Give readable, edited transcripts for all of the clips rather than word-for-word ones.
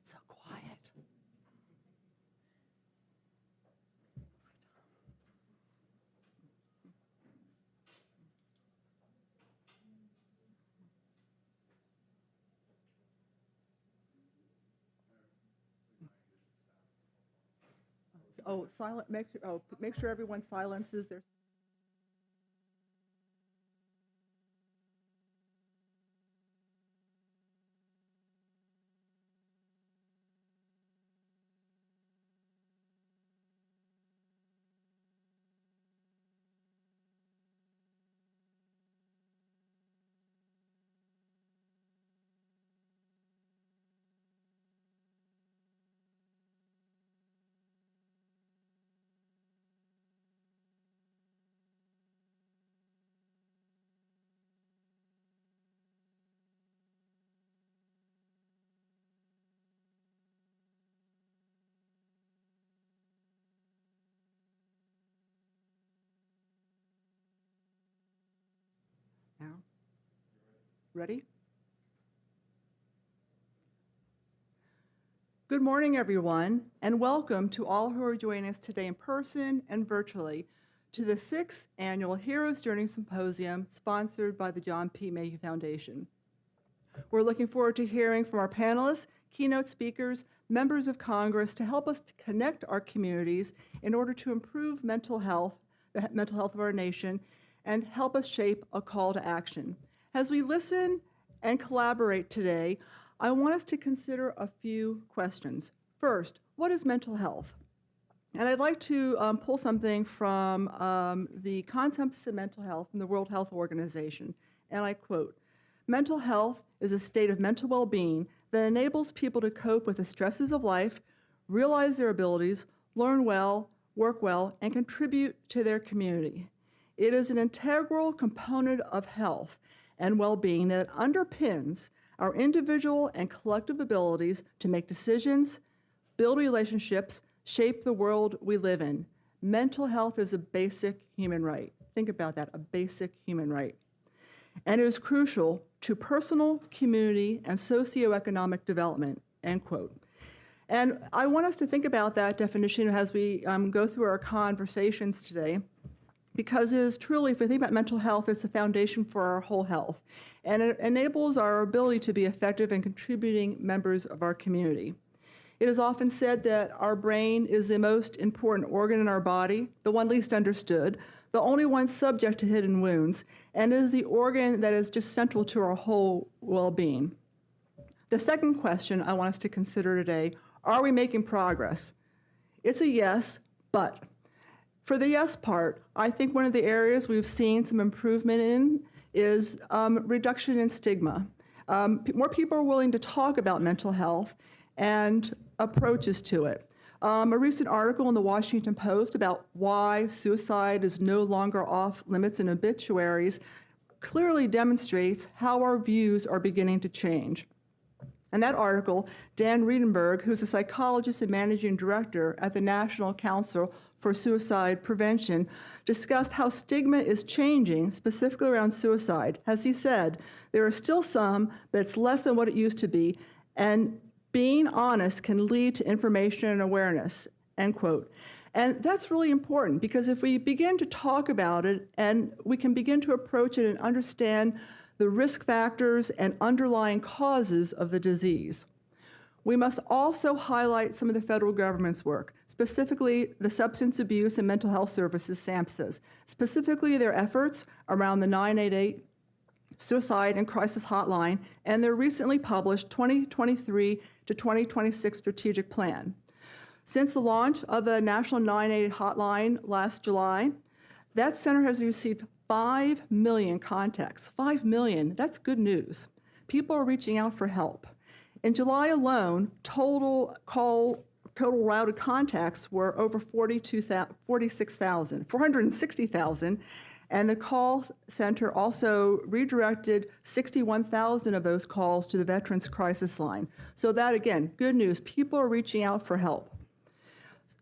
so quiet. Oh, silent. Make sure everyone silences their. Now, ready? Good morning, everyone, and welcome to all who are joining us today in person and virtually to the 6th Annual Hero's Journey Symposium sponsored by the John P. Mayhugh Foundation. We're looking forward to hearing from our panelists, keynote speakers, members of Congress to help us to connect our communities in order to improve mental health, the mental health of our nation, and help us shape a call to action. As we listen and collaborate today, I want us to consider a few questions. First, what is mental health? And I'd like to pull something from the concepts of mental health from the World Health Organization, and I quote, "Mental health is a state of mental well-being that enables people to cope with the stresses of life, realize their abilities, learn well, work well, and contribute to their community. It is an integral component of health and well-being that underpins our individual and collective abilities to make decisions, build relationships, shape the world we live in. Mental health is a basic human right." Think about that, a basic human right. "And it is crucial to personal, community, and socioeconomic development," end quote. And I want us to think about that definition as we go through our conversations today, because it is truly, if we think about mental health, it's a foundation for our whole health. And it enables our ability to be effective and contributing members of our community. It is often said that our brain is the most important organ in our body, the one least understood, the only one subject to hidden wounds, and is the organ that is just central to our whole well-being. The second question I want us to consider today, are we making progress? It's a yes, but. For the yes part, I think one of the areas we've seen some improvement in is reduction in stigma. More people are willing to talk about mental health and approaches to it. A recent article in the Washington Post about why suicide is no longer off limits in obituaries clearly demonstrates how our views are beginning to change. In that article, Dan Riedenberg, who's a psychologist and managing director at the National Council for Suicide Prevention, discussed how stigma is changing, specifically around suicide. As he said, there are still some, but it's less than what it used to be, and being honest can lead to information and awareness, end quote. And that's really important, because if we begin to talk about it and we can begin to approach it and understand the risk factors and underlying causes of the disease. We must also highlight some of the federal government's work, specifically the Substance Abuse and Mental Health Services, SAMHSA's, specifically their efforts around the 988 Suicide and Crisis Hotline and their recently published 2023 to 2026 strategic plan. Since the launch of the National 988 Hotline last July, that center has received 5 million contacts. 5 million, that's good news. People are reaching out for help. In July alone, total routed contacts were over 460,000, and the call center also redirected 61,000 of those calls to the Veterans Crisis Line. So that, again, good news. People are reaching out for help.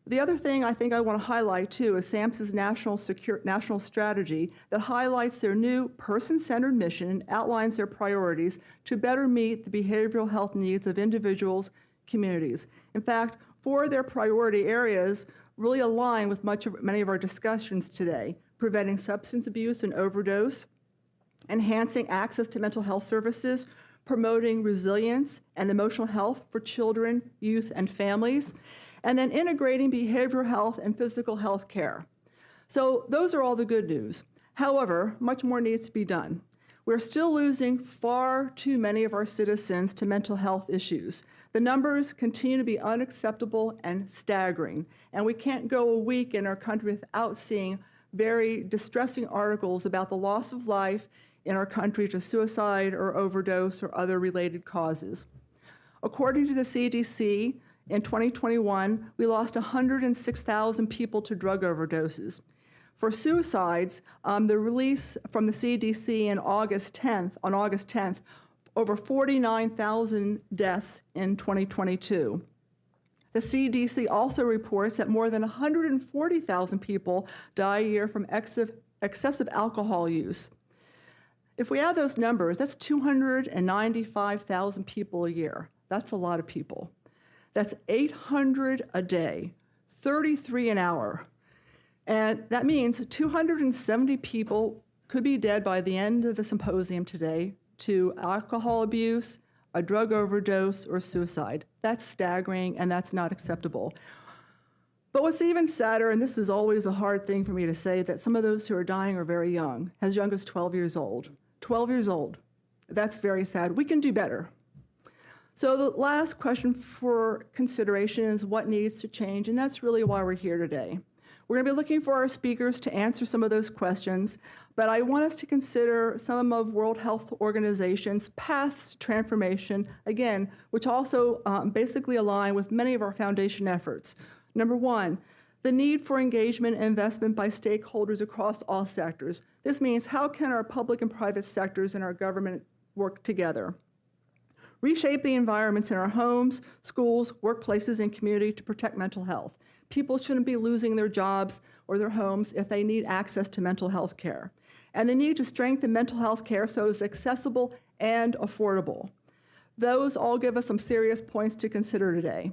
The other thing I think I want to highlight, too, is SAMHSA's national strategy that highlights their new person-centered mission and outlines their priorities to better meet the behavioral health needs of individuals, communities. In fact, 4 of their priority areas really align with many of our discussions today: preventing substance abuse and overdose, enhancing access to mental health services, promoting resilience and emotional health for children, youth, and families, and then integrating behavioral health and physical health care. So those are all the good news. However, much more needs to be done. We're still losing far too many of our citizens to mental health issues. The numbers continue to be unacceptable and staggering, and we can't go a week in our country without seeing very distressing articles about the loss of life in our country to suicide or overdose or other related causes. According to the CDC, in 2021, we lost 106,000 people to drug overdoses. For suicides, the release from the CDC on August 10th, over 49,000 deaths in 2022. The CDC also reports that more than 140,000 people die a year from excessive alcohol use. If we add those numbers, that's 295,000 people a year. That's a lot of people. That's 800 a day, 33 an hour. And that means 270 people could be dead by the end of the symposium today to alcohol abuse, a drug overdose, or suicide. That's staggering, and that's not acceptable. But what's even sadder, and this is always a hard thing for me to say, that some of those who are dying are very young, as young as 12 years old. 12 years old. That's very sad. We can do better. So the last question for consideration is what needs to change, and that's really why we're here today. We're going to be looking for our speakers to answer some of those questions, but I want us to consider some of World Health Organization's paths to transformation, again, which also basically align with many of our foundation efforts. Number 1, the need for engagement and investment by stakeholders across all sectors. This means how can our public and private sectors and our government work together? Reshape the environments in our homes, schools, workplaces, and community to protect mental health. People shouldn't be losing their jobs or their homes if they need access to mental health care. And the need to strengthen mental health care so it's accessible and affordable. Those all give us some serious points to consider today.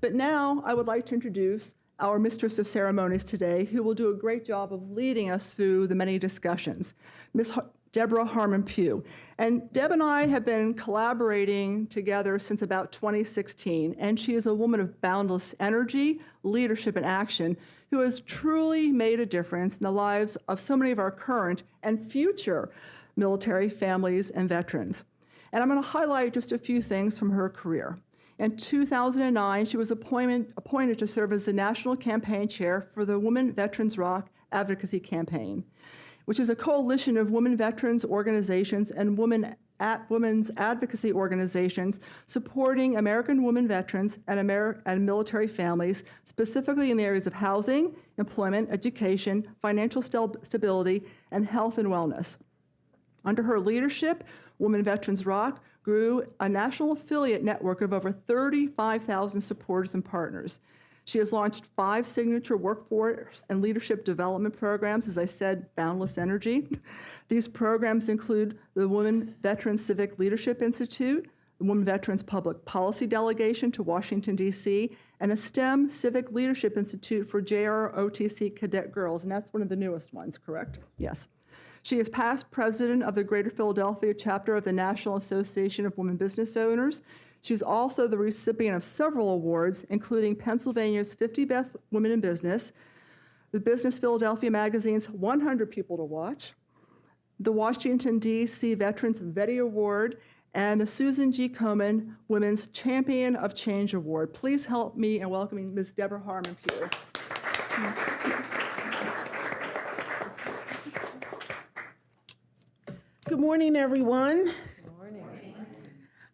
But now I would like to introduce our Mistress of Ceremonies today, who will do a great job of leading us through the many discussions, Ms. Deborah Harmon Pugh. And Deb and I have been collaborating together since about 2016, and she is a woman of boundless energy, leadership, and action who has truly made a difference in the lives of so many of our current and future military families and veterans. And I'm going to highlight just a few things from her career. In 2009, she was appointed to serve as the National Campaign Chair for the Women Veterans Rock Advocacy Campaign, which is a coalition of women veterans organizations and women's advocacy organizations supporting American women veterans and military families, specifically in the areas of housing, employment, education, financial stability, and health and wellness. Under her leadership, Women Veterans Rock grew a national affiliate network of over 35,000 supporters and partners. She has launched 5 signature workforce and leadership development programs, as I said, boundless energy. These programs include the Women Veterans Civic Leadership Institute, the Women Veterans Public Policy Delegation to Washington, D.C., and the STEM Civic Leadership Institute for JROTC cadet girls, and that's one of the newest ones, correct? Yes. She is past president of the Greater Philadelphia chapter of the National Association of Women Business Owners. She was also the recipient of several awards, including Pennsylvania's 50 Best Women in Business, the Business Philadelphia magazine's 100 People to Watch, the Washington, D.C. Veterans Vetty Award, and the Susan G. Komen Women's Champion of Change Award. Please help me in welcoming Ms. Deborah Harmon Pugh. Good morning, everyone. Good morning.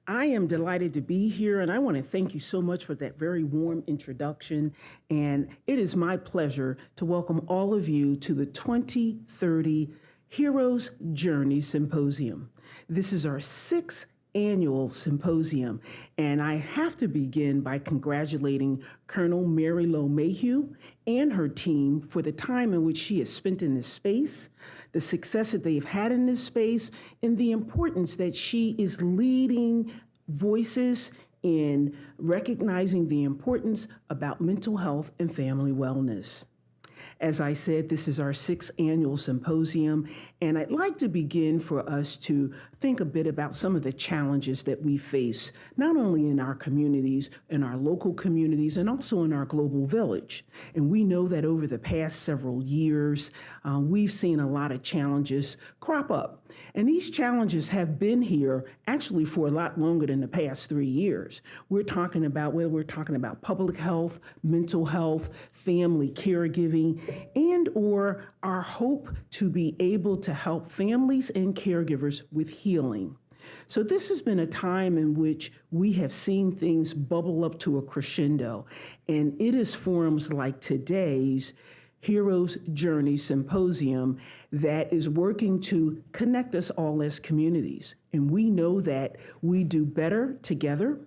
I am delighted to be here, and I want to thank you so much for that very warm introduction. And it is my pleasure to welcome all of you to the 2030 Heroes Journey Symposium. This is our 6th annual symposium, and I have to begin by congratulating Colonel Mary Lo Mayhugh and her team for the time in which she has spent in this space, the success that they've had in this space, and the importance that she is leading voices in recognizing the importance about mental health and family wellness. As I said, this is our sixth annual symposium, and I'd like to begin for us to think a bit about some of the challenges that we face, not only in our communities, in our local communities, and also in our global village. And we know that over the past several years, we've seen a lot of challenges crop up. And these challenges have been here actually for a lot longer than the past 3 years. We're talking about public health, mental health, family caregiving, and or our hope to be able to help families and caregivers with healing. So this has been a time in which we have seen things bubble up to a crescendo, and it is forums like today's Heroes Journey Symposium that is working to connect us all as communities. And we know that we do better together.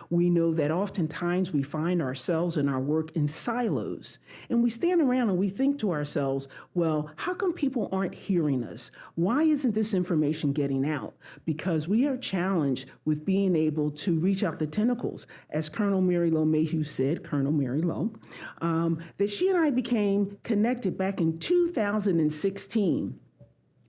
We know that oftentimes we find ourselves in our work in silos, and we stand around and we think to ourselves, well, how come people aren't hearing us? Why isn't this information getting out? Because we are challenged with being able to reach out the tentacles. As Colonel Mary Lowe Mayhugh said, Colonel Mary Lowe, that she and I became connected back in 2016.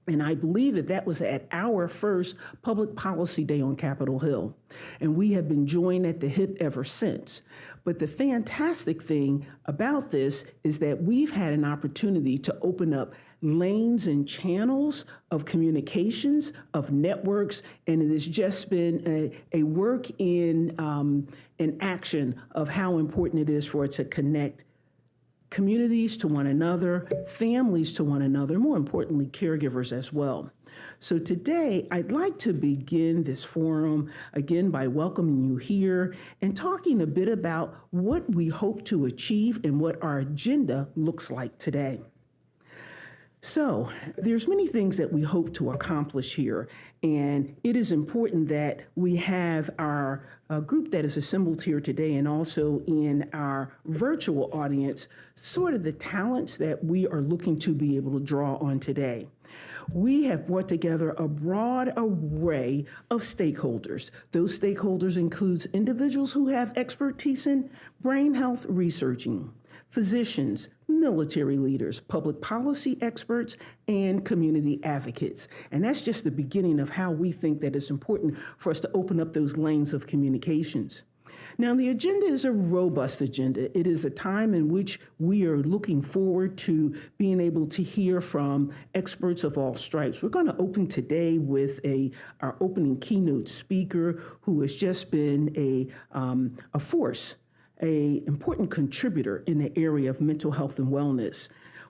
And I believe that was at our first Public Policy Day on Capitol Hill. And we have been joined at the hip ever since. But the fantastic thing about this is that we've had an opportunity to open up lanes and channels of communications, of networks, and it has just been a work in action of how important it is for it to connect communities to one another, families to one another, more importantly, caregivers as well. So today, I'd like to begin this forum again by welcoming you here and talking a bit about what we hope to achieve and what our agenda looks like today. So there's many things that we hope to accomplish here, and it is important that we have our group that is assembled here today and also in our virtual audience, sort of the talents that we are looking to be able to draw on today. We have brought together a broad array of stakeholders. Those stakeholders includes individuals who have expertise in brain health researching, physicians, military leaders, public policy experts, and community advocates. And that's just the beginning of how we think that it's important for us to open up those lanes of communications. Now, the agenda is a robust agenda. It is a time in which we are looking forward to being able to hear from experts of all stripes. We're going to open today with our opening keynote speaker who has just been a force, an important contributor in the area of mental health and wellness.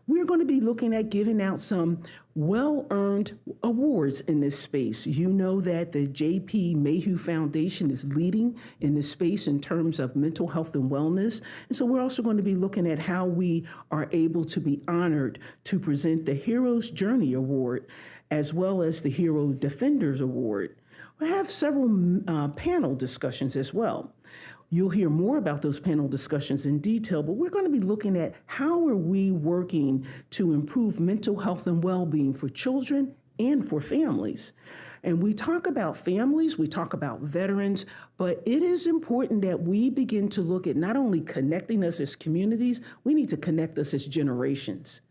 We're going to be looking at giving out some well-earned awards in this space. You know that the Mayhugh Foundation is leading in this space in terms of mental health and wellness. And so we're also going to be looking at how we are able to be honored to present the Heroes Journey Award as well as the Hero Defenders Award. We'll have several panel discussions as well. You'll hear more about those panel discussions in detail, but we're going to be looking at how are we working to improve mental health and well-being for children and for families. And we talk about families, we talk about veterans, but it is important that we begin to look at not only connecting us as communities, we need to connect us as generations.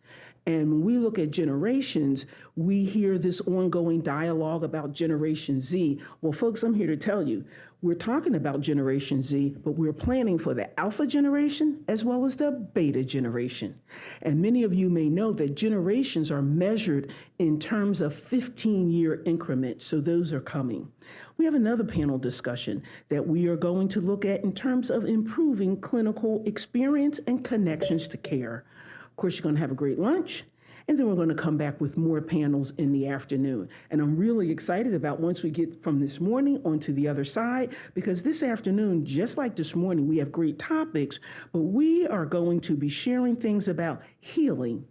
And when we look at generations, we hear this ongoing dialogue about Generation Z. Well, folks, I'm here to tell you, we're talking about Generation Z, but we're planning for the Alpha generation as well as the Beta generation. And many of you may know that generations are measured in terms of 15-year increments, so those are coming. We have another panel discussion that we are going to look at in terms of improving clinical experience and connections to care. Of course, you're going to have a great lunch, and then we're going to come back with more panels in the afternoon. And I'm really excited about once we get from this morning onto the other side, because this afternoon, just like this morning, we have great topics, but we are going to be sharing things about healing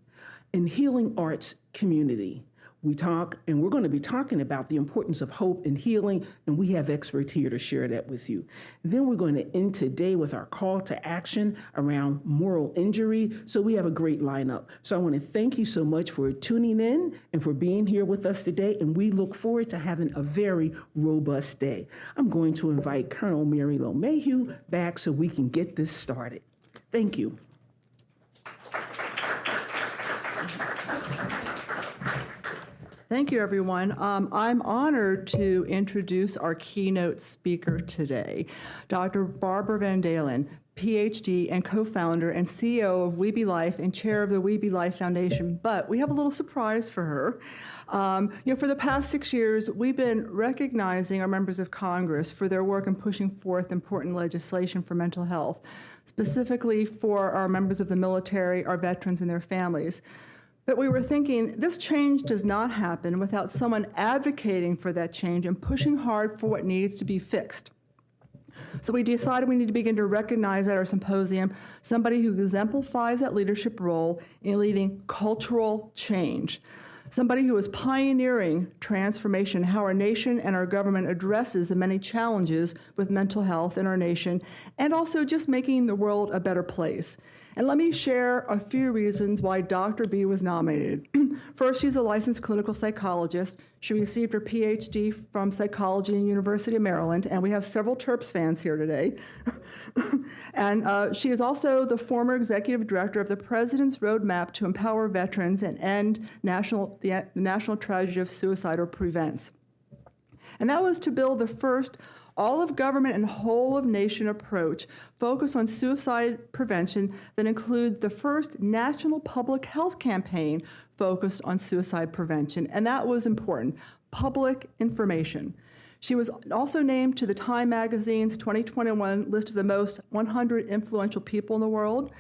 and healing arts community. We talk, and we're going to be talking about the importance of hope and healing, and we have experts here to share that with you. Then we're going to end today with our call to action around moral injury. So we have a great lineup. So I want to thank you so much for tuning in and for being here with us today, and we look forward to having a very robust day. I'm going to invite Colonel Mary Lo Mayhugh back so we can get this started. Thank you. Thank you, everyone. I'm honored to introduce our keynote speaker today, Dr. Barbara Van Dalen, PhD and co-founder and CEO of We Be Life and chair of the We Be Life Foundation. But we have a little surprise for her. For the past 6 years, we've been recognizing our members of Congress for their work in pushing forth important legislation for mental health, specifically for our members of the military, our veterans, and their families. But we were thinking, this change does not happen without someone advocating for that change and pushing hard for what needs to be fixed. So we decided we need to begin to recognize at our symposium somebody who exemplifies that leadership role in leading cultural change. Somebody who is pioneering transformation, how our nation and our government addresses the many challenges with mental health in our nation, and also just making the world a better place. And let me share a few reasons why Dr. B was nominated. First, she's a licensed clinical psychologist. She received her PhD from psychology in the University of Maryland, and we have several Terps fans here today. And she is also the former executive director of the President's Roadmap to Empower Veterans and End the National Tragedy of Suicide, or PREVENTS. And that was to build the first all-of-government and whole-of-nation approach focused on suicide prevention that include the first national public health campaign focused on suicide prevention. And that was important, public information. She was also named to the Time magazine's 2021 list of the most 100 influential people in the world.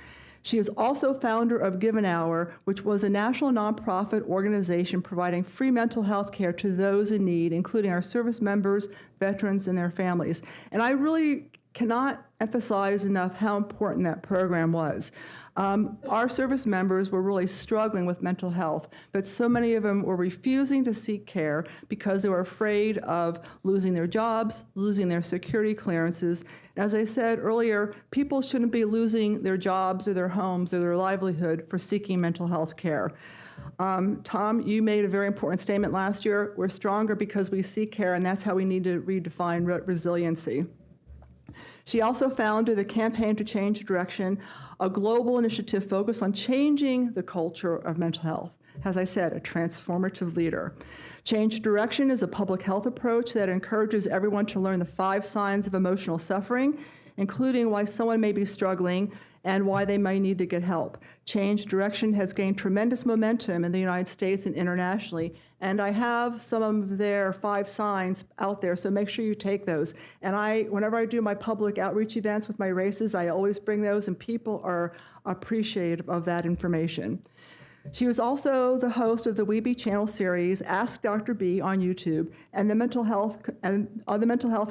She is also founder of Give an Hour, which was a national nonprofit organization providing free mental health care to those in need, including our service members, veterans, and their families. And I really cannot emphasize enough how important that program was. Our service members were really struggling with mental health, but so many of them were refusing to seek care because they were afraid of losing their jobs, losing their security clearances. As I said earlier, people shouldn't be losing their jobs or their homes or their livelihood for seeking mental health care. Tom, you made a very important statement last year. We're stronger because we seek care, and that's how we need to redefine resiliency. She also founded the Campaign to Change Direction, a global initiative focused on changing the culture of mental health. As I said, a transformative leader. Change Direction is a public health approach that encourages everyone to learn the 5 signs of emotional suffering, including why someone may be struggling and why they may need to get help. Change Direction has gained tremendous momentum in the United States and internationally, and I have some of their 5 signs out there, so make sure you take those. And whenever I do my public outreach events with my races, I always bring those, and people are appreciative of that information. She was also the host of the We Be channel series, Ask Dr. B on YouTube, and the mental health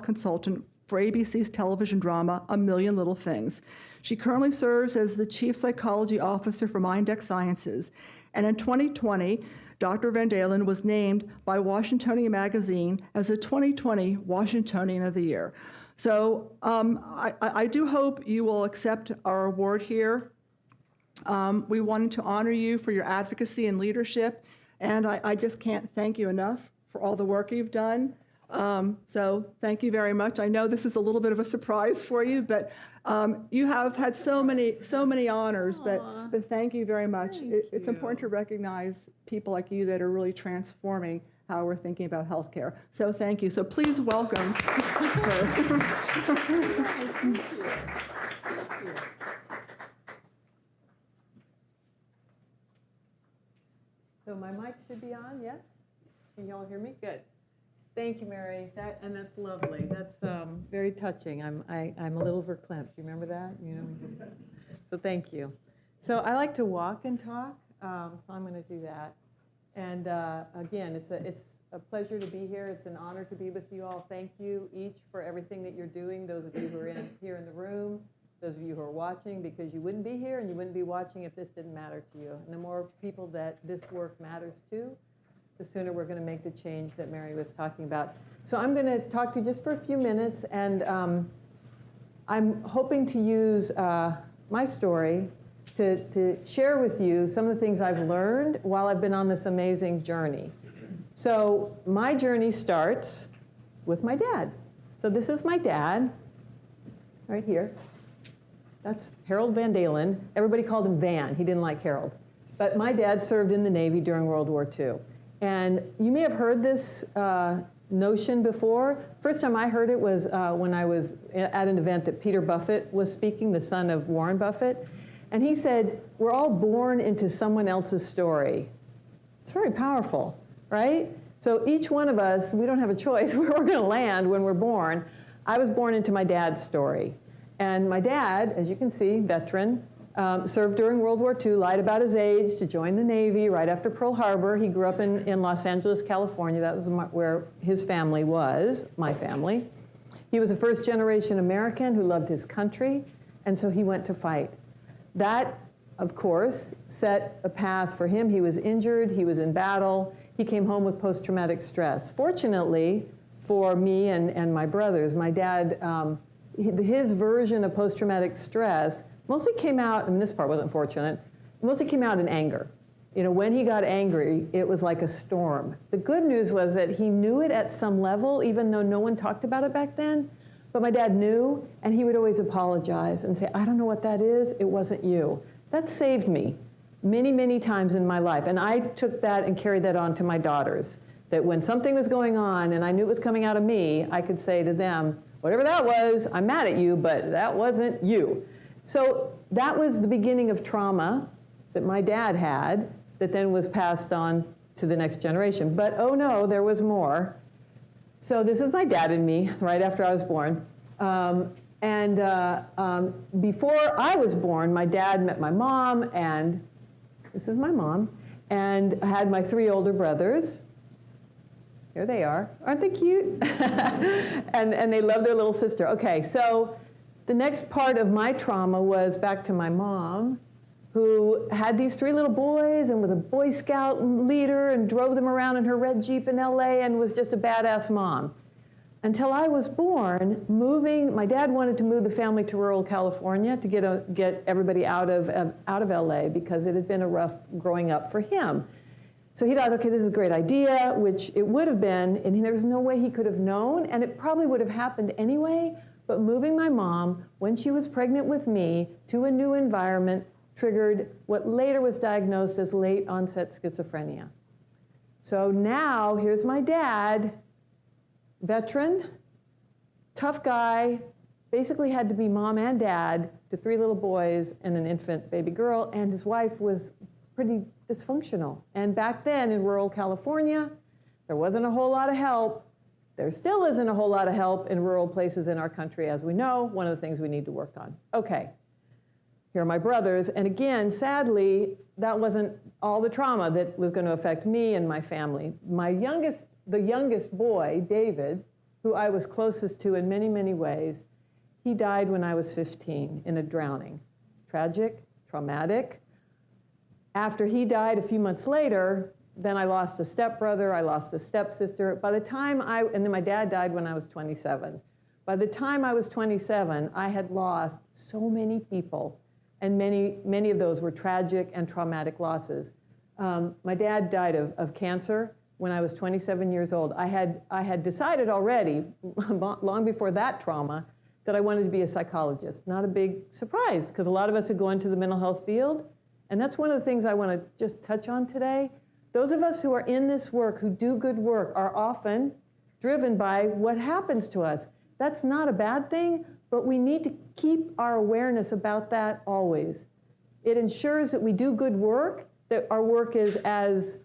consultant for ABC's television drama, A Million Little Things. She currently serves as the Chief Psychology Officer for Mindex Sciences. And in 2020, Dr. Van Dalen was named by Washingtonian Magazine as the 2020 Washingtonian of the Year. So I do hope you will accept our award here. We wanted to honor you for your advocacy and leadership, and I just can't thank you enough for all the work you've done. So thank you very much. I know this is a little bit of a surprise for you, but you have had so many honors, but thank you very much. It's important to recognize people like you that are really transforming how we're thinking about healthcare. So thank you. So please welcome her. Thank you. So my mic should be on, yes? Can you all hear me? Good. Thank you, Mary. And that's lovely. That's very touching. I'm a little verklempt. You remember that? You know. So thank you. So I like to walk and talk, so I'm going to do that. And again, it's a pleasure to be here. It's an honor to be with you all. Thank you each for everything that you're doing. Those of you who are here in the room, those of you who are watching, because you wouldn't be here and you wouldn't be watching if this didn't matter to you. And the more people that this work matters to, the sooner we're going to make the change that Mary was talking about. So I'm going to talk to you just for a few minutes, and I'm hoping to use my story to share with you some of the things I've learned while I've been on this amazing journey. So my journey starts with my dad. So this is my dad, right here. That's Harold Van Dalen. Everybody called him Van. He didn't like Harold. But my dad served in the Navy during World War II. And you may have heard this notion before. First time I heard it was when I was at an event that Peter Buffett was speaking, the son of Warren Buffett. And he said, we're all born into someone else's story. It's very powerful, right? So each one of us, we don't have a choice where we're going to land when we're born. I was born into my dad's story. And my dad, as you can see, veteran, served during World War II, lied about his age to join the Navy right after Pearl Harbor. He grew up in Los Angeles, California. That was where his family was, my family. He was a first-generation American who loved his country, and so he went to fight. That, of course, set a path for him. He was injured. He was in battle. He came home with post-traumatic stress. Fortunately for me and my brothers, my dad, his version of post-traumatic stress mostly came out, and this part wasn't fortunate, mostly came out in anger. You know, when he got angry, it was like a storm. The good news was that he knew it at some level, even though no one talked about it back then. But my dad knew, and he would always apologize and say, I don't know what that is, it wasn't you. That saved me many, many times in my life. And I took that and carried that on to my daughters, that when something was going on and I knew it was coming out of me, I could say to them, whatever that was, I'm mad at you, but that wasn't you. So that was the beginning of trauma that my dad had that then was passed on to the next generation. But oh no, there was more. So this is my dad and me right after I was born. Before I was born, my dad met my mom, and this is my mom, and I had my 3 older brothers. Here they are. Aren't they cute? and they love their little sister. Okay, so the next part of my trauma was back to my mom, who had these 3 little boys and was a Boy Scout leader and drove them around in her red Jeep in LA and was just a badass mom. Until I was born, my dad wanted to move the family to rural California to get everybody out of LA because it had been a rough growing up for him. So he thought, okay, this is a great idea, which it would have been, and there was no way he could have known, and it probably would have happened anyway, but moving my mom, when she was pregnant with me, to a new environment triggered what later was diagnosed as late onset schizophrenia. So now, here's my dad, veteran, tough guy, basically had to be mom and dad to 3 little boys and an infant baby girl, and his wife was pretty dysfunctional. And back then in rural California, there wasn't a whole lot of help. There still isn't a whole lot of help in rural places in our country, as we know, one of the things we need to work on. Okay, here are my brothers. And again, sadly, that wasn't all the trauma that was going to affect me and my family. The youngest boy, David, who I was closest to in many, many ways, he died when I was 15 in a drowning. Tragic, traumatic. After he died a few months later, then I lost a stepbrother, I lost a stepsister. By the time and then my dad died when I was 27. By the time I was 27, I had lost so many people, and many of those were tragic and traumatic losses. My dad died of cancer when I was 27 years old. I had decided already, long before that trauma, that I wanted to be a psychologist. Not a big surprise, because a lot of us who go into the mental health field, and that's one of the things I want to just touch on today. Those of us who are in this work, who do good work, are often driven by what happens to us. That's not a bad thing, but we need to keep our awareness about that always. It ensures that we do good work, that our work is as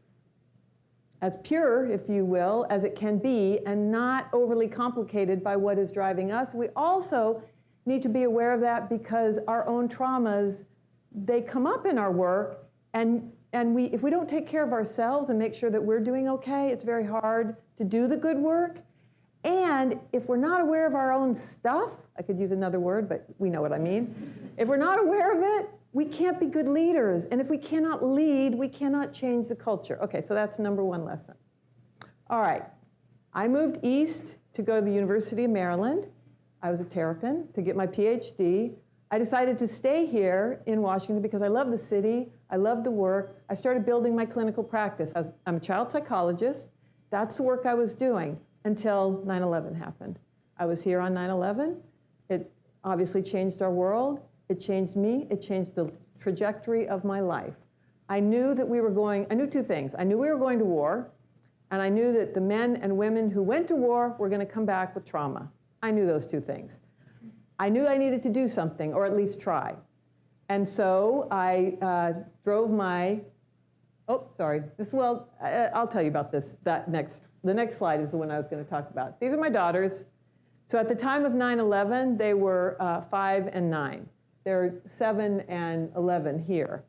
pure, if you will, as it can be, and not overly complicated by what is driving us. We also need to be aware of that because our own traumas, they come up in our work, and if we don't take care of ourselves and make sure that we're doing okay, it's very hard to do the good work. And if we're not aware of our own stuff, I could use another word, but we know what I mean. If we're not aware of it, we can't be good leaders. And if we cannot lead, we cannot change the culture. Okay, so that's number one lesson. All right, I moved east to go to the University of Maryland. I was a Terrapin to get my PhD. I decided to stay here in Washington because I love the city, I love the work. I started building my clinical practice. I'm a child psychologist. That's the work I was doing until 9/11 happened. I was here on 9/11. It obviously changed our world. It changed me. It changed the trajectory of my life. I knew two things. I knew we were going to war, and I knew that the men and women who went to war were going to come back with trauma. I knew those two things. I knew I needed to do something, or at least try. And so I drove my, I'll tell you about this. The next slide is the one I was going to talk about. These are my daughters. So at the time of 9/11, they were 5 and 9. They're 7 and 11 here.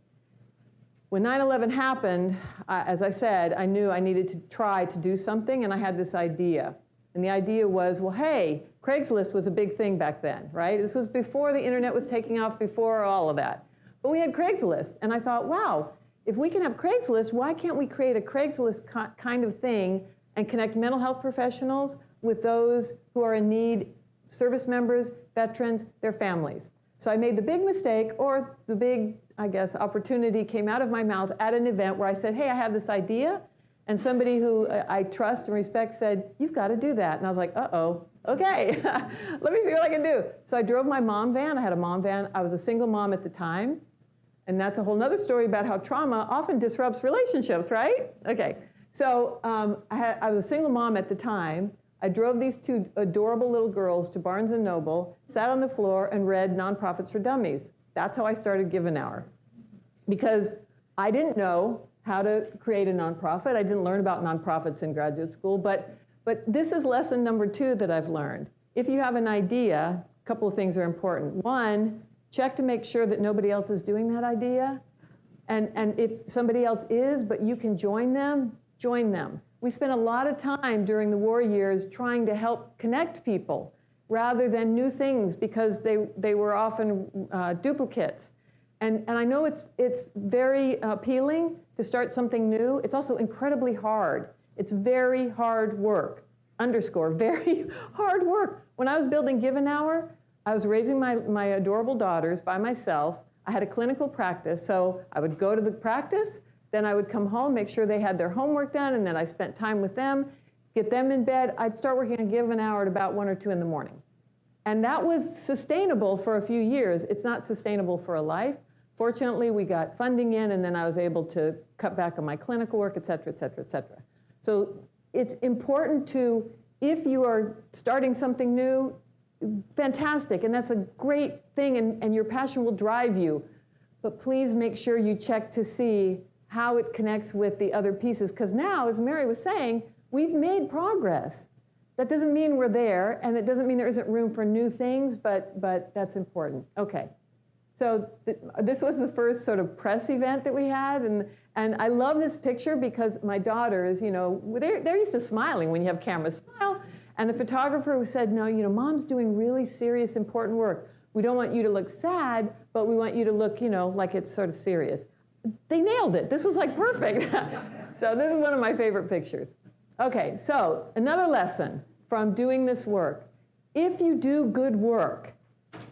When 9/11 happened, as I said, I knew I needed to try to do something, and I had this idea. And the idea was, well, hey, Craigslist was a big thing back then, right? This was before the internet was taking off, before all of that. But we had Craigslist, and I thought, wow, if we can have Craigslist, why can't we create a Craigslist kind of thing and connect mental health professionals with those who are in need, service members, veterans, their families? So I made the big mistake, or the big, I guess, opportunity came out of my mouth at an event where I said, hey, I have this idea. And somebody who I trust and respect said, you've got to do that. And I was like, uh-oh, okay, let me see what I can do. So I drove my mom van. I had a mom van. I was a single mom at the time. And that's a whole nother story about how trauma often disrupts relationships, right? Okay, so I was a single mom at the time. I drove these two adorable little girls to Barnes & Noble, sat on the floor, and read Nonprofits for Dummies. That's how I started Give an Hour. Because I didn't know how to create a nonprofit. I didn't learn about nonprofits in graduate school, but this is lesson number 2 that I've learned. If you have an idea, a couple of things are important. One, check to make sure that nobody else is doing that idea. And if somebody else is, but you can join them, join them. We spent a lot of time during the war years trying to help connect people rather than new things because they were often duplicates. And I know it's very appealing to start something new. It's also incredibly hard. It's very hard work. Underscore, very hard work. When I was building Give an Hour, I was raising my adorable daughters by myself. I had a clinical practice, so I would go to the practice, then I would come home, make sure they had their homework done, and then I spent time with them, get them in bed. I'd start working on Give an Hour at about 1 or 2 in the morning. And that was sustainable for a few years. It's not sustainable for a life. Fortunately, we got funding in, and then I was able to cut back on my clinical work, et cetera, et cetera, et cetera. So it's important to, if you are starting something new, fantastic, and that's a great thing, and your passion will drive you. But please make sure you check to see how it connects with the other pieces, because now, as Mary was saying, we've made progress. That doesn't mean we're there, and it doesn't mean there isn't room for new things, but that's important. Okay. So this was the first sort of press event that we had, and I love this picture because my daughters, they're used to smiling when you have cameras. Smile. And the photographer said, no, Mom's doing really serious, important work. We don't want you to look sad, but we want you to look, like it's sort of serious. They nailed it. This was like perfect. So this is one of my favorite pictures. Okay, so another lesson from doing this work. If you do good work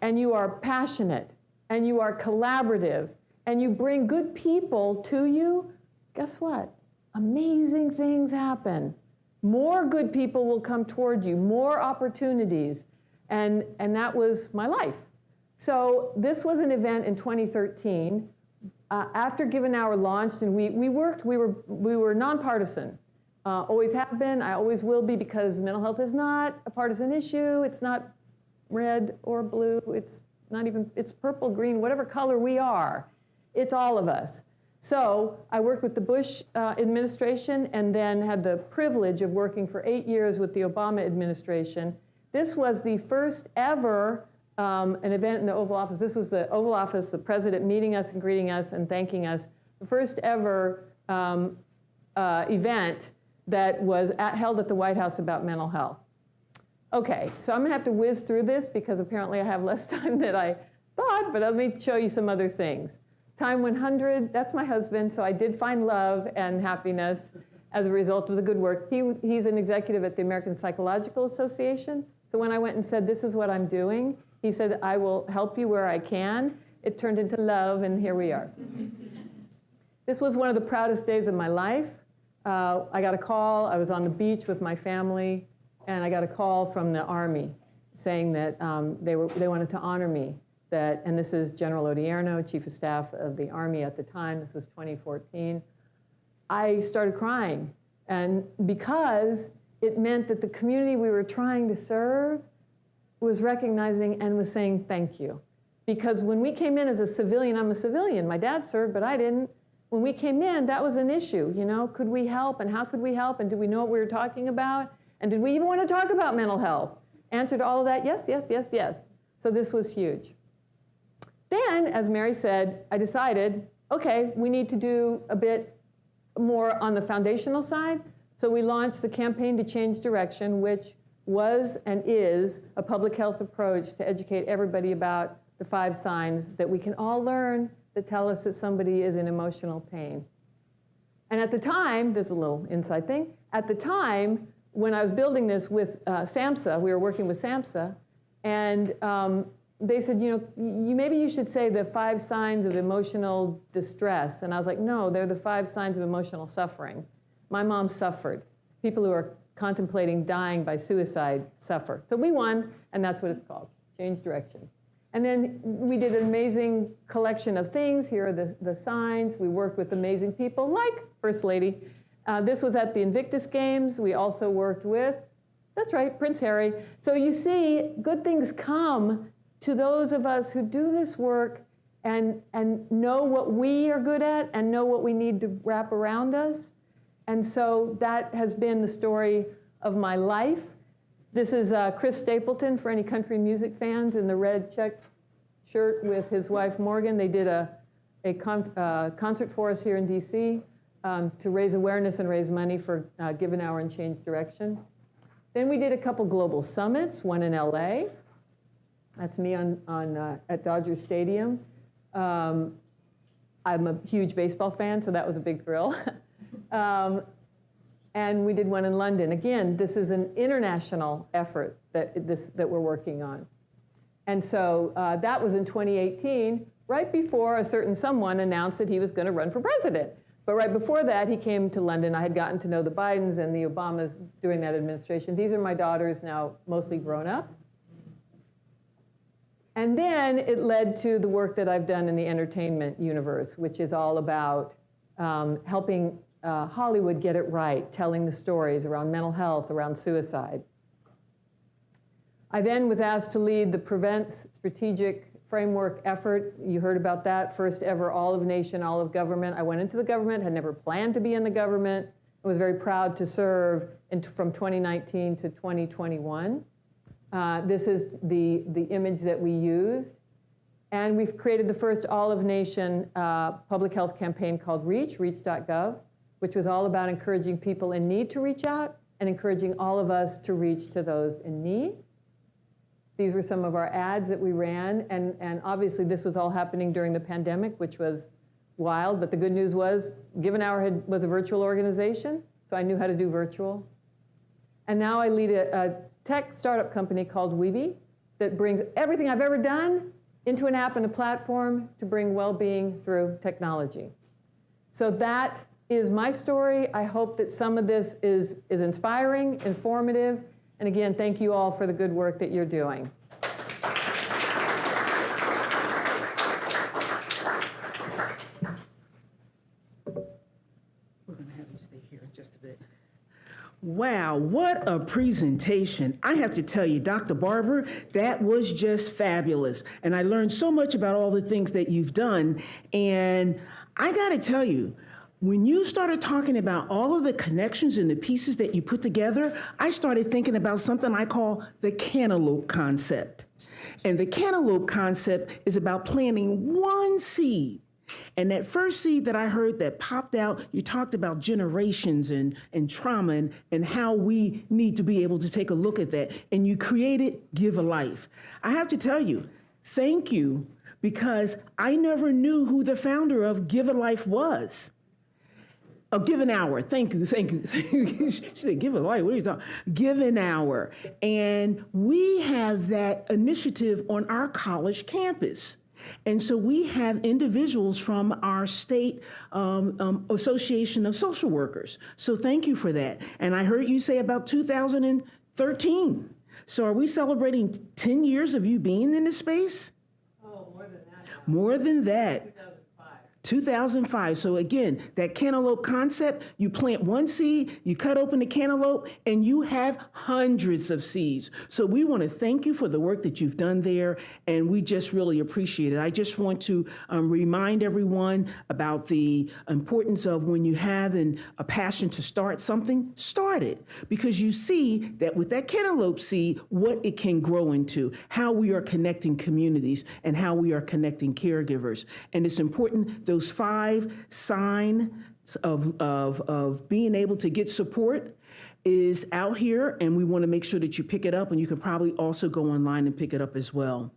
and you are passionate and you are collaborative and you bring good people to you, guess what? Amazing things happen. More good people will come toward you, more opportunities, and that was my life. So this was an event in 2013. After Give an Hour launched, and we were nonpartisan. Always have been, I always will be, because mental health is not a partisan issue. It's not red or blue. It's not even, it's purple, green, whatever color we are. It's all of us. So I worked with the Bush administration and then had the privilege of working for 8 years with the Obama administration. This was the first ever an event in the Oval Office. This was the Oval Office, the president meeting us and greeting us and thanking us. The first ever event that was held at the White House about mental health. Okay, so I'm going to have to whiz through this because apparently I have less time than I thought, but let me show you some other things. Time 100, that's my husband, so I did find love and happiness as a result of the good work. He's an executive at the American Psychological Association, so when I went and said, this is what I'm doing, he said, I will help you where I can. It turned into love, and here we are. This was one of the proudest days of my life. I got a call. I was on the beach with my family, and I got a call from the Army saying that they wanted to honor me. And this is General Odierno, Chief of Staff of the Army at the time. This was 2014. I started crying, and because it meant that the community we were trying to serve was recognizing and was saying thank you. Because when we came in as a civilian, I'm a civilian. My dad served, but I didn't. When we came in, that was an issue. You know, could we help, and how could we help, and did we know what we were talking about? And did we even want to talk about mental health? Answer to all of that, yes, yes, yes, yes. So this was huge. Then, as Mary said, I decided, okay, we need to do a bit more on the foundational side. So we launched the Campaign to Change Direction, which was and is a public health approach to educate everybody about the 5 signs that we can all learn that tell us that somebody is in emotional pain. And at the time, there's a little inside thing, at the time, when I was building this with SAMHSA, we were working with SAMHSA, and they said, you know, maybe you should say the 5 signs of emotional distress. And I was like, no, they're the 5 signs of emotional suffering. My mom suffered. People who are contemplating dying by suicide suffer. So we won, and that's what it's called, Change Direction. And then we did an amazing collection of things. Here are the signs. We worked with amazing people like First Lady. This was at the Invictus Games. We also worked with, that's right, Prince Harry. So you see, good things come to those of us who do this work and know what we are good at and know what we need to wrap around us. And so that has been the story of my life. This is Chris Stapleton, for any country music fans, in the red check shirt with his wife Morgan. They did a concert for us here in DC to raise awareness and raise money for Give an Hour and Change Direction. Then we did a couple global summits, one in LA. That's me at Dodger Stadium. I'm a huge baseball fan, so that was a big thrill. And we did one in London. Again, this is an international effort that we're working on. And so that was in 2018, right before a certain someone announced that he was going to run for president. But right before that, he came to London. I had gotten to know the Bidens and the Obamas during that administration. These are my daughters now, mostly grown up. And then it led to the work that I've done in the entertainment universe, which is all about helping Hollywood get it right, telling the stories around mental health, around suicide. I then was asked to lead the Prevent Strategic Framework effort. You heard about that, first ever all of nation, all of government. I went into the government, had never planned to be in the government. I was very proud to serve from 2019 to 2021. This is the image that we used. And we've created the first all-of-nation public health campaign called reach.gov, which was all about encouraging people in need to reach out and encouraging all of us to reach to those in need. These were some of our ads that we ran. And obviously, this was all happening during the pandemic, which was wild. But the good news was, Give an Hour was a virtual organization, so I knew how to do virtual. And now I lead a tech startup company called Weeby that brings everything I've ever done into an app and a platform to bring well-being through technology. So that is my story. I hope that some of this is inspiring, informative, and again, thank you all for the good work that you're doing. We're going to have you stay here in just a bit. Wow, what a presentation. I have to tell you, Dr. Barber, that was just fabulous. And I learned so much about all the things that you've done. And I got to tell you, when you started talking about all of the connections and the pieces that you put together, I started thinking about something I call the cantaloupe concept. And the cantaloupe concept is about planting one seed And that first seed that I heard that popped out, you talked about generations and trauma and how we need to be able to take a look at that. And you created Give a Life. I have to tell you, thank you, because I never knew who the founder of Give a Life was. Oh, Give an Hour. Thank you. She said, Give a Life. What are you talking? Give an Hour. And we have that initiative on our college campus. And so we have individuals from our state association of social workers. So thank you for that. And I heard you say about 2013. So are we celebrating 10 years of you being in this space? Oh, more than that. More than that. 2005. So again, that cantaloupe concept, you plant one seed, you cut open the cantaloupe, and you have hundreds of seeds. So we want to thank you for the work that you've done there, and we just really appreciate it. I just want to remind everyone about the importance of when you have a passion to start something, start it. Because you see that with that cantaloupe seed, what it can grow into, how we are connecting communities, and how we are connecting caregivers. And it's important, those 5 signs of being able to get support is out here, and we want to make sure that you pick it up, and you can probably also go online and pick it up as well.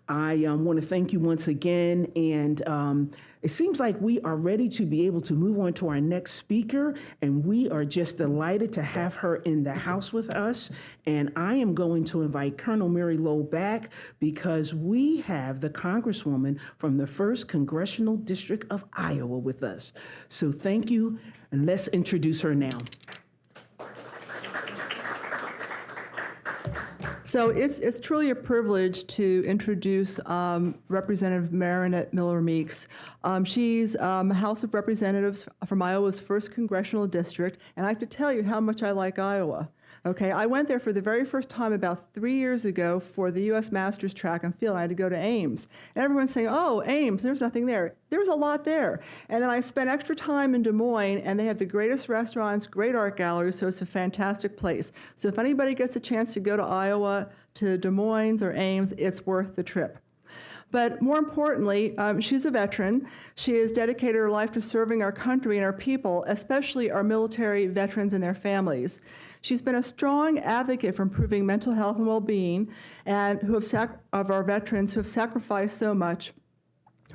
I want to thank you once again, and it seems like we are ready to be able to move on to our next speaker, and we are just delighted to have her in the house with us. And I am going to invite Colonel Mary Lowe back because we have the Congresswoman from the 1st Congressional District of Iowa with us. So thank you, and let's introduce her now. So it's truly a privilege to introduce Representative Marinette Miller Meeks. She's House of Representatives from Iowa's 1st Congressional District, and I have to tell you how much I like Iowa. Okay, I went there for the very first time about 3 years ago for the U.S. Masters Track and Field. I had to go to Ames. And everyone's saying, oh, Ames, there's nothing there. There's a lot there. And then I spent extra time in Des Moines, and they have the greatest restaurants, great art galleries, so it's a fantastic place. So if anybody gets a chance to go to Iowa, to Des Moines or Ames, it's worth the trip. But more importantly, she's a veteran. She has dedicated her life to serving our country and our people, especially our military veterans and their families. She's been a strong advocate for improving mental health and well-being, and of our veterans who have sacrificed so much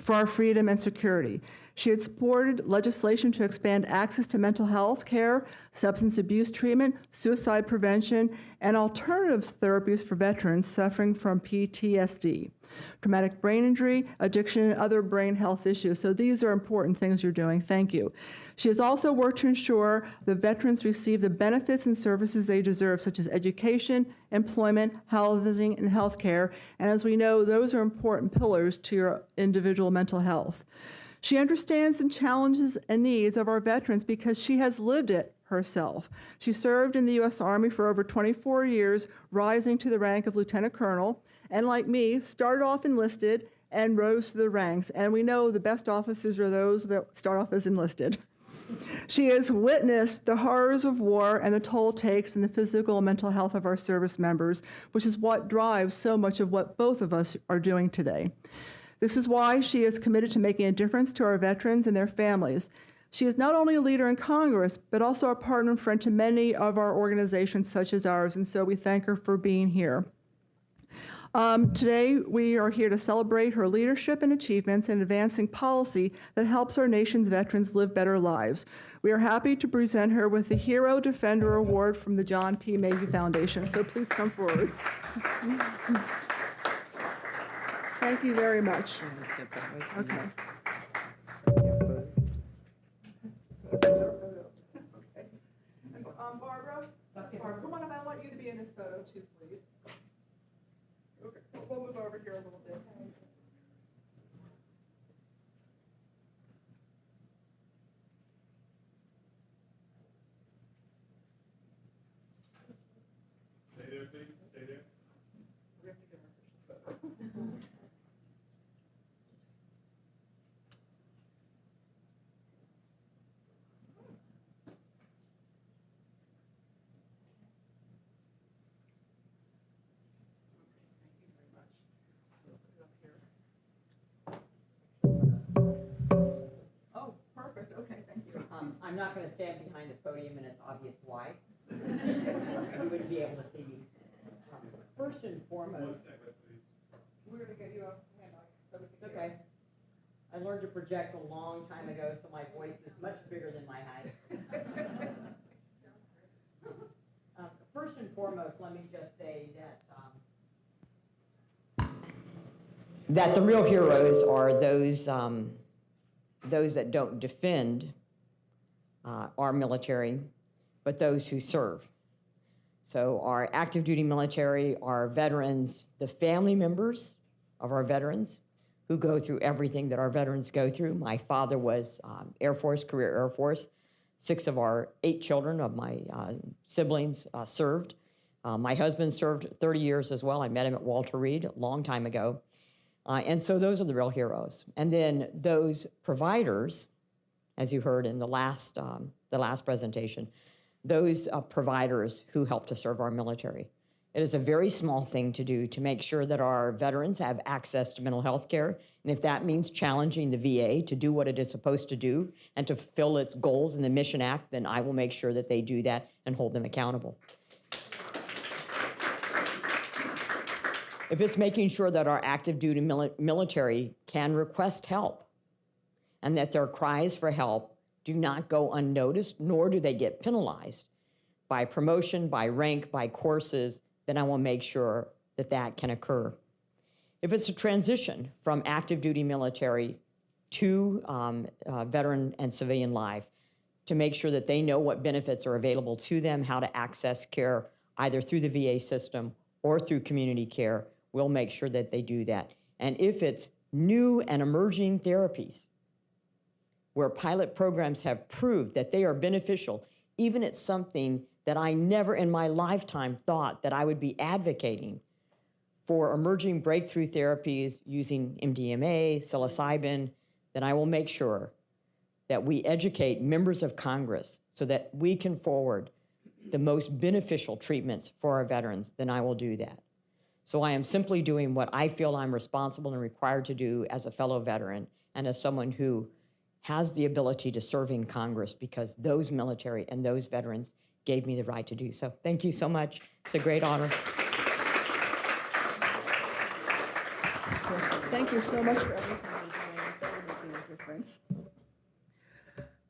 for our freedom and security. She had supported legislation to expand access to mental health care, substance abuse treatment, suicide prevention, and alternative therapies for veterans suffering from PTSD, traumatic brain injury, addiction, and other brain health issues. So these are important things you're doing. Thank you. She has also worked to ensure the veterans receive the benefits and services they deserve, such as education, employment, housing, and health care. And as we know, those are important pillars to your individual mental health. She understands the challenges and needs of our veterans because she has lived it herself. She served in the U.S. Army for over 24 years, rising to the rank of lieutenant colonel, and like me, started off enlisted and rose to the ranks. And we know the best officers are those that start off as enlisted. She has witnessed the horrors of war and the toll it takes in the physical and mental health of our service members, which is what drives so much of what both of us are doing today. This is why she is committed to making a difference to our veterans and their families. She is not only a leader in Congress, but also a partner and friend to many of our organizations such as ours, and so we thank her for being here. Today, we are here to celebrate her leadership and achievements in advancing policy that helps our nation's veterans live better lives. We are happy to present her with the Hero Defender Award from the John P. Mayhugh Foundation, so please come forward. Thank you very much. Okay. Barbara, come on up. I want you to be in this photo too, please. Okay. We'll move over here a little bit. Stay there, please. Stay there. We have to get our official photo. I'm not going to stand behind the podium, and it's obvious why. You wouldn't be able to see me. First and foremost, We're going to get you a handout. So we it's okay. I learned to project a long time ago, so my voice is much bigger than my height. First and foremost, let me just say that the real heroes are those that don't defend our military, but those who serve. So our active duty military, our veterans, the family members of our veterans who go through everything that our veterans go through. My father was Air Force, career Air Force. 6 of our 8 children of my siblings served. My husband served 30 years as well. I met him at Walter Reed a long time ago. And so those are the real heroes. And then those providers, as you heard in the last presentation, those providers who help to serve our military. It is a very small thing to do to make sure that our veterans have access to mental health care. And if that means challenging the VA to do what it is supposed to do and to fulfill its goals in the Mission Act, then I will make sure that they do that and hold them accountable. If it's making sure that our active duty military can request help and that their cries for help do not go unnoticed, nor do they get penalized by promotion, by rank, by courses, then I will make sure that that can occur. If it's a transition from active duty military to veteran and civilian life, to make sure that they know what benefits are available to them, how to access care either through the VA system or through community care, we'll make sure that they do that. And if it's new and emerging therapies, where pilot programs have proved that they are beneficial, even it's something that I never in my lifetime thought that I would be advocating for emerging breakthrough therapies using MDMA, psilocybin, then I will make sure that we educate members of Congress so that we can forward the most beneficial treatments for our veterans, then I will do that. So I am simply doing what I feel I'm responsible and required to do as a fellow veteran and as someone who has the ability to serve in Congress because those military and those veterans gave me the right to do so. Thank you so much. It's a great honor. Thank you so much for everything you're doing. It's really making a difference.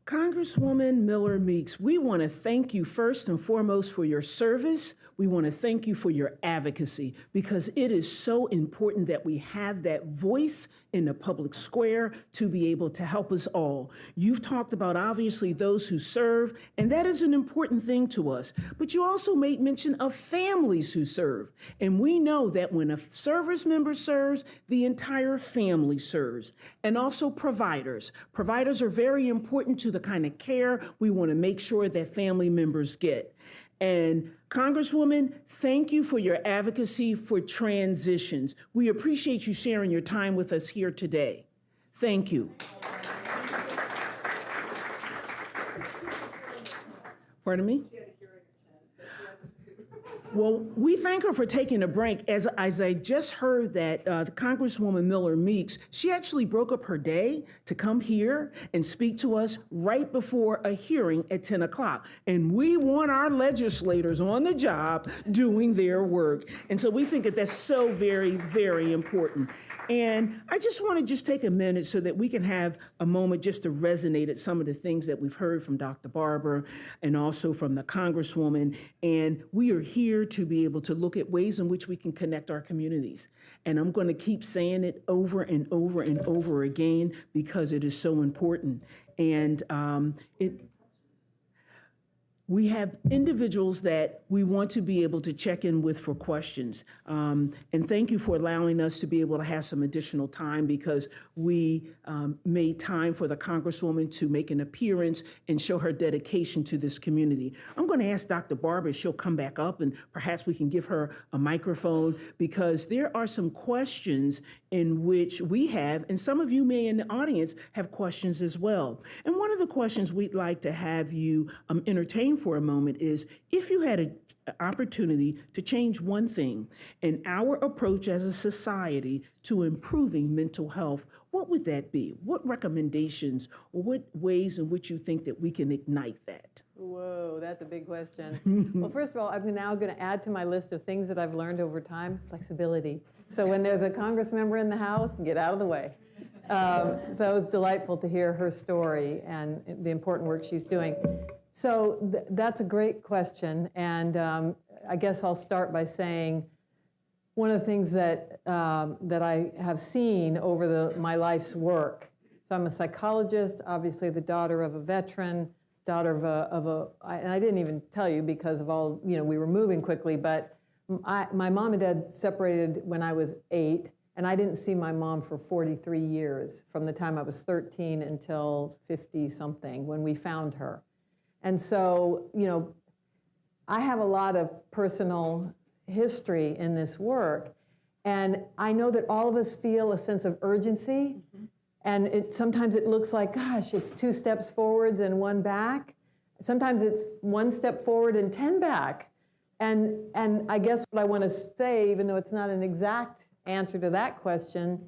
Congresswoman Miller Meeks, we want to thank you first and foremost for your service. We want to thank you for your advocacy because it is so important that we have that voice in the public square to be able to help us all. You've talked about obviously those who serve, and that is an important thing to us. But you also made mention of families who serve. And we know that when a service member serves, the entire family serves. And also providers. Providers are very important to the kind of care we want to make sure that family members get. And Congresswoman, thank you for your advocacy for transitions. We appreciate you sharing your time with us here today. Thank you. Pardon me? Well, we thank her for taking a break. As I just heard that the Congresswoman Miller Meeks, she actually broke up her day to come here and speak to us right before a hearing at 10 o'clock. And we want our legislators on the job doing their work. And so we think that that's so very, very important. And I just want to take a minute so that we can have a moment just to resonate at some of the things that we've heard from Dr. Barber and also from the Congresswoman. And we are here to be able to look at ways in which we can connect our communities. And I'm going to keep saying it over and over and over again because it is so important. And we have individuals that we want to be able to check in with for questions. And thank you for allowing us to be able to have some additional time because we made time for the Congresswoman to make an appearance and show her dedication to this community. I'm going to ask Dr. Barber if she'll come back up and perhaps we can give her a microphone because there are some questions in which we have, and some of you may in the audience have questions as well. And one of the questions we'd like to have you entertain brain for a moment is, if you had an opportunity to change one thing in our approach as a society to improving mental health, what would that be? What recommendations or what ways in which you think that we can ignite that? Whoa, that's a big question. Well, first of all, I'm now going to add to my list of things that I've learned over time, flexibility. So when there's a Congress member in the House, get out of the way. So it's delightful to hear her story and the important work she's doing. So that's a great question, and I guess I'll start by saying one of the things that I have seen over my life's work. So I'm a psychologist, obviously the daughter of a veteran, daughter and I didn't even tell you because of all, we were moving quickly, but my mom and dad separated when I was 8, and I didn't see my mom for 43 years, from the time I was 13 until 50-something when we found her. And so, I have a lot of personal history in this work, and I know that all of us feel a sense of urgency, and sometimes it looks like, gosh, it's 2 steps forwards and 1 back. Sometimes it's 1 step forward and 10 back. And I guess what I want to say, even though it's not an exact answer to that question,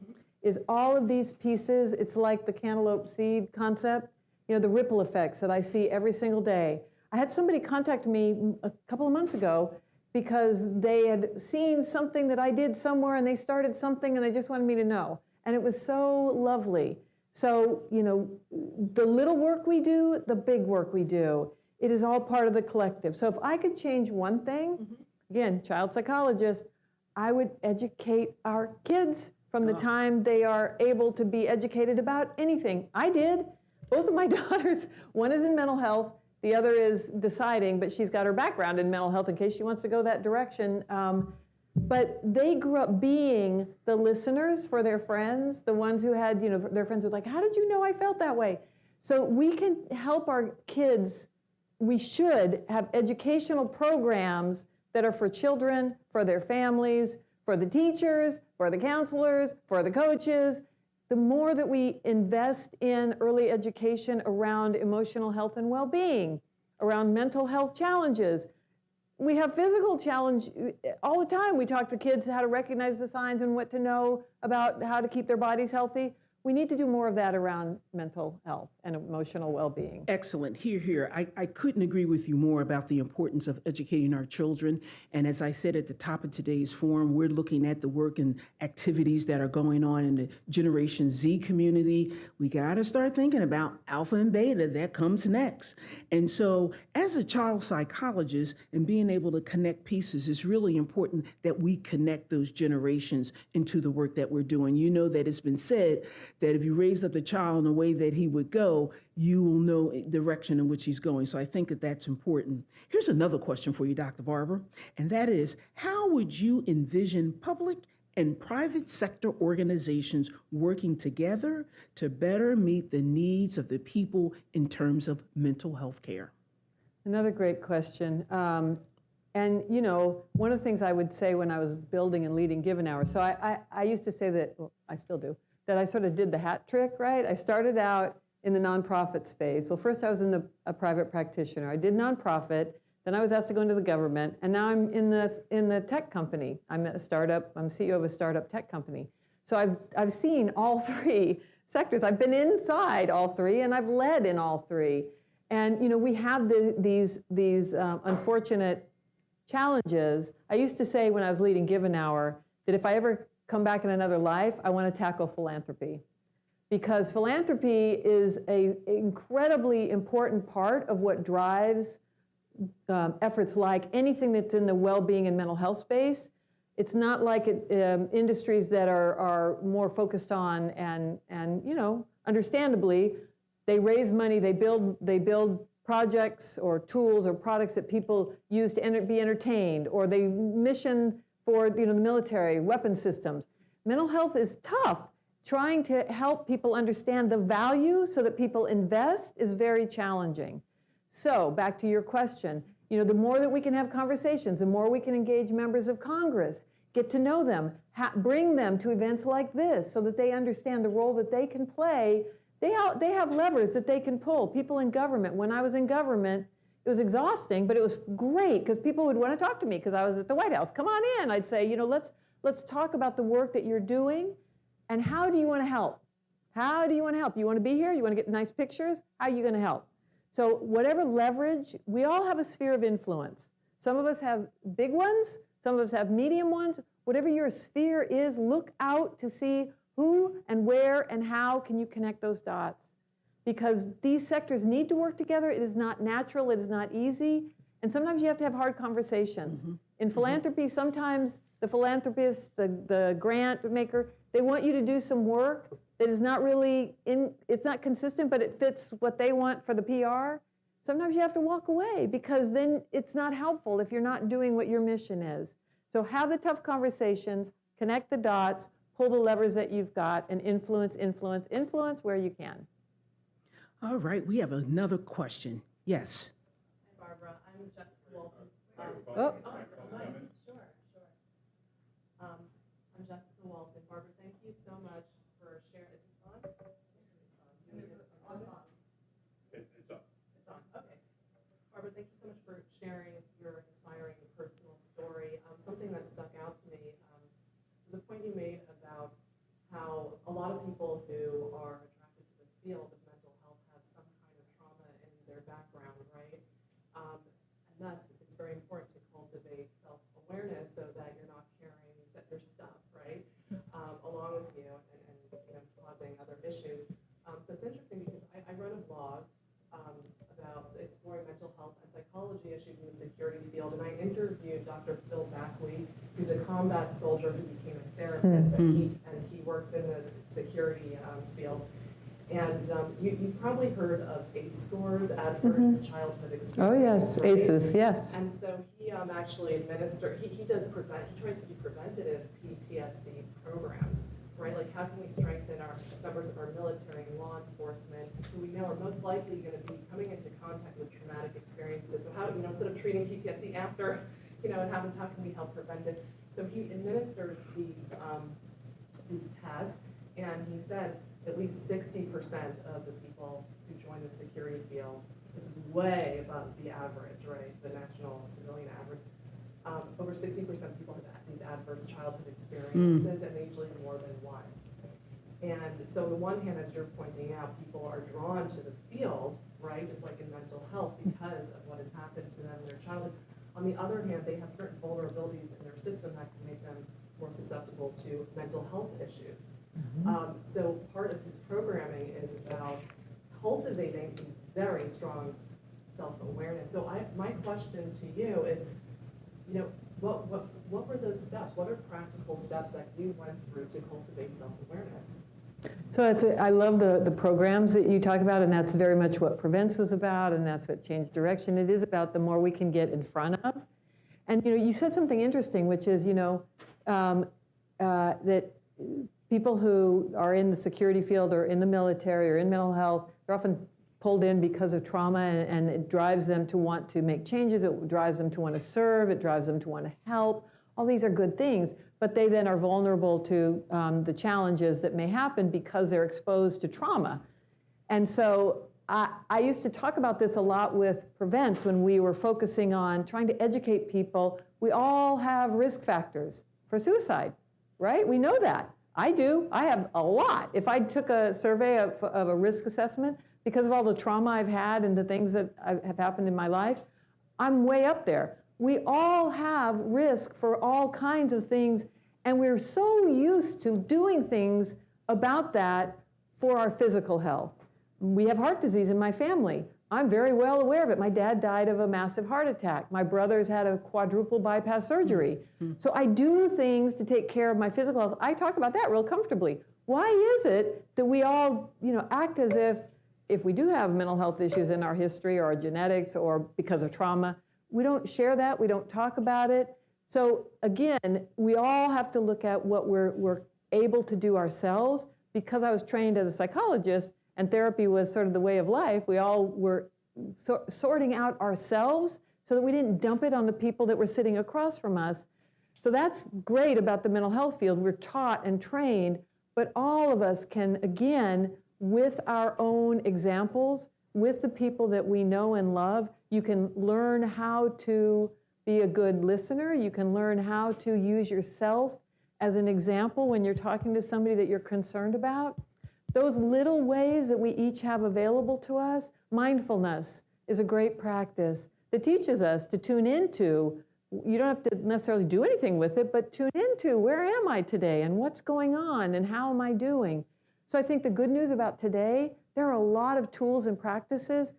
is all of these pieces, it's like the cantaloupe seed concept, the ripple effects that I see every single day. I had somebody contact me a couple of months ago because they had seen something that I did somewhere, and they started something and they just wanted me to know. And it was so lovely. So, the little work we do, the big work we do, it is all part of the collective. So if I could change one thing, again, child psychologist, I would educate our kids from the time they are able to be educated about anything. I did. Both of my daughters, one is in mental health, the other is deciding, but she's got her background in mental health in case she wants to go that direction. But they grew up being the listeners for their friends, the ones who had, their friends were like, how did you know I felt that way? So we can help our kids. We should have educational programs that are for children, for their families, for the teachers, for the counselors, for the coaches. The more that we invest in early education around emotional health and well-being, around mental health challenges. We have physical challenge all the time. We talk to kids how to recognize the signs and what to know about how to keep their bodies healthy. We need to do more of that around mental health and emotional well-being. Excellent. Here. I couldn't agree with you more about the importance of educating our children. And as I said at the top of today's forum, we're looking at the work and activities that are going on in the Generation Z community. We got to start thinking about alpha and beta. That comes next. And so as a child psychologist and being able to connect pieces, it's really important that we connect those generations into the work that we're doing. You know that it's been said that if you raise up the child in the way that he would go, you will know the direction in which he's going. So I think that that's important. Here's another question for you, Dr. Barber, and that is, how would you envision public and private sector organizations working together to better meet the needs of the people in terms of mental health care? Another great question. And, one of the things I would say when I was building and leading Given Hour, so I used to say that, well, I still do, that I sort of did the hat trick, right? I started out in the nonprofit space. Well, first I was in a private practitioner. I did nonprofit, then I was asked to go into the government, and now I'm in the tech company. I'm a startup. I'm CEO of a startup tech company. So I've seen all 3 sectors. I've been inside all 3, and I've led in all 3. And we have these unfortunate challenges. I used to say when I was leading Given Hour that if I ever come back in another life, I want to tackle philanthropy. Because philanthropy is an incredibly important part of what drives efforts like anything that's in the well-being and mental health space. It's not like industries that are more focused on and understandably, they raise money, they build projects or tools or products that people use to be entertained, or they mission for the military, weapon systems. Mental health is tough. Trying to help people understand the value so that people invest is very challenging. So back to your question, the more that we can have conversations, the more we can engage members of Congress, get to know them, bring them to events like this so that they understand the role that they can play. They have levers that they can pull. People in government, when I was in government, It was exhausting, but it was great because people would want to talk to me because I was at the White House. Come on in. I'd say, let's talk about the work that you're doing and how do you want to help? How do you want to help? You want to be here? You want to get nice pictures? How are you going to help? So whatever leverage, we all have a sphere of influence. Some of us have big ones. Some of us have medium ones. Whatever your sphere is, look out to see who and where and how can you connect those dots. Because these sectors need to work together. It is not natural. It is not easy. And sometimes you have to have hard conversations. In philanthropy, sometimes the philanthropist, the grant maker, they want you to do some work that is not really, it's not consistent, but it fits what they want for the PR. Sometimes you have to walk away because then it's not helpful if you're not doing what your mission is. So have the tough conversations, connect the dots, pull the levers that you've got, and influence where you can. All right, we have another question. Yes. Hi, Barbara. I'm Jessica Walton. Oh. Sure. I'm Jessica Walton. Barbara, thank you so much for sharing. Is this on? It's up. It's on. Okay. Barbara, thank you so much for sharing your inspiring personal story. Something that stuck out to me was a point you made about how a lot of people who are attracted to the field of mental health have some kind of trauma in their background, right? And thus, it's very important to cultivate self-awareness so that you're not carrying your stuff, right, along with you and causing other issues. So it's interesting because I wrote a blog about exploring mental health and psychology issues in the security field, and I interviewed Dr. Phil Backley, who's a combat soldier who became a therapist, and he works in the security field. And you've probably heard of ACE scores, Adverse Childhood Experience. Oh yes, right? ACEs, yes. And so he actually he tries to do preventative PTSD programs, right? Like how can we strengthen our members of our military and law enforcement who we know are most likely going to be coming into contact with traumatic experiences. So how, instead of treating PTSD after, it happens, how can we help prevent it? So he administers these tests, and he said at least 60% of the people who join the security field, this is way above the average, right, the national civilian average, over 60% of people have these adverse childhood experiences, and they usually more than one. And so on the one hand, as you're pointing out, people are drawn to the field, right, just like in mental health, because of what has happened to them in their childhood. On the other hand, they have certain vulnerabilities in their system that can make them more susceptible to mental health issues. So part of his programming is about cultivating a very strong self-awareness. So my question to you is, what were those steps? What are practical steps that you went through to cultivate self-awareness? So I love the programs that you talk about, and that's very much what Prevents was about, and that's what Change Direction. It is about the more we can get in front of. And you said something interesting, which is that people who are in the security field or in the military or in mental health, they're often pulled in because of trauma, and it drives them to want to make changes. It drives them to want to serve. It drives them to want to help. All these are good things, but they then are vulnerable to the challenges that may happen because they're exposed to trauma. And so I used to talk about this a lot with Prevents when we were focusing on trying to educate people. We all have risk factors for suicide, right? We know that. I do. I have a lot. If I took a survey of a risk assessment, because of all the trauma I've had and the things that have happened in my life, I'm way up there. We all have risk for all kinds of things, and we're so used to doing things about that for our physical health. We have heart disease in my family. I'm very well aware of it. My dad died of a massive heart attack. My brother's had a quadruple bypass surgery. So I do things to take care of my physical health. I talk about that real comfortably. Why is it that we all, act as if we do have mental health issues in our history or our genetics or because of trauma, we don't share that, we don't talk about it. So again, we all have to look at what we're able to do ourselves. Because I was trained as a psychologist and therapy was sort of the way of life, we all were sorting out ourselves so that we didn't dump it on the people that were sitting across from us. So that's great about the mental health field. We're taught and trained, but all of us can, again, with our own examples, with the people that we know and love, You can learn how to be a good listener. You can learn how to use yourself as an example when you're talking to somebody that you're concerned about. Those little ways that we each have available to us, mindfulness is a great practice that teaches us to tune into. You don't have to necessarily do anything with it, but tune into where am I today and what's going on and how am I doing? So I think the good news about today, there are a lot of tools and practices,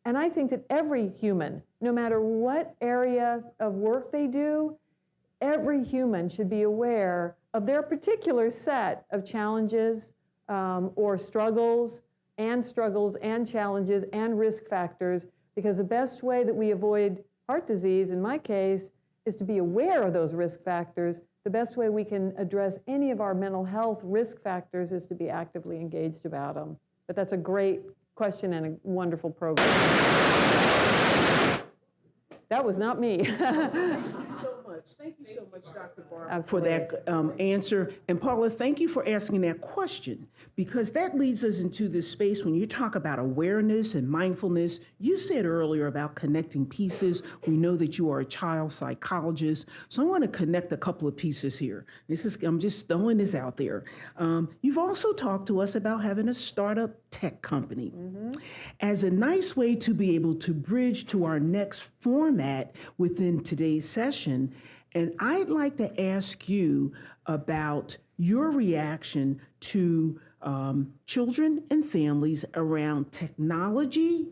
and I think that every human, no matter what area of work they do, every human should be aware of their particular set of challenges or struggles and challenges and risk factors, because the best way that we avoid heart disease, in my case, is to be aware of those risk factors. The best way we can address any of our mental health risk factors is to be actively engaged about them. But that's a great question and a wonderful program. That was not me. Thank you so much, Dr. Barber, for that answer. And Paula, thank you for asking that question, because that leads us into this space when you talk about awareness and mindfulness. You said earlier about connecting pieces. We know that you are a child psychologist, so I want to connect a couple of pieces here. I'm just throwing this out there. You've also talked to us about having a startup tech company as a nice way to be able to bridge to our next format within today's session. And I'd like to ask you about your reaction to children and families around technology,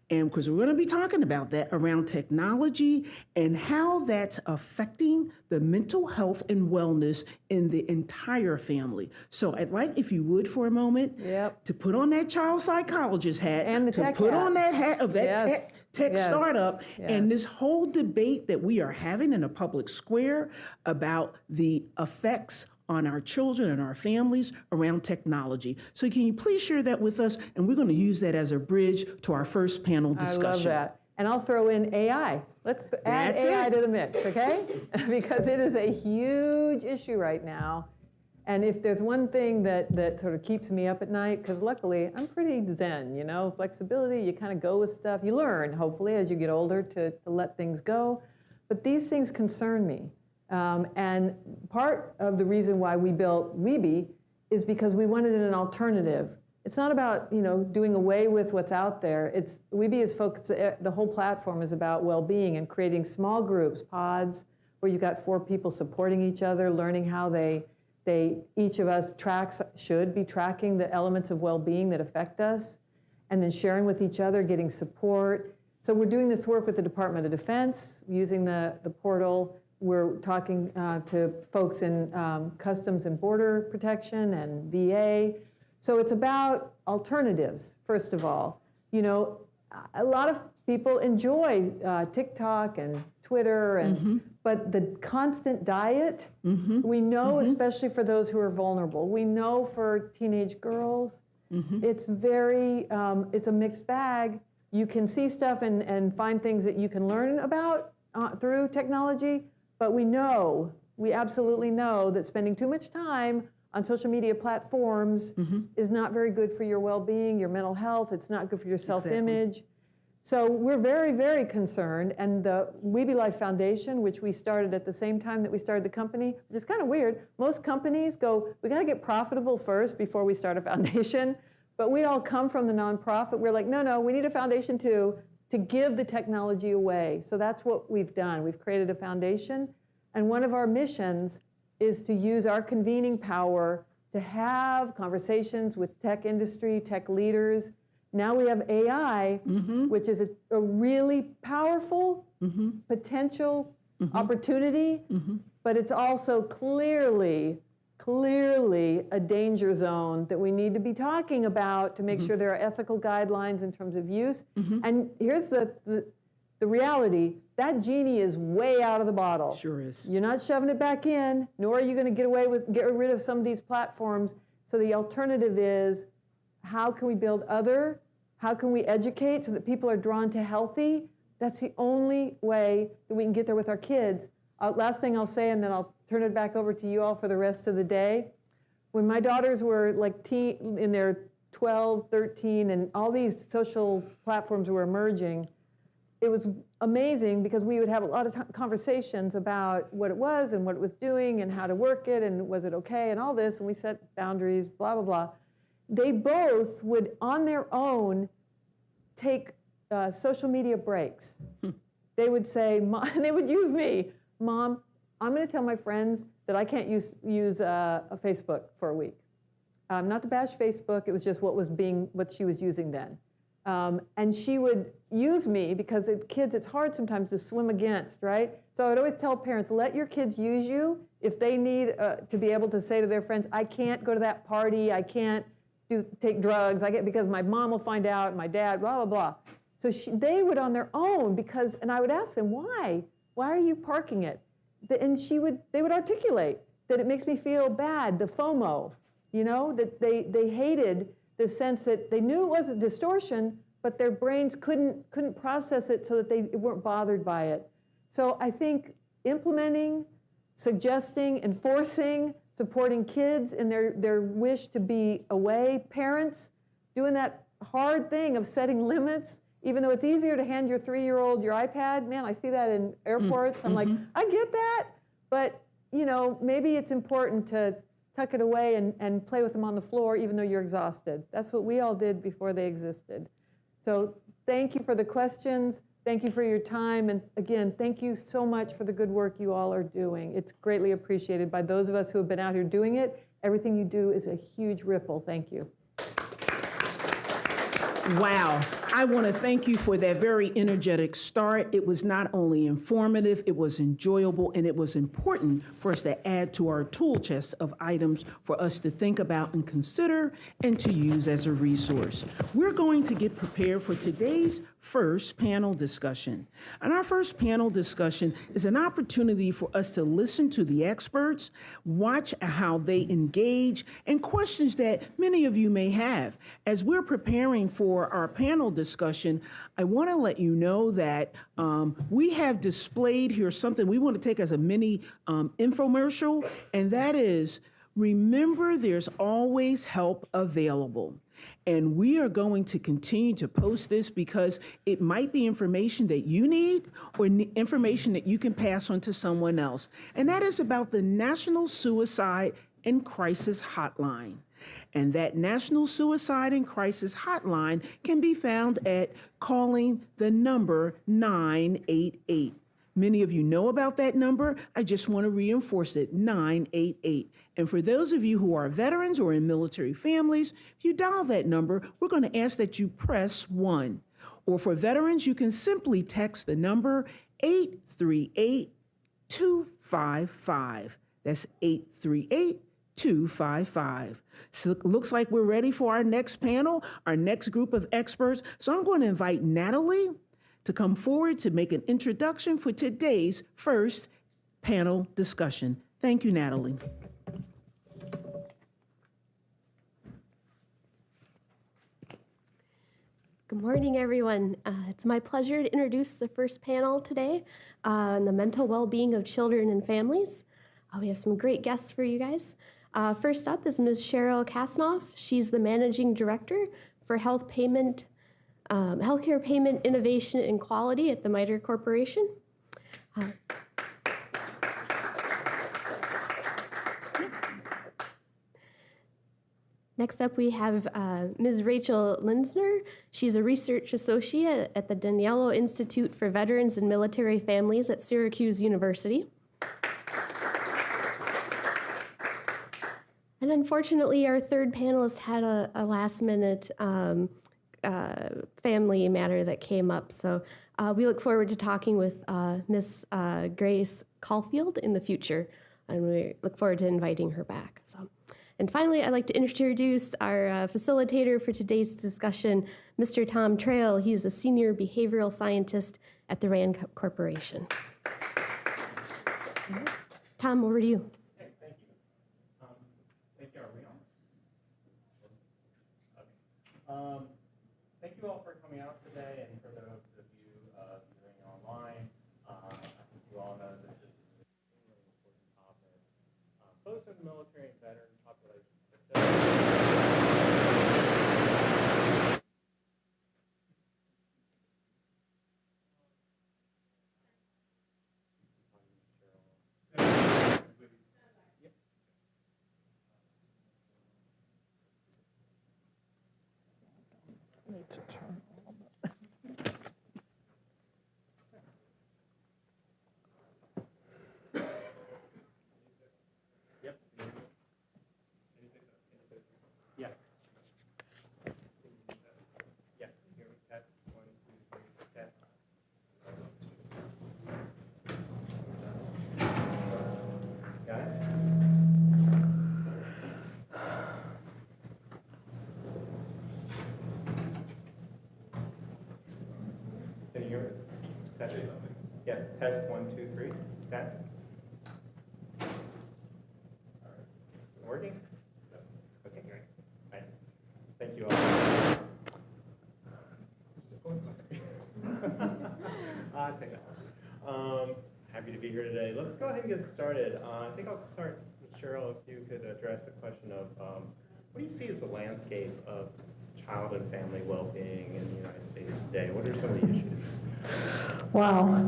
and because we're going to be talking about that, around technology and how that's affecting the mental health and wellness in the entire family. So I'd like, if you would, for a moment, to put on that child psychologist hat, And the to tech put hat. on that hat of that Yes. tech Yes. startup, and Yes. this whole debate that we are having in a public square about the effects on our children and our families around technology. So can you please share that with us? And we're going to use that as a bridge to our first panel discussion. I love that. And I'll throw in AI. Let's add That's AI it. to the mix, okay? Because it is a huge issue right now. And if there's one thing that sort of keeps me up at night, because luckily I'm pretty zen, you know, flexibility, you kind of go with stuff. You learn, hopefully, as you get older to let things go. But these things concern me. And part of the reason why we built Weeby is because we wanted an alternative. It's not about, you know, doing away with what's out there. Weeby is focused, the whole platform is about well-being and creating small groups, pods, where you've got 4 people supporting each other, learning how each of us should be tracking the elements of well-being that affect us, and then sharing with each other, getting support. So we're doing this work with the Department of Defense, using the portal. We're talking to folks in Customs and Border Protection and VA. So it's about alternatives, first of all. You know, a lot of people enjoy TikTok and Twitter, but the constant diet, we know, especially for those who are vulnerable, we know for teenage girls, it's it's a mixed bag. You can see stuff and find things that you can learn about through technology, but we absolutely know that spending too much time on social media platforms is not very good for your well-being, your mental health. It's not good for your self-image. So we're very, very concerned. And the Weeby Life Foundation, which we started at the same time that we started the company, which is kind of weird. Most companies go, we got to get profitable first before we start a foundation. But we all come from the nonprofit. We're like, no, we need a foundation too, to give the technology away. So that's what we've done. We've created a foundation. And one of our missions is to use our convening power to have conversations with tech industry, tech leaders. Now we have AI, which is a really powerful potential opportunity, but it's also clearly a danger zone that we need to be talking about to make sure there are ethical guidelines in terms of use. And here's the reality. That genie is way out of the bottle. Sure is. You're not shoving it back in, nor are you going to get rid of some of these platforms. So the alternative is, how can we build how can we educate so that people are drawn to healthy? That's the only way that we can get there with our kids. Last thing I'll say, and then I'll turn it back over to you all for the rest of the day. When my daughters were like in their 12, 13, and all these social platforms were emerging, it was amazing because we would have a lot of conversations about what it was and what it was doing and how to work it and was it okay and all this, and we set boundaries, blah, blah, blah. They both would, on their own, take social media breaks. They would say, they would use me, Mom, I'm going to tell my friends that I can't use a Facebook for a week. Not to bash Facebook, it was just what she was using then. And she would use me because kids, it's hard sometimes to swim against, right? So I would always tell parents, let your kids use you if they need to be able to say to their friends, I can't go to that party, I can't take drugs, because my mom will find out, my dad, blah, blah, blah. So they would on their own and I would ask them, why? Why are you parking it? And they would articulate that it makes me feel bad, the FOMO, that they hated the sense that they knew it was a distortion, but their brains couldn't process it so that they weren't bothered by it. So I think implementing, suggesting, enforcing, supporting kids in their wish to be away, parents doing that hard thing of setting limits, even though it's easier to hand your 3-year-old your iPad. Man, I see that in airports. I'm like, I get that, but maybe it's important to tuck it away and play with them on the floor even though you're exhausted. That's what we all did before they existed. So thank you for the questions. Thank you for your time. And again, thank you so much for the good work you all are doing. It's greatly appreciated by those of us who have been out here doing it. Everything you do is a huge ripple. Thank you. Wow. I want to thank you for that very energetic start. It was not only informative, it was enjoyable, and it was important for us to add to our tool chest of items for us to think about and consider and to use as a resource. We're going to get prepared for today's first panel discussion. And our first panel discussion is an opportunity for us to listen to the experts, watch how they engage, and questions that many of you may have. As we're preparing for our panel discussion, I want to let you know that we have displayed here something we want to take as a mini infomercial, and that is, remember there's always help available. And we are going to continue to post this because it might be information that you need or information that you can pass on to someone else. And that is about the National Suicide and Crisis Hotline. And that National Suicide and Crisis Hotline can be found at calling the number 988. Many of you know about that number. I just want to reinforce it, 988. And for those of you who are veterans or in military families, if you dial that number, we're going to ask that you press 1. Or for veterans, you can simply text the number 838-255. That's 838-255. So it looks like we're ready for our next panel, our next group of experts. So I'm going to invite Natalie to come forward to make an introduction for today's first panel discussion. Thank you, Natalie. Good morning, everyone. It's my pleasure to introduce the first panel today on the mental well-being of children and families. We have some great guests for you guys. First up is Ms. Cheryl Kasnoff. She's the Managing Director for Healthcare Payment Innovation and Quality at the MITRE Corporation. Next up, we have Ms. Rachel Linsner. She's a research associate at the Daniello Institute for Veterans and Military Families at Syracuse University. And unfortunately, our third panelist had a last-minute family matter that came up. So we look forward to talking with Ms. Grace Caulfield in the future, and we look forward to inviting her back. And finally, I'd like to introduce our facilitator for today's discussion, Mr. Tom Trail. He's a senior behavioral scientist at the RAND Corporation. Tom, over to you. Okay, thank you. Thank you. Are we on? Okay. Thank you all for coming out today, and for those of you viewing online. I think you all know that this is an extremely important topic. Folks in the military and veteran population. to turn all Yep. Yeah. Yeah. Here we test 1, 2, 3, test. Got it? Can you hear it? Test. Yeah. Test 1, 2, 3. Test. Working? Yes. Okay, great. All right. Thank you all. Take that. Happy to be here today. Let's go ahead and get started. I think I'll start with Cheryl, if you could address the question of what do you see as the landscape of child and family well-being in the United States today? What are some of the issues? Wow.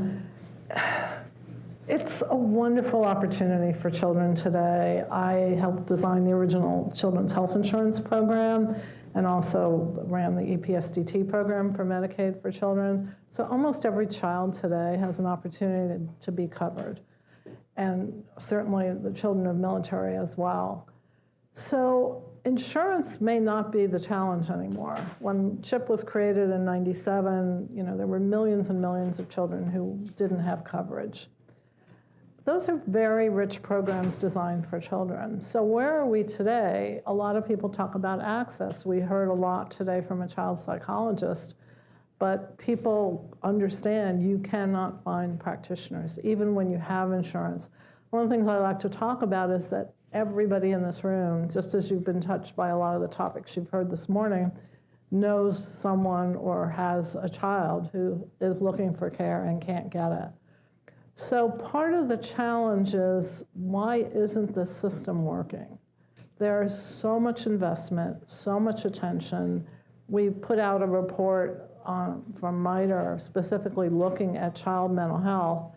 It's a wonderful opportunity for children today. I helped design the original Children's Health Insurance Program and also ran the EPSDT program for Medicaid for children. So almost every child today has an opportunity to be covered, and certainly the children of military as well. So insurance may not be the challenge anymore. When CHIP was created in '97, there were millions and millions of children who didn't have coverage. Those are very rich programs designed for children. So where are we today? A lot of people talk about access. We heard a lot today from a child psychologist, but people understand you cannot find practitioners, even when you have insurance. One of the things I like to talk about is that everybody in this room, just as you've been touched by a lot of the topics you've heard this morning, knows someone or has a child who is looking for care and can't get it. So part of the challenge is, why isn't this system working? There's so much investment, so much attention. We put out a report from MITRE specifically looking at child mental health.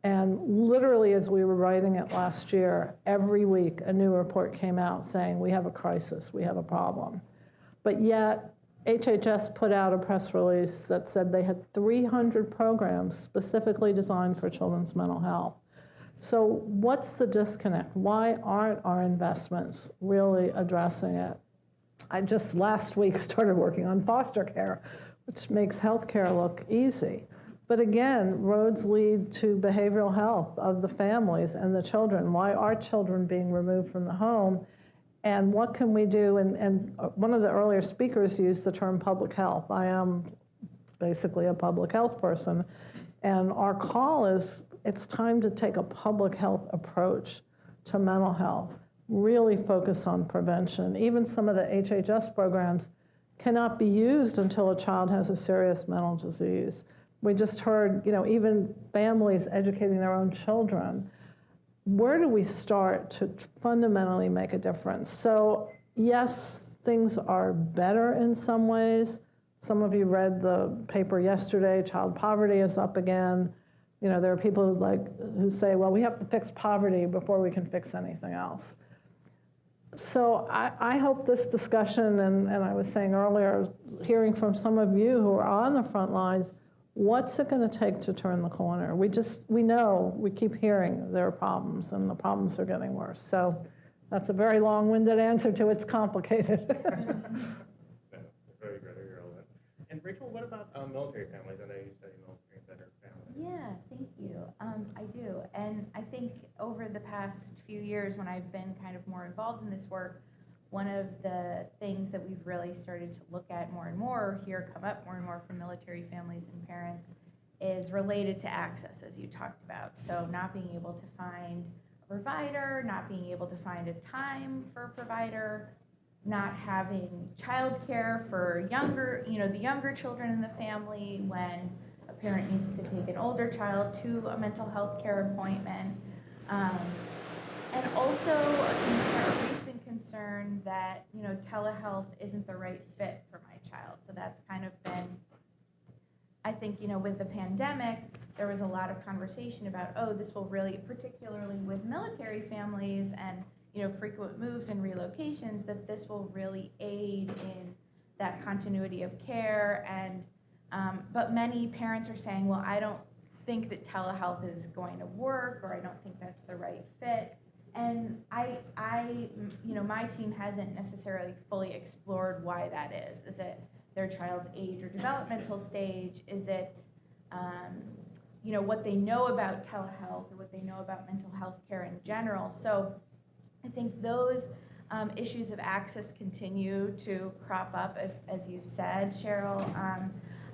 And literally, as we were writing it last year, every week a new report came out saying, we have a crisis, we have a problem. But yet, HHS put out a press release that said they had 300 programs specifically designed for children's mental health. So what's the disconnect? Why aren't our investments really addressing it? I just last week started working on foster care, which makes healthcare look easy. But again, roads lead to behavioral health of the families and the children. Why are children being removed from the home? And what can we do? And one of the earlier speakers used the term public health. I am basically a public health person. And our call is, it's time to take a public health approach to mental health, really focus on prevention. Even some of the HHS programs cannot be used until a child has a serious mental disease. We just heard, even families educating their own children. Where do we start to fundamentally make a difference? So yes, things are better in some ways. Some of you read the paper yesterday, child poverty is up again. There are people who say, well, we have to fix poverty before we can fix anything else. So I hope this discussion, and I was saying earlier, hearing from some of you who are on the front lines, what's it going to take to turn the corner? We know, we keep hearing there are problems, and the problems are getting worse. So that's a very long-winded answer to it's complicated. Very good. And Rachel, what about military families? I know you study military and veteran families. Yeah, thank you. I do. And I think over the past few years, when I've been kind of more involved in this work, one of the things that we've really started to look at more and more, come up more and more from military families and parents, is related to access, as you talked about. So not being able to find a provider, not being able to find a time for a provider, not having childcare for the younger children in the family when a parent needs to take an older child to a mental health care appointment. And also a recent concern that, telehealth isn't the right fit for my child. So that's kind of been, I think, with the pandemic, there was a lot of conversation about, this will really, particularly with military families and, frequent moves and relocations, that this will really aid in that continuity of care. And but many parents are saying, well, I don't think that telehealth is going to work, or I don't think that's the right fit. And my team hasn't necessarily fully explored why that is. Is it their child's age or developmental stage? Is it, what they know about telehealth or what they know about mental health care in general? So I think those issues of access continue to crop up, as you've said, Cheryl.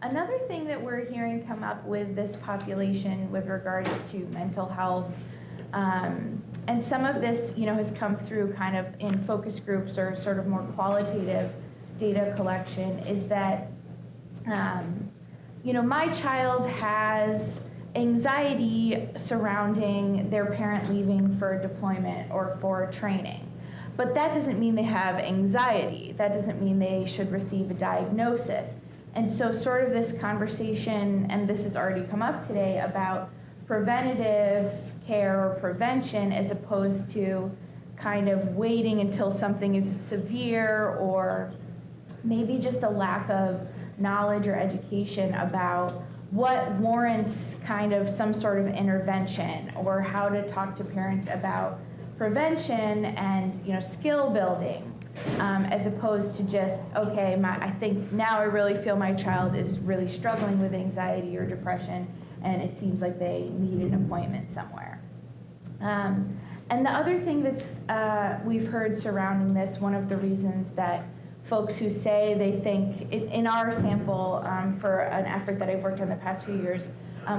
Another thing that we're hearing come up with this population with regards to mental health, and some of this, has come through kind of in focus groups or sort of more qualitative data collection, is that, my child has anxiety surrounding their parent leaving for deployment or for training. But that doesn't mean they have anxiety. That doesn't mean they should receive a diagnosis. And so sort of this conversation, and this has already come up today, about preventative care or prevention as opposed to kind of waiting until something is severe, or maybe just a lack of knowledge or education about what warrants kind of some sort of intervention, or how to talk to parents about prevention and skill building, as opposed to just, okay, I think now I really feel my child is really struggling with anxiety or depression, and it seems like they need an appointment somewhere. And the other thing that's we've heard surrounding this, one of the reasons that folks who say they think, in our sample for an effort that I've worked on the past few years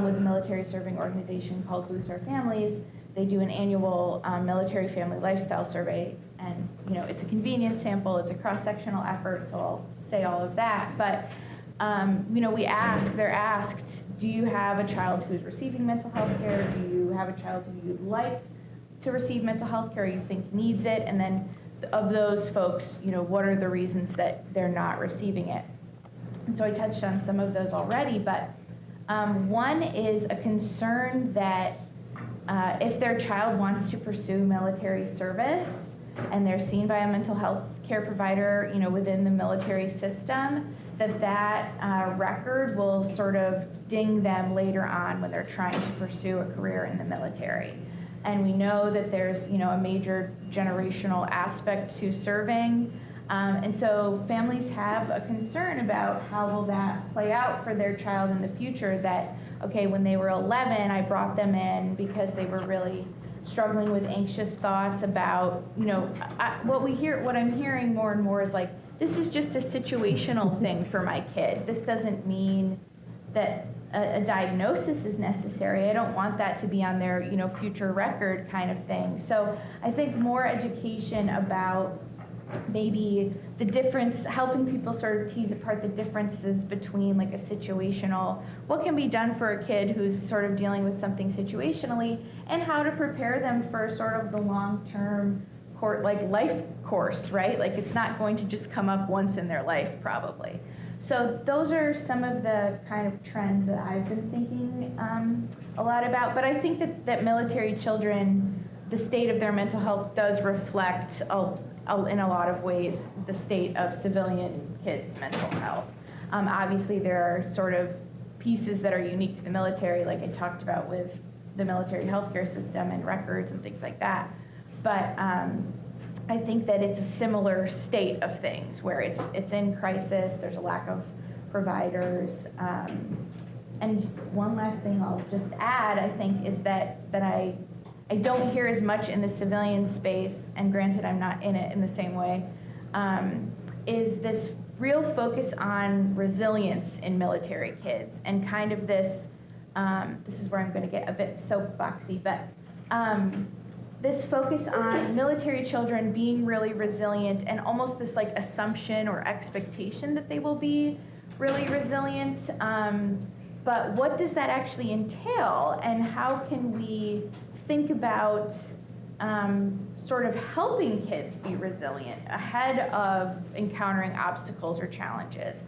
with a military serving organization called Blue Star Families, they do an annual military family lifestyle survey, and it's a convenience sample, it's a cross-sectional effort, so I'll say all of that. But they're asked, do you have a child who's receiving mental health care? Do you have a child who you'd like to receive mental health care, you think needs it? And then of those folks, what are the reasons that they're not receiving it? And so I touched on some of those already, but one is a concern that if their child wants to pursue military service and they're seen by a mental health care provider, within the military system, that record will sort of ding them later on when they're trying to pursue a career in the military. And we know that there's, a major generational aspect to serving. And so families have a concern about how will that play out for their child in the future, that, okay, when they were 11, I brought them in because they were really struggling with anxious thoughts about, what I'm hearing more and more is like, this is just a situational thing for my kid. This doesn't mean that a diagnosis is necessary. I don't want that to be on their, future record kind of thing. So I think more education about maybe the difference, helping people sort of tease apart the differences between like a situational, what can be done for a kid who's sort of dealing with something situationally, and how to prepare them for sort of the long-term life course, right? Like it's not going to just come up once in their life probably. So those are some of the kind of trends that I've been thinking a lot about. But I think that military children, the state of their mental health does reflect, in a lot of ways, the state of civilian kids' mental health. Obviously, there are sort of pieces that are unique to the military, like I talked about with the military healthcare system and records and things like that. But I think that it's a similar state of things where it's in crisis, there's a lack of providers. And one last thing I'll just add, I think, is that I don't hear as much in the civilian space, and granted I'm not in it in the same way, is this real focus on resilience in military kids, and kind of this is where I'm going to get a bit soapboxy, but this focus on military children being really resilient, and almost this like assumption or expectation that they will be really resilient. But what does that actually entail, and how can we think about sort of helping kids be resilient ahead of encountering obstacles or challenges?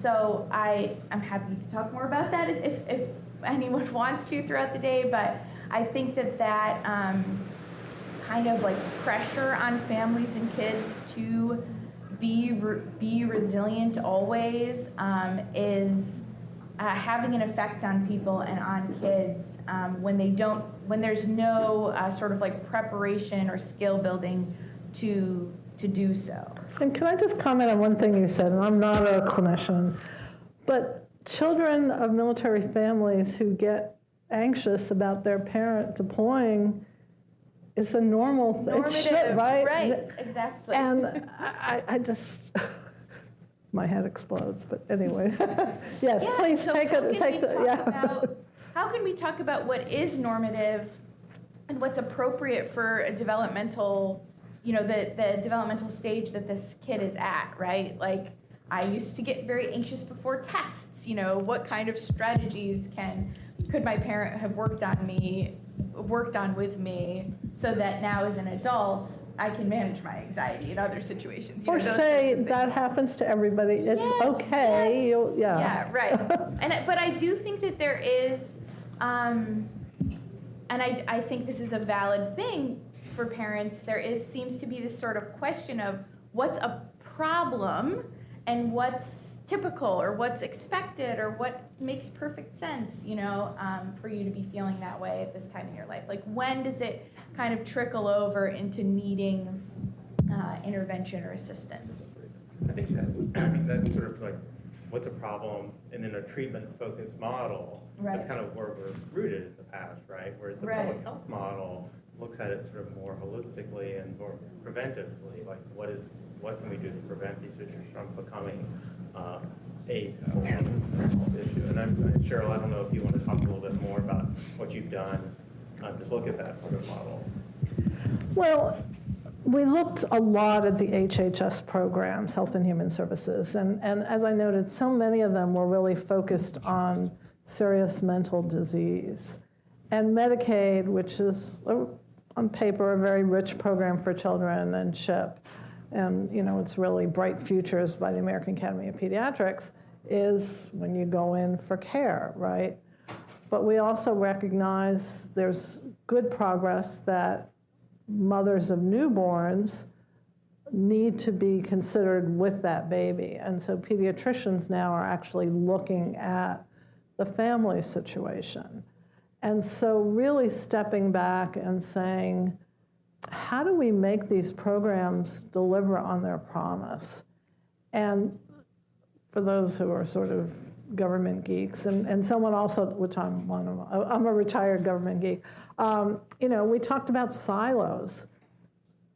So I'm happy to talk more about that if anyone wants to throughout the day, but I think that kind of like pressure on families and kids to be resilient always is having an effect on people and on kids when there's no sort of like preparation or skill building to do so. And can I just comment on one thing you said, and I'm not a clinician, but children of military families who get anxious about their parent deploying, it's a normal Normative, it should, right? Right, exactly. And I just, my head explodes, but anyway. Yes, Yeah, please so take how it, can take we the, talk yeah. about- How can we talk about what is normative and what's appropriate for a developmental, the developmental stage that this kid is at, right? Like, I used to get very anxious before tests, what kind of strategies could my parent have worked on with me so that now as an adult, I can manage my anxiety in other situations. Or those say sorts of that things. happens to everybody, it's Yes, okay, yes. yeah. Yeah, right. But I do think that there is, and I think this is a valid thing for parents, seems to be this sort of question of what's a problem and what's typical or what's expected or what makes perfect sense, for you to be feeling that way at this time in your life. Like, when does it kind of trickle over into needing intervention or assistance? I think that's sort of like, what's a problem? And in a treatment-focused model, that's Right. kind of where we're rooted in the past, right? Whereas the Right. public health model looks at it sort of more holistically and more preventively, like what can we do to prevent these issues from becoming a full-on issue? And Cheryl, I don't know if you want to talk a little bit more about what you've done to look at that sort of model. Well, we looked a lot at the HHS programs, Health and Human Services, and as I noted, so many of them were really focused on serious mental disease. And Medicaid, which is on paper a very rich program for children, and CHIP, and it's really Bright Futures by the American Academy of Pediatrics, is when you go in for care, right? But we also recognize there's good progress that mothers of newborns need to be considered with that baby. And so pediatricians now are actually looking at the family situation. And so really stepping back and saying, how do we make these programs deliver on their promise? And for those who are sort of government geeks, and someone also, which I'm one of, I'm a retired government geek, we talked about silos.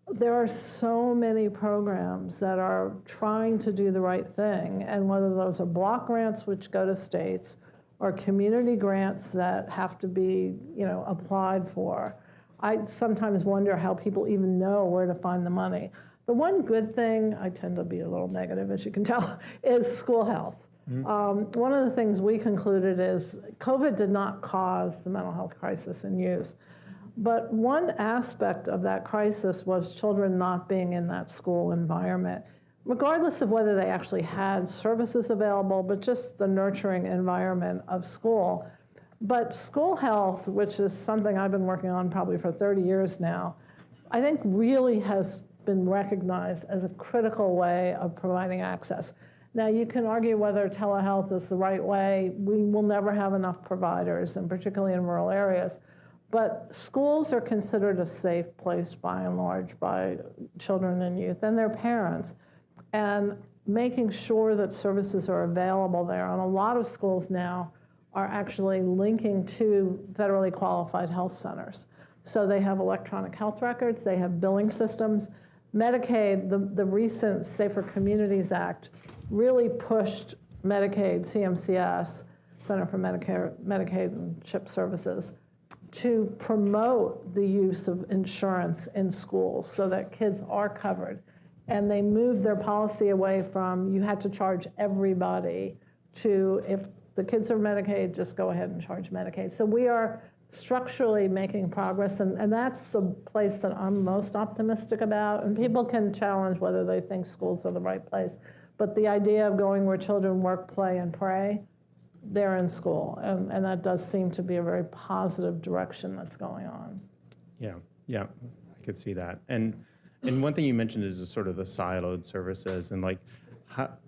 There are so many programs that are trying to do the right thing, and whether those are block grants, which go to states, or community grants that have to be, applied for, I sometimes wonder how people even know where to find the money. The one good thing, I tend to be a little negative, as you can tell, is school health. One of the things we concluded is COVID did not cause the mental health crisis in youth. But one aspect of that crisis was children not being in that school environment, regardless of whether they actually had services available, but just the nurturing environment of school. But school health, which is something I've been working on probably for 30 years now, I think really has been recognized as a critical way of providing access. Now, you can argue whether telehealth is the right way. We will never have enough providers, and particularly in rural areas. But schools are considered a safe place, by and large, by children and youth and their parents. And making sure that services are available there. And a lot of schools now are actually linking to federally qualified health centers. So they have electronic health records, they have billing systems. Medicaid, the recent Safer Communities Act, really pushed Medicaid, CMCS, Center for Medicaid and CHIP Services, to promote the use of insurance in schools so that kids are covered. And they moved their policy away from you had to charge everybody to, if the kids are Medicaid, just go ahead and charge Medicaid. So we are structurally making progress, and that's the place that I'm most optimistic about. And people can challenge whether they think schools are the right place. But the idea of going where children work, play, and pray, they're in school. And that does seem to be a very positive direction that's going on. Yeah, I could see that. And And one thing you mentioned is sort of the siloed services, and like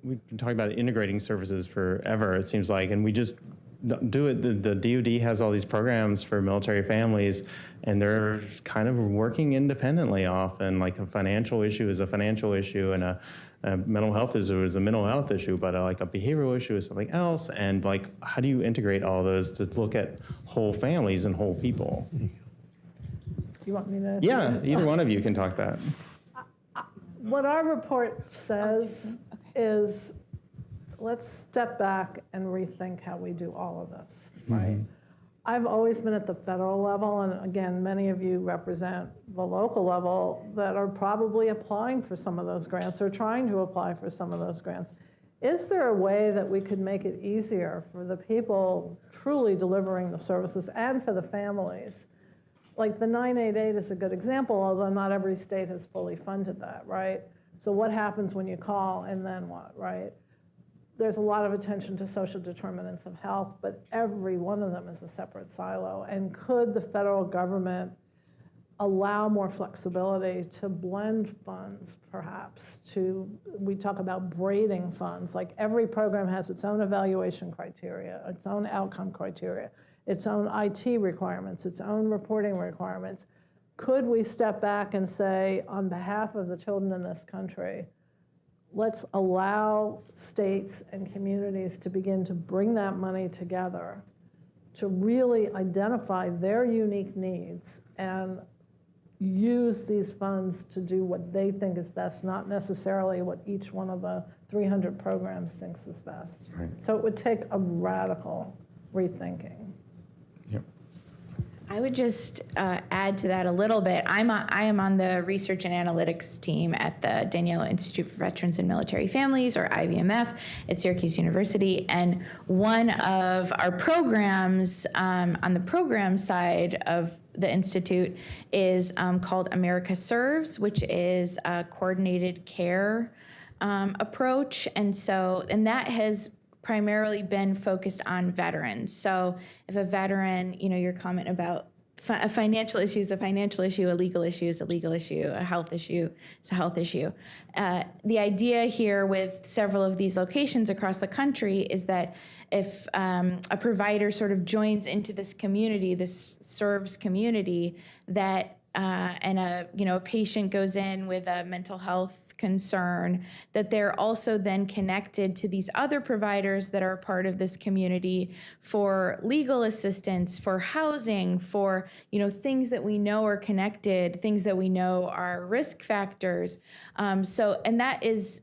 we've been talking about integrating services forever, it seems like, and we just don't do it. The DoD has all these programs for military families, and they're kind of working independently often. Like a financial issue is a financial issue, and a mental health issue is a mental health issue, but like a behavioral issue is something else. And like, how do you integrate all those to look at whole families and whole people? You want me to? Yeah, either one of you can talk that. What our report says is, let's step back and rethink how we do all of this, right? I've always been at the federal level, and again, many of you represent the local level that are probably applying for some of those grants or trying to apply for some of those grants. Is there a way that we could make it easier for the people truly delivering the services and for the families? Like the 988 is a good example, although not every state has fully funded that, right? So what happens when you call and then what, right? There's a lot of attention to social determinants of health, but every one of them is a separate silo. And could the federal government allow more flexibility to blend funds, perhaps, we talk about braiding funds, like every program has its own evaluation criteria, its own outcome criteria, its own IT requirements, its own reporting requirements. Could we step back and say, on behalf of the children in this country, let's allow states and communities to begin to bring that money together to really identify their unique needs and use these funds to do what they think is best, not necessarily what each one of the 300 programs thinks is best. Right. So it would take a radical rethinking. Yep. I would just add to that a little bit. I am on the research and analytics team at the Daniela Institute for Veterans and Military Families, or IVMF, at Syracuse University. And one of our programs on the program side of the Institute is called America Serves, which is a coordinated care approach. And that has primarily been focused on veterans. So if a veteran, your comment about a financial issue is a financial issue, a legal issue is a legal issue, a health issue is a health issue. The idea here with several of these locations across the country is that if a provider sort of joins into this community, this serves community, that and a patient goes in with a mental health concern, that they're also then connected to these other providers that are part of this community for legal assistance, for housing, for things that we know are connected, things that we know are risk factors. And that is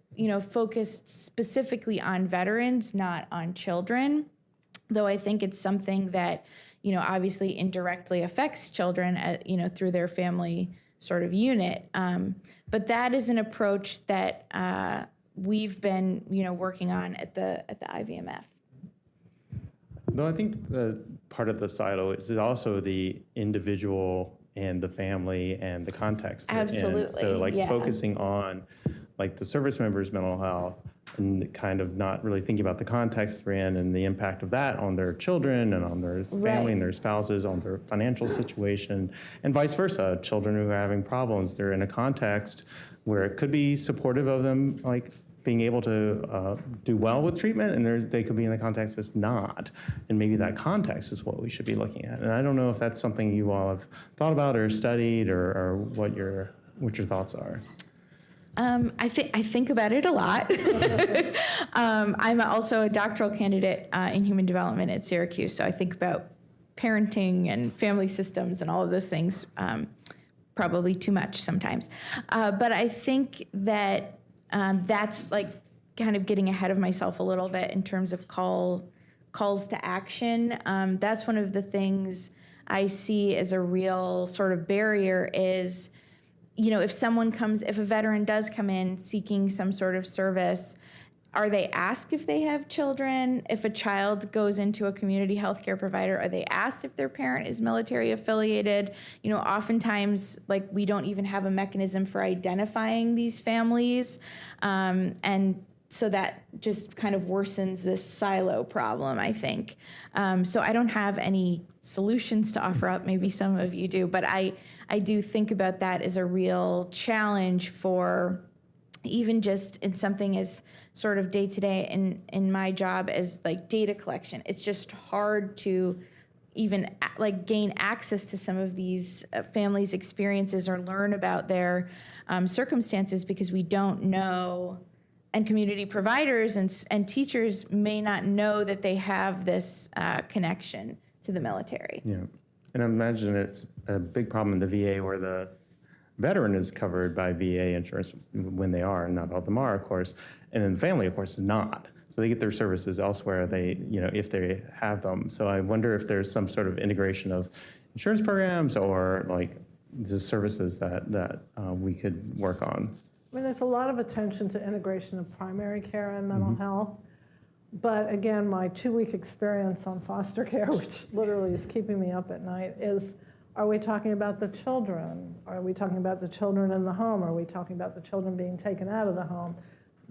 focused specifically on veterans, not on children, though I think it's something that obviously indirectly affects children through their family sort of unit. But that is an approach that we've been, working on at the IVMF. No, I think the part of the silo is also the individual and the family and the context. Absolutely. So focusing on like the service members' mental health and kind of not really thinking about the context they're in and the impact of that on their children and on their family and their spouses, on their financial situation, and vice versa. Children who are having problems, they're in a context where it could be supportive of them, like being able to do well with treatment, and they could be in a context that's not. And maybe that context is what we should be looking at. And I don't know if that's something you all have thought about or studied, or what your thoughts are. I think about it a lot. I'm also a doctoral candidate in human development at Syracuse, so I think about parenting and family systems and all of those things probably too much sometimes. But I think that that's like kind of getting ahead of myself a little bit in terms of calls to action. That's one of the things I see as a real sort of barrier is, if a veteran does come in seeking some sort of service, are they asked if they have children? If a child goes into a community healthcare provider, are they asked if their parent is military affiliated? Oftentimes, we don't even have a mechanism for identifying these families. And so that just kind of worsens this silo problem, I think. So I don't have any solutions to offer up. Maybe some of you do, but I do think about that as a real challenge for even just in something as sort of day to day in my job as like data collection. It's just hard to even like gain access to some of these families' experiences or learn about their circumstances because we don't know, and community providers and teachers may not know that they have this connection to the military. Yeah, and I imagine it's a big problem in the VA where the veteran is covered by VA insurance when they are, and not all of them are, of course, and then the family, of course, is not. So they get their services elsewhere, if they have them. So I wonder if there's some sort of integration of insurance programs or like the services that we could work on. I mean, there's a lot of attention to integration of primary care and mental health. But again, my 2-week experience on foster care, which literally is keeping me up at night, is, are we talking about the children? Are we talking about the children in the home? Are we talking about the children being taken out of the home?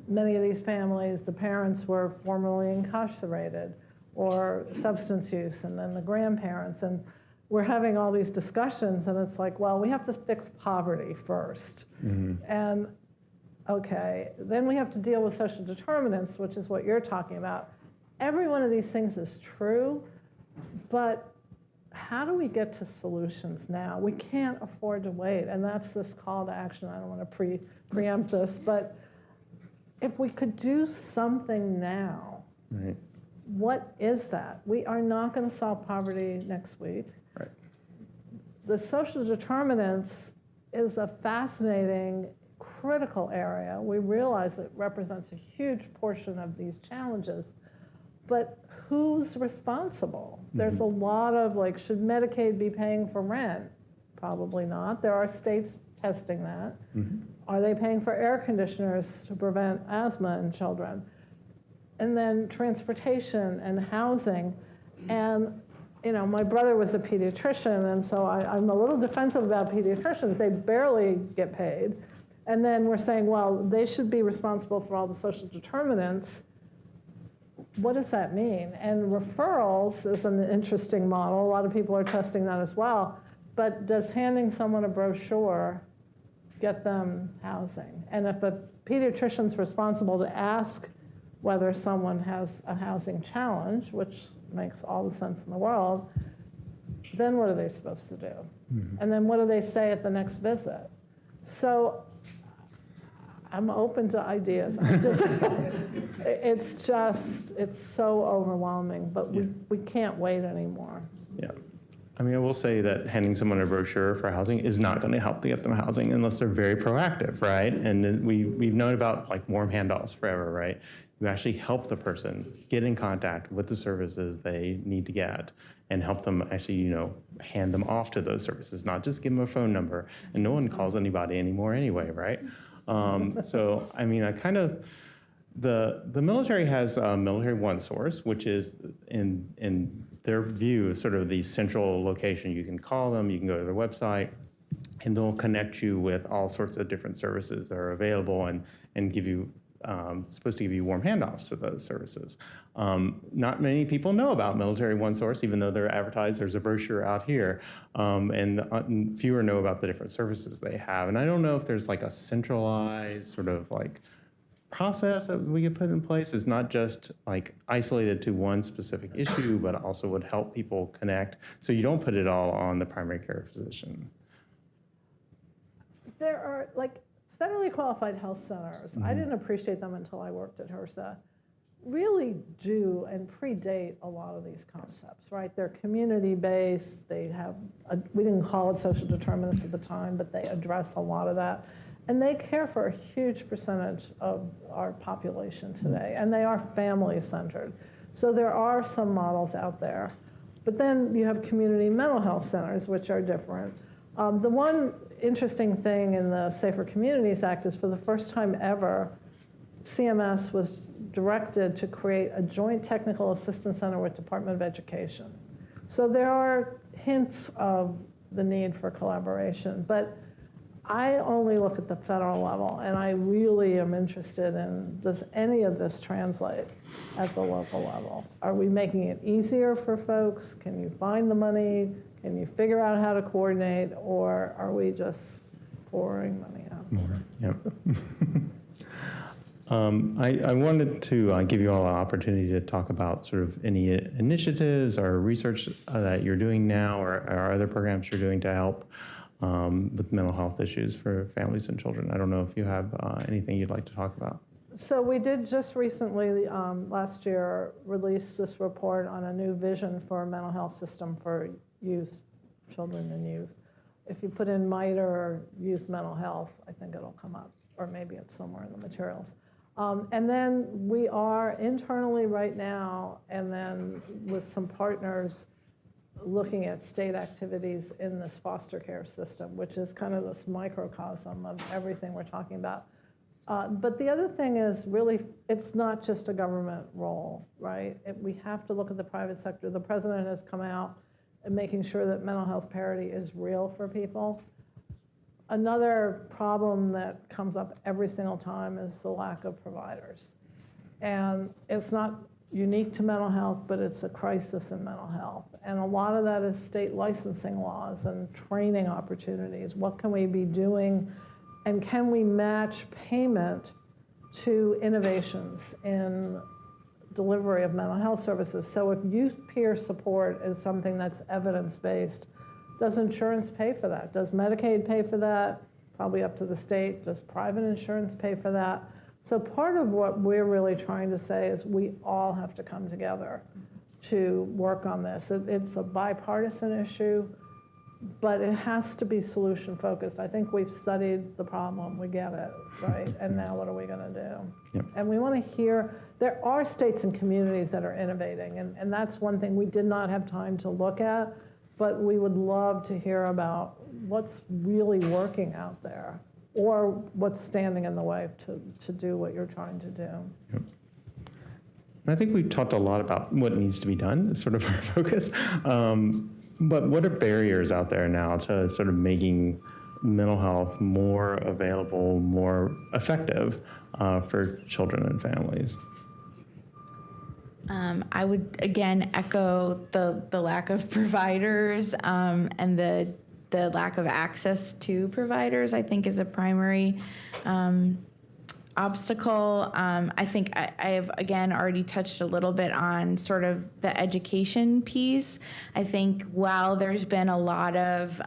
Many of these families, the parents were formerly incarcerated or substance use, and then the grandparents. And we're having all these discussions, and it's like, well, we have to fix poverty first. And okay, then we have to deal with social determinants, which is what you're talking about. Every one of these things is true, but how do we get to solutions now? We can't afford to wait, and that's this call to action. I don't want to preempt this, but if we could do something now, Right. what is that? We are not going to solve poverty next week. Right. The social determinants is a fascinating, critical area. We realize it represents a huge portion of these challenges, but who's responsible? There's a lot of like, should Medicaid be paying for rent? Probably not. There are states testing that. Are they paying for air conditioners to prevent asthma in children? And then transportation and housing. And my brother was a pediatrician, and so I'm a little defensive about pediatricians. They barely get paid. And then we're saying, well, they should be responsible for all the social determinants. What does that mean? And referrals is an interesting model. A lot of people are testing that as well. But does handing someone a brochure get them housing? And if a pediatrician's responsible to ask whether someone has a housing challenge, which makes all the sense in the world, then what are they supposed to do? And then what do they say at the next visit? So I'm open to ideas. It's so overwhelming, but we can't wait anymore. Yeah. I mean, I will say that handing someone a brochure for housing is not going to help to get them housing unless they're very proactive, right? And we've known about like warm handoffs forever, right? You actually help the person get in contact with the services they need to get and help them actually, hand them off to those services, not just give them a phone number. And no one calls anybody anymore anyway, right? So, I mean, the military has Military One Source, which is in their view, sort of the central location. You can call them, you can go to their website, and they'll connect you with all sorts of different services that are available and give you, supposed to give you warm handoffs for those services. Not many people know about Military One Source, even though they're advertised. There's a brochure out here, and fewer know about the different services they have. And I don't know if there's like a centralized sort of like process that we could put in place. Is not just like isolated to one specific issue, but also would help people connect. So you don't put it all on the primary care physician. There are like federally qualified health centers. I didn't appreciate them until I worked at HRSA. Really do and predate a lot of these concepts, right? They're community-based. They have, we didn't call it social determinants at the time, but they address a lot of that. And they care for a huge percentage of our population today, and they are family-centered. So there are some models out there. But then you have community mental health centers, which are different. The one interesting thing in the Safer Communities Act is for the first time ever, CMS was directed to create a joint technical assistance center with Department of Education. So there are hints of the need for collaboration, but I only look at the federal level, and I really am interested in, does any of this translate at the local level? Are we making it easier for folks? Can you find the money? Can you figure out how to coordinate? Or are we just pouring money out? Yep. I wanted to give you all an opportunity to talk about sort of any initiatives or research that you're doing now, or other programs you're doing to help with mental health issues for families and children. I don't know if you have anything you'd like to talk about. So we did just recently, last year, release this report on a new vision for a mental health system for youth, children and youth. If you put in MITRE or youth mental health, I think it'll come up, or maybe it's somewhere in the materials. And then we are internally right now, and then with some partners, looking at state activities in this foster care system, which is kind of this microcosm of everything we're talking about. But the other thing is really, it's not just a government role, right? We have to look at the private sector. The president has come out and making sure that mental health parity is real for people. Another problem that comes up every single time is the lack of providers. And it's not unique to mental health, but it's a crisis in mental health. And a lot of that is state licensing laws and training opportunities. What can we be doing? And can we match payment to innovations in delivery of mental health services? So if youth peer support is something that's evidence-based, does insurance pay for that? Does Medicaid pay for that? Probably up to the state. Does private insurance pay for that? So part of what we're really trying to say is we all have to come together to work on this. It's a bipartisan issue, but it has to be solution focused. I think we've studied the problem, we get it, right? And now what are we gonna do? Yep. And we wanna hear, there are states and communities that are innovating, and that's one thing we did not have time to look at, but we would love to hear about what's really working out there, or what's standing in the way to do what you're trying to do. Yep. I think we've talked a lot about what needs to be done, is sort of our focus. But what are barriers out there now to sort of making mental health more available, more effective for children and families? I would, again, echo the lack of providers and the lack of access to providers, I think, is a primary obstacle. I think I have, again, already touched a little bit on sort of the education piece. I think while there's been a lot of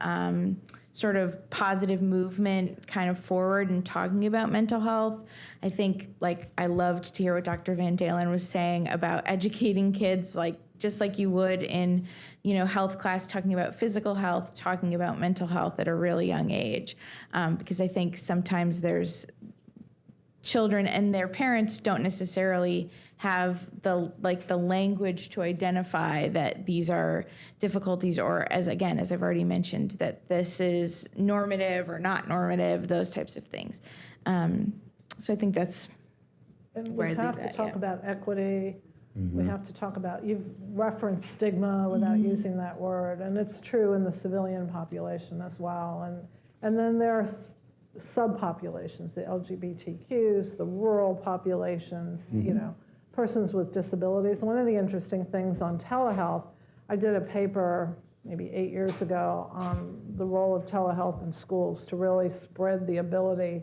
sort of positive movement kind of forward and talking about mental health, I think, like, I loved to hear what Dr. Van Dalen was saying about educating kids, like, just like you would in, health class, talking about physical health, talking about mental health at a really young age. Because I think sometimes there's children and their parents don't necessarily have the language to identify that these are difficulties, or as I've already mentioned, that this is normative or not normative, those types of things. So I think that's where And we have to talk about equity. Mm-hmm. We have to talk about, you've referenced stigma without using that word, and it's true in the civilian population as well. And then there are subpopulations, the LGBTQs, the rural populations, persons with disabilities. One of the interesting things on telehealth, I did a paper maybe 8 years ago on the role of telehealth in schools to really spread the ability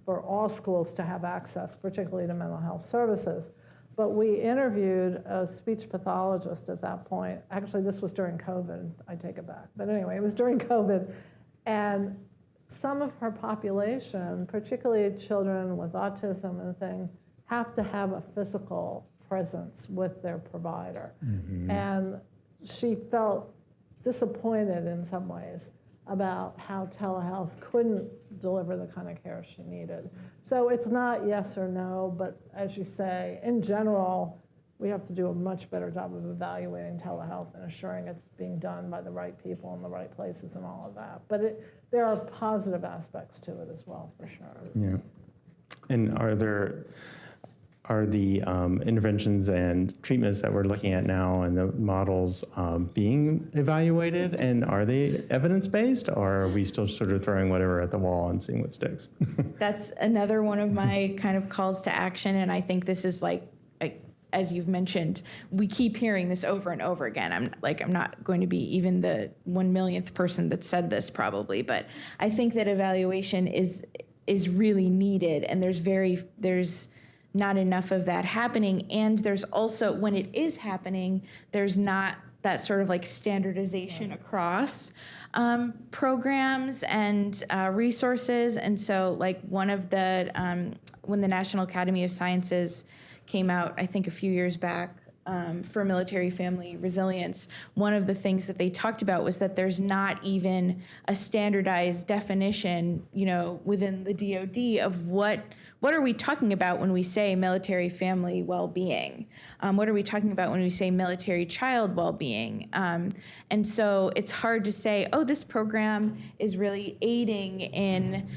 for all schools to have access, particularly to mental health services. But we interviewed a speech pathologist at that point. Actually, this was during COVID, I take it back. But anyway, it was during COVID. And some of her population, particularly children with autism and things, have to have a physical presence with their provider. Mm-hmm. And she felt disappointed in some ways about how telehealth couldn't deliver the kind of care she needed. So it's not yes or no, but as you say, in general, we have to do a much better job of evaluating telehealth and assuring it's being done by the right people in the right places and all of that. But there are positive aspects to it as well, for sure. Yeah. And are are the interventions and treatments that we're looking at now and the models being evaluated, and are they evidence-based, or are we still sort of throwing whatever at the wall and seeing what sticks? That's another one of my kind of calls to action, and I think this is like as you've mentioned, we keep hearing this over and over again. I'm not going to be even the 1,000,000th person that said this probably, but I think that evaluation is really needed, and there's not enough of that happening. And there's also, when it is happening, there's not that sort of like standardization across programs and resources. And so like one of the, when the National Academy of Sciences came out, I think a few years back, for military family resilience, one of the things that they talked about was that there's not even a standardized definition, within the DoD of what are we talking about when we say military family well-being? What are we talking about when we say military child well-being? And so it's hard to say, oh, this program is really aiding in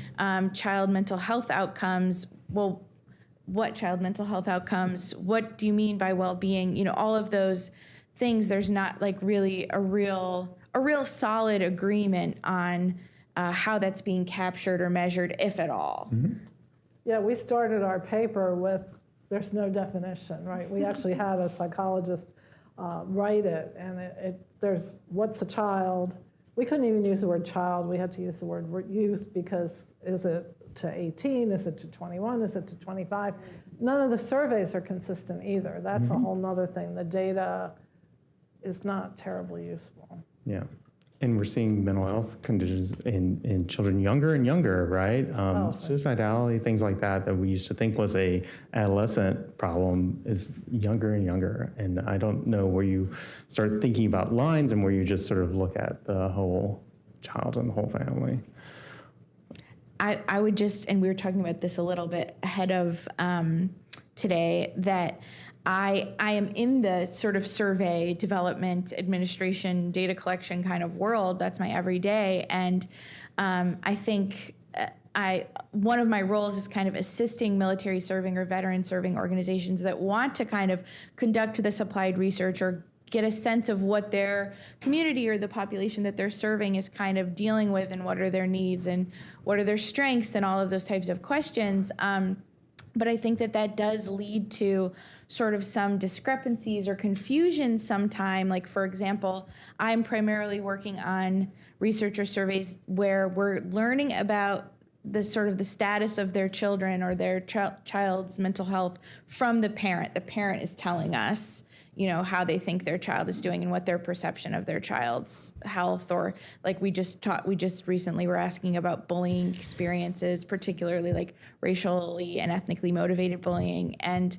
child mental health outcomes. Well, what child mental health outcomes? What do you mean by well-being? All of those things, there's not like really a real solid agreement on how that's being captured or measured, if at all. Mm-hmm. Yeah, we started our paper with, there's no definition, right? We actually had a psychologist write it, and there's, what's a child? We couldn't even use the word child. We had to use the word youth, because is it to 18? Is it to 21? Is it to 25? None of the surveys are consistent either. That's a whole nother thing. The data is not terribly useful. Yeah. And we're seeing mental health conditions in children younger and younger, right? Suicidality, things like that we used to think was a adolescent problem is younger and younger. And I don't know where you start thinking about lines and where you just sort of look at the whole child and the whole family. I would just, and we were talking about this a little bit ahead of today, that I am in the sort of survey, development, administration, data collection kind of world. That's my everyday. And I think one of my roles is kind of assisting military serving or veteran serving organizations that want to kind of conduct this applied research or get a sense of what their community or the population that they're serving is kind of dealing with, and what are their needs and what are their strengths and all of those types of questions. But I think that does lead to sort of some discrepancies or confusion sometime. Like, for example, I'm primarily working on researcher surveys where we're learning about the sort of the status of their children or their child's mental health from the parent. The parent is telling us, how they think their child is doing and what their perception of their child's health. Or like we just recently were asking about bullying experiences, particularly like racially and ethnically motivated bullying. And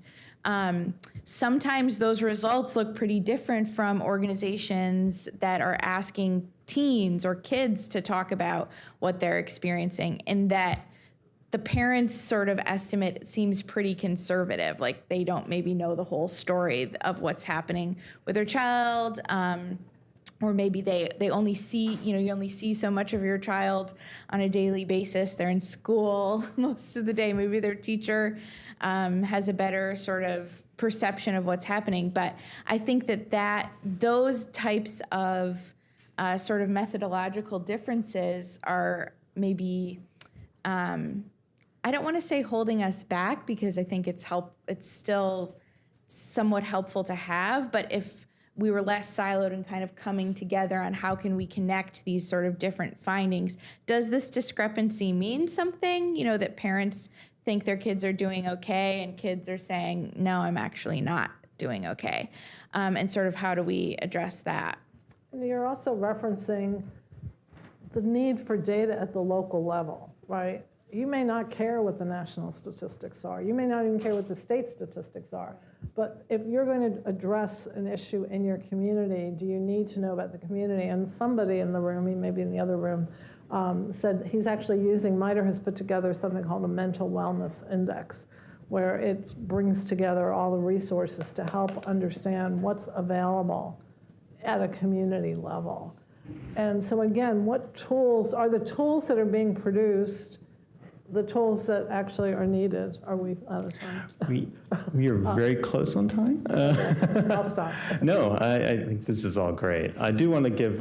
sometimes those results look pretty different from organizations that are asking teens or kids to talk about what they're experiencing, and that the parents' sort of estimate seems pretty conservative. Like they don't maybe know the whole story of what's happening with their child, or maybe they only see, you only see so much of your child on a daily basis. They're in school most of the day. Maybe their teacher has a better sort of perception of what's happening. But I think that those types of sort of methodological differences are maybe, I don't want to say holding us back, because I think it's still somewhat helpful to have, but if we were less siloed and kind of coming together on how can we connect these sort of different findings, does this discrepancy mean something, that parents think their kids are doing okay and kids are saying, no, I'm actually not doing okay, and sort of how do we address that? And you're also referencing the need for data at the local level, right? You may not care what the national statistics are. You may not even care what the state statistics are. But if you're going to address an issue in your community, do you need to know about the community? And somebody in the room, he may be in the other room, said he's actually using, MITRE has put together something called a mental wellness index, where it brings together all the resources to help understand what's available at a community level. And so again, what tools are the tools that are being produced the tools that actually are needed. Are we out of time? We are very close on time. I'll stop. No, I think this is all great. I do want to give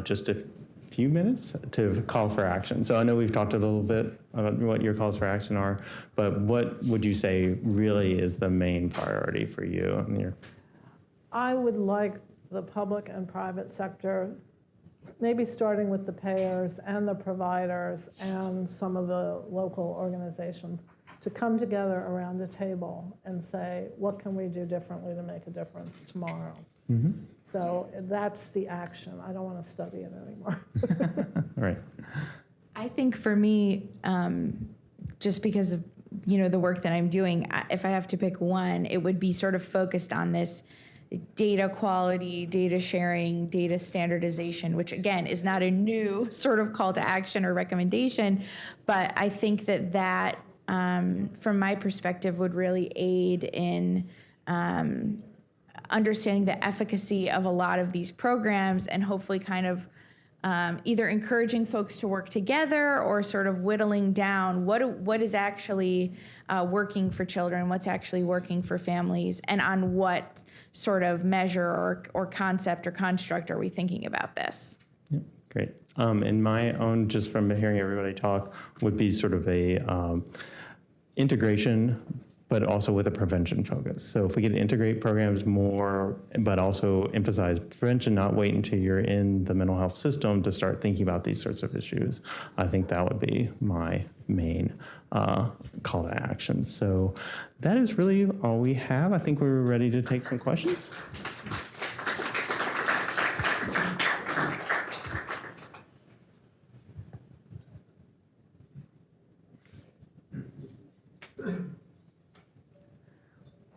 just a few minutes to call for action. So I know we've talked a little bit about what your calls for action are, but what would you say really is the main priority for you? I would like the public and private sector, maybe starting with the payers and the providers and some of the local organizations, to come together around a table and say, what can we do differently to make a difference tomorrow? Mm-hmm. So that's the action. I don't want to study it anymore. Right. I think for me, just because of the work that I'm doing, if I have to pick one, it would be sort of focused on this data quality, data sharing, data standardization, which again is not a new sort of call to action or recommendation, but I think that from my perspective would really aid in understanding the efficacy of a lot of these programs and hopefully kind of either encouraging folks to work together or sort of whittling down what is actually working for children, what's actually working for families, and on what sort of measure or concept or construct are we thinking about this? Yeah, great. And my own, just from hearing everybody talk, would be sort of a integration, but also with a prevention focus. So if we could integrate programs more, but also emphasize prevention, not wait until you're in the mental health system to start thinking about these sorts of issues, I think that would be my main call to action. So that is really all we have. I think we're ready to take some questions.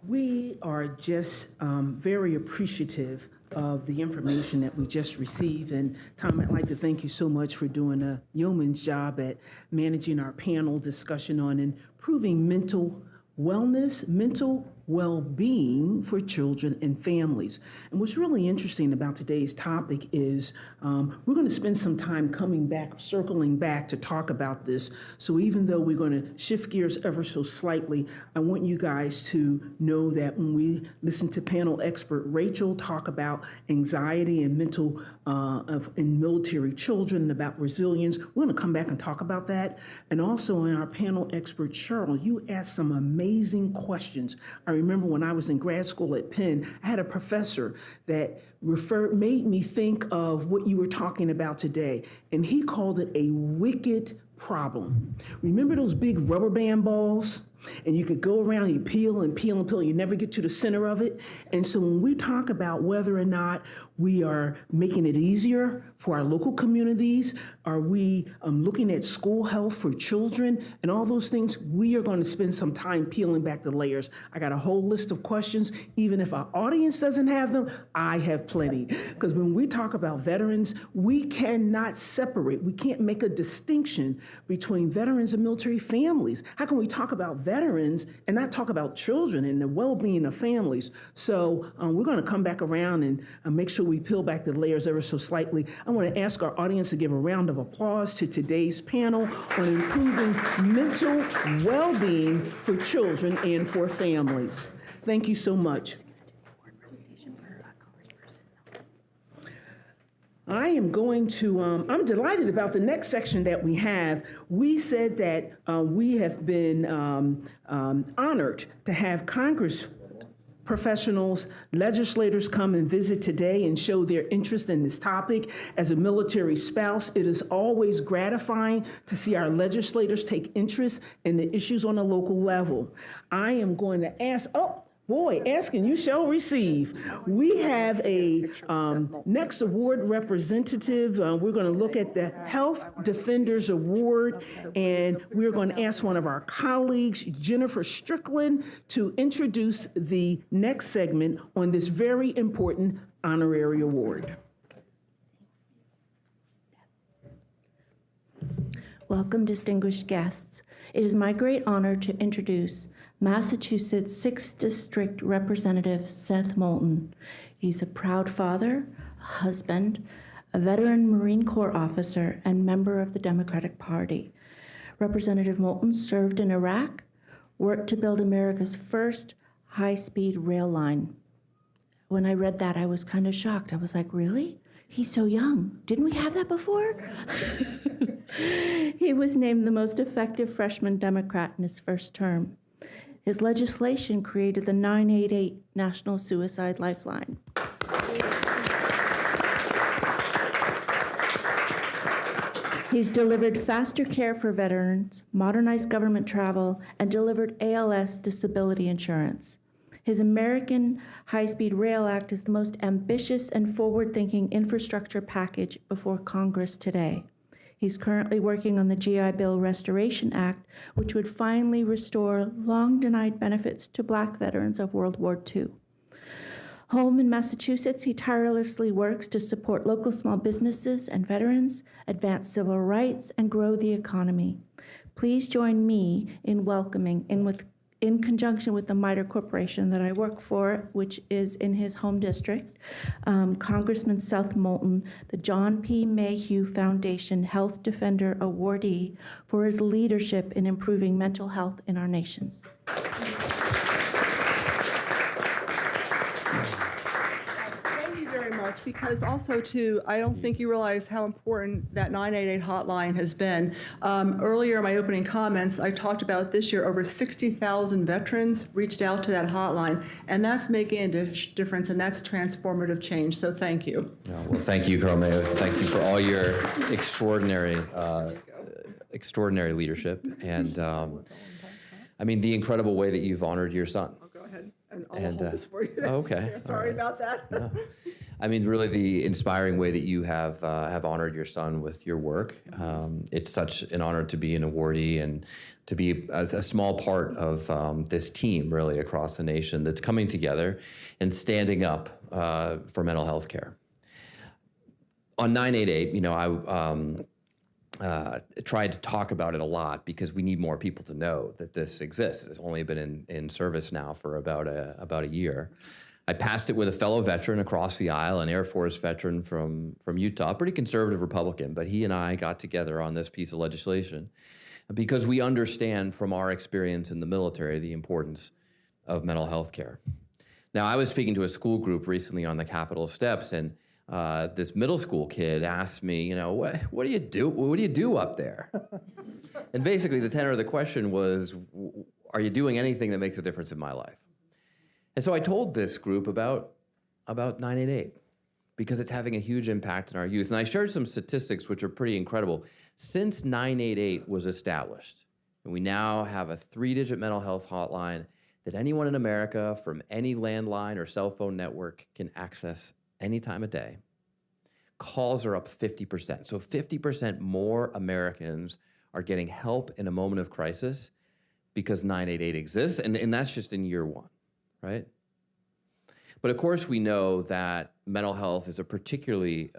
We are just very appreciative of the information that we just received. And Tom, I'd like to thank you so much for doing a yeoman's job at managing our panel discussion on improving mental wellness, mental well-being for children and families. And what's really interesting about today's topic is we're going to spend some time coming back, circling back to talk about this. So even though we're going to shift gears ever so slightly, I want you guys to know that when we listen to panel expert Rachel talk about anxiety and mental in military children, about resilience, we're going to come back and talk about that. And also in our panel expert Cheryl, you asked some amazing questions. I remember when I was in grad school at Penn, I had a professor that made me think of what you were talking about today, and he called it a wicked problem. Remember those big rubber band balls? And you could go around, you peel and peel and peel, you never get to the center of it. And so when we talk about whether or not we are making it easier for our local communities, are we looking at school health for children and all those things, we are going to spend some time peeling back the layers. I got a whole list of questions. Even if our audience doesn't have them, I have plenty. Because when we talk about veterans, we cannot separate, we can't make a distinction between veterans and military families. How can we talk about veterans and not talk about children and the well-being of families? So we're going to come back around and make sure we peel back the layers ever so slightly. I want to ask our audience to give a round of applause to today's panel on improving mental well-being for children and for families. Thank you so much. I am going to, I'm delighted about the next section that we have. We said that we have been honored to have Congress professionals, legislators come and visit today and show their interest in this topic. As a military spouse, it is always gratifying to see our legislators take interest in the issues on a local level. I am going to ask, ask and you shall receive. We have a next award representative. We're going to look at the Health Defenders Award, and we're going to ask one of our colleagues, Jennifer Strickland, to introduce the next segment on this very important honorary award. Welcome, distinguished guests. It is my great honor to introduce Massachusetts 6th District Representative Seth Moulton. He's a proud father, a husband, a veteran Marine Corps officer, and member of the Democratic Party. Representative Moulton served in Iraq, worked to build America's first high-speed rail line. When I read that, I was kind of shocked. I was like, really? He's so young. Didn't we have that before? He was named the most effective freshman Democrat in his first term. His legislation created the 988 National Suicide Lifeline. He's delivered faster care for veterans, modernized government travel, and delivered ALS disability insurance. His American High-Speed Rail Act is the most ambitious and forward-thinking infrastructure package before Congress today. He's currently working on the GI Bill Restoration Act, which would finally restore long-denied benefits to Black veterans of World War II. Home in Massachusetts, he tirelessly works to support local small businesses and veterans, advance civil rights, and grow the economy. Please join me in welcoming, in conjunction with the MITRE Corporation that I work for, which is in his home district, Congressman Seth Moulton, the John P. Mayhugh Foundation Health Defender Awardee for his leadership in improving mental health in our nations. Thank you very much, because also too, I don't think you realize how important that 988 hotline has been. Earlier in my opening comments, I talked about this year over 60,000 veterans reached out to that hotline, and that's making a difference, and that's transformative change, so thank you. Well, thank you, Carl Mayo. Thank you for all your extraordinary leadership, and I mean, the incredible way that you've honored your son. I'll go ahead and I'll hold this for you. Okay. Sorry about that. No. I mean, really the inspiring way that you have honored your son with your work. It's such an honor to be an awardee and to be a small part of this team really across the nation that's coming together and standing up for mental health care. On 988, you know, I tried to talk about it a lot because we need more people to know that this exists. It's only been in service now for about a year. I passed it with a fellow veteran across the aisle, an Air Force veteran from Utah, a pretty conservative Republican, but he and I got together on this piece of legislation because we understand from our experience in the military the importance of mental health care. Now, I was speaking to a school group recently on the Capitol steps, and this middle school kid asked me, you know, what do you do? What do you do up there? And basically the tenor of the question was, are you doing anything that makes a difference in my life? And so I told this group about 988 because it's having a huge impact on our youth. And I shared some statistics which are pretty incredible. Since 988 was established, and we now have a 3-digit mental health hotline that anyone in America from any landline or cell phone network can access any time of day, calls are up 50%. So 50% more Americans are getting help in a moment of crisis because 988 exists, and that's just in year one, right? But of course we know that mental health is a particularly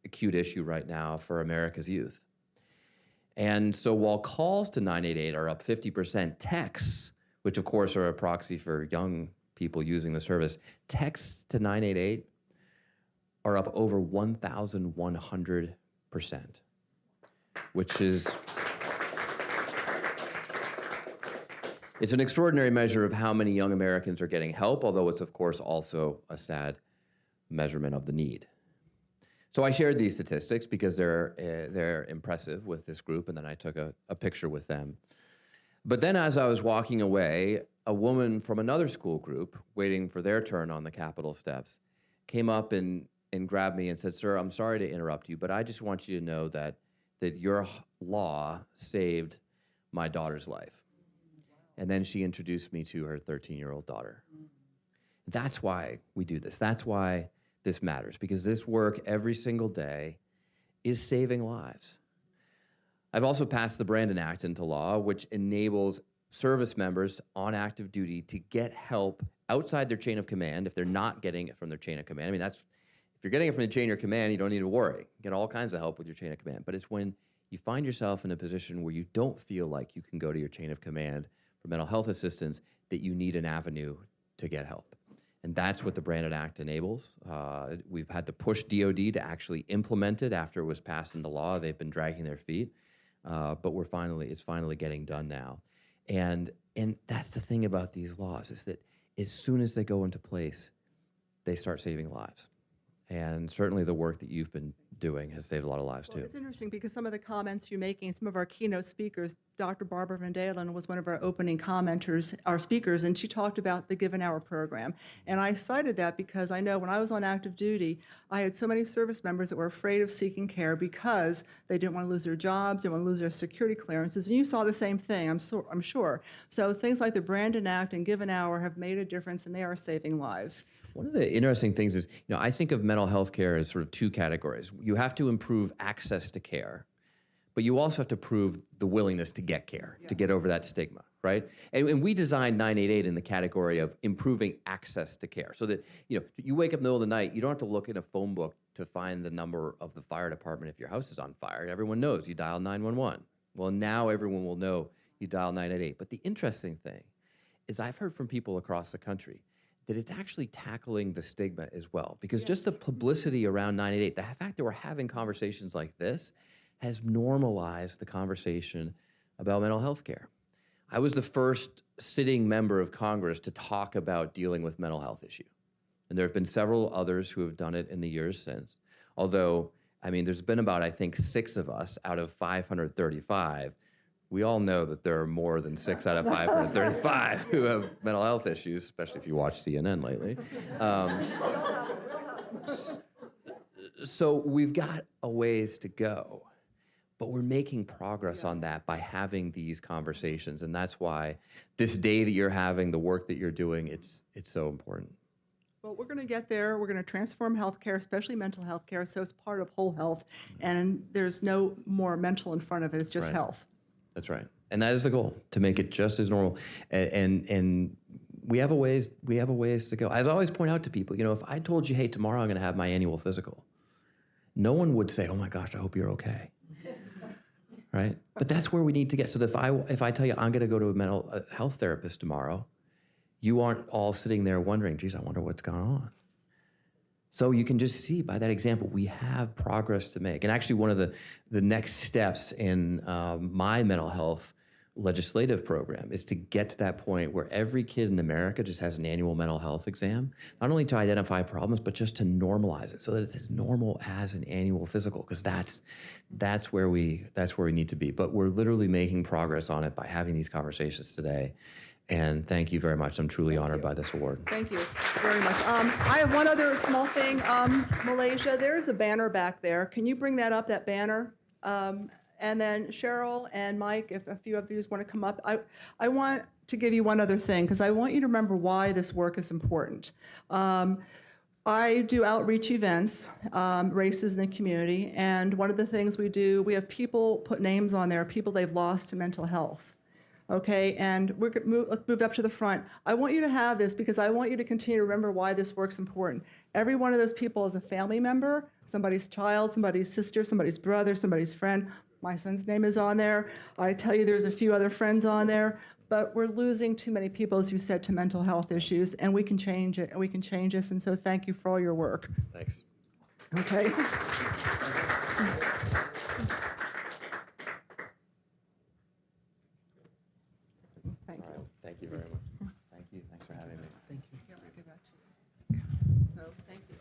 acute issue right now for America's youth. And so while calls to 988 are up 50%, texts, which of course are a proxy for young people using the service, texts to 988 are up over 1,100%, which is, it's an extraordinary measure of how many young Americans are getting help, although it's of course also a sad measurement of the need. So I shared these statistics because they're impressive with this group, and then I took a picture with them. But then as I was walking away, a woman from another school group waiting for their turn on the Capitol steps came up and grabbed me and said, "Sir, I'm sorry to interrupt you, but I just want you to know that your law saved my daughter's life." And then she introduced me to her 13-year-old daughter. That's why we do this. That's why this matters, because this work every single day is saving lives. I've also passed the Brandon Act into law, which enables service members on active duty to get help outside their chain of command if they're not getting it from their chain of command. I mean, if you're getting it from the chain of command, you don't need to worry. You get all kinds of help with your chain of command. But it's when you find yourself in a position where you don't feel like you can go to your chain of command for mental health assistance that you need an avenue to get help. And that's what the Brandon Act enables. We've had to push DOD to actually implement it after it was passed into law. They've been dragging their feet. but it's finally getting done now. And that's the thing about these laws, is that as soon as they go into place, they start saving lives. And certainly the work that you've been doing has saved a lot of lives Well, too. it's interesting because some of the comments you're making, some of our keynote speakers, Dr. Barbara Van Dalen was one of our opening commenters, our speakers, and she talked about the Give an Hour program. And I cited that because I know when I was on active duty, I had so many service members that were afraid of seeking care because they didn't want to lose their jobs, they didn't want to lose their security clearances. And you saw the same thing, I'm sure. So things like the Brandon Act and Give an Hour have made a difference, and they are saving lives. One of the interesting things is, I think of mental health care as sort of two categories. You have to improve access to care, but you also have to prove the willingness to get care, to get over that stigma, right? And we designed 988 in the category of improving access to care, so that, you wake up in the middle of the night, you don't have to look in a phone book to find the number of the fire department if your house is on fire. Everyone knows you dial 911. Well, now everyone will know you dial 988. But the interesting thing is I've heard from people across the country that it's actually tackling the stigma as well. Because just the publicity around 988, the fact that we're having conversations like this has normalized the conversation about mental health care. I was the first sitting member of Congress to talk about dealing with mental health issue. And there have been several others who have done it in the years since. Although, there's been about, I think, 6 of us out of 535. We all know that there are more than 6 out of 535 who have mental health issues, especially if you watch CNN lately. So we've got a ways to go, but we're making progress on that by having these conversations. And that's why this day that you're having, the work that you're doing, it's so important. Well, we're going to get there. We're going to transform healthcare, especially mental health care, so it's part of whole health. And there's no more mental in front of it. It's just health. That's right. And that is the goal, to make it just as normal. And we have a ways to go. I always point out to people, if I told you, hey, tomorrow I'm going to have my annual physical, no one would say, oh my gosh, I hope you're okay. Right? But that's where we need to get. So that if I tell you I'm going to go to a mental health therapist tomorrow, you aren't all sitting there wondering, geez, I wonder what's going on. So you can just see by that example, we have progress to make. And actually one of the next steps in my mental health legislative program is to get to that point where every kid in America just has an annual mental health exam, not only to identify problems, but just to normalize it so that it's as normal as an annual physical, because that's where we need to be. But we're literally making progress on it by having these conversations today. And thank you very much. I'm truly honored by this award. Thank you very much. I have one other small thing. Malaysia, there's a banner back there. Can you bring that up, that banner? And then Cheryl and Mike, if a few of you want to come up. I want to give you one other thing, because I want you to remember why this work is important. I do outreach events, races in the community, and one of the things we do, we have people put names on there, people they've lost to mental health. Okay, and let's move up to the front. I want you to have this because I want you to continue to remember why this work's important. Every one of those people is a family member, somebody's child, somebody's sister, somebody's brother, somebody's friend. My son's name is on there. I tell you there's a few other friends on there, but we're losing too many people, as you said, to mental health issues, and we can change it, and we can change this, and so thank you for all your work. Thanks. Okay. Thank you. Thank you very much. Thank you. Thanks for having me. Thank you. Here, I'll give that to you. So, thank you.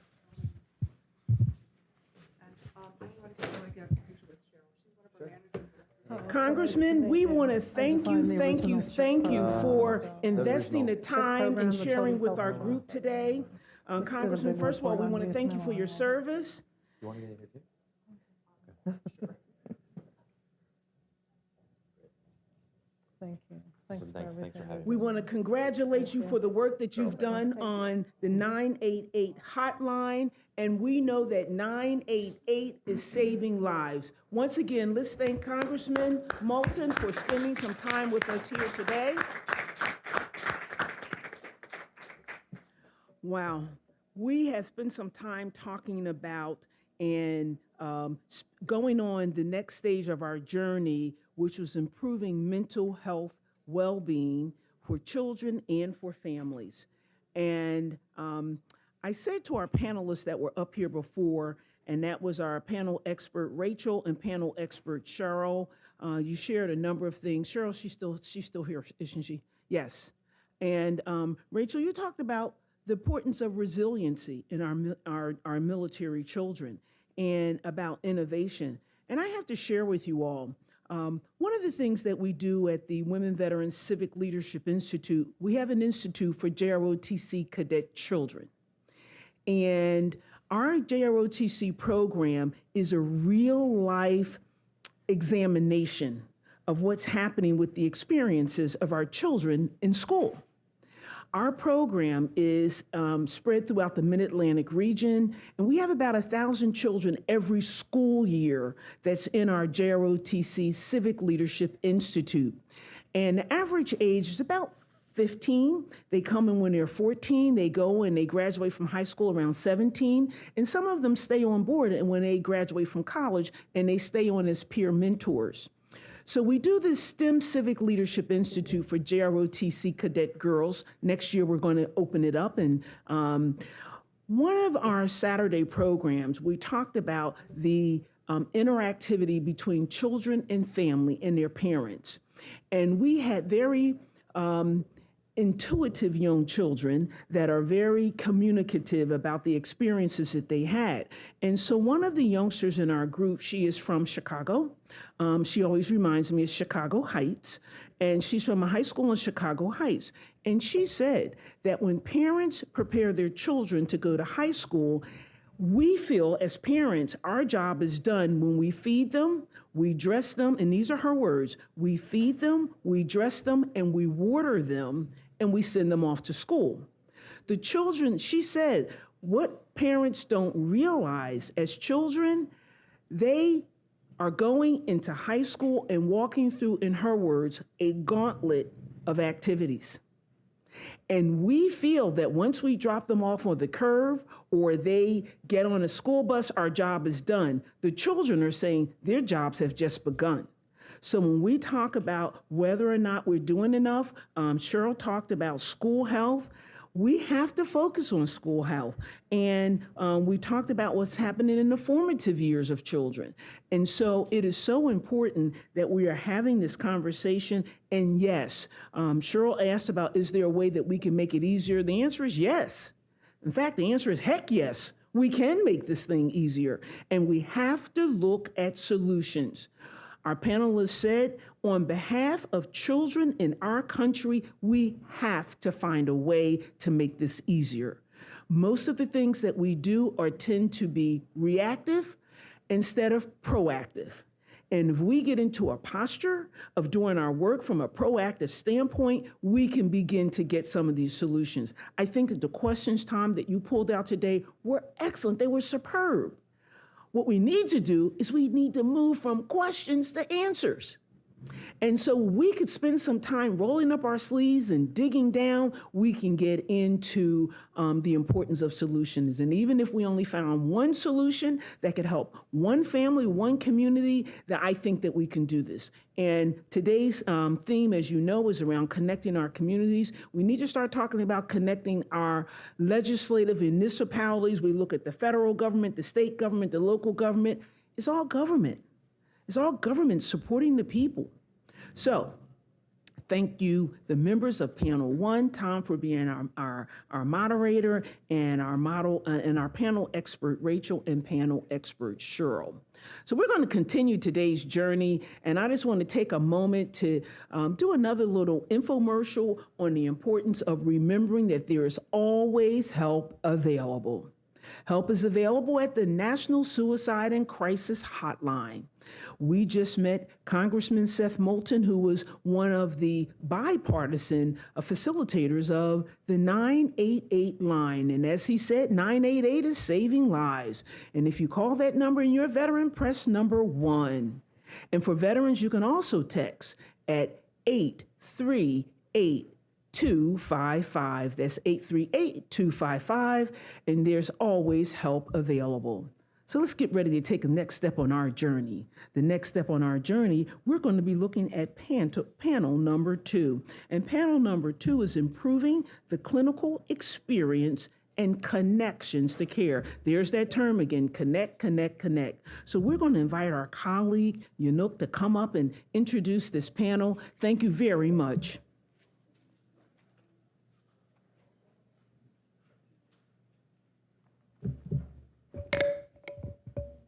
And I want to get a picture with Cheryl. She's one of our managers. Congressman, we want to thank you for investing the time and sharing with our group today. Congressman, first of all, we want to thank you for your service. You want to get in here too? Thank you. Awesome. Thanks for having me. We want to congratulate you for the work that you've done on the 988 hotline, and we know that 988 is saving lives. Once again, let's thank Congressman Moulton for spending some time with us here today. Wow, we have spent some time talking about and going on the next stage of our journey, which was improving mental health well-being for children and for families. And I said to our panelists that were up here before and that was our panel expert Rachel and panel expert Cheryl. You shared a number of things. Cheryl, she's still here, isn't she? Yes. And Rachel, you talked about the importance of resiliency in our military children and about innovation. And I have to share with you all, one of the things that we do at the Women Veterans Civic Leadership Institute, we have an institute for JROTC cadet children. And our JROTC program is a real life examination of what's happening with the experiences of our children in school. Our program is spread throughout the Mid-Atlantic region, and we have about 1,000 children every school year that's in our JROTC Civic Leadership Institute. And the average age is about 15. They come in when they're 14. They go and they graduate from high school around 17. And some of them stay on board and when they graduate from college, and they stay on as peer mentors. So we do this STEM Civic Leadership Institute for JROTC cadet girls. Next year, we're going to open it up. And one of our Saturday programs, we talked about the interactivity between children and family and their parents. And we had very intuitive young children that are very communicative about the experiences that they had. And so one of the youngsters in our group, she is from Chicago. She always reminds me of Chicago Heights. And she's from a high school in Chicago Heights. And she said that when parents prepare their children to go to high school, we feel as parents, our job is done when we feed them, we dress them, and these are her words, we feed them, we dress them, and we water them, and we send them off to school. The children, she said, what parents don't realize as children, they are going into high school and walking through, in her words, a gauntlet of activities. And we feel that once we drop them off on the curve or they get on a school bus, our job is done. The children are saying their jobs have just begun. So when we talk about whether or not we're doing enough, Cheryl talked about school health. We have to focus on school health. And we talked about what's happening in the formative years of children. And so it is so important that we are having this conversation. And yes, Cheryl asked about, is there a way that we can make it easier? The answer is yes. In fact, the answer is heck yes. We can make this thing easier. And we have to look at solutions. Our panelists said, on behalf of children in our country, we have to find a way to make this easier. Most of the things that we do tend to be reactive instead of proactive. And if we get into a posture of doing our work from a proactive standpoint, we can begin to get some of these solutions. I think that the questions, Tom, that you pulled out today were excellent. They were superb. What we need to do is we need to move from questions to answers. And so we could spend some time rolling up our sleeves and digging down. We can get into the importance of solutions. And even if we only found one solution that could help one family, one community, that I think that we can do this. And today's theme, as you know, is around connecting our communities. We need to start talking about connecting our legislative municipalities. We look at the federal government, the state government, the local government. It's all government. It's all government supporting the people. So thank you, the members of panel one, Tom, for being our moderator, and our panel expert, Rachel, and panel expert, Cheryl. So we're going to continue today's journey, and I just want to take a moment to do another little infomercial on the importance of remembering that there is always help available. Help is available at the National Suicide and Crisis Hotline. We just met Congressman Seth Moulton, who was one of the bipartisan facilitators of the 988 line. And as he said, 988 is saving lives. And if you call that number and you're a veteran, press number 1. And for veterans, you can also text at 838-255. That's 838-255, and there's always help available. So let's get ready to take the next step on our journey. The next step on our journey, we're going to be looking at panel number 2. And panel number 2 is improving the clinical experience and connections to care. There's that term again, connect, connect, connect. So we're going to invite our colleague, Yanouk, to come up and introduce this panel. Thank you very much.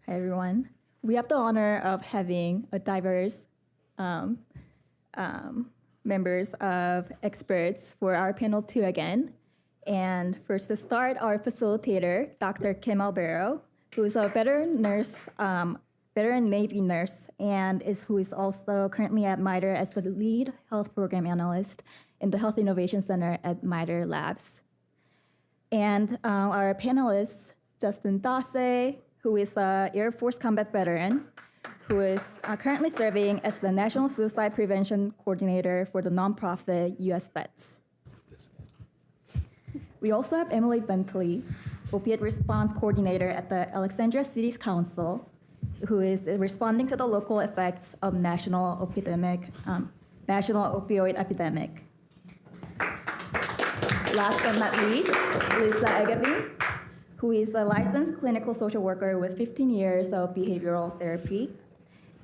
Hi, everyone. We have the honor of having a diverse members of experts for our panel 2 again. And first to start, our facilitator, Dr. Kim Albero, who is a veteran nurse, veteran Navy nurse, and who is also currently at MITRE as the lead health program analyst in the Health Innovation Center at MITRE Labs. And our panelists, Justin Dasse, who is an Air Force combat veteran, who is currently serving as the National Suicide Prevention Coordinator for the nonprofit US Vets. We also have Emily Bentley, Opiate Response Coordinator at the Alexandria City Council, who is responding to the local effects of national opioid epidemic. Last but not least, Lisa Agaby, who is a licensed clinical social worker with 15 years of behavioral therapy,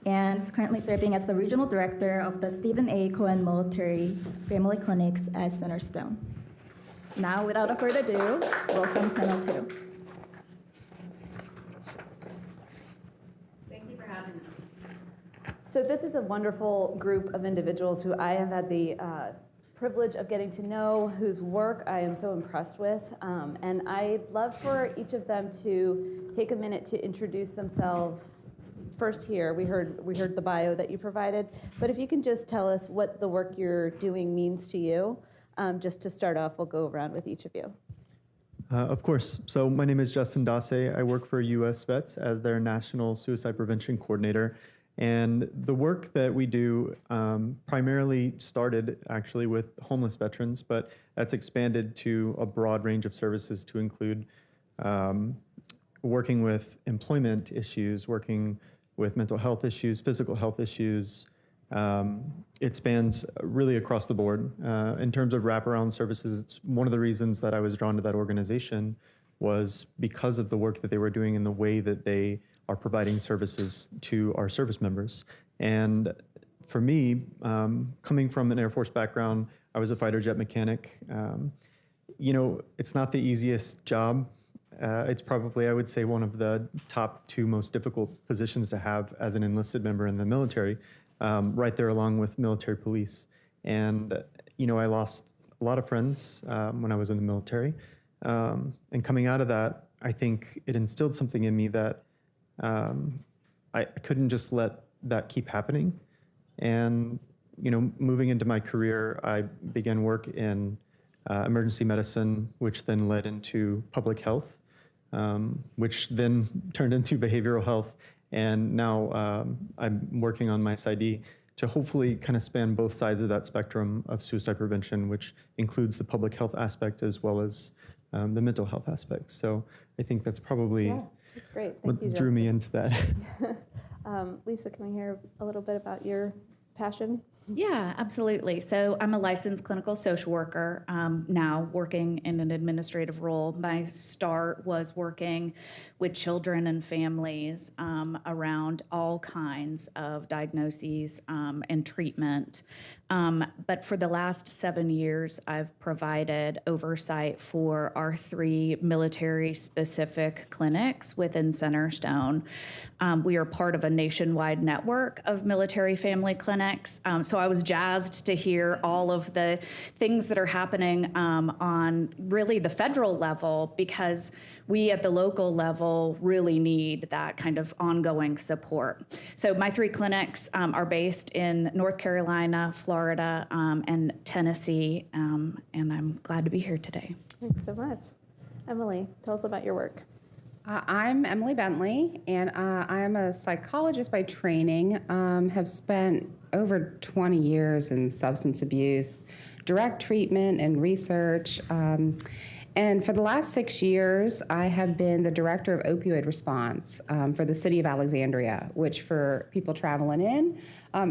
and is currently serving as the regional director of the Stephen A. Cohen Military Family Clinics at Centerstone. Now, without further ado, welcome panel 2. Thank you for having us. So this is a wonderful group of individuals who I have had the privilege of getting to know, whose work I am so impressed with. And I'd love for each of them to take a minute to introduce themselves. First here, we heard the bio that you provided, but if you can just tell us what the work you're doing means to you. Just to start off, we'll go around with each of you. Of course. So my name is Justin Dasse. I work for US Vets as their National Suicide Prevention Coordinator. And the work that we do primarily started actually with homeless veterans, but that's expanded to a broad range of services to include working with employment issues, working with mental health issues, physical health issues. It spans really across the board. In terms of wraparound services, it's one of the reasons that I was drawn to that organization was because of the work that they were doing and the way that they are providing services to our service members. And for me, coming from an Air Force background, I was a fighter jet mechanic. It's not the easiest job. It's probably, I would say, one of the top 2 most difficult positions to have as an enlisted member in the military, right there along with military police. And, I lost a lot of friends when I was in the military. And coming out of that, I think it instilled something in me that I couldn't just let that keep happening. And, moving into my career, I began work in emergency medicine, which then led into public health, which then turned into behavioral health. And now I'm working on my PsyD to hopefully kind of span both sides of that spectrum of suicide prevention, which includes the public health aspect as well as the mental health aspect. So I think that's probably That's great. what drew me into that. Lisa, can we hear a little bit about your passion? Yeah, absolutely. So I'm a licensed clinical social worker, now working in an administrative role. My start was working with children and families around all kinds of diagnoses and treatment. But for the last 7 years, I've provided oversight for our 3 military-specific clinics within Centerstone. We are part of a nationwide network of military family clinics. So I was jazzed to hear all of the things that are happening on really the federal level, because we at the local level really need that kind of ongoing support. So my 3 clinics are based in North Carolina, Florida, and Tennessee, and I'm glad to be here today. Thanks so much. Emily, tell us about your work. I'm Emily Bentley, and I am a psychologist by training. Have spent over 20 years in substance abuse, direct treatment, and research. And for the last 6 years, I have been the director of opioid response for the city of Alexandria, which for people traveling in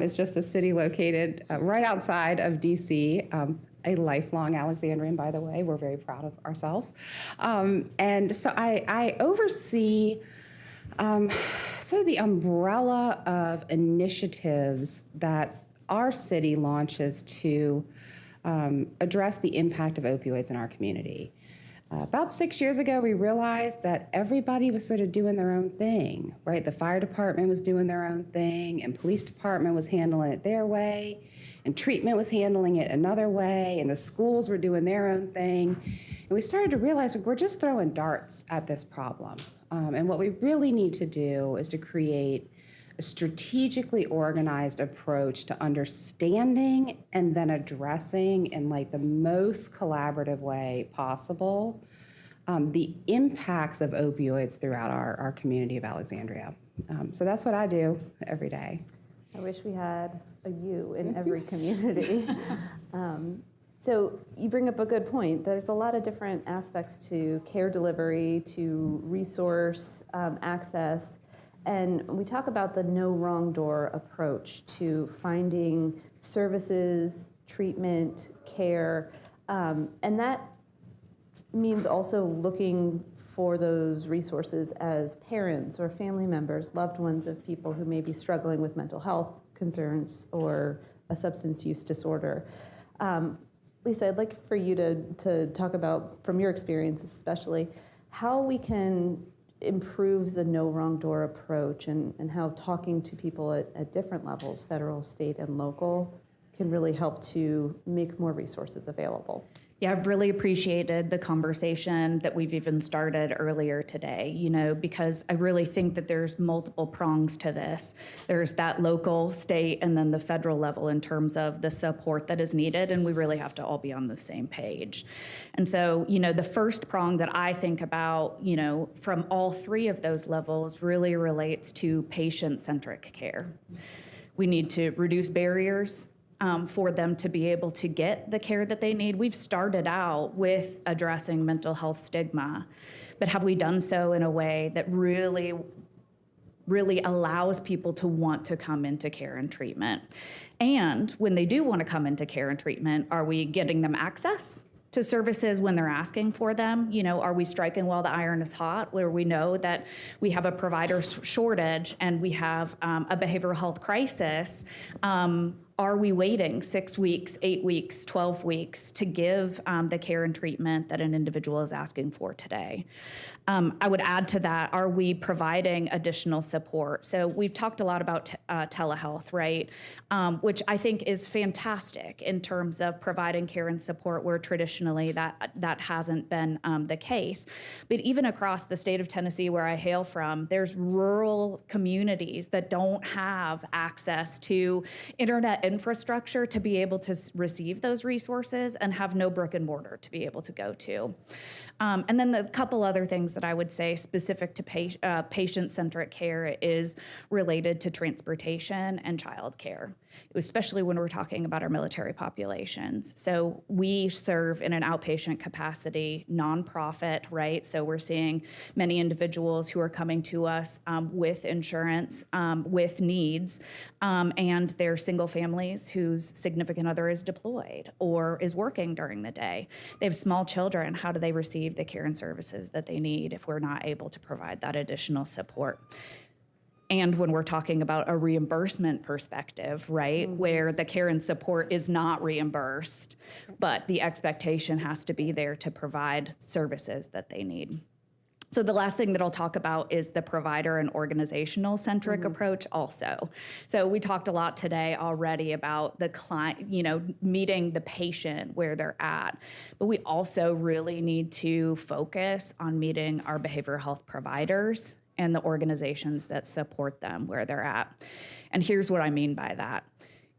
is just a city located right outside of DC, a lifelong Alexandrian, by the way. We're very proud of ourselves. And so I oversee sort of the umbrella of initiatives that our city launches to address the impact of opioids in our community. About 6 years ago, we realized that everybody was sort of doing their own thing, right? The fire department was doing their own thing, and police department was handling it their way, and treatment was handling it another way, and the schools were doing their own thing. And we started to realize we're just throwing darts at this problem. And what we really need to do is to create a strategically organized approach to understanding and then addressing in like the most collaborative way possible the impacts of opioids throughout our community of Alexandria. So that's what I do every day. I wish we had a you in every community. So you bring up a good point. There's a lot of different aspects to care delivery, to resource access. And we talk about the no wrong door approach to finding services, treatment, care, and that means also looking for those resources as parents or family members, loved ones of people who may be struggling with mental health concerns or a substance use disorder. Lisa, I'd like for you to talk about, from your experience especially, how we can improve the no wrong door approach and how talking to people at different levels, federal, state, and local, can really help to make more resources available. Yeah, I've really appreciated the conversation that we've even started earlier today, because I really think that there's multiple prongs to this. There's that local, state, and then the federal level in terms of the support that is needed, and we really have to all be on the same page. And so, the first prong that I think about, from all three of those levels really relates to patient-centric care. We need to reduce barriers for them to be able to get the care that they need. We've started out with addressing mental health stigma, but have we done so in a way that really allows people to want to come into care and treatment? And when they do want to come into care and treatment, are we getting them access to services when they're asking for them? Are we striking while the iron is hot, where we know that we have a provider shortage and we have a behavioral health crisis? Are we waiting 6 weeks, 8 weeks, 12 weeks to give the care and treatment that an individual is asking for today? I would add to that, are we providing additional support? So we've talked a lot about telehealth, right? Which I think is fantastic in terms of providing care and support where traditionally that hasn't been the case. But even across the state of Tennessee, where I hail from, there's rural communities that don't have access to internet infrastructure to be able to receive those resources and have no brick and mortar to be able to go to. And then the couple other things that I would say specific to patient-centric care is related to transportation and childcare, especially when we're talking about our military populations. So we serve in an outpatient capacity, nonprofit, right? So we're seeing many individuals who are coming to us with insurance, with needs, and they're single families whose significant other is deployed or is working during the day. They have small children. How do they receive the care and services that they need if we're not able to provide that additional support? And when we're talking about a reimbursement perspective, right, where the care and support is not reimbursed, but the expectation has to be there to provide services that they need. So the last thing that I'll talk about is the provider and organizational centric approach also. So we talked a lot today already about the client, meeting the patient where they're at, but we also really need to focus on meeting our behavioral health providers and the organizations that support them where they're at. And here's what I mean by that.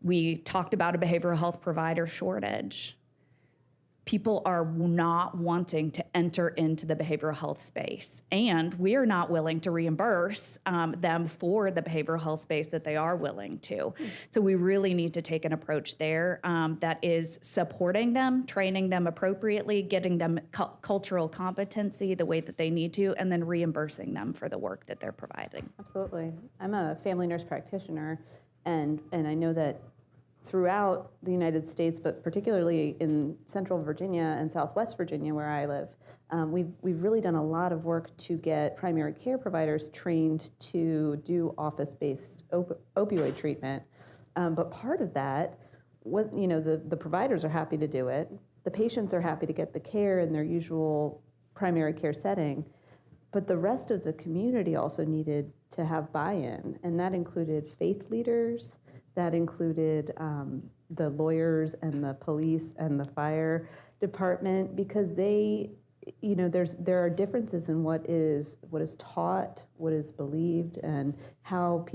We talked about a behavioral health provider shortage. People are not wanting to enter into the behavioral health space, and we are not willing to reimburse them for the behavioral health space that they are willing to. So we really need to take an approach there that is supporting them, training them appropriately, getting them cultural competency the way that they need to, and then reimbursing them for the work that they're providing. Absolutely. I'm a family nurse practitioner, and I know that throughout the United States, but particularly in Central Virginia and Southwest Virginia, where I live, we've really done a lot of work to get primary care providers trained to do office-based opioid treatment. But part of that, the providers are happy to do it. The patients are happy to get the care in their usual primary care setting. But the rest of the community also needed to have buy-in, and that included faith leaders, that included the lawyers and the police and the fire department, because there are differences in what is taught, what is believed, and how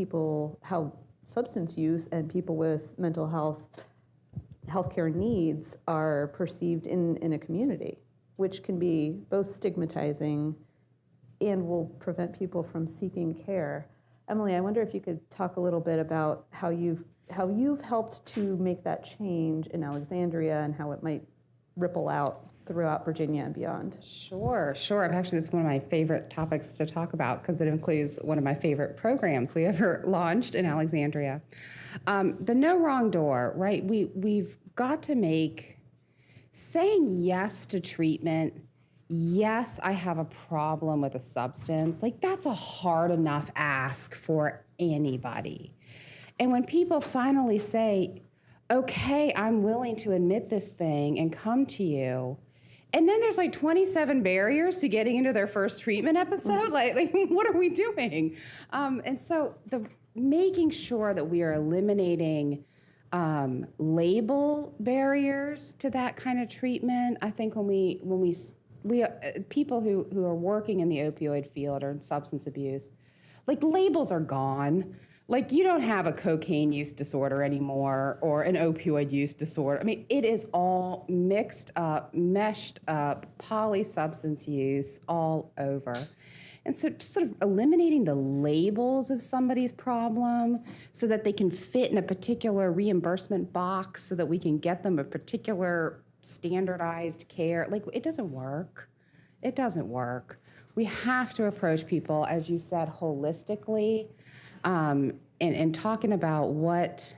substance use and people with mental healthcare needs are perceived in a community, which can be both stigmatizing and will prevent people from seeking care. Emily, I wonder if you could talk a little bit about how you've helped to make that change in Alexandria and how it might ripple out throughout Virginia and beyond. Sure. Actually, this is one of my favorite topics to talk about because it includes one of my favorite programs we ever launched in Alexandria. The No Wrong Door, right? We've got to make saying yes to treatment. Yes, I have a problem with a substance. Like, that's a hard enough ask for anybody. And when people finally say, okay, I'm willing to admit this thing and come to you, and then there's like 27 barriers to getting into their first treatment episode, like what are we doing? And so making sure that we are eliminating label barriers to that kind of treatment. I think when we people who are working in the opioid field or in substance abuse, like, labels are gone. Like, you don't have a cocaine use disorder anymore or an opioid use disorder. I mean, it is all mixed up, meshed up, polysubstance use all over. And so just sort of eliminating the labels of somebody's problem so that they can fit in a particular reimbursement box so that we can get them a particular standardized care. Like, it doesn't work. It doesn't work. We have to approach people, as you said, holistically, and talking about what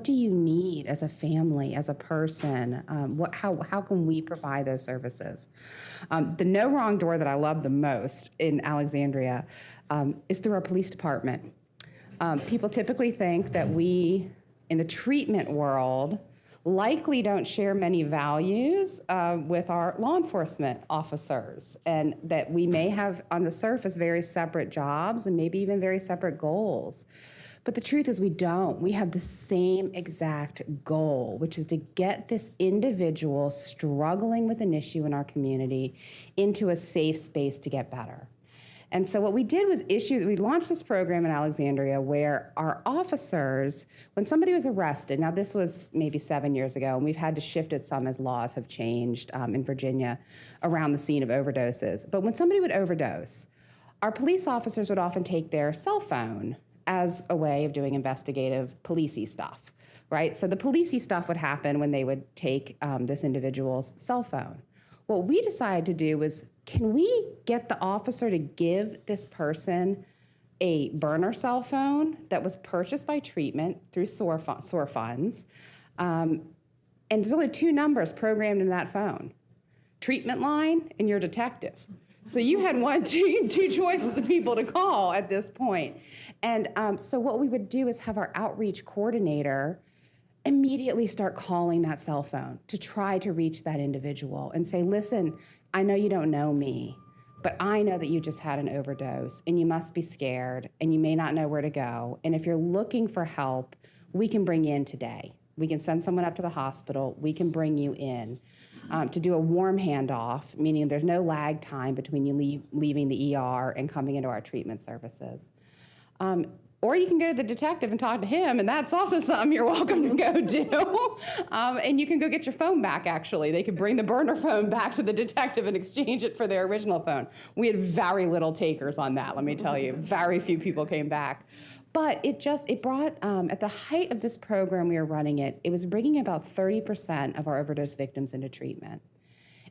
do you need as a family, as a person? How can we provide those services? The No Wrong Door that I love the most in Alexandria is through our police department. People typically think that we, in the treatment world, likely don't share many values with our law enforcement officers, and that we may have on the surface very separate jobs and maybe even very separate goals. But the truth is we don't. We have the same exact goal, which is to get this individual struggling with an issue in our community into a safe space to get better. And so what we did was we launched this program in Alexandria where our officers, when somebody was arrested, now this was maybe 7 years ago, and we've had to shift it some as laws have changed in Virginia around the scene of overdoses. But when somebody would overdose, our police officers would often take their cell phone as a way of doing investigative policey stuff, right? So the policey stuff would happen when they would take this individual's cell phone. What we decided to do was, can we get the officer to give this person a burner cell phone that was purchased by treatment through SOAR funds? And there's only two numbers programmed in that phone: treatment line and your detective. So you had two choices of people to call at this point. And so what we would do is have our outreach coordinator immediately start calling that cell phone to try to reach that individual and say, listen, I know you don't know me, but I know that you just had an overdose and you must be scared and you may not know where to go. And if you're looking for help, we can bring you in today. We can send someone up to the hospital. We can bring you in to do a warm handoff, meaning there's no lag time between you leaving the ER and coming into our treatment services. Or you can go to the detective and talk to him, and that's also something you're welcome to go do. And you can go get your phone back, actually. They could bring the burner phone back to the detective and exchange it for their original phone. We had very little takers on that, let me tell you. Very few people came back. But it brought, at the height of this program we were running it was bringing about 30% of our overdose victims into treatment.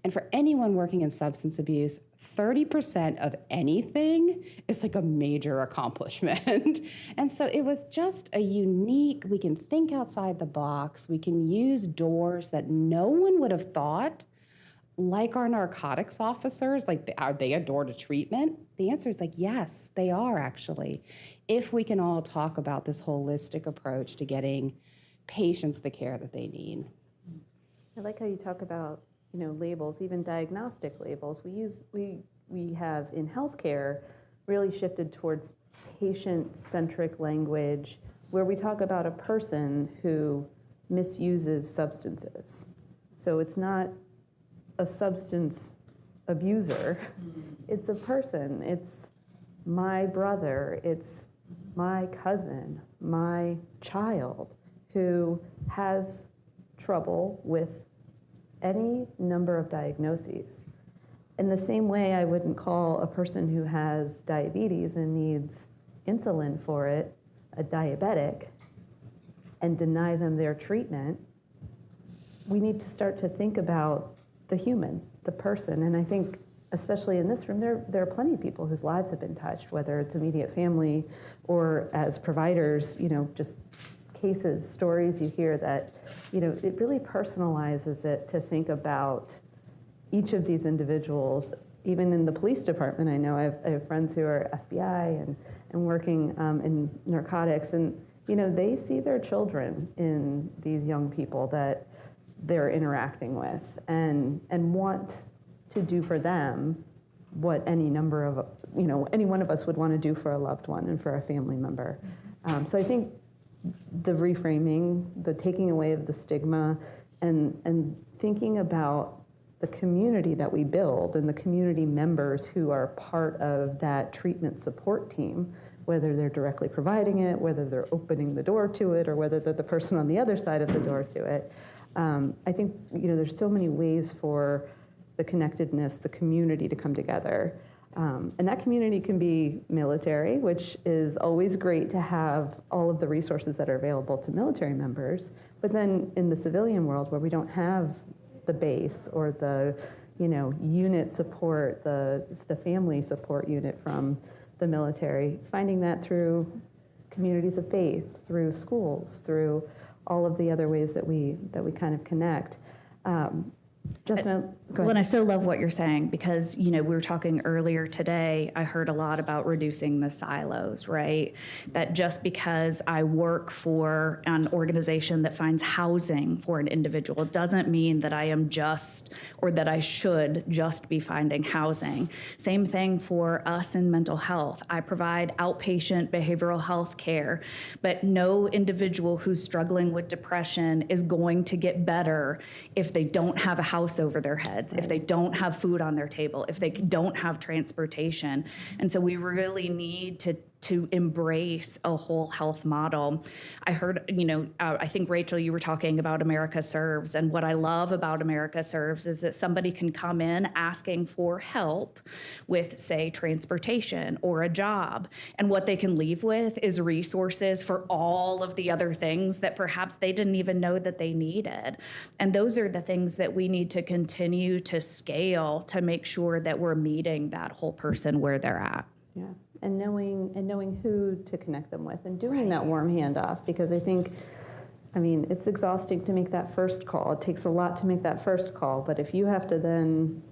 And for anyone working in substance abuse, 30% of anything is like a major accomplishment. And so it was just a unique, we can think outside the box, we can use doors that no one would have thought, like our narcotics officers, like are they a door to treatment? The answer is like, yes, they are actually. If we can all talk about this holistic approach to getting patients the care that they need. I like how you talk about, labels, even diagnostic labels. We have in healthcare really shifted towards patient-centric language where we talk about a person who misuses substances. So it's not a substance abuser, it's a person. It's my brother, it's my cousin, my child who has trouble with any number of diagnoses. In the same way, I wouldn't call a person who has diabetes and needs insulin for it a diabetic and deny them their treatment. We need to start to think about the human, the person. And I think, especially in this room, there are plenty of people whose lives have been touched, whether it's immediate family or as providers, just cases, stories you hear that, it really personalizes it to think about each of these individuals. Even in the police department, I know I have friends who are FBI and working in narcotics, and they see their children in these young people that they're interacting with and want to do for them what any number of, any one of us would want to do for a loved one and for a family member. So I think the reframing, the taking away of the stigma, and thinking about the community that we build and the community members who are part of that treatment support team, whether they're directly providing it, whether they're opening the door to it, or whether they're the person on the other side of the door to it. I think there's so many ways for the connectedness, the community to come together. And that community can be military, which is always great to have all of the resources that are available to military members. But then in the civilian world, where we don't have the base or the unit support, the family support unit from the military, finding that through communities of faith, through schools, through all of the other ways that we kind of connect. Justin, go ahead. Well, and I so love what you're saying because, we were talking earlier today, I heard a lot about reducing the silos, right? That just because I work for an organization that finds housing for an individual doesn't mean that I am just, or that I should just be finding housing. Same thing for us in mental health. I provide outpatient behavioral health care, but no individual who's struggling with depression is going to get better if they don't have a house over their heads, if they don't have food on their table, if they don't have transportation. And so we really need to embrace a whole health model. I heard, I think, Rachel, you were talking about America Serves. And what I love about America Serves is that somebody can come in asking for help with, say, transportation or a job. And what they can leave with is resources for all of the other things that perhaps they didn't even know that they needed. And those are the things that we need to continue to scale to make sure that we're meeting that whole person where they're at. Yeah. And knowing who to connect them with and doing that warm handoff, because I think, it's exhausting to make that first call. It takes a lot to make that first call, but if you have to then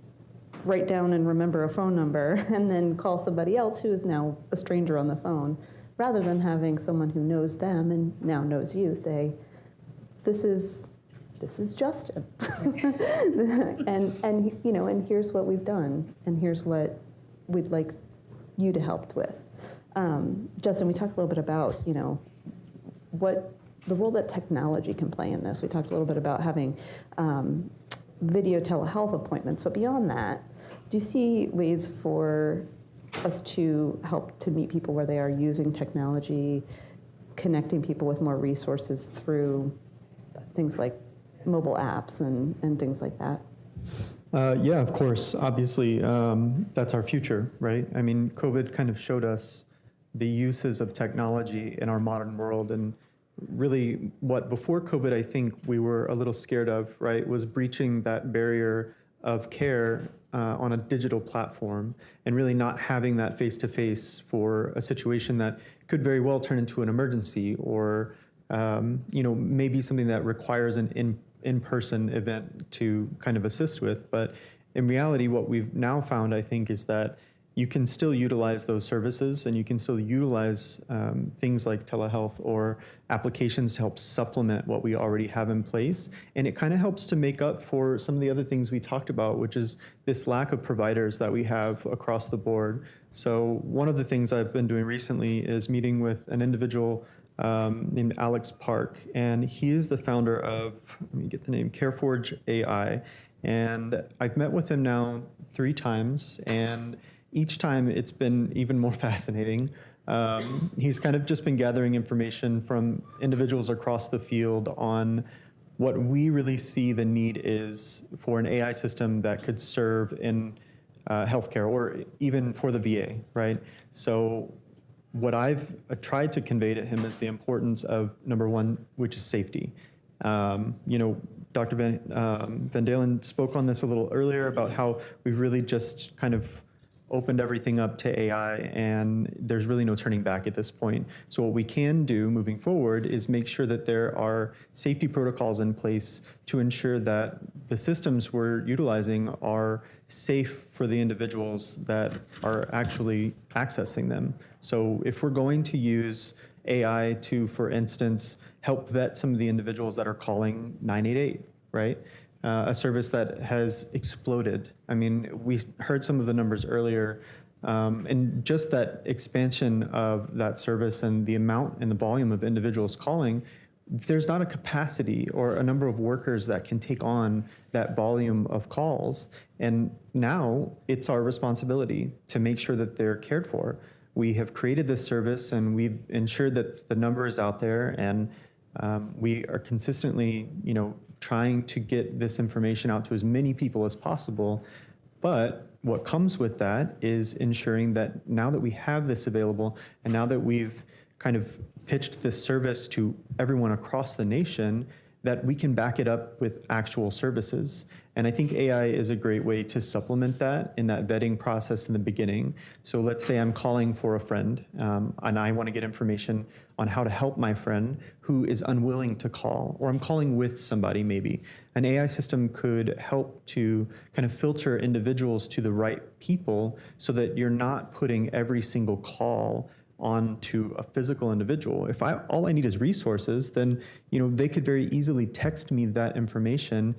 write down and remember a phone number and then call somebody else who is now a stranger on the phone, rather than having someone who knows them and now knows you say, this is Justin. and here's what we've done, and here's what we'd like you to help with. Justin, we talked a little bit about, what the role that technology can play in this. We talked a little bit about having video telehealth appointments, but beyond that, do you see ways for us to help to meet people where they are using technology, connecting people with more resources through things like mobile apps and things like that? Yeah, of course. Obviously, that's our future, right? COVID kind of showed us the uses of technology in our modern world. And really what before COVID, I think we were a little scared of, right, was breaching that barrier of care on a digital platform, and really not having that face-to-face for a situation that could very well turn into an emergency, or maybe something that requires an in-person event to kind of assist with. But in reality, what we've now found, I think, is that you can still utilize those services, and you can still utilize things like telehealth or applications to help supplement what we already have in place. And it kind of helps to make up for some of the other things we talked about, which is this lack of providers that we have across the board. So one of the things I've been doing recently is meeting with an individual named Alex Park, and he is the founder of, let me get the name, CareForge AI. And I've met with him now 3 times, and each time it's been even more fascinating. He's kind of just been gathering information from individuals across the field on what we really see the need is for an AI system that could serve in healthcare, or even for the VA, right? So what I've tried to convey to him is the importance of, number one, which is safety. Dr. Van Dalen spoke on this a little earlier about how we've really just kind of opened everything up to AI, and there's really no turning back at this point. So what we can do moving forward is make sure that there are safety protocols in place to ensure that the systems we're utilizing are safe for the individuals that are actually accessing them. So if we're going to use AI to, for instance, help vet some of the individuals that are calling 988, right? A service that has exploded. I mean, we heard some of the numbers earlier, and just that expansion of that service and the amount and the volume of individuals calling, there's not a capacity or a number of workers that can take on that volume of calls. And now it's our responsibility to make sure that they're cared for. We have created this service, and we've ensured that the number is out there, and we are consistently, trying to get this information out to as many people as possible. But what comes with that is ensuring that now that we have this available, and now that we've kind of pitched this service to everyone across the nation, that we can back it up with actual services. And I think AI is a great way to supplement that in that vetting process in the beginning. So let's say I'm calling for a friend, and I want to get information on how to help my friend who is unwilling to call, or I'm calling with somebody maybe. An AI system could help to kind of filter individuals to the right people, so that you're not putting every single call onto a physical individual. If all I need is resources, then they could very easily text me that information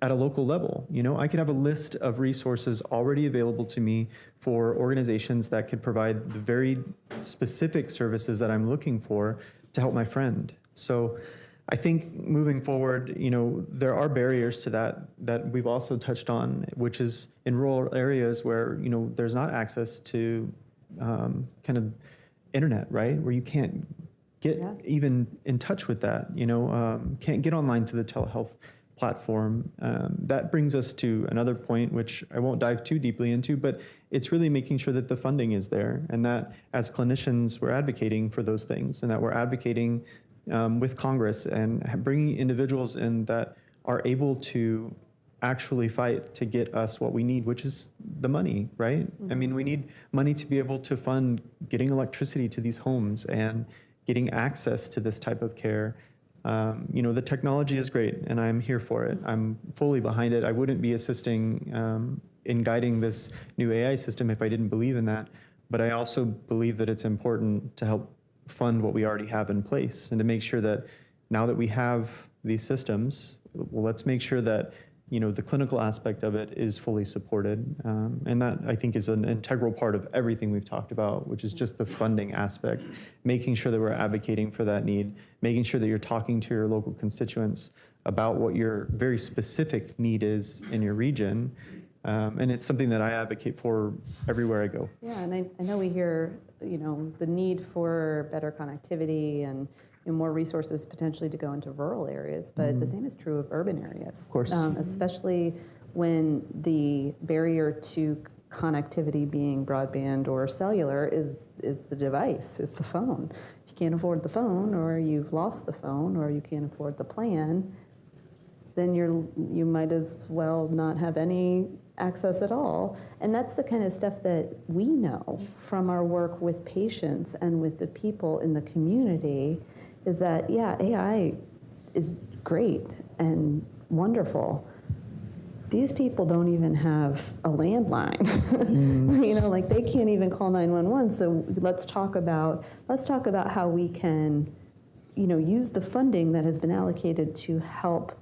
at a local level. I could have a list of resources already available to me for organizations that could provide the very specific services that I'm looking for to help my friend. So I think moving forward, there are barriers to that we've also touched on, which is in rural areas where there's not access to kind of internet, right? Where you can't get even in touch with that, can't get online to the telehealth platform. That brings us to another point, which I won't dive too deeply into, but it's really making sure that the funding is there, and that as clinicians, we're advocating for those things, and that we're advocating with Congress and bringing individuals in that are able to actually fight to get us what we need, which is the money, right? I mean, we need money to be able to fund getting electricity to these homes and getting access to this type of care. The technology is great, and I'm here for it. I'm fully behind it. I wouldn't be assisting in guiding this new AI system if I didn't believe in that. But I also believe that it's important to help fund what we already have in place, and to make sure that now that we have these systems, well, let's make sure that the clinical aspect of it is fully supported. And that, I think, is an integral part of everything we've talked about, which is just the funding aspect, making sure that we're advocating for that need, making sure that you're talking to your local constituents about what your very specific need is in your region. And it's something that I advocate for everywhere I go. Yeah, and I know we hear, the need for better connectivity and more resources potentially to go into rural areas, but the same is true of urban areas. Of course. Especially when the barrier to connectivity being broadband or cellular is the device, is the phone. If you can't afford the phone, or you've lost the phone, or you can't afford the plan, then you might as well not have any access at all. And that's the kind of stuff that we know from our work with patients and with the people in the community, is that, yeah, AI is great and wonderful. These people don't even have a landline. You know, like they can't even call 911. So let's talk about how we can, you know, use the funding that has been allocated to help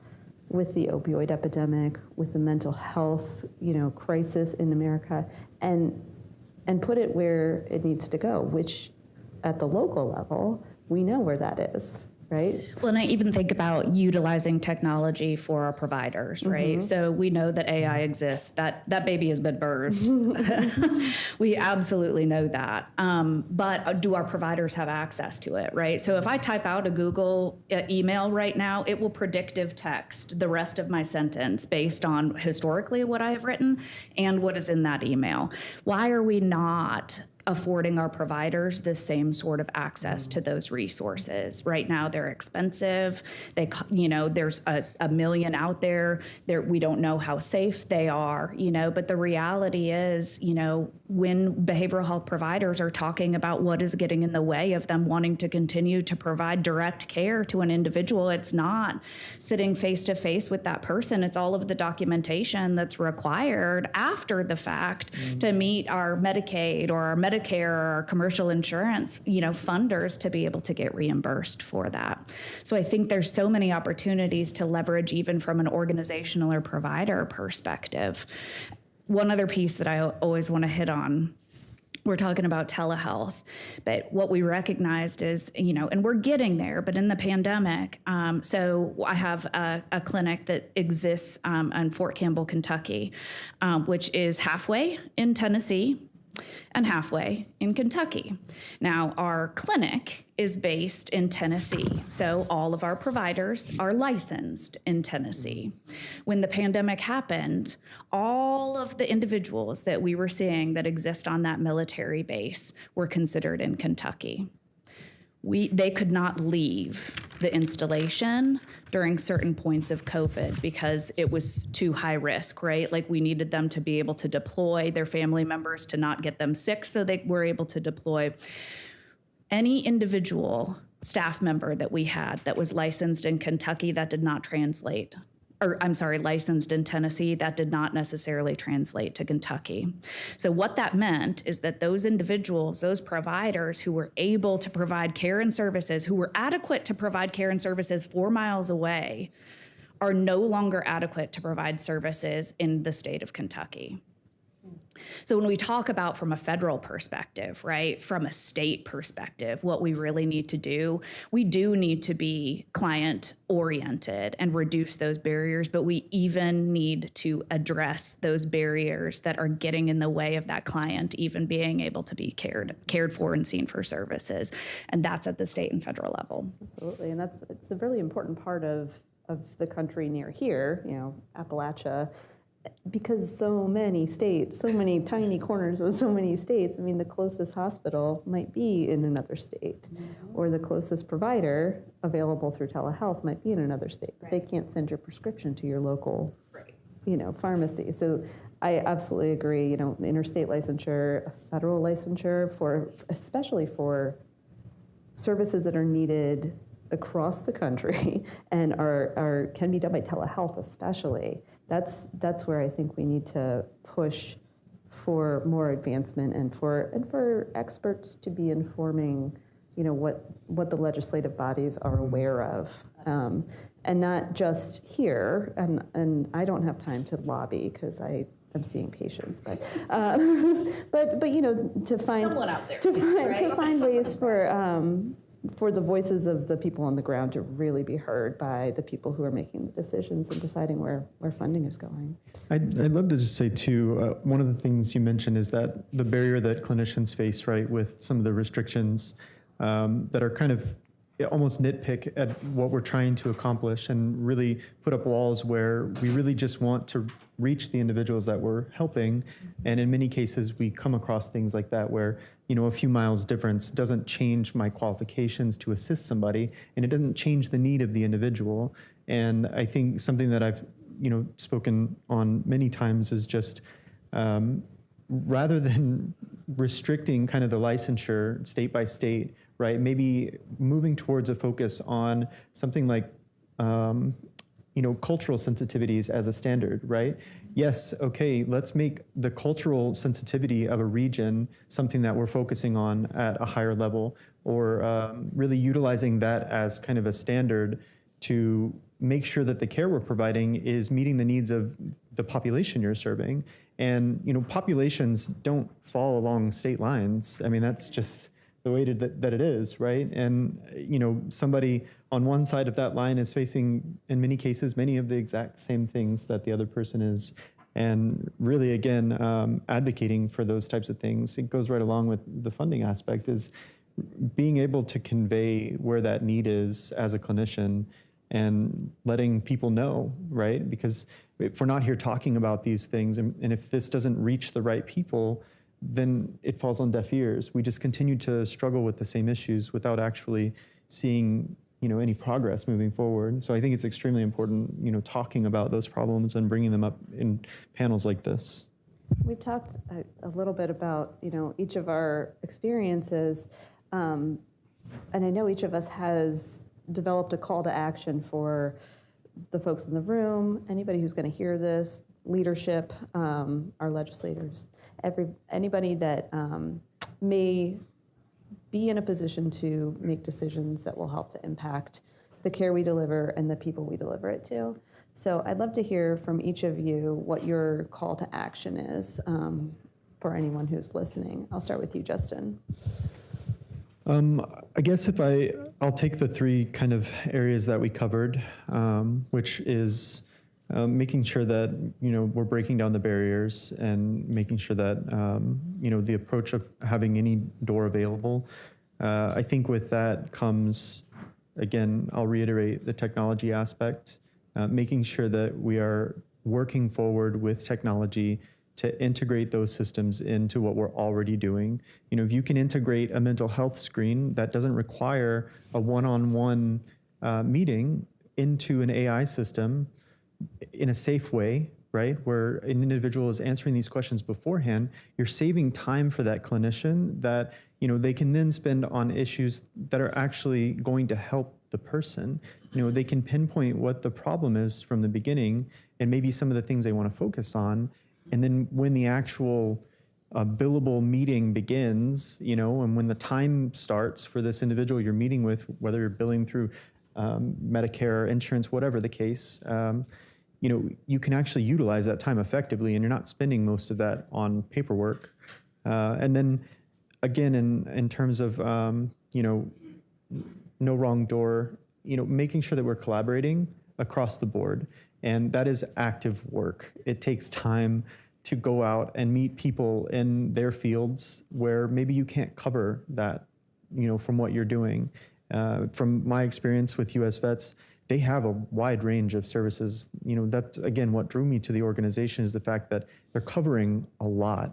with the opioid epidemic, with the mental health, you know, crisis in America, and put it where it needs to go, which at the local level, we know where that is, right? Well, and I even think about utilizing technology for our providers, right? So we know that AI exists. That baby has been birthed. We absolutely know that. But do our providers have access to it, right? So if I type out a Google email right now, it will predictive text the rest of my sentence based on historically what I have written and what is in that email. Why are we not affording our providers the same sort of access to those resources? Right now, they're expensive. There's a million out there. We don't know how safe they are, but the reality is, when behavioral health providers are talking about what is getting in the way of them wanting to continue to provide direct care to an individual, it's not sitting face to face with that person. It's all of the documentation that's required after the fact to meet our Medicaid or our Medicare or our commercial insurance, funders to be able to get reimbursed for that. So I think there's so many opportunities to leverage even from an organizational or provider perspective. One other piece that I always want to hit on, we're talking about telehealth, but what we recognized is, and we're getting there, but in the pandemic, so I have a clinic that exists in Fort Campbell, Kentucky, which is halfway in Tennessee and halfway in Kentucky. Now, our clinic is based in Tennessee, so all of our providers are licensed in Tennessee. When the pandemic happened, all of the individuals that we were seeing that exist on that military base were considered in Kentucky. They could not leave the installation during certain points of COVID because it was too high risk, right? Like we needed them to be able to deploy their family members to not get them sick, so they were able to deploy. Any individual staff member that we had that was licensed in Kentucky, that did not translate. Licensed in Tennessee, that did not necessarily translate to Kentucky. So what that meant is that those individuals, those providers who were able to provide care and services, who were adequate to provide care and services 4 miles away, are no longer adequate to provide services in the state of Kentucky. So when we talk about from a federal perspective, right, from a state perspective, what we really need to do, we do need to be client-oriented and reduce those barriers, but we even need to address those barriers that are getting in the way of that client even being able to be cared for and seen for services. And that's at the state and federal level. Absolutely, and it's a really important part of the country near here, Appalachia, because so many states, so many tiny corners of so many states, I mean, the closest hospital might be in another state, or the closest provider available through telehealth might be in another state. Right. They can't send your prescription to your local, pharmacy. So I absolutely agree, interstate licensure, a federal licensure, especially for services that are needed across the country and can be done by telehealth especially. That's where I think we need to push for more advancement and for experts to be informing, what the legislative bodies are aware of, and not just here. And I don't have time to lobby because I'm seeing patients, but to find someone out there, to find ways for the voices of the people on the ground to really be heard by the people who are making the decisions and deciding where funding is going. I'd love to just say, too, one of the things you mentioned is that the barrier that clinicians face, right, with some of the restrictions that are kind of almost nitpick at what we're trying to accomplish and really put up walls where we really just want to reach the individuals that we're helping. And in many cases, we come across things like that where, a few miles difference doesn't change my qualifications to assist somebody, and it doesn't change the need of the individual. And I think something that I've, spoken on many times is just rather than restricting kind of the licensure state by state, right? Maybe moving towards a focus on something like, cultural sensitivities as a standard, right? Yes, okay, let's make the cultural sensitivity of a region something that we're focusing on at a higher level, or really utilizing that as kind of a standard to make sure that the care we're providing is meeting the needs of the population you're serving. And, populations don't fall along state lines. I mean, that's just the way that it is, right? And, somebody on one side of that line is facing, in many cases, many of the exact same things that the other person is. And really, again, advocating for those types of things, it goes right along with the funding aspect, is being able to convey where that need is as a clinician and letting people know, right? Because if we're not here talking about these things, and if this doesn't reach the right people, then it falls on deaf ears. We just continue to struggle with the same issues without actually seeing, any progress moving forward. So I think it's extremely important, talking about those problems and bringing them up in panels like this. We've talked a little bit about, each of our experiences, and I know each of us has developed a call to action for the folks in the room, anybody who's going to hear this, leadership, our legislators, anybody that may be in a position to make decisions that will help to impact the care we deliver and the people we deliver it to. So I'd love to hear from each of you what your call to action is for anyone who's listening. I'll start with you, Justin. I guess I'll take the three kind of areas that we covered, which is making sure that, we're breaking down the barriers and making sure that, the approach of having any door available. I think with that comes, again, I'll reiterate the technology aspect, making sure that we are working forward with technology to integrate those systems into what we're already doing. If you can integrate a mental health screen that doesn't require a one-on-one meeting into an AI system in a safe way, right, where an individual is answering these questions beforehand, you're saving time for that clinician that, they can then spend on issues that are actually going to help the person. They can pinpoint what the problem is from the beginning and maybe some of the things they want to focus on. And then when the actual billable meeting begins, and when the time starts for this individual you're meeting with, whether you're billing through Medicare, insurance, whatever the case, you can actually utilize that time effectively, and you're not spending most of that on paperwork. And then, again, in terms of, no wrong door, making sure that we're collaborating across the board. And that is active work. It takes time to go out and meet people in their fields where maybe you can't cover that, from what you're doing. From my experience with US Vets, they have a wide range of services. That's, again, what drew me to the organization, is the fact that they're covering a lot.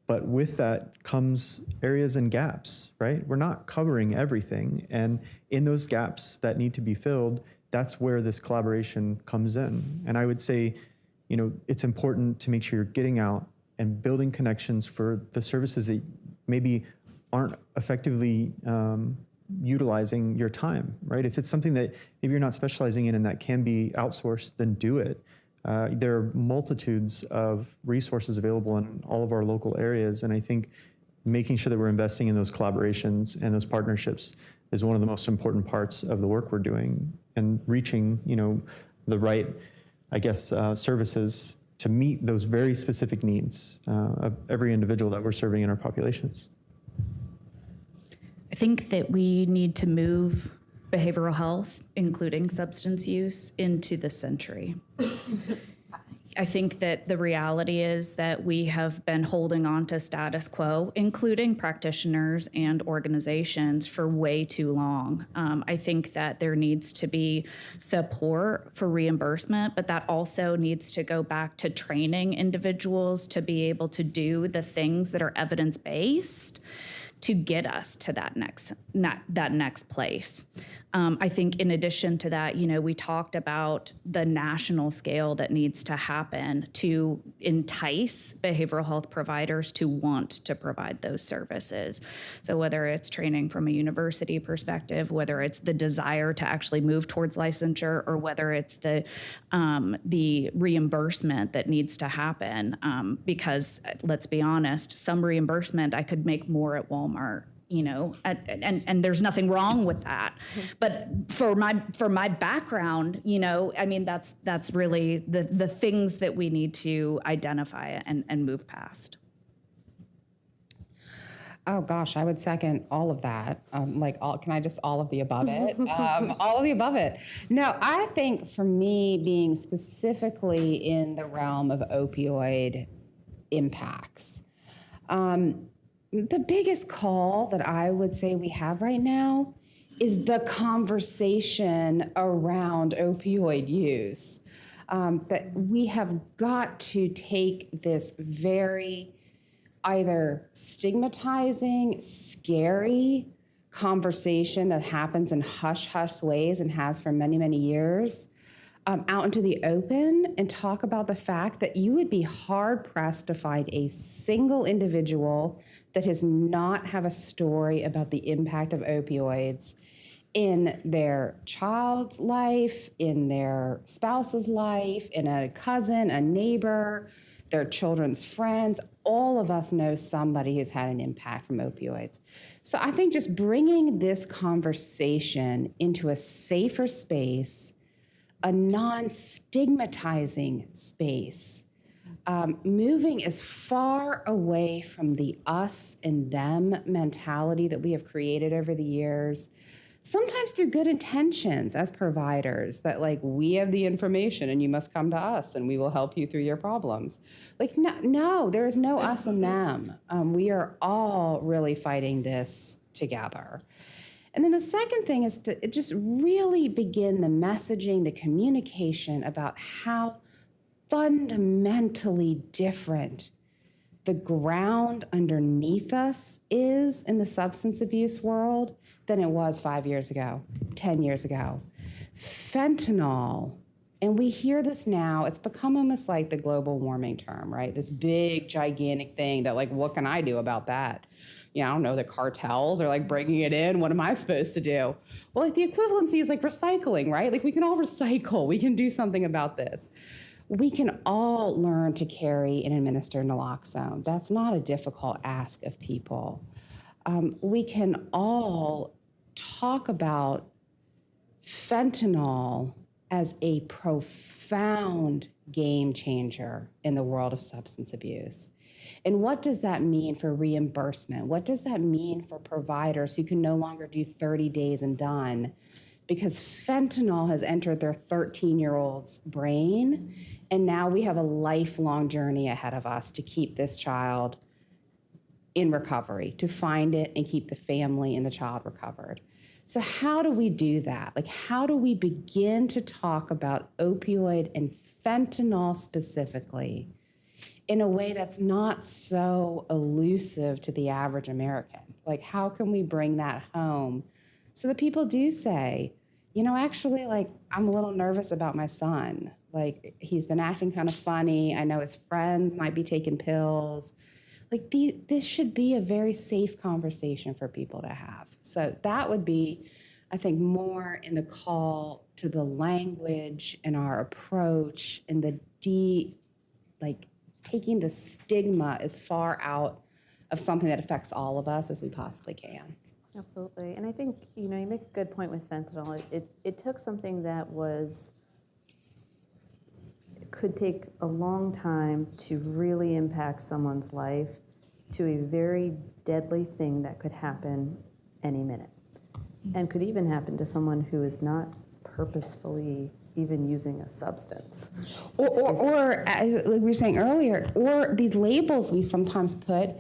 But with that comes areas and gaps, right? We're not covering everything. And in those gaps that need to be filled, that's where this collaboration comes in. And I would say, it's important to make sure you're getting out and building connections for the services that maybe aren't effectively utilizing your time, right? If it's something that maybe you're not specializing in and that can be outsourced, then do it. There are multitudes of resources available in all of our local areas. And I think making sure that we're investing in those collaborations and those partnerships is one of the most important parts of the work we're doing, and reaching, the right, services to meet those very specific needs of every individual that we're serving in our populations. I think that we need to move behavioral health, including substance use, into the century. I think that the reality is that we have been holding on to status quo, including practitioners and organizations, for way too long. I think that there needs to be support for reimbursement, but that also needs to go back to training individuals to be able to do the things that are evidence-based to get us to that next place. I think in addition to that, we talked about the national scale that needs to happen to entice behavioral health providers to want to provide those services. So whether it's training from a university perspective, whether it's the desire to actually move towards licensure, or whether it's the reimbursement that needs to happen, because let's be honest, some reimbursement I could make more at Walmart. And there's nothing wrong with that. But for my background, that's really the things that we need to identify and move past. Oh gosh, I would second all of that. Can I just all of the above it? All of the above it. No, I think for me, being specifically in the realm of opioid impacts, the biggest call that I would say we have right now is the conversation around opioid use. That we have got to take this very either stigmatizing, scary conversation that happens in hush-hush ways and has for many, many years, out into the open and talk about the fact that you would be hard-pressed to find a single individual that does not have a story about the impact of opioids in their child's life, in their spouse's life, in a cousin, a neighbor, their children's friends. All of us know somebody who's had an impact from opioids. So I think just bringing this conversation into a safer space, a non-stigmatizing space, moving as far away from the us and them mentality that we have created over the years, sometimes through good intentions as providers, that we have the information and you must come to us and we will help you through your problems. No, there is no us and them. We are all really fighting this together. And then the second thing is to just really begin the messaging, the communication about how fundamentally different the ground underneath us is in the substance abuse world than it was 5 years ago, 10 years ago. Fentanyl, and we hear this now, it's become almost like the global warming term, right? This big, gigantic thing that what can I do about that? I don't know, the cartels are bringing it in. What am I supposed to do? Well, the equivalency is recycling, right? We can all recycle. We can do something about this. We can all learn to carry and administer naloxone. That's not a difficult ask of people. We can all talk about fentanyl as a profound game changer in the world of substance abuse. And what does that mean for reimbursement? What does that mean for providers who can no longer do 30 days and done? Because fentanyl has entered their 13-year-old's brain, and now we have a lifelong journey ahead of us to keep this child in recovery, to find it and keep the family and the child recovered. So how do we do that? How do we begin to talk about opioid and fentanyl specifically in a way that's not so elusive to the average American? How can we bring that home so that people do say, actually, I'm a little nervous about my son. He's been acting kind of funny. I know his friends might be taking pills. This should be a very safe conversation for people to have. So that would be, I think, more in the call to the language and our approach and the taking the stigma as far out of something that affects all of us as we possibly can. Absolutely. And I think, you make a good point with fentanyl. It took something that could take a long time to really impact someone's life to a very deadly thing that could happen any minute and could even happen to someone who is not purposefully, even using a substance. Or as like we were saying earlier, or these labels we sometimes put,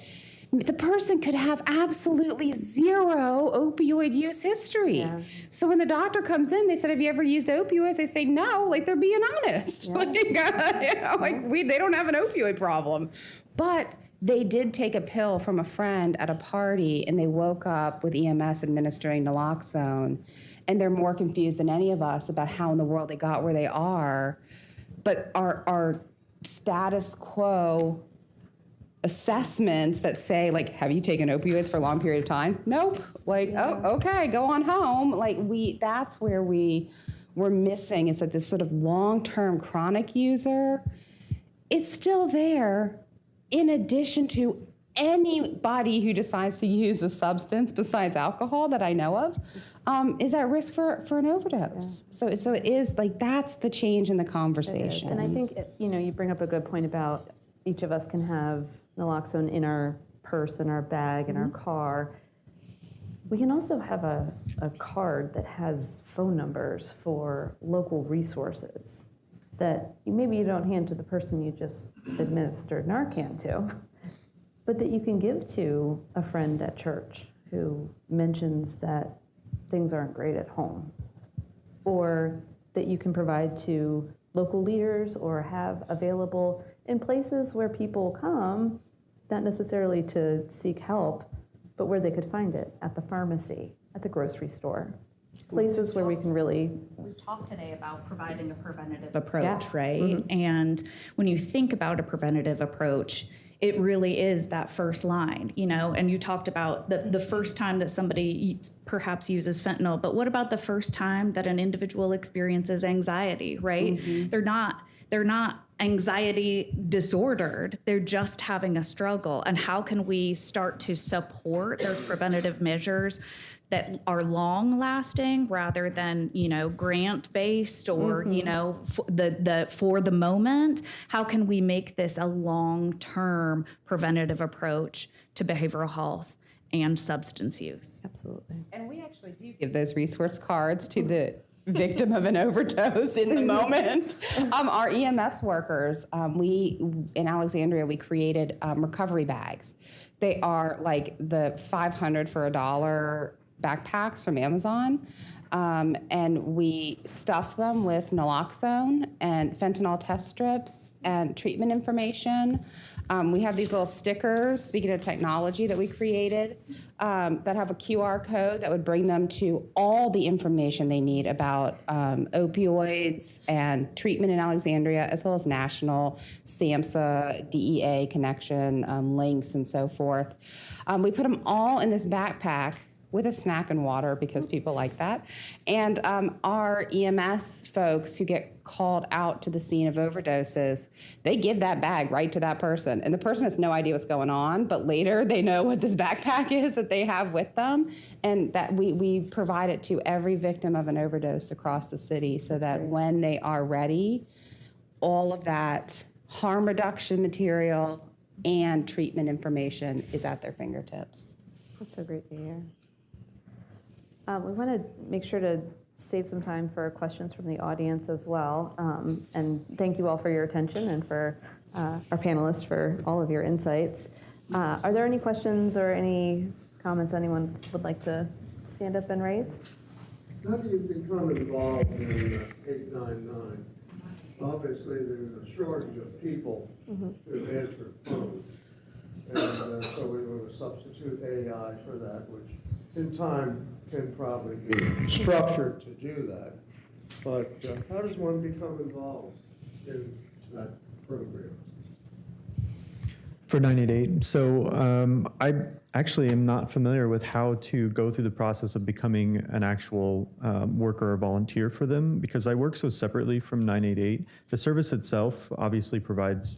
the person could have absolutely zero opioid use history. Yeah. So when the doctor comes in, they said, "Have you ever used opioids?" They say, "No," like they're being honest. Yeah. Like, they don't have an opioid problem. But they did take a pill from a friend at a party, and they woke up with EMS administering naloxone, and they're more confused than any of us about how in the world they got where they are. But our status quo assessments that say, like, have you taken opioids for a long period of time? Nope. Like, oh, okay, go on home. Like, that's where we're missing, is that this sort of long-term chronic user is still there in addition to anybody who decides to use a substance besides alcohol that I know of, is at risk for an overdose. Yeah. So it is like, that's the change in the conversation. And I think, you bring up a good point about each of us can have naloxone in our purse, in our bag, in our car. We can also have a card that has phone numbers for local resources that maybe you don't hand to the person you just administered Narcan to, but that you can give to a friend at church who mentions that things aren't great at home, or that you can provide to local leaders or have available in places where people come, not necessarily to seek help, but where they could find it, at the pharmacy, at the grocery store, places where we can really... We talked today about providing a preventative approach, Yes. right? Mm-hmm. And when you think about a preventative approach, it really is that first line, and you talked about the first time that somebody perhaps uses fentanyl, but what about the first time that an individual experiences anxiety, right? Mm-hmm. They're not anxiety disordered, they're just having a struggle. And how can we start to support those preventative measures that are long lasting rather than, grant based or, for the moment? How can we make this a long-term preventative approach to behavioral health and substance use? Absolutely. And we actually do give those resource cards to the victim of an overdose in the moment. Our EMS workers, in Alexandria, we created recovery bags. They are like the 500 for $1 backpacks from Amazon. And we stuff them with naloxone and fentanyl test strips and treatment information. We have these little stickers, speaking of technology, that we created that have a QR code that would bring them to all the information they need about opioids and treatment in Alexandria, as well as national SAMHSA, DEA connection, links, and so forth. We put them all in this backpack with a snack and water, because people like that. And our EMS folks who get called out to the scene of overdoses, they give that bag right to that person. And the person has no idea what's going on, but later they know what this backpack is that they have with them. And that we provide it to every victim of an overdose across the city, so that when they are ready, all of that harm reduction material and treatment information is at their fingertips. That's so great to hear. We want to make sure to save some time for questions from the audience as well. And thank you all for your attention, and for our panelists for all of your insights. Are there any questions or any comments anyone would like to stand up and raise? How do you become involved in 899? Obviously, there's a shortage of people who answer phones. And so we want to substitute AI for that, which in time can probably be structured to do that. But how does one become involved in that program? For 988, so I actually am not familiar with how to go through the process of becoming an actual worker or volunteer for them, because I work so separately from 988. The service itself obviously provides,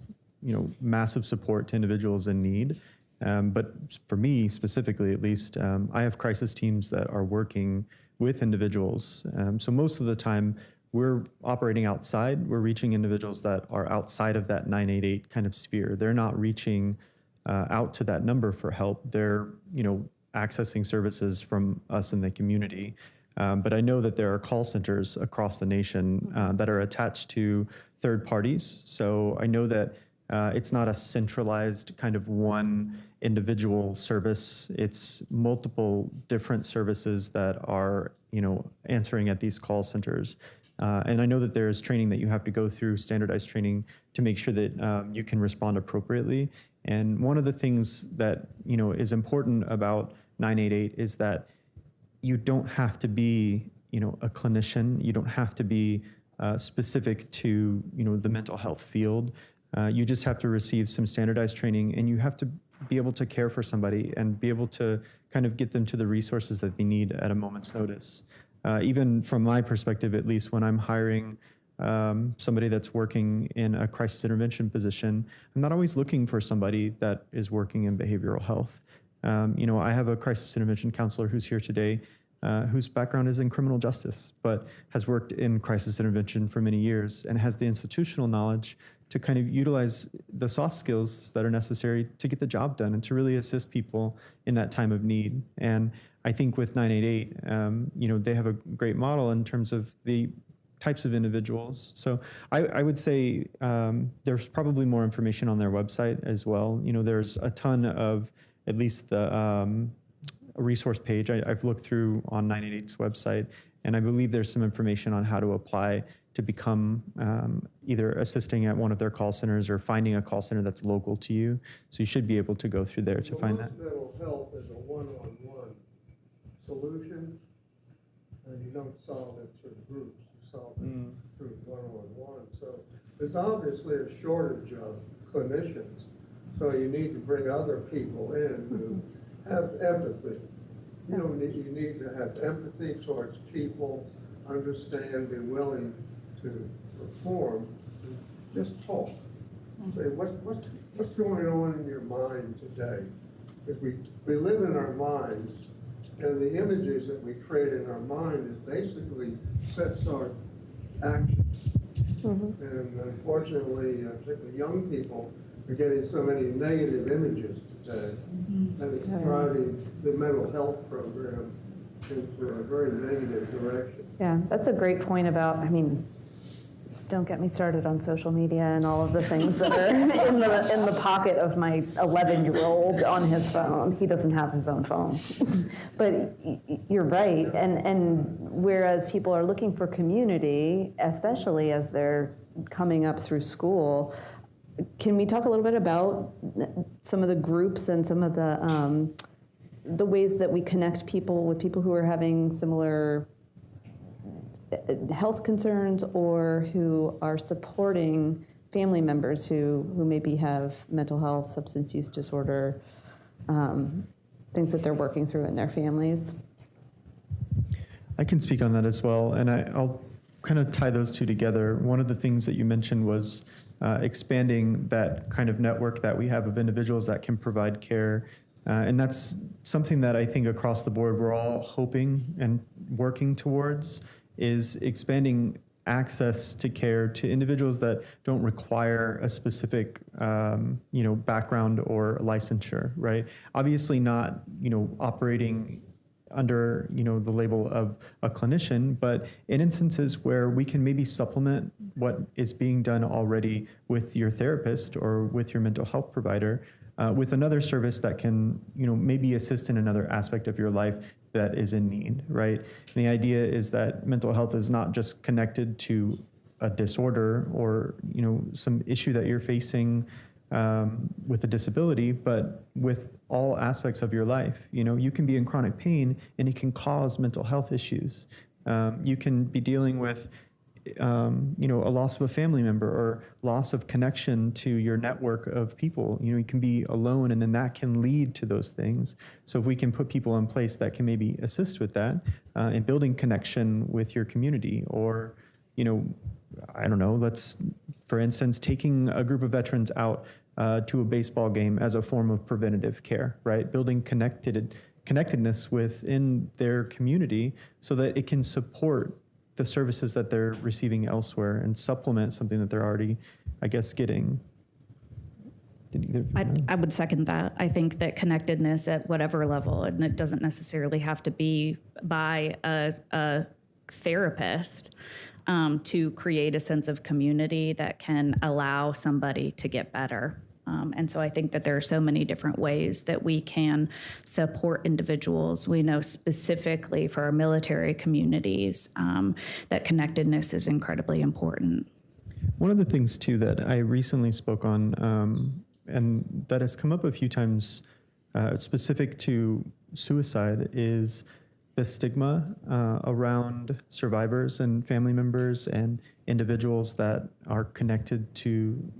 massive support to individuals in need. But for me specifically, at least, I have crisis teams that are working with individuals. So most of the time, we're operating outside. We're reaching individuals that are outside of that 988 kind of sphere. They're not reaching out to that number for help. They're, accessing services from us in the community. But I know that there are call centers across the nation that are attached to third parties. So I know that it's not a centralized kind of one individual service. It's multiple different services that are, answering at these call centers. And I know that there is training that you have to go through, standardized training, to make sure that you can respond appropriately. And one of the things that, is important about 988 is that you don't have to be, a clinician. You don't have to be specific to, the mental health field. You just have to receive some standardized training, and you have to be able to care for somebody and be able to kind of get them to the resources that they need at a moment's notice. Even from my perspective, at least when I'm hiring somebody that's working in a crisis intervention position, I'm not always looking for somebody that is working in behavioral health. I have a crisis intervention counselor who's here today, whose background is in criminal justice, but has worked in crisis intervention for many years and has the institutional knowledge to kind of utilize the soft skills that are necessary to get the job done and to really assist people in that time of need. And I think with 988, they have a great model in terms of the types of individuals. So I would say there's probably more information on their website as well. There's a ton of, at least the resource page I've looked through on 988's website, and I believe there's some information on how to apply to become either assisting at one of their call centers or finding a call center that's local to you. So you should be able to go through there to find that. Mental health is a one-on-one solution, and you don't solve it through groups, you solve it through one-on-one. So there's obviously a shortage of clinicians, so you need to bring other people in who have empathy. You need to have empathy towards people, understand, be willing to perform, just talk. Say, what's going on in your mind today? Because we live in our minds, and the images that we create in our mind is basically sets our actions. And unfortunately, particularly young people are getting so many negative images today, and it's driving the mental health program into a very negative direction. Yeah, that's a great point about, don't get me started on social media and all of the things that are in the pocket of my 11-year-old on his phone. He doesn't have his own phone. But you're right, and whereas people are looking for community, especially as they're coming up through school, can we talk a little bit about some of the groups and some of the ways that we connect people with people who are having similar health concerns or who are supporting family members who maybe have mental health, substance use disorder, things that they're working through in their families? I can speak on that as well, and I'll kind of tie those two together. One of the things that you mentioned was expanding that kind of network that we have of individuals that can provide care. And that's something that I think across the board we're all hoping and working towards, is expanding access to care to individuals that don't require a specific background or licensure, right? Obviously not operating under the label of a clinician, but in instances where we can maybe supplement what is being done already with your therapist or with your mental health provider, with another service that can maybe assist in another aspect of your life that is in need, right? And the idea is that mental health is not just connected to a disorder or some issue that you're facing with a disability, but with all aspects of your life. You can be in chronic pain and it can cause mental health issues. You can be dealing with a loss of a family member or loss of connection to your network of people. You can be alone, and then that can lead to those things. So if we can put people in place that can maybe assist with that and building connection with your community, or, I don't know, let's, for instance, taking a group of veterans out to a baseball game as a form of preventative care, right? Building connectedness within their community so that it can support the services that they're receiving elsewhere and supplement something that they're already, I guess, getting. Did either of you know? I would second that. I think that connectedness at whatever level, and it doesn't necessarily have to be by a therapist, to create a sense of community that can allow somebody to get better. And so I think that there are so many different ways that we can support individuals. We know specifically for our military communities that connectedness is incredibly important. One of the things, too, that I recently spoke on, and that has come up a few times specific to suicide, is the stigma around survivors and family members and individuals that are connected to,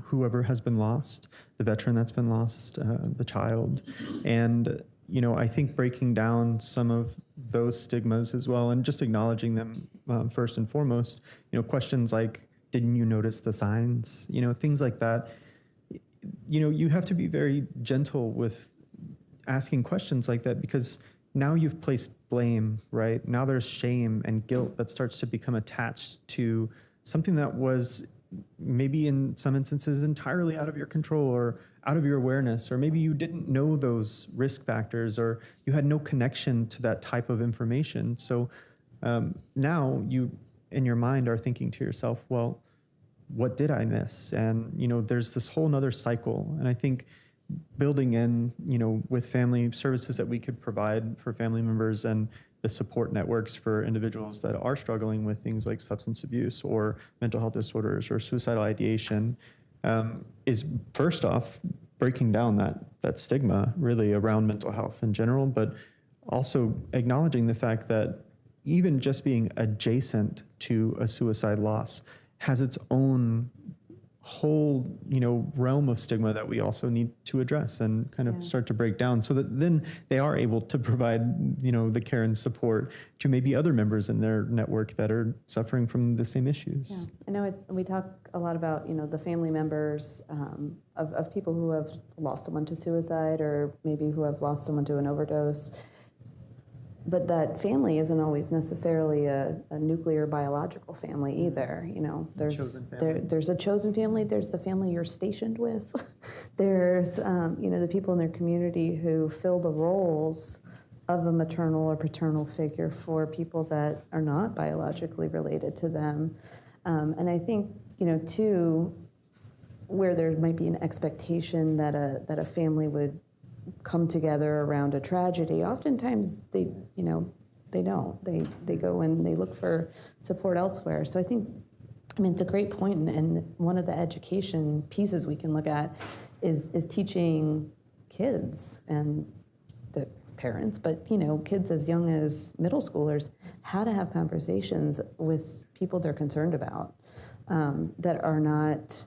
whoever has been lost, the veteran that's been lost, the child. And, I think breaking down some of those stigmas as well, and just acknowledging them first and foremost, questions like, didn't you notice the signs? Things like that. You have to be very gentle with asking questions like that, because now you've placed blame, right? Now there's shame and guilt that starts to become attached to something that was maybe in some instances entirely out of your control or out of your awareness, or maybe you didn't know those risk factors, or you had no connection to that type of information. So now you, in your mind, are thinking to yourself, well, what did I miss? And, there's this whole nother cycle. And I think building in, with family services that we could provide for family members and the support networks for individuals that are struggling with things like substance abuse or mental health disorders or suicidal ideation, is first off breaking down that stigma really around mental health in general, but also acknowledging the fact that even just being adjacent to a suicide loss has its own whole, realm of stigma that we also need to address and kind of start to break down, so that then they are able to provide, the care and support to maybe other members in their network that are suffering from the same issues. Yeah. I know we talk a lot about, the family members of people who have lost someone to suicide, or maybe who have lost someone to an overdose. But that family isn't always necessarily a nuclear biological family either. There's a chosen family. There's the family you're stationed with. There's the people in their community who fill the roles of a maternal or paternal figure for people that are not biologically related to them. And I think too, where there might be an expectation that a family would come together around a tragedy, oftentimes they don't. They go and they look for support elsewhere. So I think, it's a great point, and one of the education pieces we can look at is teaching kids and the parents, but kids as young as middle schoolers, how to have conversations with people they're concerned about, that are not,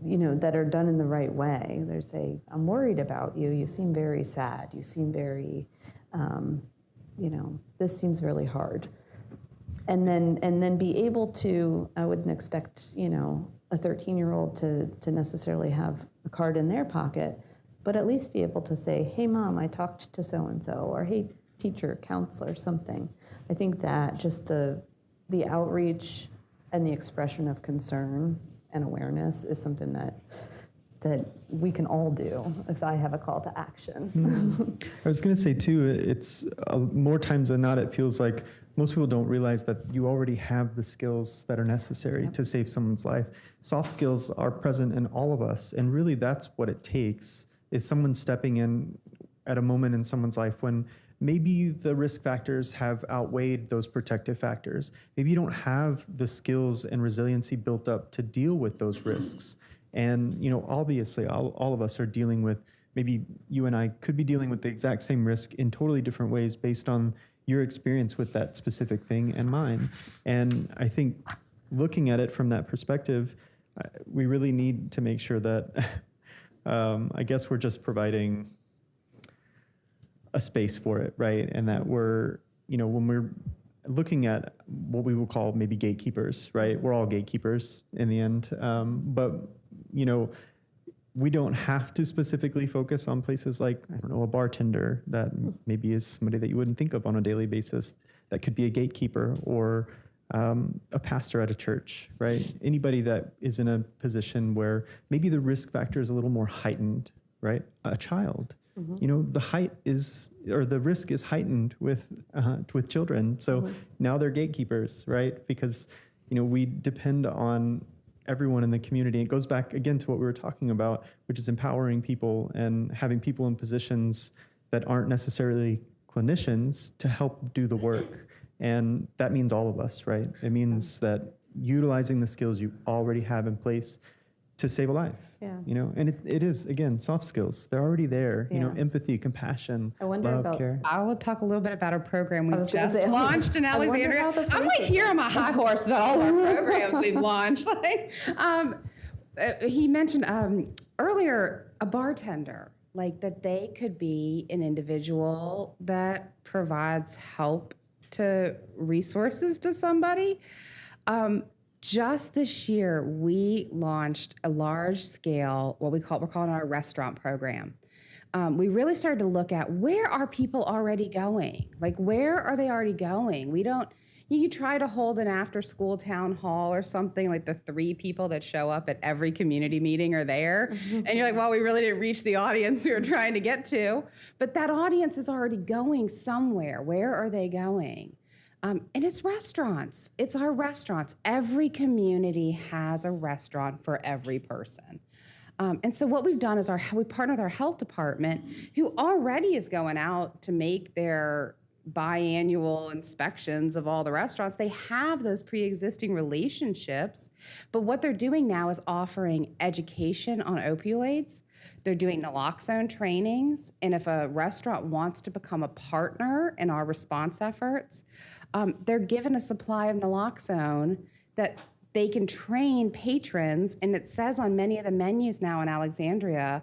that are done in the right way. They say, I'm worried about you. You seem very sad. You seem very, this seems really hard. And then be able to, I wouldn't expect, a 13-year-old to necessarily have a card in their pocket, but at least be able to say, hey, Mom, I talked to so-and-so, or hey, teacher, counselor, something. I think that just the outreach and the expression of concern and awareness is something that we can all do if I have a call to action. I was going to say, too, it's more times than not, it feels like most people don't realize that you already have the skills that are necessary to save someone's life. Soft skills are present in all of us, and really that's what it takes, is someone stepping in at a moment in someone's life when maybe the risk factors have outweighed those protective factors. Maybe you don't have the skills and resiliency built up to deal with those risks. And, obviously all of us are dealing with, maybe you and I could be dealing with the exact same risk in totally different ways based on your experience with that specific thing and mine. And I think looking at it from that perspective, we really need to make sure that, I guess we're just providing a space for it, right? And that we're, when we're looking at what we will call maybe gatekeepers, right? We're all gatekeepers in the end. But, we don't have to specifically focus on places like, I don't know, a bartender that maybe is somebody that you wouldn't think of on a daily basis that could be a gatekeeper, or a pastor at a church, right? Anybody that is in a position where maybe the risk factor is a little more heightened, right? A child, you know, the risk is heightened with children. So now they're gatekeepers, right? Because, you know, we depend on everyone in the community. It goes back again to what we were talking about, which is empowering people and having people in positions that aren't necessarily clinicians to help do the work. And that means all of us, right? It means that utilizing the skills you already have in place to save a life. Yeah. You know, and it is, again, soft skills. They're already there. You know, Yeah. empathy, compassion, I wonder love, about- care. I will talk a little bit about a program I we've was gonna just say, launched in I wonder Alexandria. how the I'm like process- here on my high horse about all our programs we've launched. Like, he mentioned earlier a bartender, like that they could be an individual that provides help to resources to somebody. Just this year, we launched a large-scale, we're calling our restaurant program. We really started to look at where are people already going? Like, where are they already going? You try to hold an after-school town hall or something, like the 3 people that show up at every community meeting are there. And you're like, well, we really didn't reach the audience we were trying to get to. But that audience is already going somewhere. Where are they going? And it's restaurants. It's our restaurants. Every community has a restaurant for every person. And so what we've done is we partner with our health department, who already is going out to make their biannual inspections of all the restaurants. They have those pre-existing relationships, but what they're doing now is offering education on opioids. They're doing naloxone trainings, and if a restaurant wants to become a partner in our response efforts, they're given a supply of naloxone that they can train patrons, and it says on many of the menus now in Alexandria,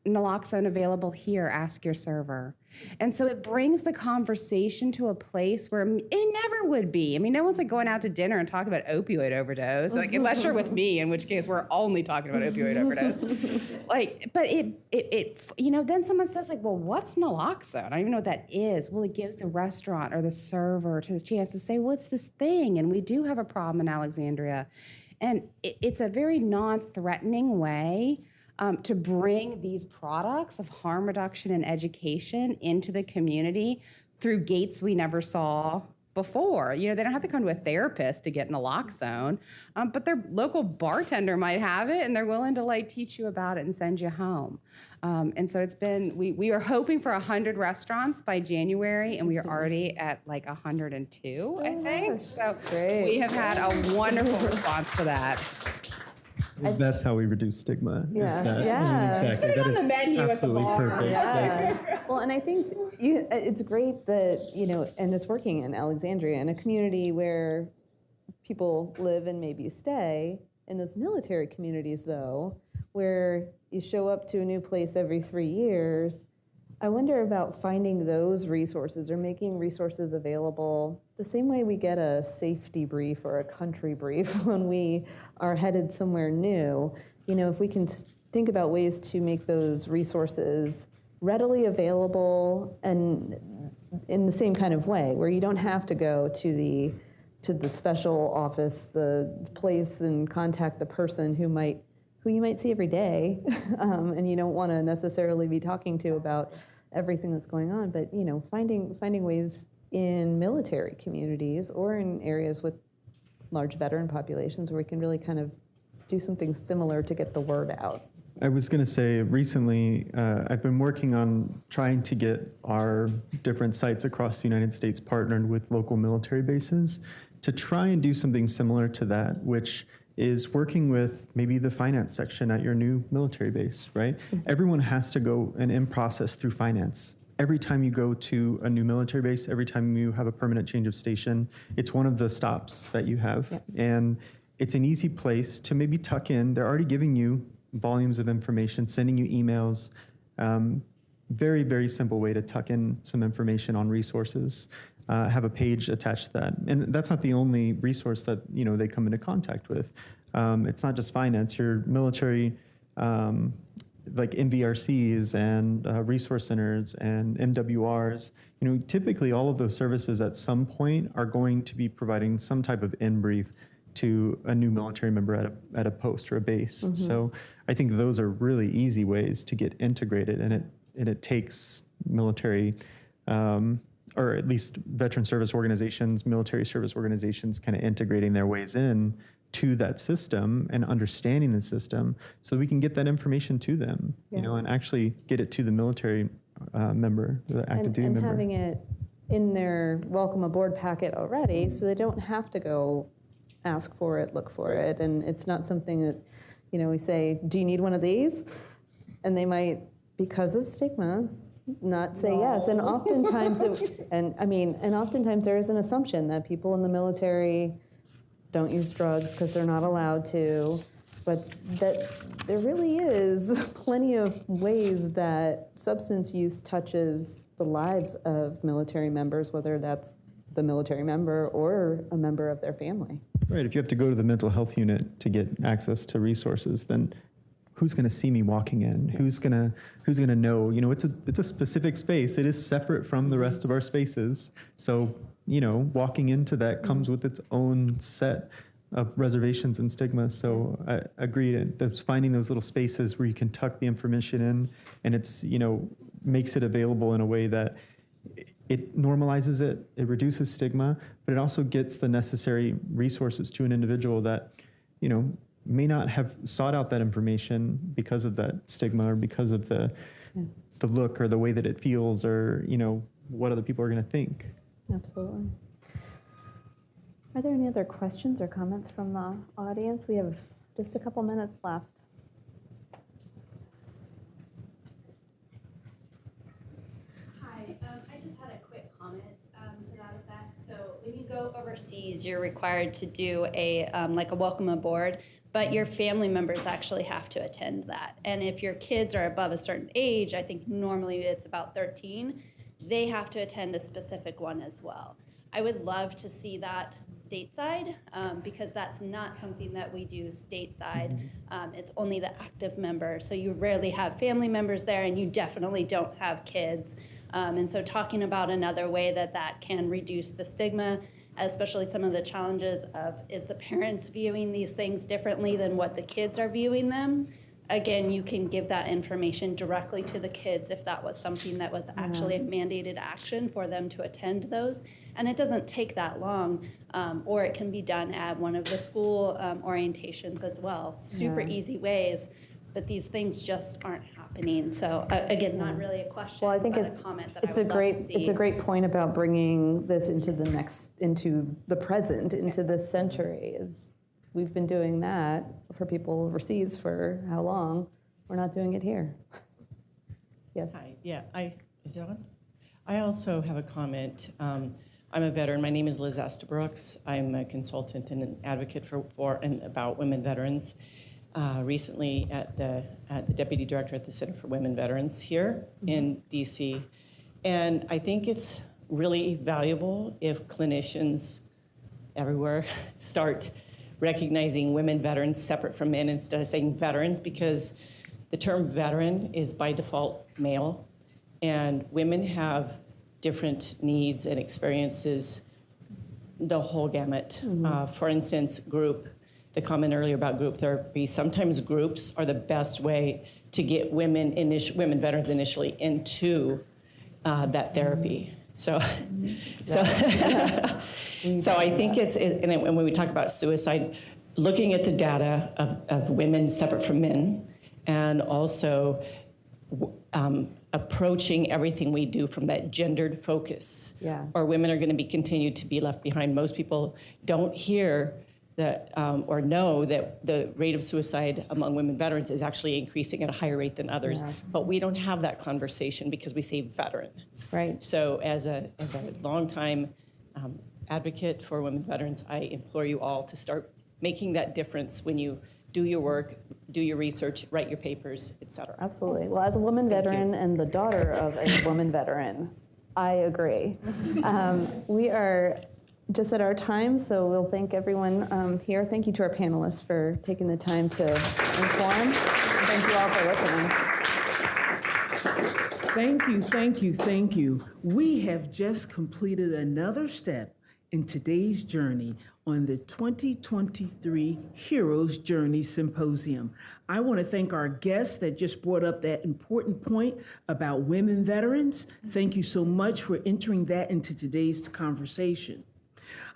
naloxone available here, ask your server. And so it brings the conversation to a place where it never would be. I mean, no one's like going out to dinner and talking about opioid overdose, like unless you're with me, in which case we're only talking about opioid overdose. Like, but it you know, then someone says like, well, what's naloxone? I don't even know what that is. Well, it gives the restaurant or the server the chance to say, what's this thing? And we do have a problem in Alexandria. And it's a very non-threatening way to bring these products of harm reduction and education into the community through gates we never saw before. You know, they don't have to come to a therapist to get naloxone, but their local bartender might have it, and they're willing to like teach you about it and send you home. And so it's been, we are hoping for 100 restaurants by January, and we are already at like 102, I think. So we have had a wonderful response to that. That's how we reduce stigma. Yeah. Is that, Yeah. I mean, exactly. Put it That on is the menu at the absolutely bar. perfect. Yeah. Well, and I think it's great that, you know, and it's working in Alexandria, in a community where people live and maybe stay. In those military communities, though, where you show up to a new place every 3 years, I wonder about finding those resources or making resources available the same way we get a safety brief or a country brief when we are headed somewhere new. You know, if we can think about ways to make those resources readily available and in the same kind of way, where you don't have to go to the special office, the place, and contact the person who you might see every day, and you don't want to necessarily be talking to about everything that's going on. But, you know, finding ways in military communities or in areas with large veteran populations where we can really kind of do something similar to get the word out. I was going to say recently, I've been working on trying to get our different sites across the United States partnered with local military bases to try and do something similar to that, which is working with maybe the finance section at your new military base, right? Everyone has to go and in process through finance. Every time you go to a new military base, every time you have a permanent change of station, it's one of the stops that you have. Yep. And it's an easy place to maybe tuck in. They're already giving you volumes of information, sending you emails. Very, very simple way to tuck in some information on resources. Have a page attached to that. And that's not the only resource that, you know, they come into contact with. It's not just finance. Your military like MVRCs and resource centers and MWRs, typically all of those services at some point are going to be providing some type of in-brief to a new military member at a post or a base. So I think those are really easy ways to get integrated, and it takes military, or at least veteran service organizations, military service organizations, kind of integrating their ways in to that system and understanding the system, so we can get that information to them, and actually get it to the military member, the active duty member. And having it in their welcome aboard packet already, so they don't have to go ask for it, look for it, and it's not something that, we say, do you need one of these? And they might, because of stigma, not say yes. And oftentimes, oftentimes there is an assumption that people in the military don't use drugs because they're not allowed to, but that there really is plenty of ways that substance use touches the lives of military members, whether that's the military member or a member of their family. Right, if you have to go to the mental health unit to get access to resources, then who's going to see me walking in? Who's going to know? It's a specific space. It is separate from the rest of our spaces. So, walking into that comes with its own set of reservations and stigma. So I agree. That's finding those little spaces where you can tuck the information in, and it's, makes it available in a way that it normalizes it, it reduces stigma, but it also gets the necessary resources to an individual that, may not have sought out that information because of that stigma or because of the look or the way that it feels or, what other people are going to think. Absolutely. Are there any other questions or comments from the audience? We have just a couple minutes left. Hi, I just had a quick comment to that effect. So when you go overseas, you're required to do a like a welcome aboard, but your family members actually have to attend that. And if your kids are above a certain age, I think normally it's about 13, they have to attend a specific one as well. I would love to see that stateside because that's not something that we do stateside. It's only the active member. So you rarely have family members there, and you definitely don't have kids. And so talking about another way that can reduce the stigma, especially some of the challenges of, is the parents viewing these things differently than what the kids are viewing them? Again, you can give that information directly to the kids if that was something that was actually a mandated action for them to attend those. And it doesn't take that long, or it can be done at one of the school orientations as well. Super easy ways, but these things just aren't happening. So again, not really a question, well, I think but it's, a comment that it's I a would great love to see. it's a great point about bringing this into the present, into this century. Is we've been doing that for people overseas for how long? We're not doing it here. Yes. Hi. Yeah. Is it on? I also have a comment. I'm a veteran. My name is Liz Estabrooks. I'm a consultant and an advocate for and about women veterans. Recently at the deputy director at the Center for Women Veterans here in DC. And I think it's really valuable if clinicians everywhere start recognizing women veterans separate from men instead of saying veterans, because the term veteran is by default male, and women have different needs and experiences, the whole gamut. For instance, the comment earlier about group therapy, sometimes groups are the best way to get women veterans initially into that therapy. So I think and when we talk about suicide, looking at the data of women separate from men, and also approaching everything we do from that gendered focus, or women are going to continued to be left behind. Most people don't hear that or know that the rate of suicide among women veterans is actually increasing at a higher rate than others. But we don't have that conversation because we say veteran. Right. So as a longtime advocate for women veterans, I implore you all to start making that difference when you do your work, do your research, write your papers, et cetera. Absolutely. Well, as a woman veteran and the daughter of a woman veteran, I agree. We are just at our time, so we'll thank everyone here. Thank you to our panelists for taking the time to inform. Thank you all for listening. Thank you, thank you, thank you. We have just completed another step in today's journey on the 2023 Heroes Journey Symposium. I want to thank our guests that just brought up that important point about women veterans. Thank you so much for entering that into today's conversation.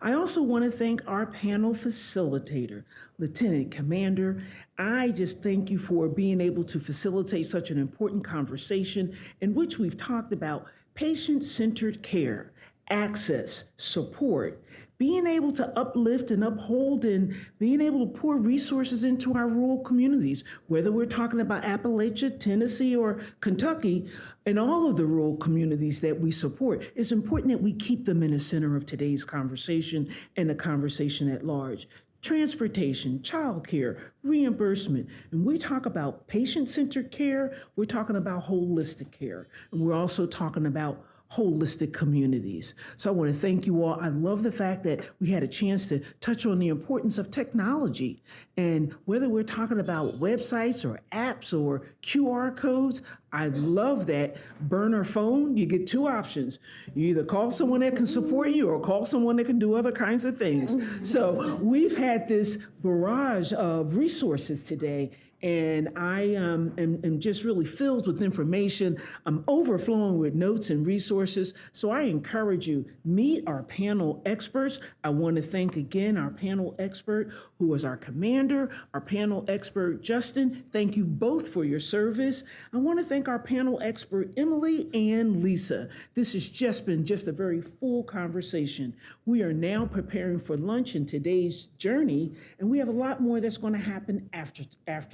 I also want to thank our panel facilitator, Lieutenant Commander. I just thank you for being able to facilitate such an important conversation in which we've talked about patient-centered care, access, support, being able to uplift and uphold and being able to pour resources into our rural communities, whether we're talking about Appalachia, Tennessee, or Kentucky, and all of the rural communities that we support. It's important that we keep them in the center of today's conversation and the conversation at large. Transportation, childcare, reimbursement. And we talk about patient-centered care, we're talking about holistic care. And we're also talking about holistic communities. So I want to thank you all. I love the fact that we had a chance to touch on the importance of technology. And whether we're talking about websites or apps or QR codes, I love that burner phone. You get two options. You either call someone that can support you or call someone that can do other kinds of things. So we've had this barrage of resources today, and I am just really filled with information. I'm overflowing with notes and resources. So I encourage you, meet our panel experts. I want to thank again our panel expert, who is our commander, our panel expert, Justin. Thank you both for your service. I want to thank our panel expert, Emily and Lisa. This has just been a very full conversation. We are now preparing for lunch in today's journey, and we have a lot more that's going to happen after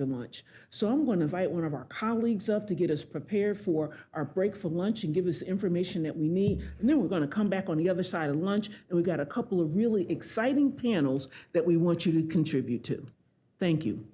lunch. So I'm going to invite one of our colleagues up to get us prepared for our break for lunch and give us the information that we need. And then we're going to come back on the other side of lunch, and we've got a couple of really exciting panels that we want you to contribute to. Thank you.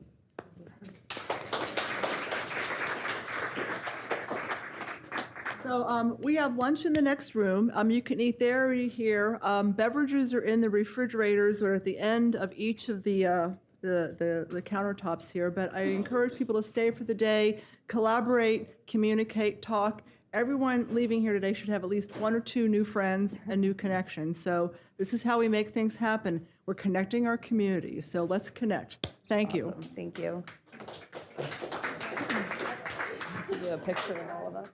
So we have lunch in the next room. You can eat there or eat here. Beverages are in the refrigerators or at the end of each of the countertops here. But I encourage people to stay for the day, collaborate, communicate, talk. Everyone leaving here today should have at least one or two new friends and new connections. So this is how we make things happen. We're connecting our community. So let's connect. Thank you. Thank you. To do a picture of all of us.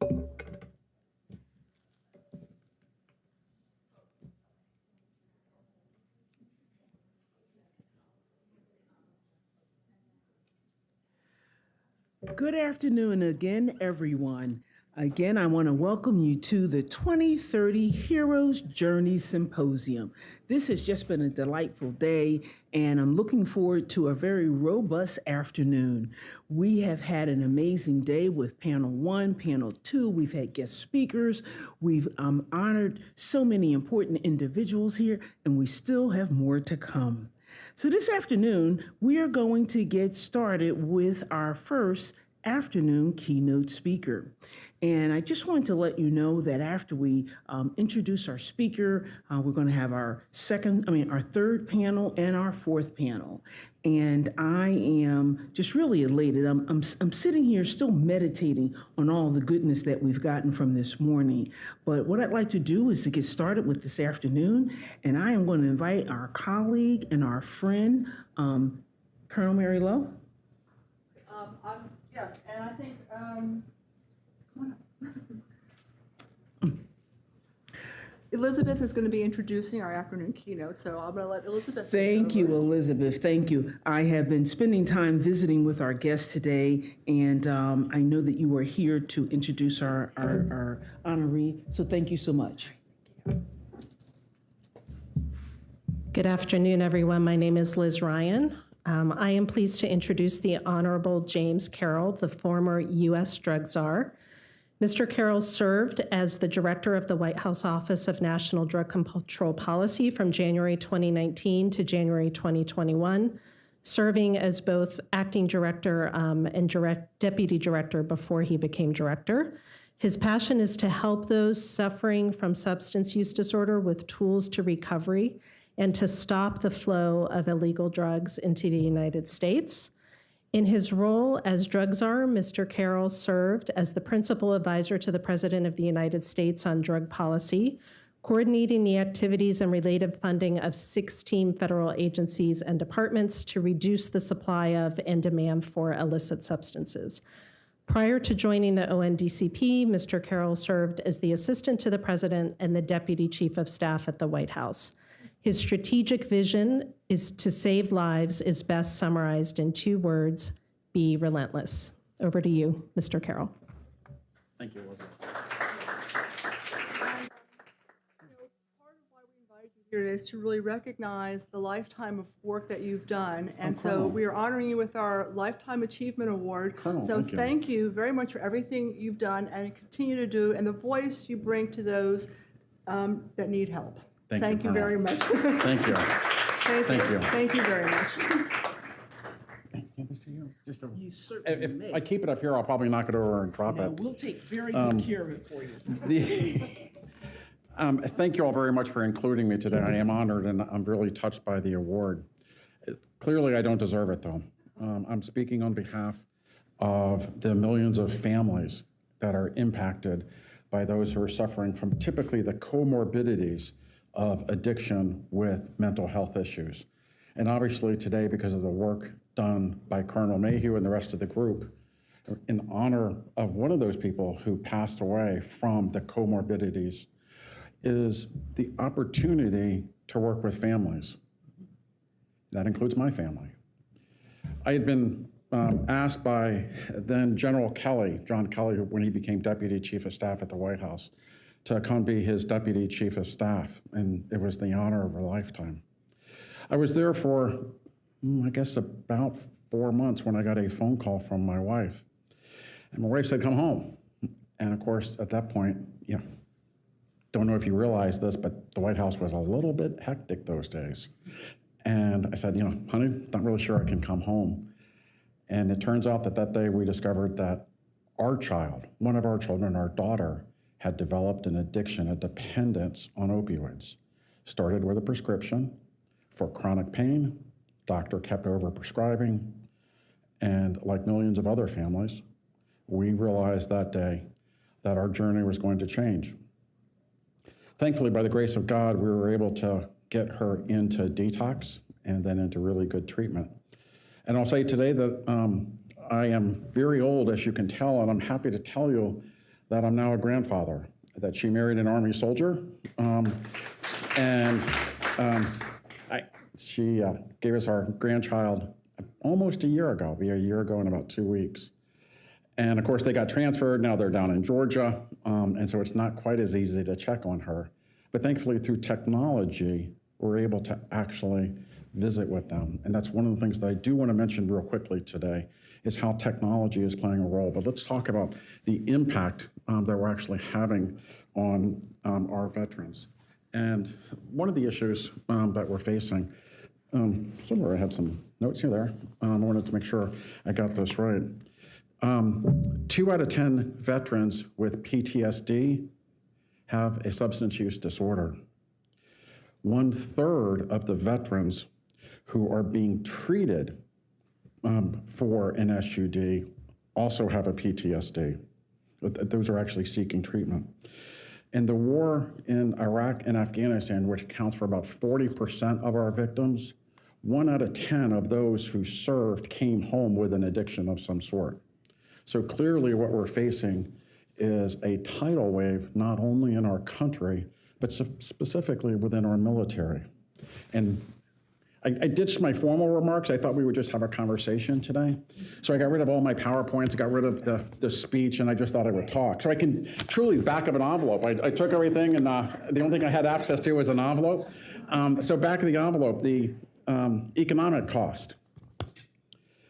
Good afternoon again, everyone. Again, I want to welcome you to the 2030 Heroes Journey Symposium. This has just been a delightful day, and I'm looking forward to a very robust afternoon. We have had an amazing day with panel 1, panel 2. We've had guest speakers. We've honored so many important individuals here, and we still have more to come. So this afternoon, we are going to get started with our first afternoon keynote speaker. And I just wanted to let you know that after we introduce our speaker, we're going to have our third panel and our fourth panel. And I am just really elated. I'm sitting here still meditating on all the goodness that we've gotten from this morning. But what I'd like to do is to get started with this afternoon. And I am going to invite our colleague and our friend, Colonel Mary Lowe. Yes, and I think, Elizabeth is going to be introducing our afternoon keynote, so I'm going to let Elizabeth. Thank you, Elizabeth. Thank you. I have been spending time visiting with our guests today, and I know that you are here to introduce our honoree, so thank you so much. Good afternoon, everyone. My name is Liz Ryan. I am pleased to introduce the Honorable James Carroll, the former U.S. Drug Czar. Mr. Carroll served as the Director of the White House Office of National Drug Control Policy from January 2019 to January 2021, serving as both Acting Director and Deputy Director before he became Director. His passion is to help those suffering from substance use disorder with tools to recovery and to stop the flow of illegal drugs into the United States. In his role as Drug Czar, Mr. Carroll served as the principal advisor to the President of the United States on drug policy, coordinating the activities and related funding of 16 federal agencies and departments to reduce the supply of and demand for illicit substances. Prior to joining the ONDCP, Mr. Carroll served as the assistant to the President and the Deputy Chief of Staff at the White House. His strategic vision is to save lives is best summarized in 2 words: be relentless. Over to you, Mr. Carroll. Thank you, Elizabeth. Here is to really recognize the lifetime of work that you've done. And so we are honoring you with our Lifetime Achievement Award. Colonel, so thank you very much for everything you've done and continue to do, and the voice you bring to those that need help. Thank you very much. Thank you. Thank you. Thank you very much. If I keep it up here, I'll probably knock it over and drop it. We'll take very good care of it for you. Thank you all very much for including me today. I am honored and I'm really touched by the award. Clearly, I don't deserve it, though. I'm speaking on behalf of the millions of families that are impacted by those who are suffering from typically the comorbidities of addiction with mental health issues. And obviously today, because of the work done by Colonel Mayhugh and the rest of the group, in honor of one of those people who passed away from the comorbidities, is the opportunity to work with families. That includes my family. I had been asked by then General Kelly, John Kelly, when he became Deputy Chief of Staff at the White House, to come be his Deputy Chief of Staff, and it was the honor of a lifetime. I was there for, I guess, about 4 months when I got a phone call from my wife. And my wife said, come home. And of course, at that point, don't know if you realize this, but the White House was a little bit hectic those days. And I said, honey, not really sure I can come home. And it turns out that day we discovered that our child, one of our children, our daughter, had developed an addiction, a dependence on opioids. Started with a prescription for chronic pain. Doctor kept over-prescribing. And like millions of other families, we realized that day that our journey was going to change. Thankfully, by the grace of God, we were able to get her into detox and then into really good treatment. And I'll say today that I am very old, as you can tell, and I'm happy to tell you that I'm now a grandfather, that she married an Army soldier, she gave us our grandchild almost a year ago, a year ago in about 2 weeks. And of course, they got transferred. Now they're down in Georgia. And so it's not quite as easy to check on her. But thankfully, through technology, we're able to actually visit with them. And that's one of the things that I do want to mention real quickly today, is how technology is playing a role. But let's talk about the impact that we're actually having on our veterans. And one of the issues that we're facing, somewhere I had some notes here there. I wanted to make sure I got this right. 2 out of 10 veterans with PTSD have a substance use disorder. 1/3 of the veterans who are being treated for an SUD also have a PTSD. Those are actually seeking treatment. And the war in Iraq and Afghanistan, which accounts for about 40% of our victims, 1 out of 10 of those who served came home with an addiction of some sort. So clearly what we're facing is a tidal wave, not only in our country, but specifically within our military. And I ditched my formal remarks. I thought we would just have a conversation today. So I got rid of all my PowerPoints, got rid of the speech, and I just thought I would talk. So I can truly back of an envelope. I took everything, and the only thing I had access to was an envelope. So back of the envelope, the economic cost.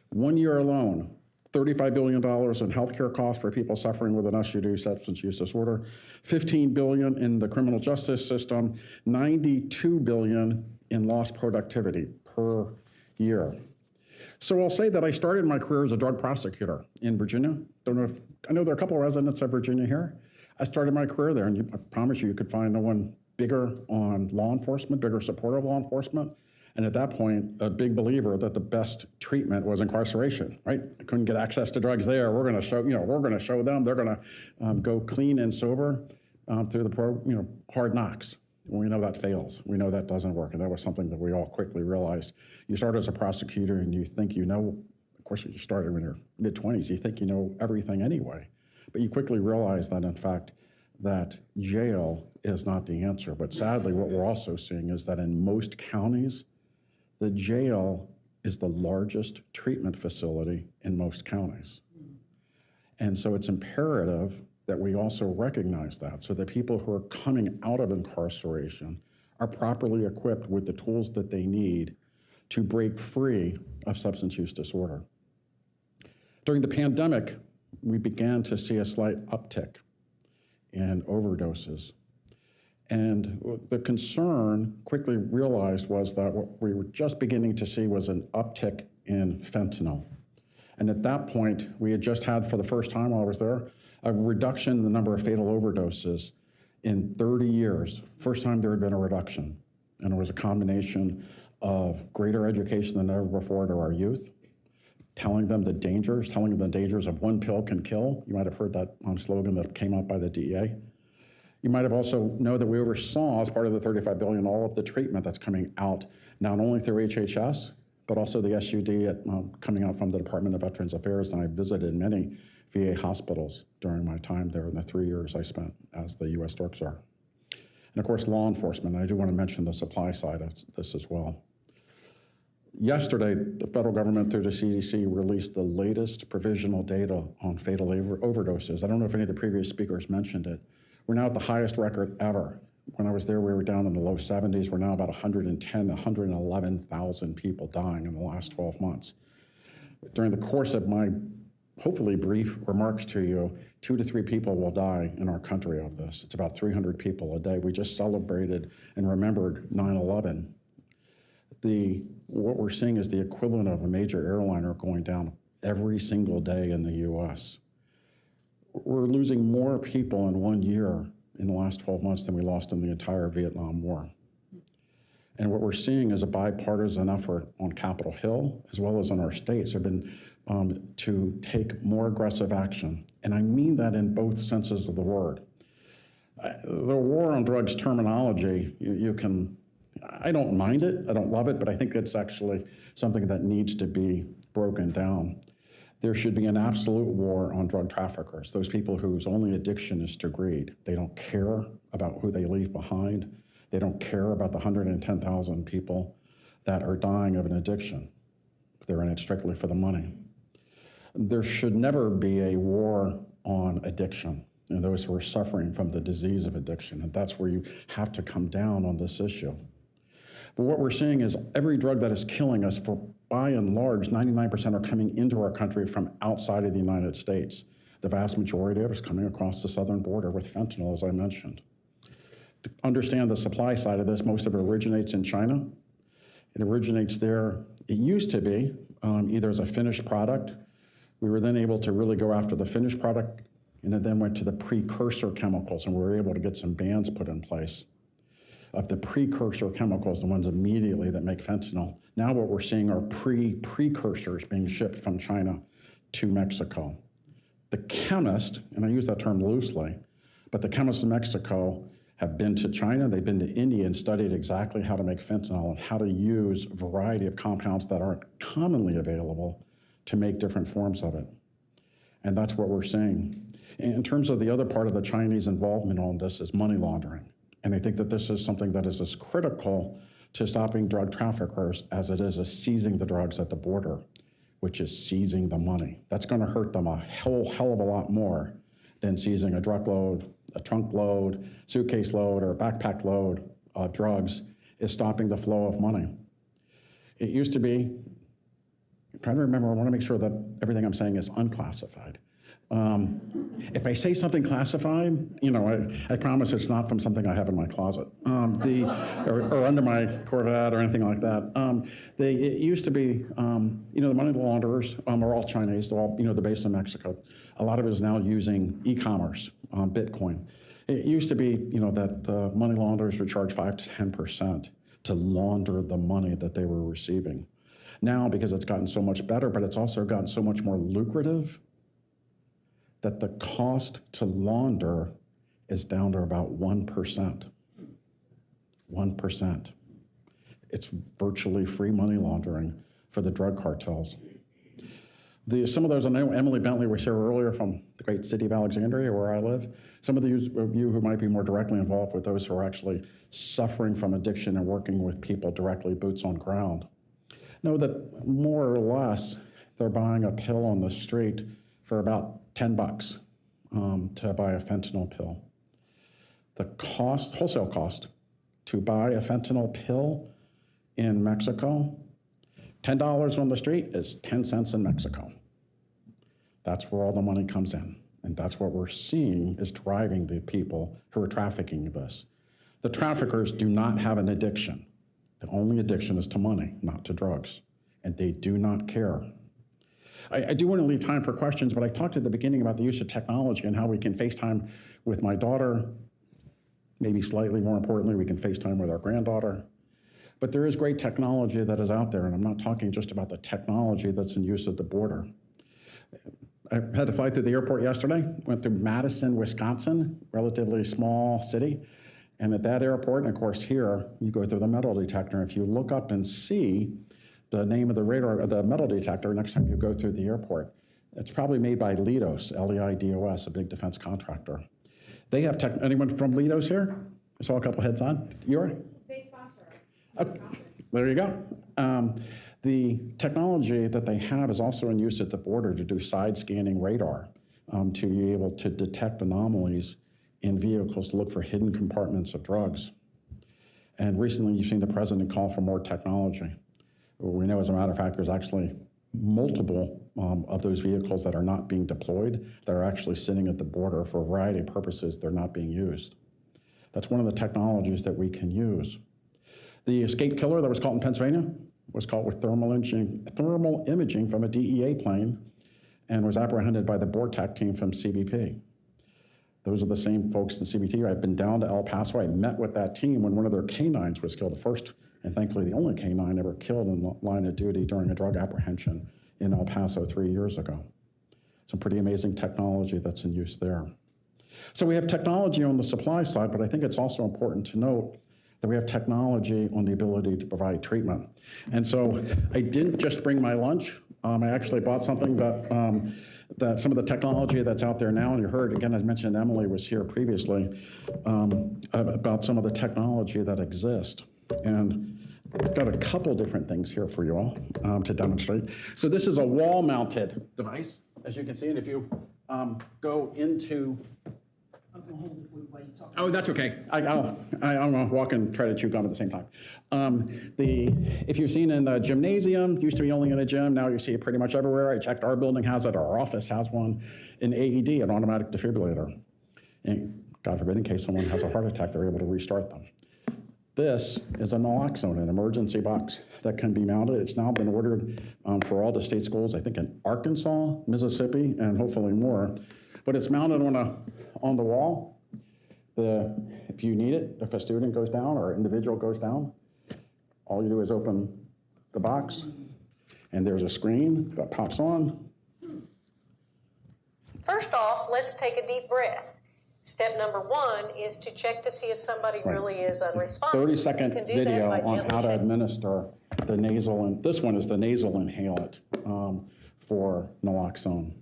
1 year alone, $35 billion in healthcare costs for people suffering with an SUD, substance use disorder, $15 billion in the criminal justice system, $92 billion in lost productivity per year. So I'll say that I started my career as a drug prosecutor in Virginia. I know there are a couple of residents of Virginia here. I started my career there, and I promise you could find no one bigger on law enforcement, bigger support of law enforcement. And at that point, a big believer that the best treatment was incarceration, right? I couldn't get access to drugs there. We're going to show, we're going to show them. They're going to go clean and sober through the hard knocks. We know that fails. We know that doesn't work. And that was something that we all quickly realized. You start as a prosecutor and you think you know, of course you started when you're mid-20s, you think you know everything anyway. But you quickly realize that in fact, that jail is not the answer. But sadly, what we're also seeing is that in most counties, the jail is the largest treatment facility in most counties. And so it's imperative that we also recognize that, so that people who are coming out of incarceration are properly equipped with the tools that they need to break free of substance use disorder. During the pandemic, we began to see a slight uptick in overdoses. And the concern quickly realized was that what we were just beginning to see was an uptick in fentanyl. And at that point, we had just had, for the first time while I was there, a reduction in the number of fatal overdoses in 30 years. First time there had been a reduction. And it was a combination of greater education than ever before to our youth, telling them the dangers of one pill can kill. You might have heard that slogan that came out by the DEA. You might have also know that we oversaw, as part of the $35 billion, all of the treatment that's coming out, not only through HHS, but also the SUD coming out from the Department of Veterans Affairs. And I visited many VA hospitals during my time there in the 3 years I spent as the U.S. Drug Czar. And of course, law enforcement. I do want to mention the supply side of this as well. Yesterday, the federal government through the CDC released the latest provisional data on fatal overdoses. I don't know if any of the previous speakers mentioned it. We're now at the highest record ever. When I was there, we were down in the low 70s. We're now about 111,000 people dying in the last 12 months. During the course of my hopefully brief remarks to you, 2 to 3 people will die in our country of this. It's about 300 people a day. We just celebrated and remembered 9/11. What we're seeing is the equivalent of a major airliner going down every single day in the US. We're losing more people in 1 year in the last 12 months than we lost in the entire Vietnam War. And what we're seeing is a bipartisan effort on Capitol Hill, as well as in our states, have been to take more aggressive action. And I mean that in both senses of the word. The war on drugs terminology, I don't mind it, I don't love it, but I think it's actually something that needs to be broken down. There should be an absolute war on drug traffickers, those people whose only addiction is to greed. They don't care about who they leave behind. They don't care about the 110,000 people that are dying of an addiction. They're in it strictly for the money. There should never be a war on addiction and those who are suffering from the disease of addiction, and that's where you have to come down on this issue. But what we're seeing is every drug that is killing us, for by and large, 99% are coming into our country from outside of the United States. The vast majority of it is coming across the southern border with fentanyl, as I mentioned. To understand the supply side of this, most of it originates in China. It originates there. It used to be either as a finished product. We were then able to really go after the finished product, and it then went to the precursor chemicals, and we were able to get some bans put in place of the precursor chemicals, the ones immediately that make fentanyl. Now what we're seeing are precursors being shipped from China to Mexico. The chemist, and I use that term loosely, but the chemists in Mexico have been to China, they've been to India and studied exactly how to make fentanyl and how to use a variety of compounds that aren't commonly available to make different forms of it. And that's what we're seeing. In terms of the other part of the Chinese involvement on this is money laundering. And I think that this is something that is as critical to stopping drug traffickers as it is seizing the drugs at the border, which is seizing the money. That's going to hurt them a hell of a lot more than seizing a truckload, a trunk load, suitcase load, or a backpack load of drugs, is stopping the flow of money. It used to be, I'm trying to remember, I want to make sure that everything I'm saying is unclassified. If I say something classified, I promise it's not from something I have in my closet, or under my Corvette or anything like that. It used to be, the money launderers are all Chinese. They're all, they're based in Mexico. A lot of it is now using e-commerce, Bitcoin. It used to be, that the money launderers would charge 5 to 10% to launder the money that they were receiving. Now, because it's gotten so much better, but it's also gotten so much more lucrative, that the cost to launder is down to about 1%. 1%. It's virtually free money laundering for the drug cartels. Some of those, I know Emily Bentley was here earlier from the great city of Alexandria, where I live. Some of you who might be more directly involved with those who are actually suffering from addiction and working with people directly, boots on ground, know that more or less they're buying a pill on the street for about $10 to buy a fentanyl pill. The cost, wholesale cost, to buy a fentanyl pill in Mexico, $10 on the street is 10 cents in Mexico. That's where all the money comes in. And that's what we're seeing is driving the people who are trafficking this. The traffickers do not have an addiction. The only addiction is to money, not to drugs. And they do not care. I do want to leave time for questions, but I talked at the beginning about the use of technology and how we can FaceTime with my daughter. Maybe slightly more importantly, we can FaceTime with our granddaughter. But there is great technology that is out there, and I'm not talking just about the technology that's in use at the border. I had to fly through the airport yesterday, went through Madison, Wisconsin, relatively small city. And at that airport, and of course here, you go through the metal detector. If you look up and see the name of the radar, the metal detector, next time you go through the airport, it's probably made by Leidos, L-E-I-D-O-S, a big defense contractor. They have anyone from Leidos here? I saw a couple heads on. You are? They sponsor it. Okay. There you go. The technology that they have is also in use at the border to do side scanning radar to be able to detect anomalies in vehicles to look for hidden compartments of drugs. And recently you've seen the president call for more technology. We know, as a matter of fact, there's actually multiple of those vehicles that are not being deployed that are actually sitting at the border for a variety of purposes. They're not being used. That's one of the technologies that we can use. The escape killer that was caught in Pennsylvania was caught with thermal imaging from a DEA plane and was apprehended by the BORTAC team from CBP. Those are the same folks in CBP. I've been down to El Paso. I met with that team when one of their canines was killed, the first and thankfully the only canine ever killed in the line of duty during a drug apprehension in El Paso 3 years ago. Some pretty amazing technology that's in use there. So we have technology on the supply side, but I think it's also important to note that we have technology on the ability to provide treatment. And so I didn't just bring my lunch. I actually bought something that some of the technology that's out there now, and you heard, again, as mentioned, Emily was here previously, about some of the technology that exists. And I've got a couple different things here for you all to demonstrate. So this is a wall-mounted device, as you can see, and if you go into... I'm going to hold it for you while you talk. Oh, that's okay. I'm going to walk and try to chew gum at the same time. If you've seen in the gymnasium, used to be only in a gym, now you see it pretty much everywhere. I checked, our building has it, our office has one, an AED, an automatic defibrillator. And God forbid, in case someone has a heart attack, they're able to restart them. This is a naloxone, an emergency box that can be mounted. It's now been ordered for all the state schools, I think in Arkansas, Mississippi, and hopefully more. But it's mounted on the wall. If you need it, if a student goes down or an individual goes down, all you do is open the box, and there's a screen that pops on. First off, let's take a deep breath. Step number 1 is to check to see if somebody really is unresponsive. 30-second video on how to administer the nasal, and this one is the nasal inhalant for naloxone.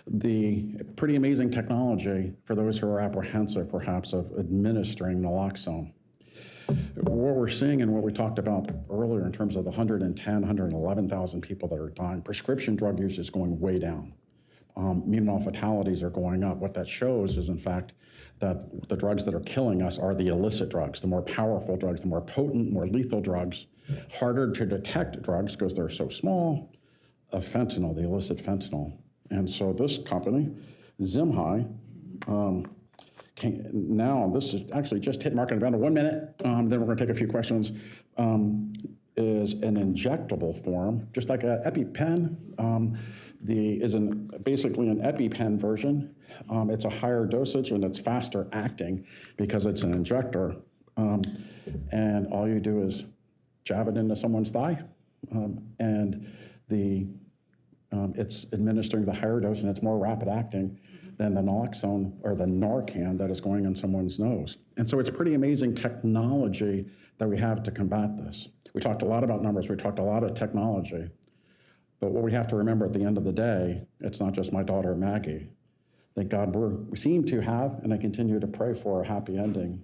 The pretty amazing technology for those who are apprehensive, perhaps, of administering naloxone. What we're seeing and what we talked about earlier in terms of the 110, 111,000 people that are dying, prescription drug use is going way down. Meanwhile, fatalities are going up. What that shows is, in fact, that the drugs that are killing us are the illicit drugs, the more powerful drugs, the more potent, more lethal drugs, harder to detect drugs because they're so small, of fentanyl, the illicit fentanyl. And so this company, Zimhai, now this is actually just hit market about 1 minute, then we're going to take a few questions, is an injectable form, just like an EpiPen. Basically an EpiPen version. It's a higher dosage and it's faster acting because it's an injector. And all you do is jab it into someone's thigh, and it's administering the higher dose and it's more rapid acting than the naloxone or the Narcan that is going in someone's nose. And so it's pretty amazing technology that we have to combat this. We talked a lot about numbers, we talked a lot of technology, but what we have to remember at the end of the day, it's not just my daughter Maggie. Thank God we seem to have, and I continue to pray for, a happy ending,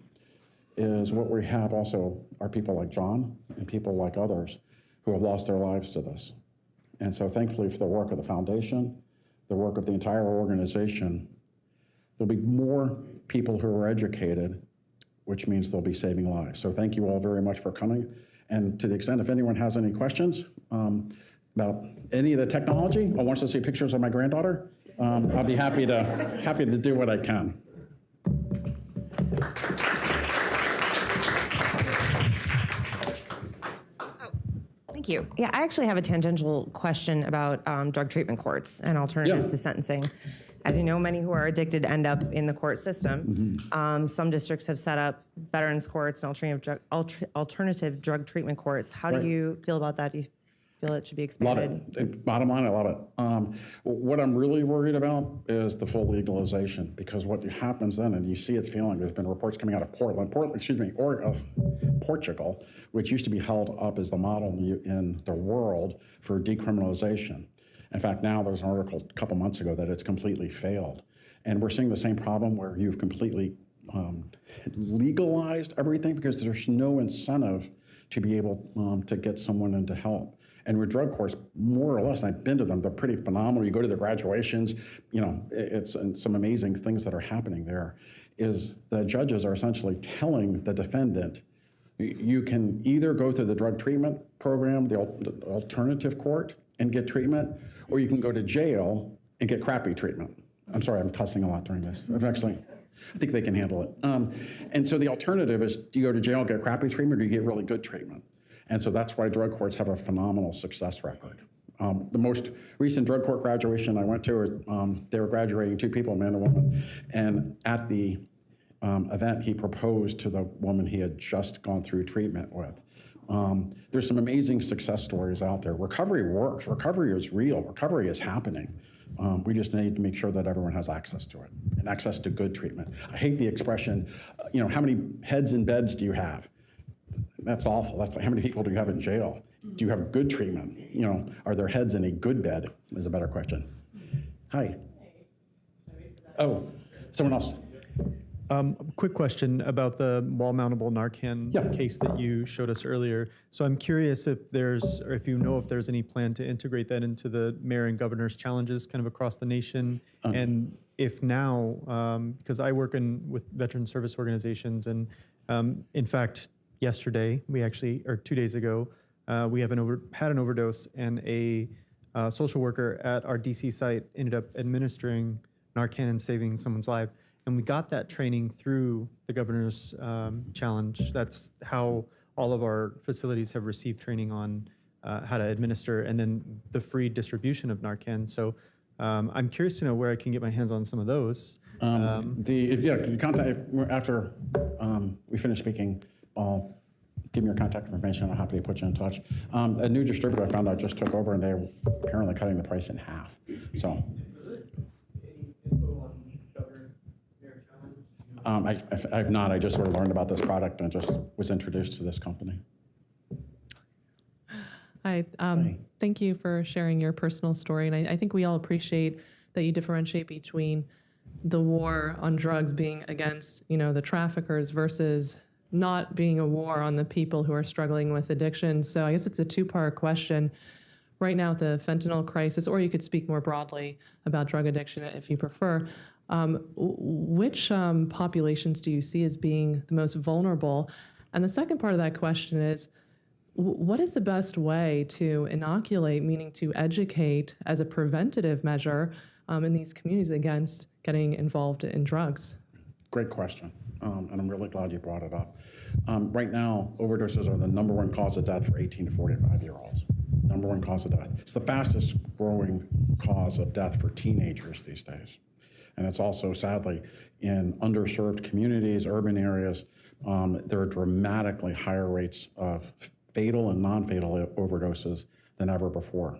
is what we have also are people like John and people like others who have lost their lives to this. And so thankfully for the work of the foundation, the work of the entire organization, there'll be more people who are educated, which means they'll be saving lives. So thank you all very much for coming. And to the extent, if anyone has any questions about any of the technology or wants to see pictures of my granddaughter, I'll be happy to do what I can. Thank you. Yeah, I actually have a tangential question about drug treatment courts and alternatives to sentencing. As you know, many who are addicted end up in the court system. Some districts have set up veterans courts and alternative drug treatment courts. How do you feel about that? Do you feel it should be expanded? Love it. Bottom line, I love it. What I'm really worried about is the full legalization, because what happens then, and you see it's failing, there's been reports coming out of Portugal, which used to be held up as the model in the world for decriminalization. In fact, now there's an article a couple months ago that it's completely failed. And we're seeing the same problem where you've completely legalized everything because there's no incentive to be able to get someone into help. And with drug courts, more or less, and I've been to them, they're pretty phenomenal. You go to their graduations, it's some amazing things that are happening there, is the judges are essentially telling the defendant, you can either go to the drug treatment program, the alternative court, and get treatment, or you can go to jail and get crappy treatment. I'm sorry, I'm cussing a lot during this. I think they can handle it. And so the alternative is, do you go to jail and get crappy treatment, or do you get really good treatment? And so that's why drug courts have a phenomenal success record. The most recent drug court graduation I went to, they were graduating 2 people, a man and a woman. And at the event, he proposed to the woman he had just gone through treatment with. There's some amazing success stories out there. Recovery works. Recovery is real. Recovery is happening. We just need to make sure that everyone has access to it and access to good treatment. I hate the expression, how many heads in beds do you have? That's awful. That's like, how many people do you have in jail? Do you have good treatment? You know, are their heads in a good bed is a better question. Hi. Oh, someone else. Quick question about the wall-mountable Narcan case that you showed us earlier. So I'm curious if there's, or if you know if there's any plan to integrate that into the mayor and governor's challenges kind of across the nation. And if now, because I work with veteran service organizations, and in fact, yesterday, we actually, or 2 days ago, we had an overdose, and a social worker at our DC site ended up administering Narcan and saving someone's life. And we got that training through the governor's challenge. That's how all of our facilities have received training on how to administer, and then the free distribution of Narcan. So I'm curious to know where I can get my hands on some of those. Contact after we finish speaking. I'll give me your contact information. I'm happy to put you in touch. A new distributor I found out just took over, and they're apparently cutting the price in half. So. I've not. I just sort of learned about this product and just was introduced to this company. Hi. Thank you for sharing your personal story. And I think we all appreciate that you differentiate between the war on drugs being against, the traffickers versus not being a war on the people who are struggling with addiction. So I guess it's a two-part question. Right now, the fentanyl crisis, or you could speak more broadly about drug addiction if you prefer. Which populations do you see as being the most vulnerable? And the second part of that question is, what is the best way to inoculate, meaning to educate as a preventative measure in these communities against getting involved in drugs? Great question, and I'm really glad you brought it up. Right now, overdoses are the #1 cause of death for 18 to 45-year-olds. #1 cause of death. It's the fastest growing cause of death for teenagers these days. And it's also, sadly, in underserved communities, urban areas, there are dramatically higher rates of fatal and non-fatal overdoses than ever before.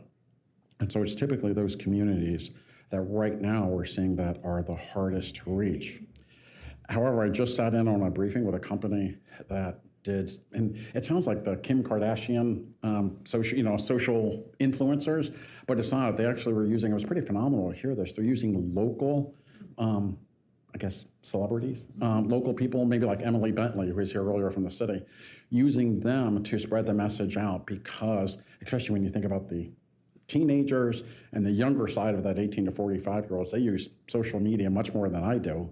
And so it's typically those communities that right now we're seeing that are the hardest to reach. However, I just sat in on a briefing with a company that did, and it sounds like the Kim Kardashian social influencers, but it's not. They actually were using, it was pretty phenomenal to hear this, they're using local celebrities, local people, maybe like Emily Bentley, who was here earlier from the city, using them to spread the message out because, especially when you think about the teenagers and the younger side of that 18 to 45-year-olds, they use social media much more than I do.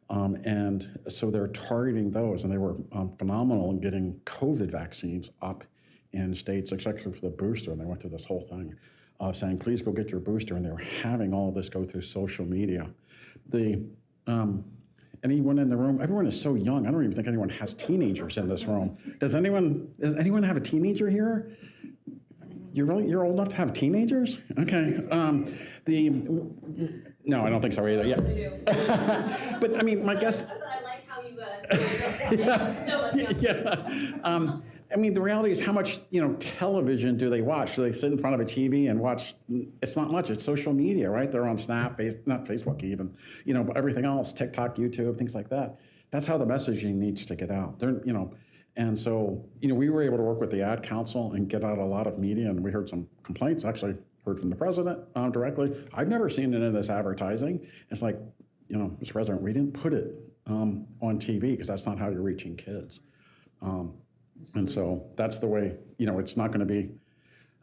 And so they're targeting those, and they were phenomenal in getting COVID vaccines up in states, especially for the booster, and they went through this whole thing of saying, please go get your booster, and they were having all of this go through social media. Anyone in the room, everyone is so young, I don't even think anyone has teenagers in this room. Does anyone have a teenager here? You're old enough to have teenagers? Okay. No, I don't think so either. Yeah. But I mean, my guess. I like how you. I mean, the reality is, how much television do they watch? Do they sit in front of a TV and watch? It's not much. It's social media, right? They're on Snap, not Facebook even. But everything else, TikTok, YouTube, things like that. That's how the messaging needs to get out. And so, we were able to work with the Ad Council and get out a lot of media, and we heard some complaints, actually heard from the president directly. I've never seen it in this advertising. It's like, Mr. President, we didn't put it on TV because that's not how you're reaching kids. And so that's the way, it's not going to be,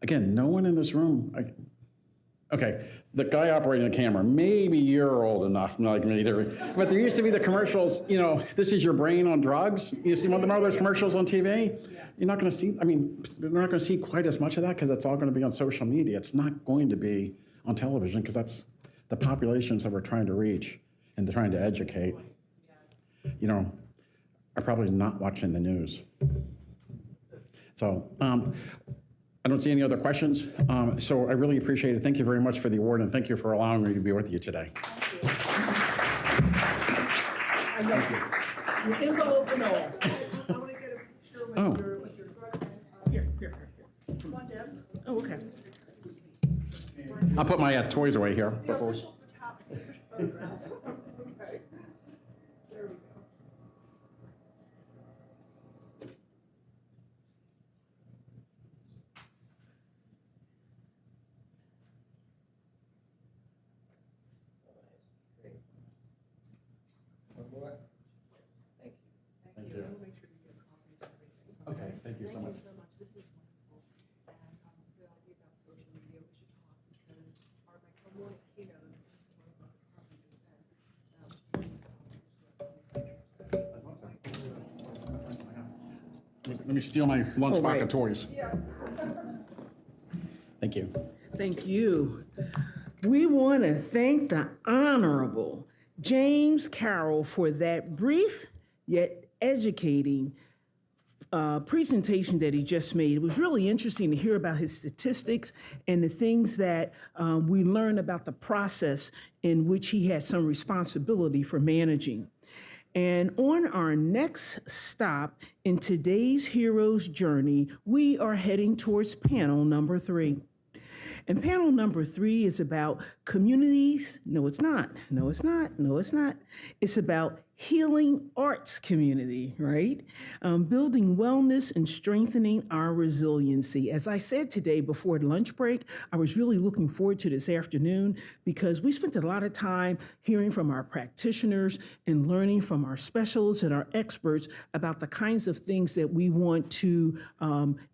again, no one in this room, okay, the guy operating the camera, maybe you're old enough, like me, but there used to be the commercials, this is your brain on drugs. You see one of those commercials on TV? You're not going to see, we're not going to see quite as much of that because it's all going to be on social media. It's not going to be on television because that's the populations that we're trying to reach and trying to educate, are probably not watching the news. So, I don't see any other questions, so I really appreciate it. Thank you very much for the award, and thank you for allowing me to be with you today. Thank you. You're involved in all. I want to get a picture with your drug. Here. Come on, Deb. Oh, okay. I'll put my toys away here. Before. Okay. There we go. Thank you so much. This is wonderful. And the idea about social media, we should talk because my morning keynote is one of our Let me steal my lunchbox right. of toys. Yes. Thank you. Thank you. We want to thank the Honorable James Carroll for that brief yet educating presentation that he just made. It was really interesting to hear about his statistics and the things that we learned about the process in which he had some responsibility for managing. And on our next stop in today's hero's journey, we are heading towards panel number 3. And panel number 3 is about communities. No, it's not. No, it's not. No, it's not. It's about healing arts community, right? Building wellness and strengthening our resiliency. As I said today before lunch break, I was really looking forward to this afternoon because we spent a lot of time hearing from our practitioners and learning from our specialists and our experts about the kinds of things that we want to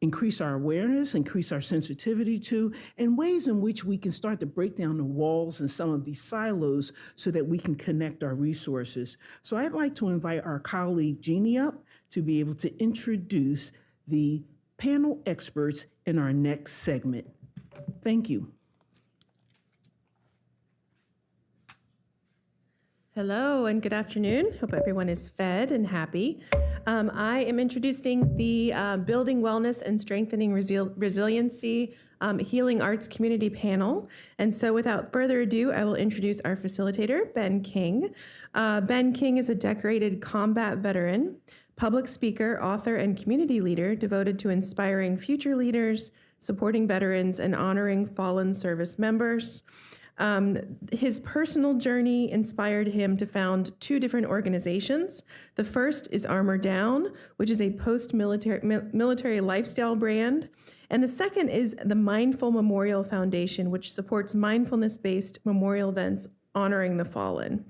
increase our awareness, increase our sensitivity to, and ways in which we can start to break down the walls and some of these silos so that we can connect our resources. So I'd like to invite our colleague Jeannie up to be able to introduce the panel experts in our next segment. Thank you. Hello and good afternoon. Hope everyone is fed and happy. I am introducing the Building Wellness and Strengthening Resiliency Healing Arts Community panel. And so without further ado, I will introduce our facilitator, Ben King. Ben King is a decorated combat veteran, public speaker, author, and community leader devoted to inspiring future leaders, supporting veterans, and honoring fallen service members. His personal journey inspired him to found 2 different organizations. The first is Armor Down, which is a post-military lifestyle brand. And the second is the Mindful Memorial Foundation, which supports mindfulness-based memorial events honoring the fallen.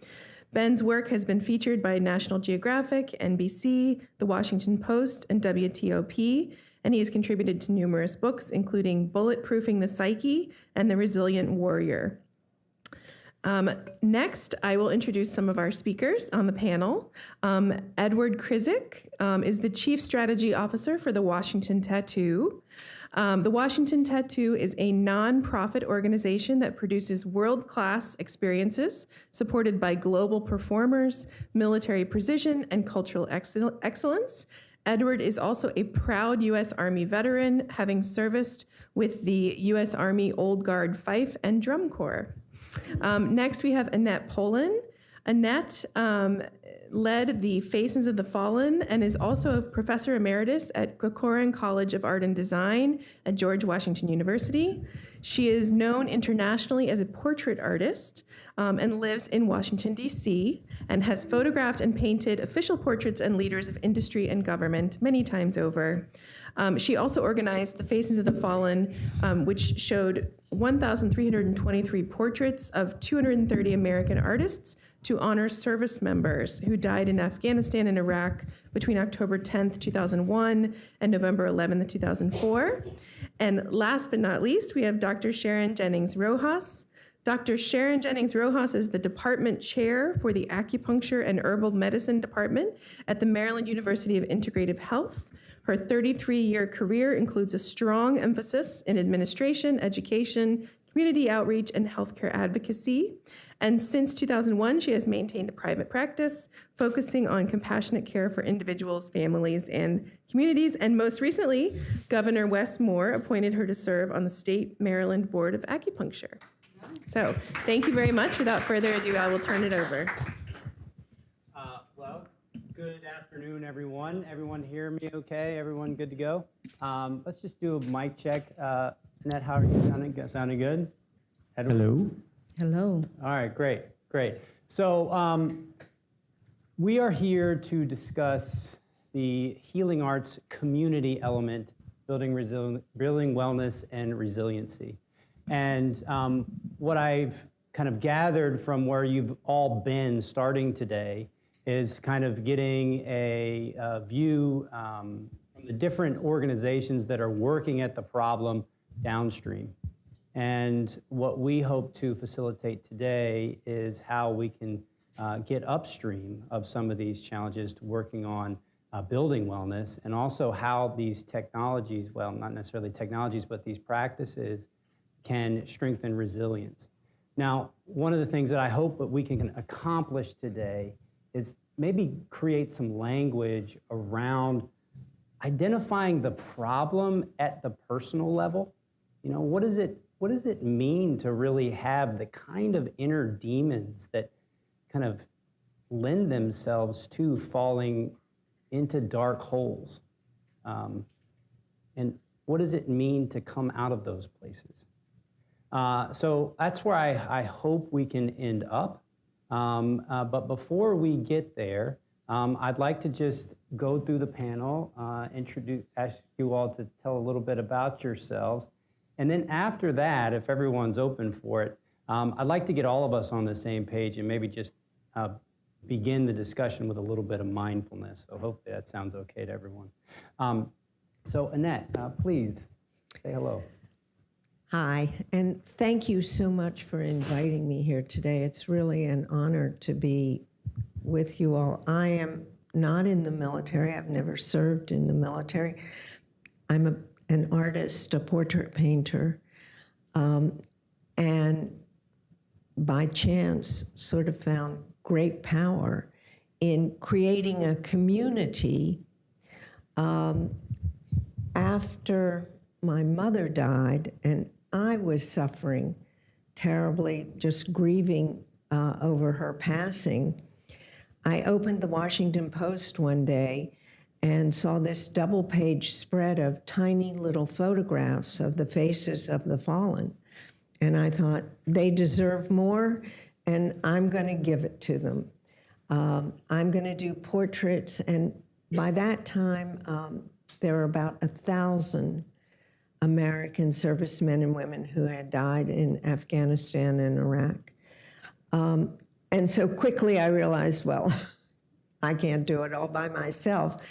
Ben's work has been featured by National Geographic, NBC, The Washington Post, and WTOP, and he has contributed to numerous books, including Bulletproofing the Psyche and The Resilient Warrior. Next, I will introduce some of our speakers on the panel. Edward Krizik is the Chief Strategy Officer for the Washington Tattoo. The Washington Tattoo is a nonprofit organization that produces world-class experiences supported by global performers, military precision, and cultural excellence. Edward is also a proud U.S. Army veteran, having serviced with the U.S. Army Old Guard Fife and Drum Corps. Next, we have Annette Poland. Annette led the Faces of the Fallen and is also a professor emeritus at Corcoran College of Art and Design at George Washington University. She is known internationally as a portrait artist and lives in Washington, D.C., and has photographed and painted official portraits and leaders of industry and government many times over. She also organized the Faces of the Fallen, which showed 1,323 portraits of 230 American artists to honor service members who died in Afghanistan and Iraq between October 10th, 2001 and November 11th, 2004. And last but not least, we have Dr. Sharon Jennings Rojas. Dr. Sharon Jennings Rojas is the department chair for the Acupuncture and Herbal Medicine Department at the Maryland University of Integrative Health. Her 33-year career includes a strong emphasis in administration, education, community outreach, and healthcare advocacy. And since 2001, she has maintained a private practice focusing on compassionate care for individuals, families, and communities. And most recently, Governor Wes Moore appointed her to serve on the State Maryland Board of Acupuncture. So thank you very much. Without further ado, I will turn it over. Well, good afternoon, everyone. Everyone hear me okay? Everyone good to go? Let's just do a mic check. Annette, how are you sounding? Sounding good? Edward? Hello. Hello. All right, great. So we are here to discuss the healing arts community element, building wellness and resiliency. And what I've kind of gathered from where you've all been starting today is kind of getting a view from from the different organizations that are working at the problem downstream. And what we hope to facilitate today is how we can get upstream of some of these challenges to working on building wellness, and also how these technologies, well, not necessarily technologies, but these practices can strengthen resilience. Now, one of the things that I hope that we can accomplish today is maybe create some language around identifying the problem at the personal level. You know, what does it mean to really have the kind of inner demons that kind of lend themselves to falling into dark holes? And what does it mean to come out of those places? So that's where I hope we can end up. But before we get there, I'd like to just go through the panel, ask you all to tell a little bit about yourselves. And then after that, if everyone's open for it, I'd like to get all of us on the same page and maybe just begin the discussion with a little bit of mindfulness. So hopefully that sounds okay to everyone. So Annette, please say hello. Hi, and thank you so much for inviting me here today. It's really an honor to be with you all. I am not in the military. I've never served in the military. I'm an artist, a portrait painter, and by chance sort of found great power in creating a community after my mother died, and I was suffering terribly, just grieving over her passing. I opened the Washington Post one day and saw this double-page spread of tiny little photographs of the faces of the fallen. And I thought, they deserve more, and I'm going to give it to them. I'm going to do portraits, and by that time, there were about 1,000 American servicemen and women who had died in Afghanistan and Iraq. And so quickly I realized, well, I can't do it all by myself,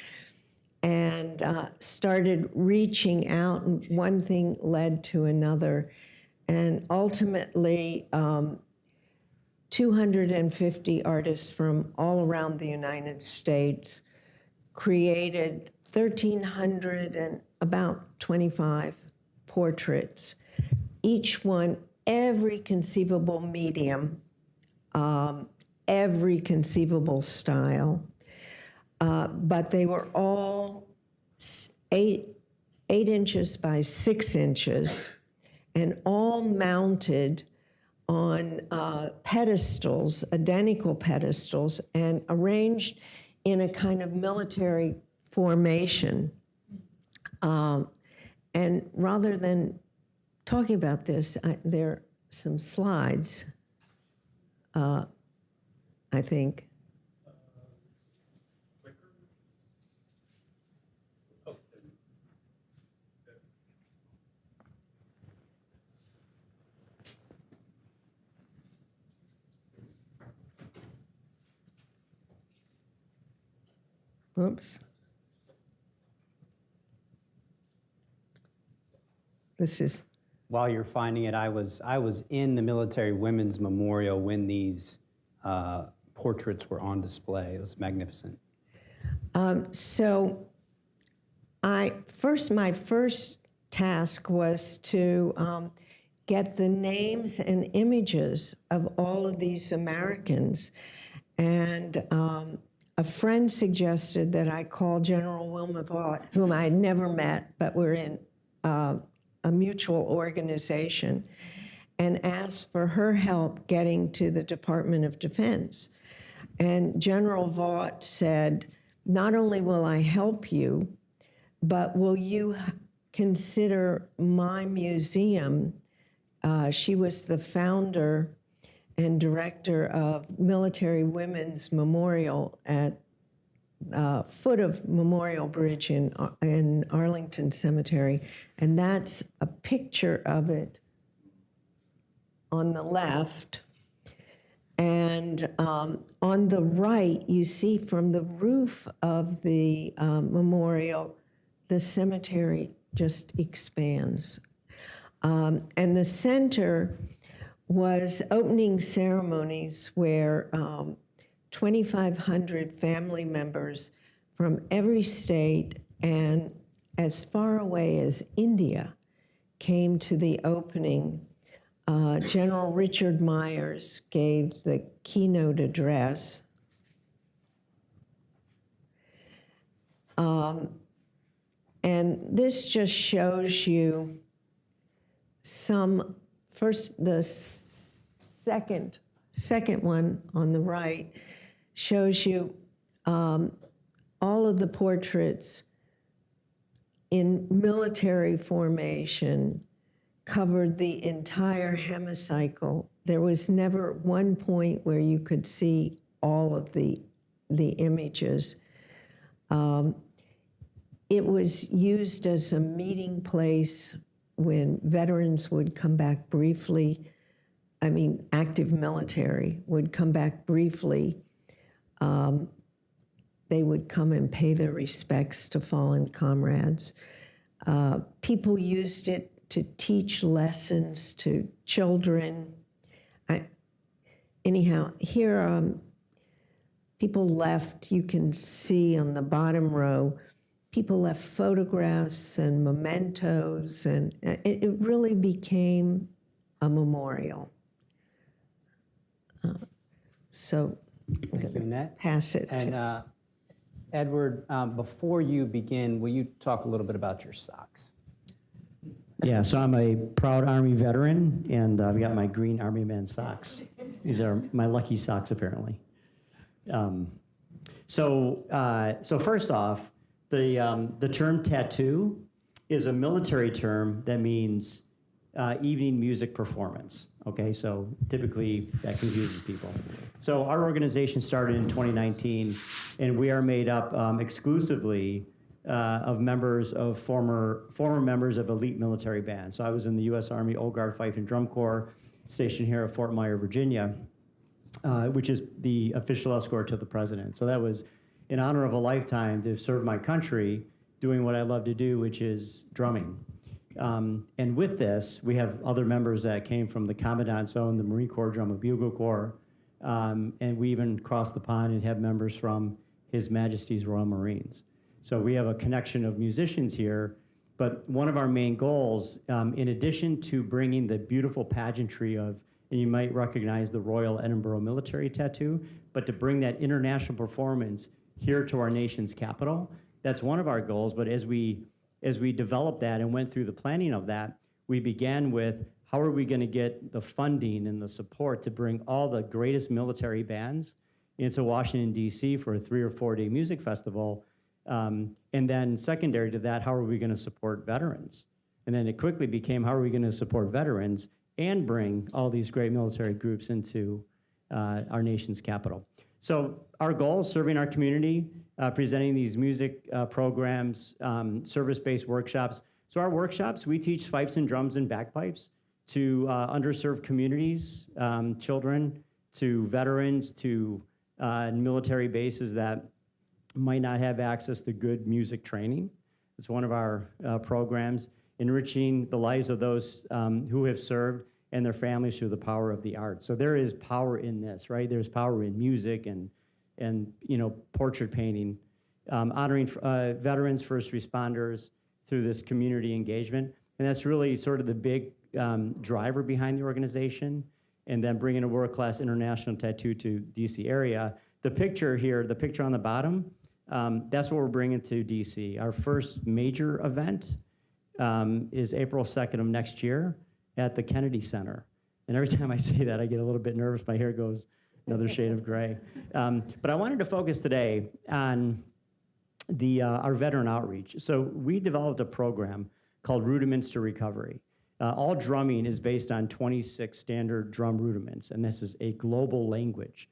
and started reaching out, and one thing led to another. And ultimately, 250 artists from all around the United States created 1,300 and about 25 portraits, each one every conceivable medium, every conceivable style, but they were all 8 inches by 6 inches, and all mounted on pedestals, identical pedestals, and arranged in a kind of military formation. And rather than talking about this, there are some slides, I think. Oops. This is. While you're finding it, I was in the Military Women's Memorial when these portraits were on display. It was magnificent. So my first task was to get the names and images of all of these Americans. And a friend suggested that I call General Wilma Vaught, whom I had never met, but we're in a mutual organization, and asked for her help getting to the Department of Defense. And General Vaught said, not only will I help you, but will you consider my museum? She was the founder and director of Military Women's Memorial at foot of Memorial Bridge in Arlington Cemetery. And that's a picture of it on the left. And on the right, you see from the roof of the memorial the cemetery just expands. And the center was opening ceremonies where 2,500 family members from every state and as far away as India came to the opening. General Richard Myers gave the keynote address. And this just shows you the second one on the right shows you all of the portraits in military formation, covered the entire hemicycle. There was never one point where you could see all of the images. It was used as a meeting place when veterans would come back briefly. I mean, active military would come back briefly. They would come and pay their respects to fallen comrades. People used it to teach lessons to children. Anyhow, here, people left, you can see on the bottom row, people left photographs and mementos, and it really became a memorial. So I'm going to pass it to Edward, before you begin, will you talk a little bit about your socks? Yeah, so I'm a proud Army veteran, and I've got my green Army man socks. These are my lucky socks, apparently. So first off, the term tattoo is a military term that means evening music performance. Okay, so typically that confuses people. So our organization started in 2019, and we are made up exclusively of members of former members of elite military bands. So I was in the U.S. Army Old Guard Fife and Drum Corps, stationed here at Fort Myer, Virginia, which is the official escort to the president. So that was an honor of a lifetime to serve my country doing what I love to do, which is drumming. And with this, we have other members that came from the Commandant's Zone, the Marine Corps Drum and Bugle Corps, and we even crossed the pond and have members from His Majesty's Royal Marines. So we have a connection of musicians here, but one of our main goals, in addition to bringing the beautiful pageantry of, and you might recognize the Royal Edinburgh Military Tattoo, but to bring that international performance here to our nation's capital, that's one of our goals. But as we developed that and went through the planning of that, we began with how are we going to get the funding and the support to bring all the greatest military bands into Washington, D.C. for a 3 or 4 day music festival. And then secondary to that, how are we going to support veterans? And then it quickly became, how are we going to support veterans and bring all these great military groups into our nation's capital? So our goal is serving our community, presenting these music programs, service-based workshops. So our workshops, we teach fifes and drums and bagpipes to underserved communities, children, to veterans, to military bases that might not have access to good music training. It's one of our programs, enriching the lives of those who have served and their families through the power of the arts. So there is power in this, right? There's power in music and portrait painting, honoring veterans, first responders through this community engagement. And that's really sort of the big driver behind the organization. And then bringing a world-class international tattoo to DC area. The picture here, the picture on the bottom, that's what we're bringing to DC. Our first major event is April 2nd of next year at the Kennedy Center. And every time I say that, I get a little bit nervous. My hair goes another shade of gray. But I wanted to focus today on our veteran outreach. So we developed a program called Rudiments to Recovery. All drumming is based on 26 standard drum rudiments, and this is a global language.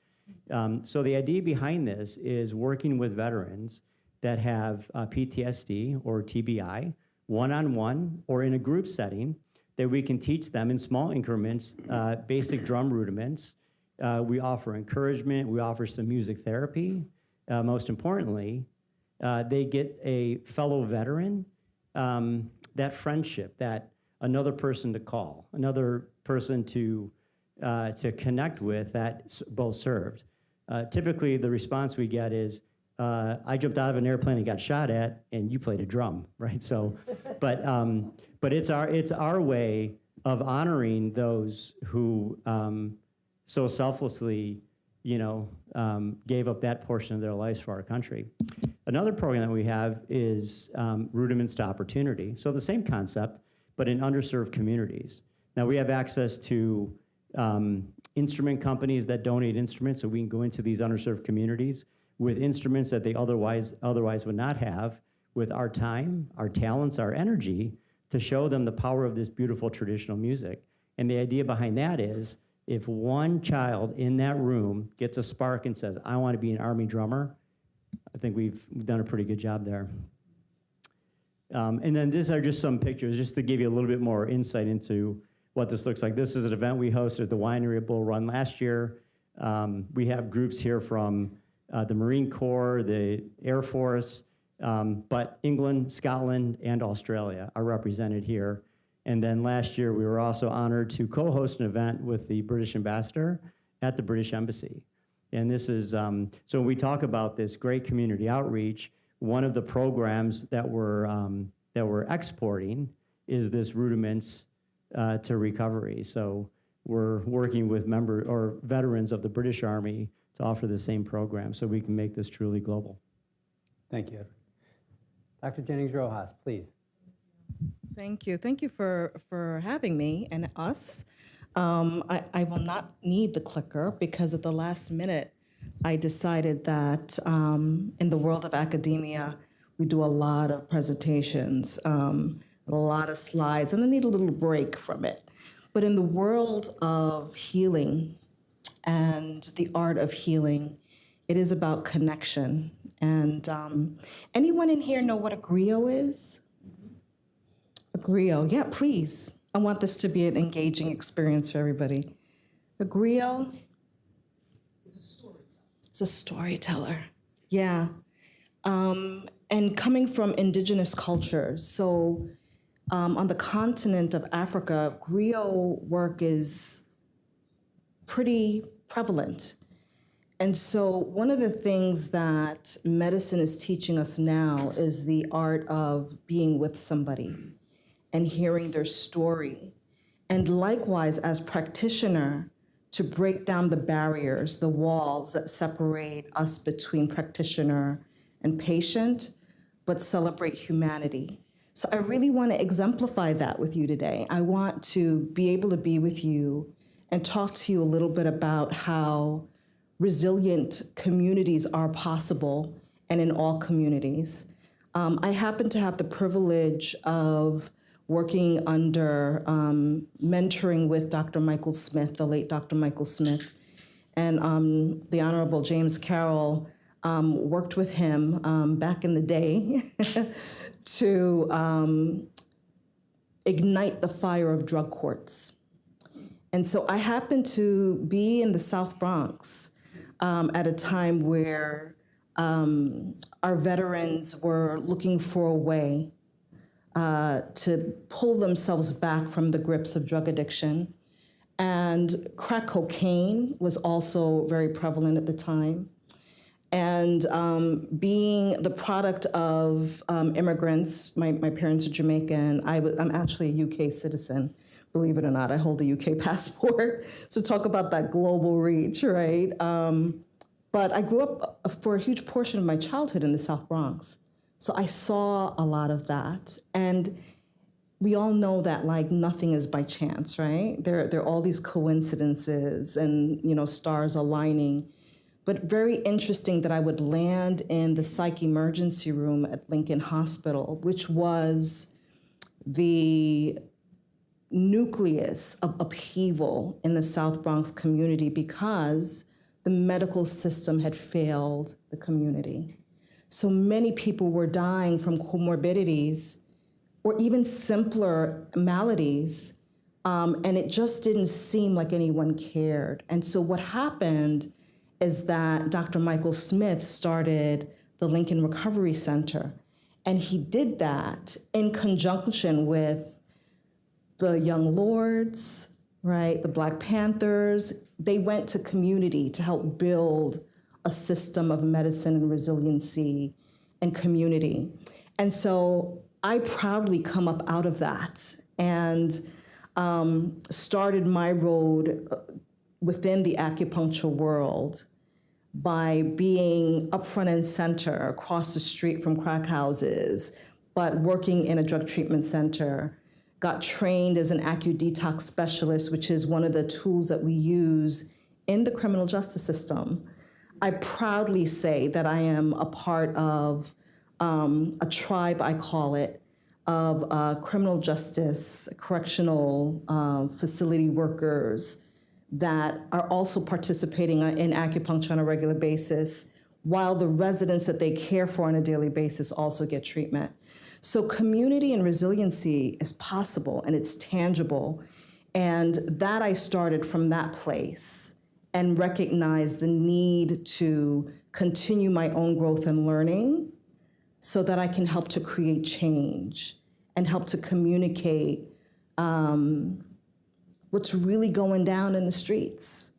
So the idea behind this is working with veterans that have PTSD or TBI, one-on-one or in a group setting, that we can teach them in small increments, basic drum rudiments. We offer encouragement, we offer some music therapy. Most importantly, they get a fellow veteran, that friendship, that another person to call, another person to connect with that both served. Typically, the response we get is, I jumped out of an airplane and got shot at, and you played a drum, right? So, but it's our way of honoring those who so selflessly, gave up that portion of their lives for our country. Another program that we have is Rudiments to Opportunity. So the same concept, but in underserved communities. Now we have access to instrument companies that donate instruments, so we can go into these underserved communities with instruments that they otherwise would not have, with our time, our talents, our energy, to show them the power of this beautiful traditional music. And the idea behind that is, if one child in that room gets a spark and says, I want to be an Army drummer, I think we've done a pretty good job there. And then these are just some pictures, just to give you a little bit more insight into what this looks like. This is an event we hosted at the Winery at Bull Run last year. We have groups here from the Marine Corps, the Air Force, but England, Scotland, and Australia are represented here. And then last year, we were also honored to co-host an event with the British ambassador at the British Embassy. And this is, so when we talk about this great community outreach, one of the programs that we're exporting is this Rudiments to Recovery. So we're working with veterans of the British Army to offer the same program so we can make this truly global. Thank you. Dr. Jennings Rojas, please. Thank you. Thank you for having me and us. I will not need the clicker because at the last minute, I decided that in the world of academia, we do a lot of presentations, a lot of slides, and I need a little break from it. But in the world of healing and the art of healing, it is about connection. And anyone in here know what a griot is? A griot, yeah, please. I want this to be an engaging experience for everybody. A griot is a storyteller. Yeah. And coming from indigenous cultures, so on the continent of Africa, griot work is pretty prevalent. And so one of the things that medicine is teaching us now is the art of being with somebody and hearing their story. And likewise, as practitioner, to break down the barriers, the walls that separate us between practitioner and patient, but celebrate humanity. So I really want to exemplify that with you today. I want to be able to be with you and talk to you a little bit about how resilient communities are possible and in all communities. I happen to have the privilege of working under mentoring with Dr. Michael Smith, the late Dr. Michael Smith, and the Honorable James Carroll worked with him back in the day to ignite the fire of drug courts. And so I happened to be in the South Bronx at a time where our veterans were looking for a way to pull themselves back from the grips of drug addiction. And crack cocaine was also very prevalent at the time. And being the product of immigrants, my parents are Jamaican, I'm actually a UK citizen, believe it or not. I hold a UK passport. So talk about that global reach, right? But I grew up for a huge portion of my childhood in the South Bronx. So I saw a lot of that. And we all know that like nothing is by chance, right? There are all these coincidences and stars aligning. But very interesting that I would land in the psych emergency room at Lincoln Hospital, which was the nucleus of upheaval in the South Bronx community because the medical system had failed the community. So many people were dying from comorbidities or even simpler maladies, and it just didn't seem like anyone cared. And so what happened is that Dr. Michael Smith started the Lincoln Recovery Center. And he did that in conjunction with the Young Lords, right, the Black Panthers. They went to community to help build a system of medicine and resiliency and community. And so I proudly come up out of that and started my road within the acupuncture world by being up front and center across the street from crack houses, but working in a drug treatment center. Got trained as an acu-detox specialist, which is one of the tools that we use in the criminal justice system. I proudly say that I am a part of a tribe, I call it, of criminal justice, correctional facility workers that are also participating in acupuncture on a regular basis, while the residents that they care for on a daily basis also get treatment. So community and resiliency is possible and it's tangible. And that I started from that place and recognized the need to continue my own growth and learning so that I can help to create change and help to communicate what's really going down in the streets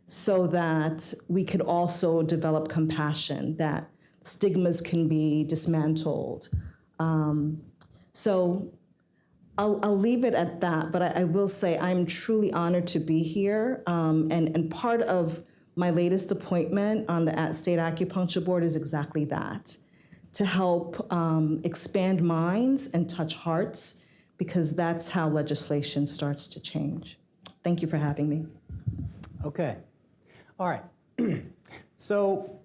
so that we could also develop compassion, that stigmas can be dismantled. So I'll leave it at that, but I will say I'm truly honored to be here. And part of my latest appointment on the State Acupuncture Board is exactly that, to help expand minds and touch hearts, because that's how legislation starts to change. Thank you for having me. Okay. All right. So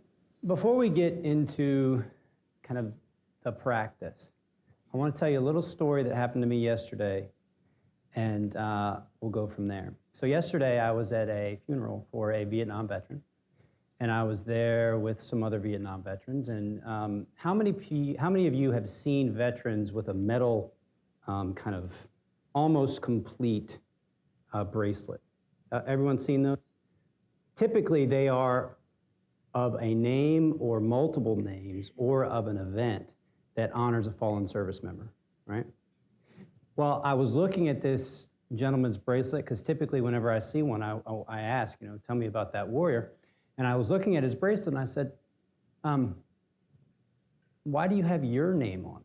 before we get into kind of the practice, I want to tell you a little story that happened to me yesterday, and we'll go from there. So yesterday I was at a funeral for a Vietnam veteran, and I was there with some other Vietnam veterans. And how many of you have seen veterans with a metal kind of almost complete bracelet? Everyone seen those? Typically they are of a name or multiple names or of an event that honors a fallen service member, right? Well, I was looking at this gentleman's bracelet, because typically whenever I see one, I ask, tell me about that warrior. And I was looking at his bracelet and I said, why do you have your name on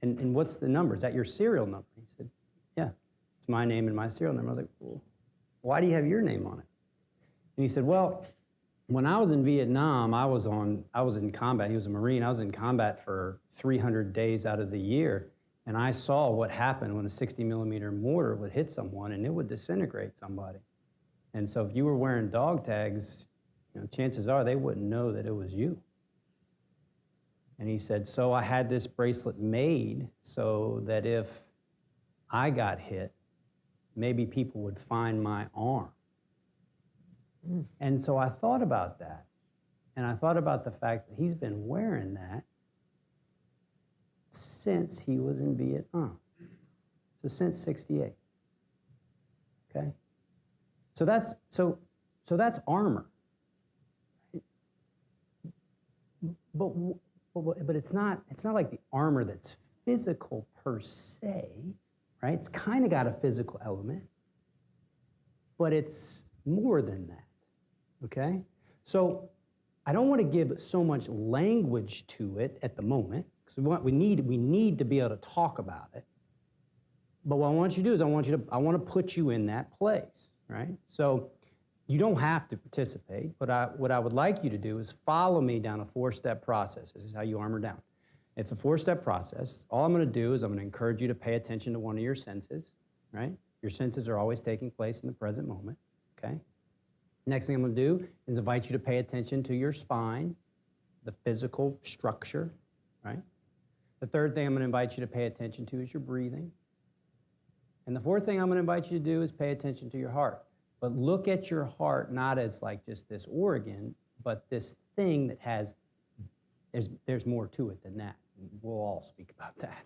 it? And what's the number? Is that your serial number? He said, yeah, it's my name and my serial number. I was like, well, why do you have your name on it? And he said, well, when I was in Vietnam, I was in combat. He was a Marine. I was in combat for 300 days out of the year. And I saw what happened when a 60-millimeter mortar would hit someone and it would disintegrate somebody. And so if you were wearing dog tags, chances are they wouldn't know that it was you. And he said, so I had this bracelet made so that if I got hit, maybe people would find my arm. And so I thought about that. And I thought about the fact that he's been wearing that since he was in Vietnam. So since '68. Okay? So that's armor. But it's not like the armor that's physical per se, right? It's kind of got a physical element, but it's more than that. Okay? So I don't want to give so much language to it at the moment, because we need to be able to talk about it. But what I want you to do is I want to put you in that place, right? So you don't have to participate, but what I would like you to do is follow me down a 4-step process. This is how you armor down. It's a 4-step process. All I'm going to do is I'm going to encourage you to pay attention to one of your senses, right? Your senses are always taking place in the present moment, okay? Next thing I'm going to do is invite you to pay attention to your spine, the physical structure, right? The third thing I'm going to invite you to pay attention to is your breathing. And the fourth thing I'm going to invite you to do is pay attention to your heart. But look at your heart not as like just this organ, but this thing that has, there's more to it than that. We'll all speak about that,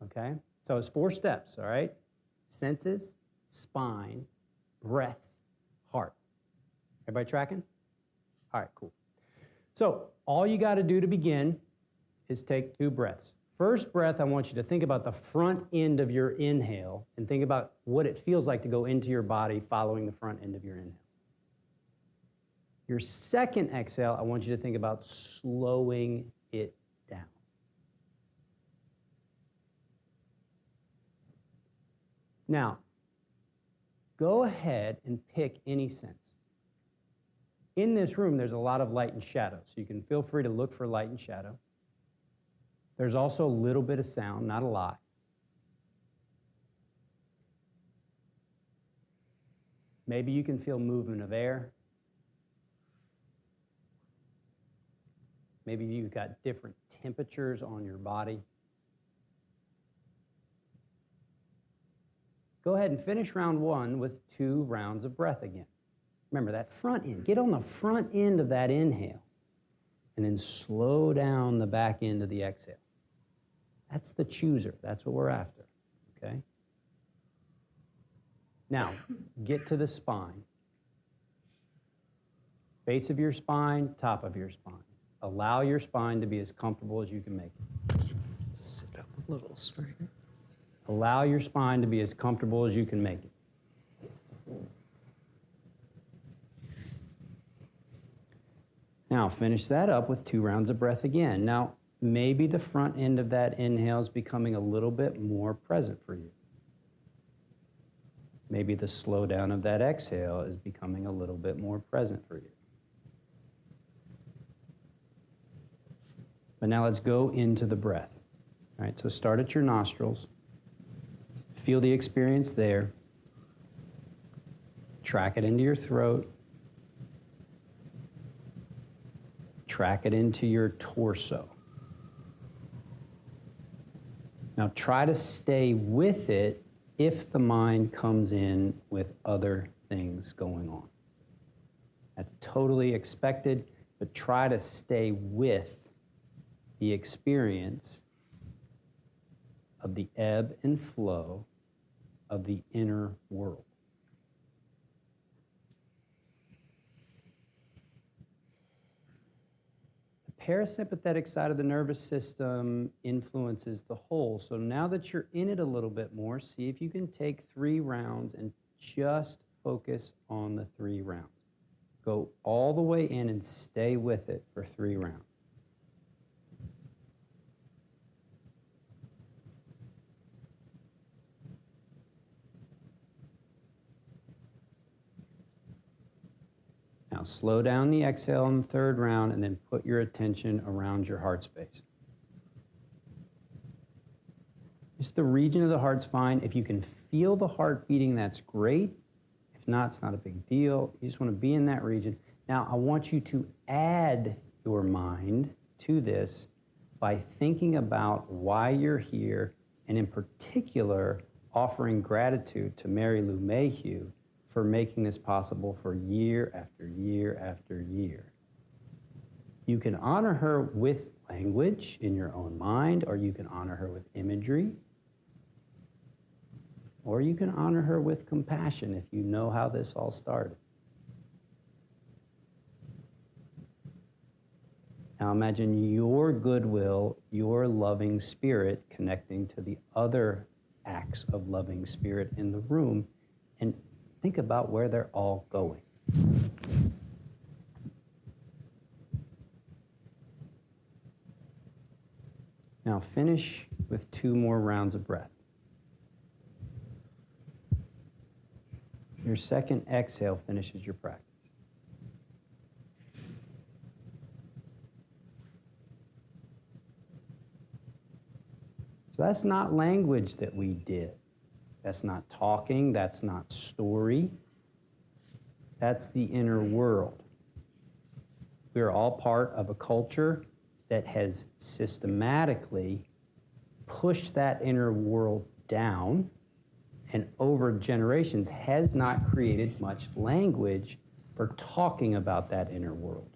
okay? So it's 4 steps, all right? Senses, spine, breath, heart. Everybody tracking? All right, cool. So all you got to do to begin is take 2 breaths. First breath, I want you to think about the front end of your inhale and think about what it feels like to go into your body following the front end of your inhale. Your second exhale, I want you to think about slowing it down. Now, go ahead and pick any sense. In this room, there's a lot of light and shadow, so you can feel free to look for light and shadow. There's also a little bit of sound, not a lot. Maybe you can feel movement of air. Maybe you've got different temperatures on your body. Go ahead and finish round 1 with 2 rounds of breath again. Remember that front end. Get on the front end of that inhale and then slow down the back end of the exhale. That's the chooser. That's what we're after, okay? Now, get to the spine. Base of your spine, top of your spine. Allow your spine to be as comfortable as you can make it. Sit up a little straighter. Allow your spine to be as comfortable as you can make it. Now, finish that up with 2 rounds of breath again. Now, maybe the front end of that inhale is becoming a little bit more present for you. Maybe the slowdown of that exhale is becoming a little bit more present for you. But now let's go into the breath. All right, so start at your nostrils. Feel the experience there. Track it into your throat. Track it into your torso. Now try to stay with it if the mind comes in with other things going on. That's totally expected, but try to stay with the experience of the ebb and flow of the inner world. Parasympathetic side of the nervous system influences the whole. So now that you're in it a little bit more, see if you can take 3 rounds and just focus on the 3 rounds. Go all the way in and stay with it for 3 rounds. Now slow down the exhale in the 3rd round and then put your attention around your heart space. Just the region of the heart's fine. If you can feel the heart beating, that's great. If not, it's not a big deal. You just want to be in that region. Now I want you to add your mind to this by thinking about why you're here, and in particular, offering gratitude to Mary Lou Mayhugh for making this possible for year after year after year. You can honor her with language in your own mind, or you can honor her with imagery, or you can honor her with compassion if you know how this all started. Now imagine your goodwill, your loving spirit connecting to the other acts of loving spirit in the room, and think about where they're all going. Now finish with 2 more rounds of breath. Your second exhale finishes your practice. So that's not language that we did. That's not talking, that's not story. That's the inner world. We are all part of a culture that has systematically pushed that inner world down, and over generations has not created much language for talking about that inner world.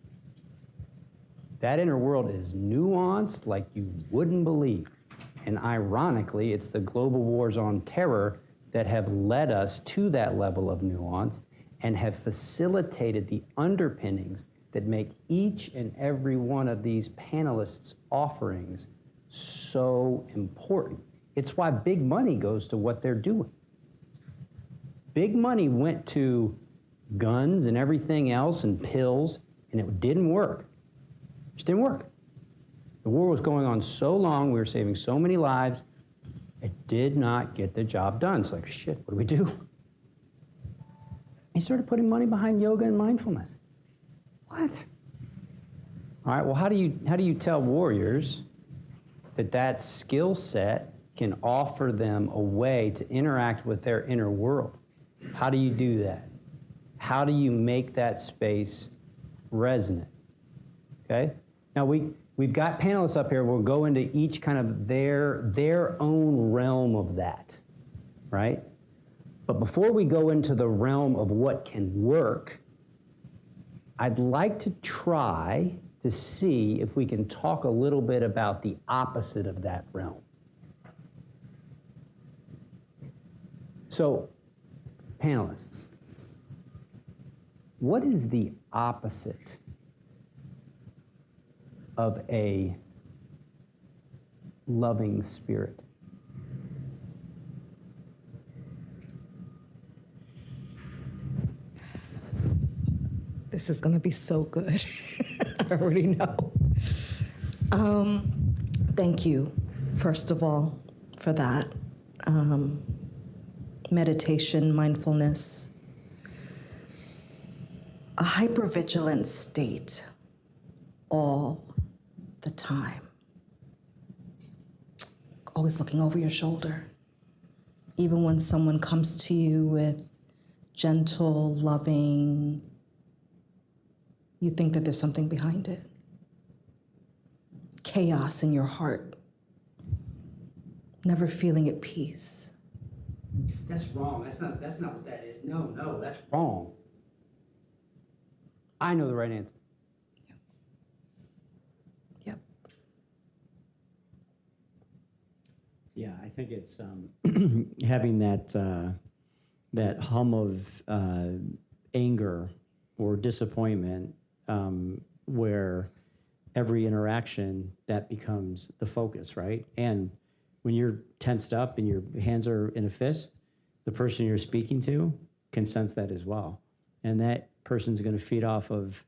That inner world is nuanced like you wouldn't believe. And ironically, it's the global wars on terror that have led us to that level of nuance and have facilitated the underpinnings that make each and every one of these panelists' offerings so important. It's why big money goes to what they're doing. Big money went to guns and everything else and pills, and it didn't work. It just didn't work. The war was going on so long, we were saving so many lives, it did not get the job done. It's like, shit, what do we do? He started putting money behind yoga and mindfulness. What? All right, well, how do you tell warriors that that skill set can offer them a way to interact with their inner world? How do you do that? How do you make that space resonant? Okay? Now we've got panelists up here. We'll go into each kind of their own realm of that, right? But before we go into the realm of what can work, I'd like to try to see if we can talk a little bit about the opposite of that realm. So, panelists, what is the opposite of a loving spirit? This is going to be so good. I already know. Thank you, first of all, for that. Meditation, mindfulness, a hypervigilant state all the time. Always looking over your shoulder. Even when someone comes to you with gentle, loving, you think that there's something behind it. Chaos in your heart. Never feeling at peace. That's wrong. That's not what that is. No, that's wrong. I know the right answer. Yep. Yeah, I think it's having that hum of anger or disappointment where every interaction, that becomes the focus, right? And when you're tensed up and your hands are in a fist, the person you're speaking to can sense that as well. And that person's going to feed off of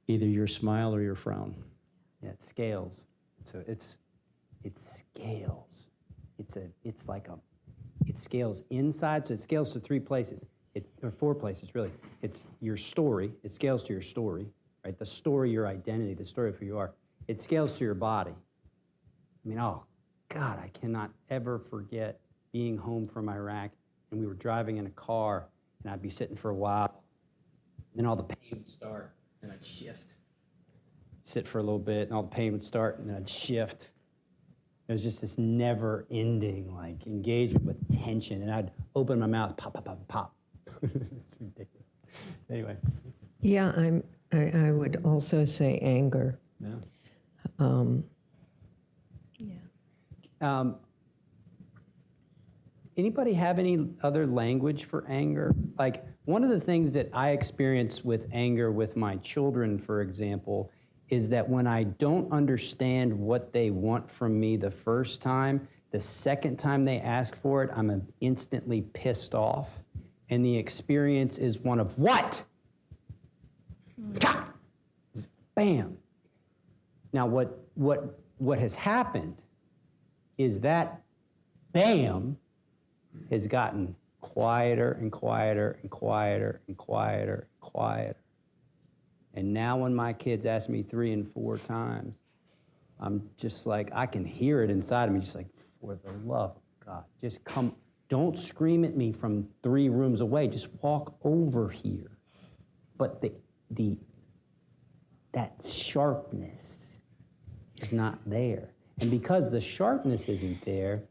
either your smile or your frown. Yeah, it scales. So it scales. It scales inside, so it scales to 3 places, or 4 places really. It's your story. It scales to your story, right? The story, your identity, the story of who you are. It scales to your body. I mean, oh God, I cannot ever forget being home from Iraq, and we were driving in a car, and I'd be sitting for a while, then all the pain would start, and I'd shift. Sit for a little bit, and all the pain would start, and then I'd shift. It was just this never-ending, like, engagement with tension, and I'd open my mouth, pop, pop, pop, pop. It's ridiculous. Anyway. Yeah, I would also say anger. Yeah. Anybody have any other language for anger? Like, one of the things that I experience with anger with my children, for example, is that when I don't understand what they want from me the first time, the second time they ask for it, I'm instantly pissed off. And the experience is one of what? Bam. Now, what has happened is that bam has gotten quieter and quieter and quieter and quieter and quieter. And now when my kids ask me 3 and 4 times, I'm just like, I can hear it inside of me, just like, for the love of God, just come, don't scream at me from 3 rooms away, just walk over here. But that sharpness is not there. And because the sharpness isn't there,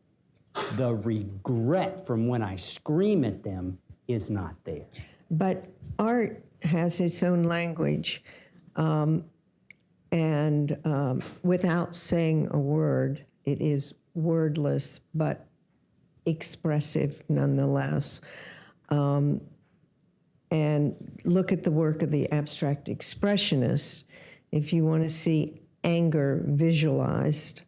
the regret from when I scream at them is not there. But art has its own language, and without saying a word, it is wordless but expressive nonetheless. and look at the work of the abstract expressionists, if you want to see anger visualized,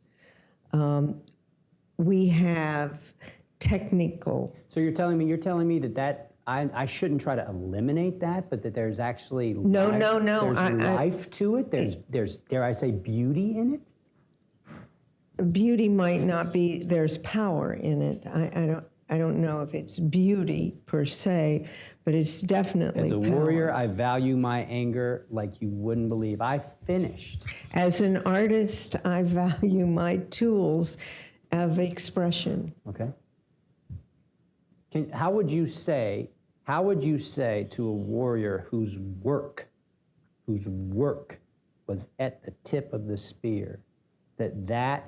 we have technical. So you're telling me that I shouldn't try to eliminate that, but that there's actually No. There's life to it. There's dare I say beauty in it. Beauty might not be. There's power in it. I don't know if it's beauty per se, but it's definitely As a power. warrior, I value my anger like you wouldn't believe. I finished. As an artist, I value my tools of expression. Okay. How would you say to a warrior whose work was at the tip of the spear, that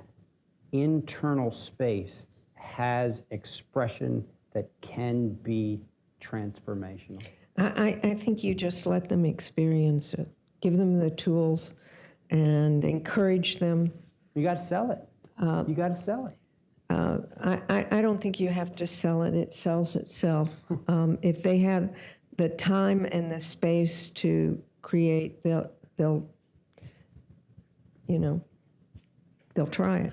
internal space has expression that can be transformational? I think you just let them experience it. Give them the tools and encourage them. You got to sell it. You got to sell it. I don't think you have to sell it. It sells itself. If they have the time and the space to create, they'll try it.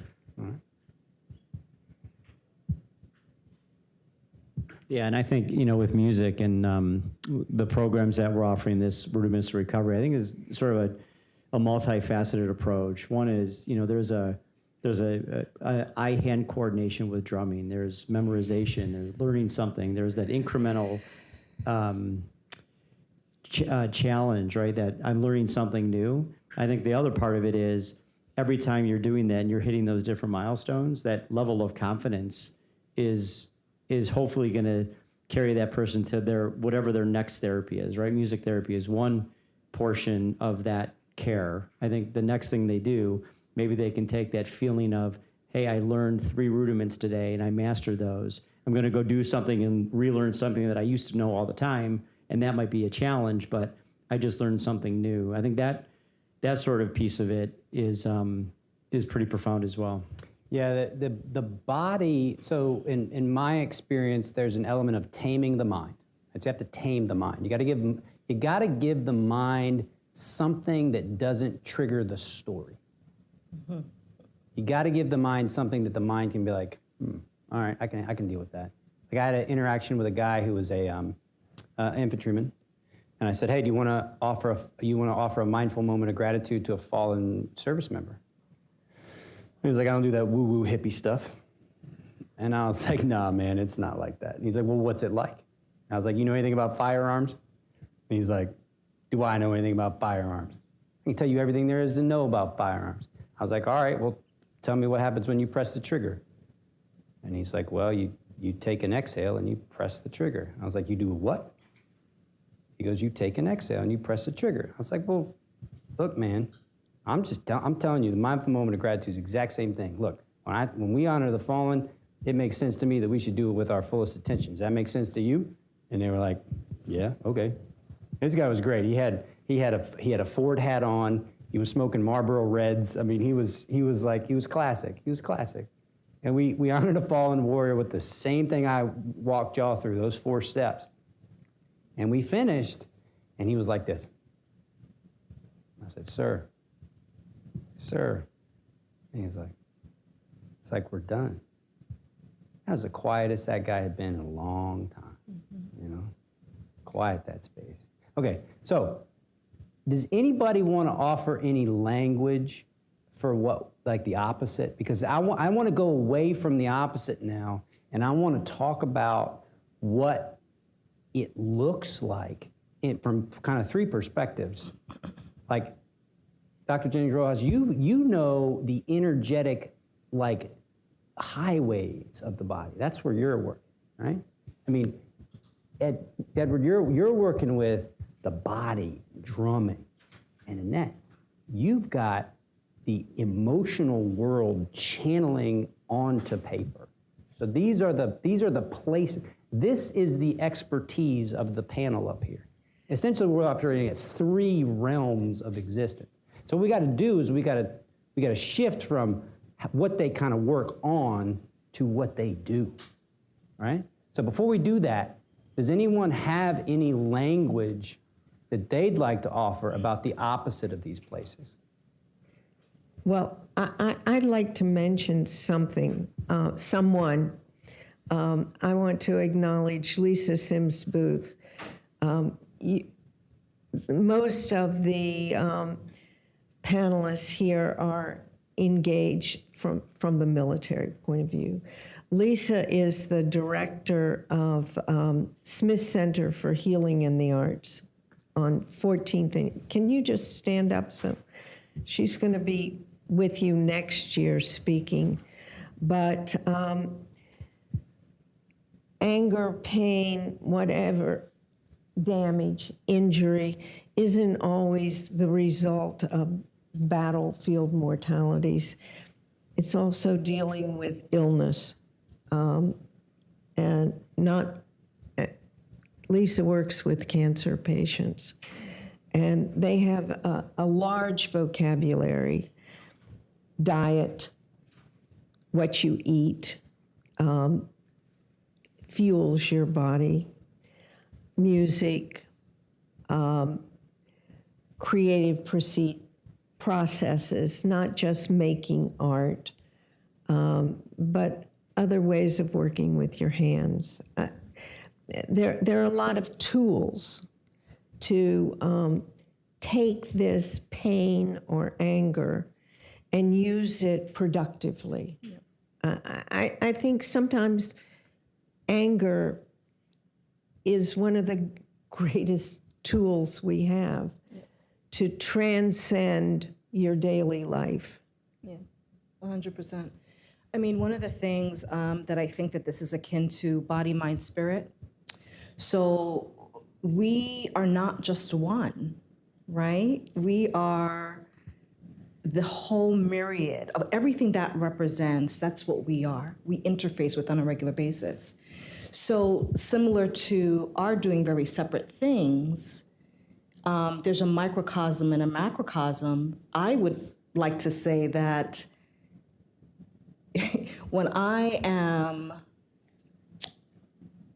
Yeah, and I think, with music and the programs that we're offering, this Rudiments to Recovery, I think is sort of a multifaceted approach. One is, there's a eye-hand coordination with drumming. There's memorization. There's learning something. There's that incremental challenge, right? That I'm learning something new. I think the other part of it is every time you're doing that and you're hitting those different milestones, that level of confidence is hopefully going to carry that person to whatever their next therapy is, right? Music therapy is one portion of that care. I think the next thing they do, maybe they can take that feeling of, hey, I learned 3 rudiments today and I mastered those. I'm going to go do something and relearn something that I used to know all the time, and that might be a challenge, but I just learned something new. I think that sort of piece of it is pretty profound as well. Yeah, the body, so in my experience, there's an element of taming the mind. You have to tame the mind. You got to give the mind something that doesn't trigger the story. Mm-hmm. You got to give the mind something that the mind can be like, all right, I can deal with that. Like I had an interaction with a guy who was a infantryman, and I said, hey, do you want to offer a mindful moment of gratitude to a fallen service member? He was like, I don't do that woo-woo hippie stuff. And I was like, nah, man, it's not like that. And he's like, well, what's it like? And I was like, you know anything about firearms? And he's like, do I know anything about firearms? I can tell you everything there is to know about firearms. I was like, all right, well, tell me what happens when you press the trigger. And he's like, well, you take an exhale and you press the trigger. I was like, you do what? He goes, you take an exhale and you press the trigger. I was like, well, look, man, I'm telling you, the mindful moment of gratitude is the exact same thing. Look, when we honor the fallen, it makes sense to me that we should do it with our fullest attention. Does that make sense to you? And they were like, yeah, okay. This guy was great. He had a Ford hat on. He was smoking Marlboro Reds. I mean, he was classic. He was classic. And we honored a fallen warrior with the same thing I walked y'all through, those 4 steps. And we finished, and he was like this. I said, sir. And he's like, it's like we're done. That was the quietest that guy had been in a long time, Quiet that space. Okay, so does anybody want to offer any language for what, like the opposite? Because I want to go away from the opposite now, and I want to talk about what it looks like from kind of 3 perspectives. Like, Dr. Jennings Rojas, you know the energetic, like, highways of the body. That's where you're working, right? I mean, Edward, you're working with the body, drumming. And Annette, you've got the emotional world channeling onto paper. So these are the places. This is the expertise of the panel up here. Essentially, we're operating at 3 realms of existence. So what we got to do is we got to shift from what they kind of work on to what they do, right? So before we do that, Does anyone have any language that they'd like to offer about the opposite of these places? Well, I'd like to mention something, someone. I want to acknowledge Lisa Sims Booth. Most of the panelists here are engaged from the military point of view. Lisa is the director of Smith Center for Healing in the Arts on 14th. Can you just stand up? So she's going to be with you next year speaking. But anger, pain, whatever, damage, injury, isn't always the result of battlefield mortalities. It's also dealing with illness. And not, Lisa works with cancer patients, and they have a large vocabulary: diet, what you eat, fuels your body, music, creative processes, not just making art, but other ways of working with your hands. There are a lot of tools to take this pain or anger and use it productively. Yep. I think sometimes anger is one of the greatest tools we have to transcend your daily life. Yeah, 100%. I mean, one of the things that I think that this is akin to body, mind, spirit. So we are not just one, right? We are the whole myriad of everything that represents. That's what we are. We interface with on a regular basis. So similar to our doing very separate things, there's a microcosm and a macrocosm. I would like to say that when I am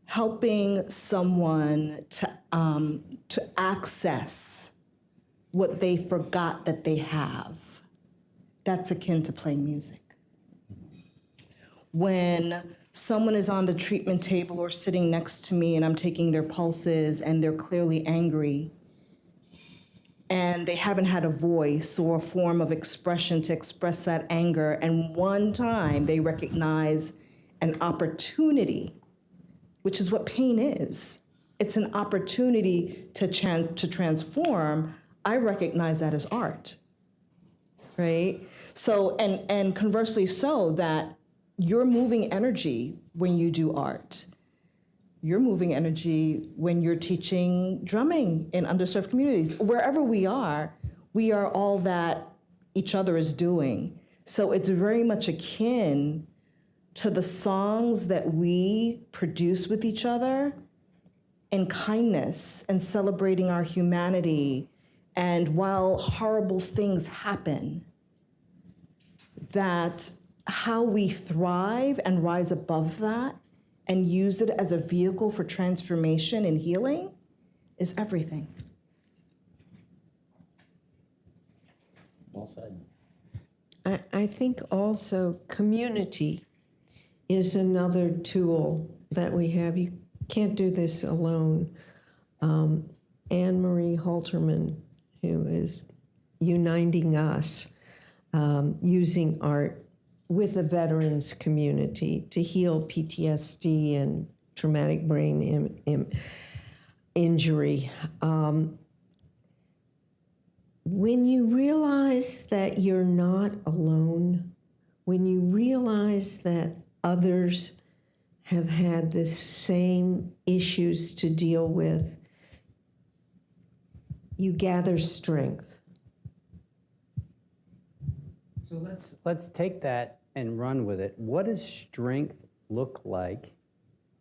helping someone to access what they forgot that they have, that's akin to playing music. When someone is on the treatment table or sitting next to me and I'm taking their pulses and they're clearly angry and they haven't had a voice or a form of expression to express that anger, and one time they recognize an opportunity, which is what pain is. It's an opportunity to transform. I recognize that as art, right? So, and conversely so, that you're moving energy when you do art. You're moving energy when you're teaching drumming in underserved communities. Wherever we are all that each other is doing. So it's very much akin to the songs that we produce with each other in kindness and celebrating our humanity. And while horrible things happen, that how we thrive and rise above that and use it as a vehicle for transformation and healing is everything. Well said. I think also community is another tool that we have. You can't do this alone. Anne Marie Halterman, who is uniting us, using art with the veterans community to heal PTSD and traumatic brain injury. When you realize that you're not alone, when you realize that others have had the same issues to deal with, you gather strength. So let's take that and run with it. What does strength look like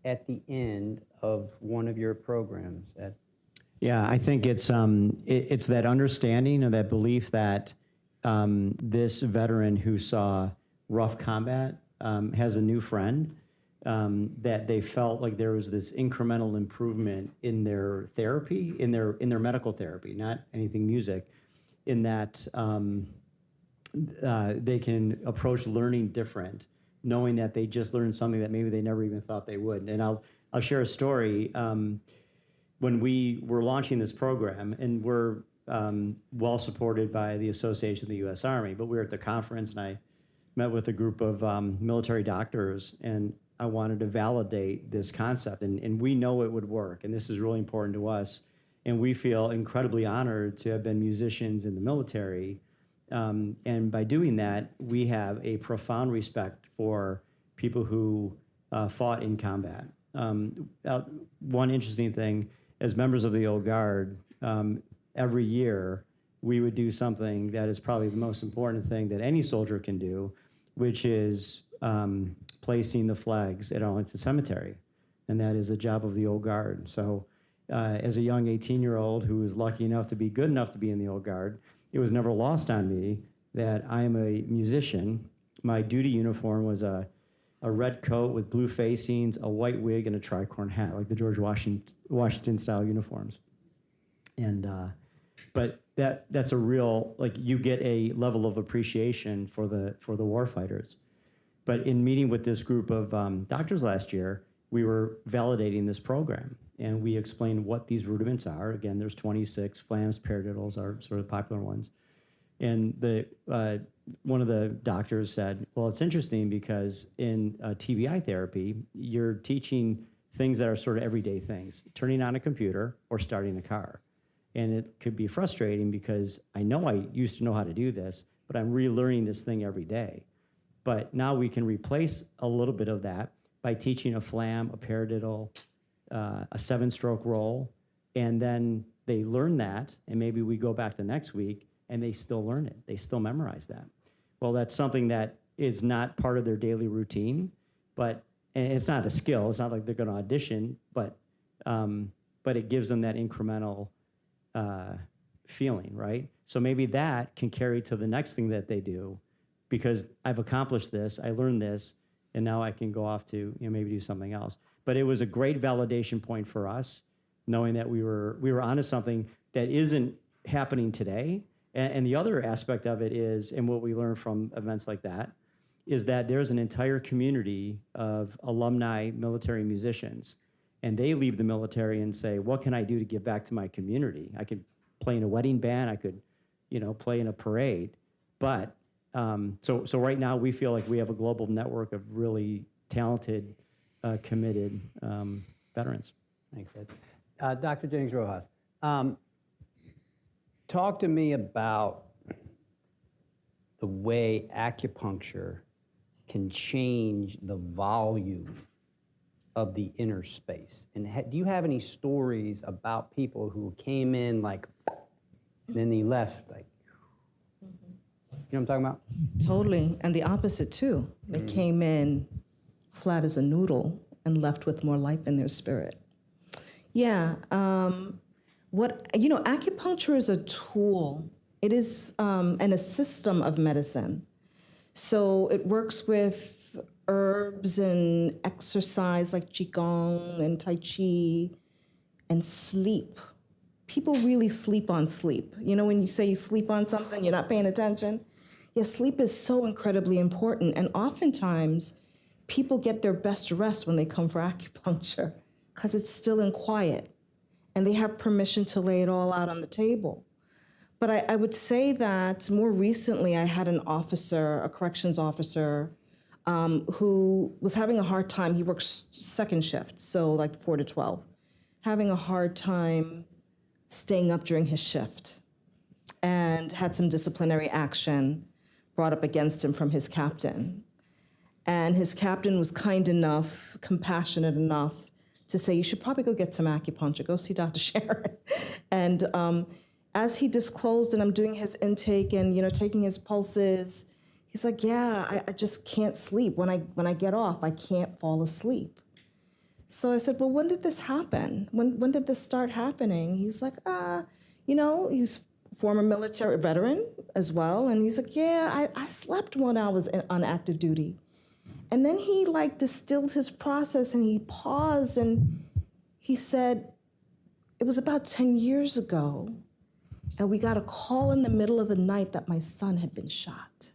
at the end of one of your programs? Yeah, I think it's that understanding or that belief that this veteran who saw rough combat has a new friend that they felt like there was this incremental improvement in their therapy, in their medical therapy, not anything music, in that they can approach learning different, knowing that they just learned something that maybe they never even thought they would. And I'll share a story. When we were launching this program, and we're well supported by the Association of the U.S. Army, but we were at the conference, and I met with a group of military doctors, and I wanted to validate this concept. And we know it would work, and this is really important to us. And we feel incredibly honored to have been musicians in the military. And by doing that, we have a profound respect for people who fought in combat. One interesting thing, as members of the Old Guard, every year we would do something that is probably the most important thing that any soldier can do, which is placing the flags at Arlington Cemetery. And that is a job of the Old Guard. So as a young 18-year-old who was lucky enough to be good enough to be in the Old Guard, it was never lost on me that I am a musician. My duty uniform was a red coat with blue facings, a white wig, and a tricorn hat, like the George Washington style uniforms. And but that's a real, like, you get a level of appreciation for the warfighters. But in meeting with this group of doctors last year, we were validating this program, and we explained what these rudiments are. Again, there's 26. Flams, paradiddles are sort of popular ones. And one of the doctors said, well, it's interesting because in TBI therapy, you're teaching things that are sort of everyday things, turning on a computer or starting a car. And it could be frustrating because I know I used to know how to do this, but I'm relearning this thing every day. But now we can replace a little bit of that by teaching a flam, a paradiddle, a 7-stroke roll, and then they learn that, and maybe we go back the next week and they still learn it. They still memorize that. Well, that's something that is not part of their daily routine, and it's not a skill. It's not like they're going to audition, but it gives them that incremental feeling, right? So maybe that can carry to the next thing that they do, because I've accomplished this, I learned this, and now I can go off to maybe do something else. But it was a great validation point for us, knowing that we were onto something that isn't happening today. And the other aspect of it is, and what we learn from events like that, is that there's an entire community of alumni military musicians, and they leave the military and say, what can I do to give back to my community? I could play in a wedding band, I could, play in a parade. But so right now we feel like we have a global network of really talented, committed veterans. Thanks, Ed. Dr. Jennings-Rojas, talk to me about the way acupuncture can change the volume of the inner space. And do you have any stories about people who came in like, and then they left like, you know what I'm talking about? Totally, and the opposite too. They came in flat as a noodle and left with more life in their spirit. Yeah, acupuncture is a tool. It is and a system of medicine. So it works with herbs and exercise like Qigong and Tai Chi and sleep. People really sleep on sleep. When you say you sleep on something, you're not paying attention. Yeah, sleep is so incredibly important. And oftentimes, people get their best rest when they come for acupuncture because it's still in quiet and they have permission to lay it all out on the table. But I would say that more recently, I had a corrections officer, who was having a hard time. He works second shift, so like 4 to 12, having a hard time staying up during his shift, and had some disciplinary action brought up against him from his captain. And his captain was kind enough, compassionate enough to say, you should probably go get some acupuncture, go see Dr. Sharon. And as he disclosed and I'm doing his intake and taking his pulses, he's like, yeah, I just can't sleep. When I get off, I can't fall asleep. So I said, well, when did this happen? When did this start happening? He's like, he's former military veteran as well. And he's like, yeah, I slept when I was on active duty. And then he like distilled his process and he paused and he said, it was about 10 years ago, and we got a call in the middle of the night that my son had been shot.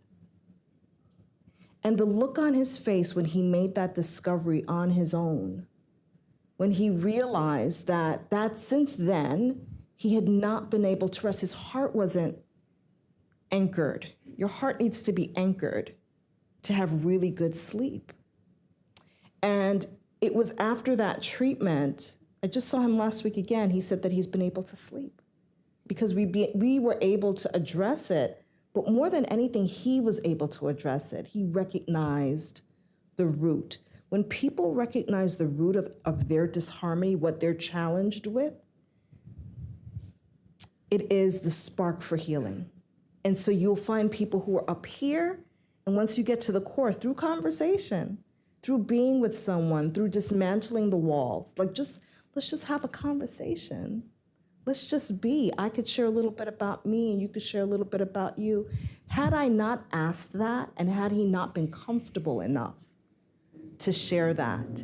And the look on his face when he made that discovery on his own, when he realized that since then, he had not been able to rest. His heart wasn't anchored. Your heart needs to be anchored to have really good sleep. And it was after that treatment, I just saw him last week again, he said that he's been able to sleep because we were able to address it, but more than anything, he was able to address it. He recognized the root. When people recognize the root of their disharmony, what they're challenged with, it is the spark for healing. And so you'll find people who are up here, and once you get to the core, through conversation, through being with someone, through dismantling the walls, like let's just have a conversation. Let's just be. I could share a little bit about me, and you could share a little bit about you. Had I not asked that, and had he not been comfortable enough to share that,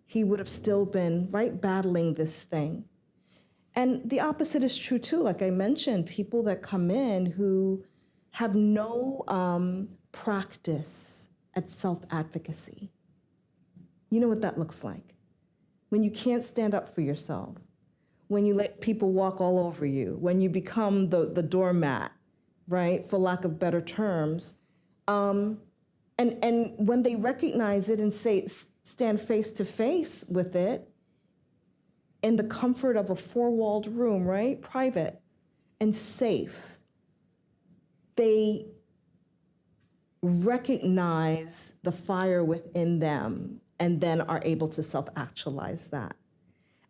he would have still been, right, battling this thing. And the opposite is true too. Like I mentioned, people that come in who have no practice at self-advocacy. You know what that looks like. When you can't stand up for yourself, when you let people walk all over you, when you become the doormat, right, for lack of better terms. And when they recognize it and stand face to face with it, in the comfort of a four-walled room, right? Private and safe. They recognize the fire within them and then are able to self-actualize that.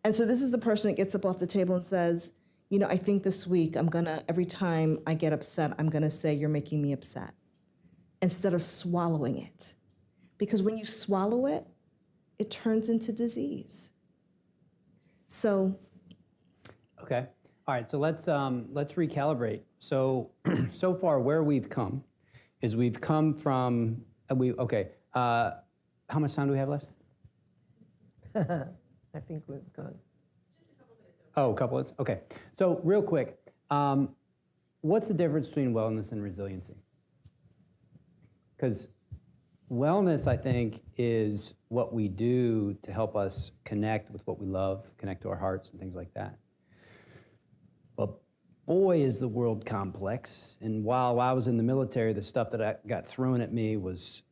And so this is the person that gets up off the table and says, you know, I think this week every time I get upset, I'm gonna say, you're making me upset, instead of swallowing it. Because when you swallow it, it turns into disease. So, okay, all right. So let's recalibrate. So so far, where we've come is we've come from how much time do we have left? I think we've gone. Oh, a couple minutes. Okay. So real quick, what's the difference between wellness and resiliency? Because wellness, I think, is what we do to help us connect with what we love, connect to our hearts and things like that. But boy, is the world complex. And while I was in the military, the stuff that I got thrown at me was,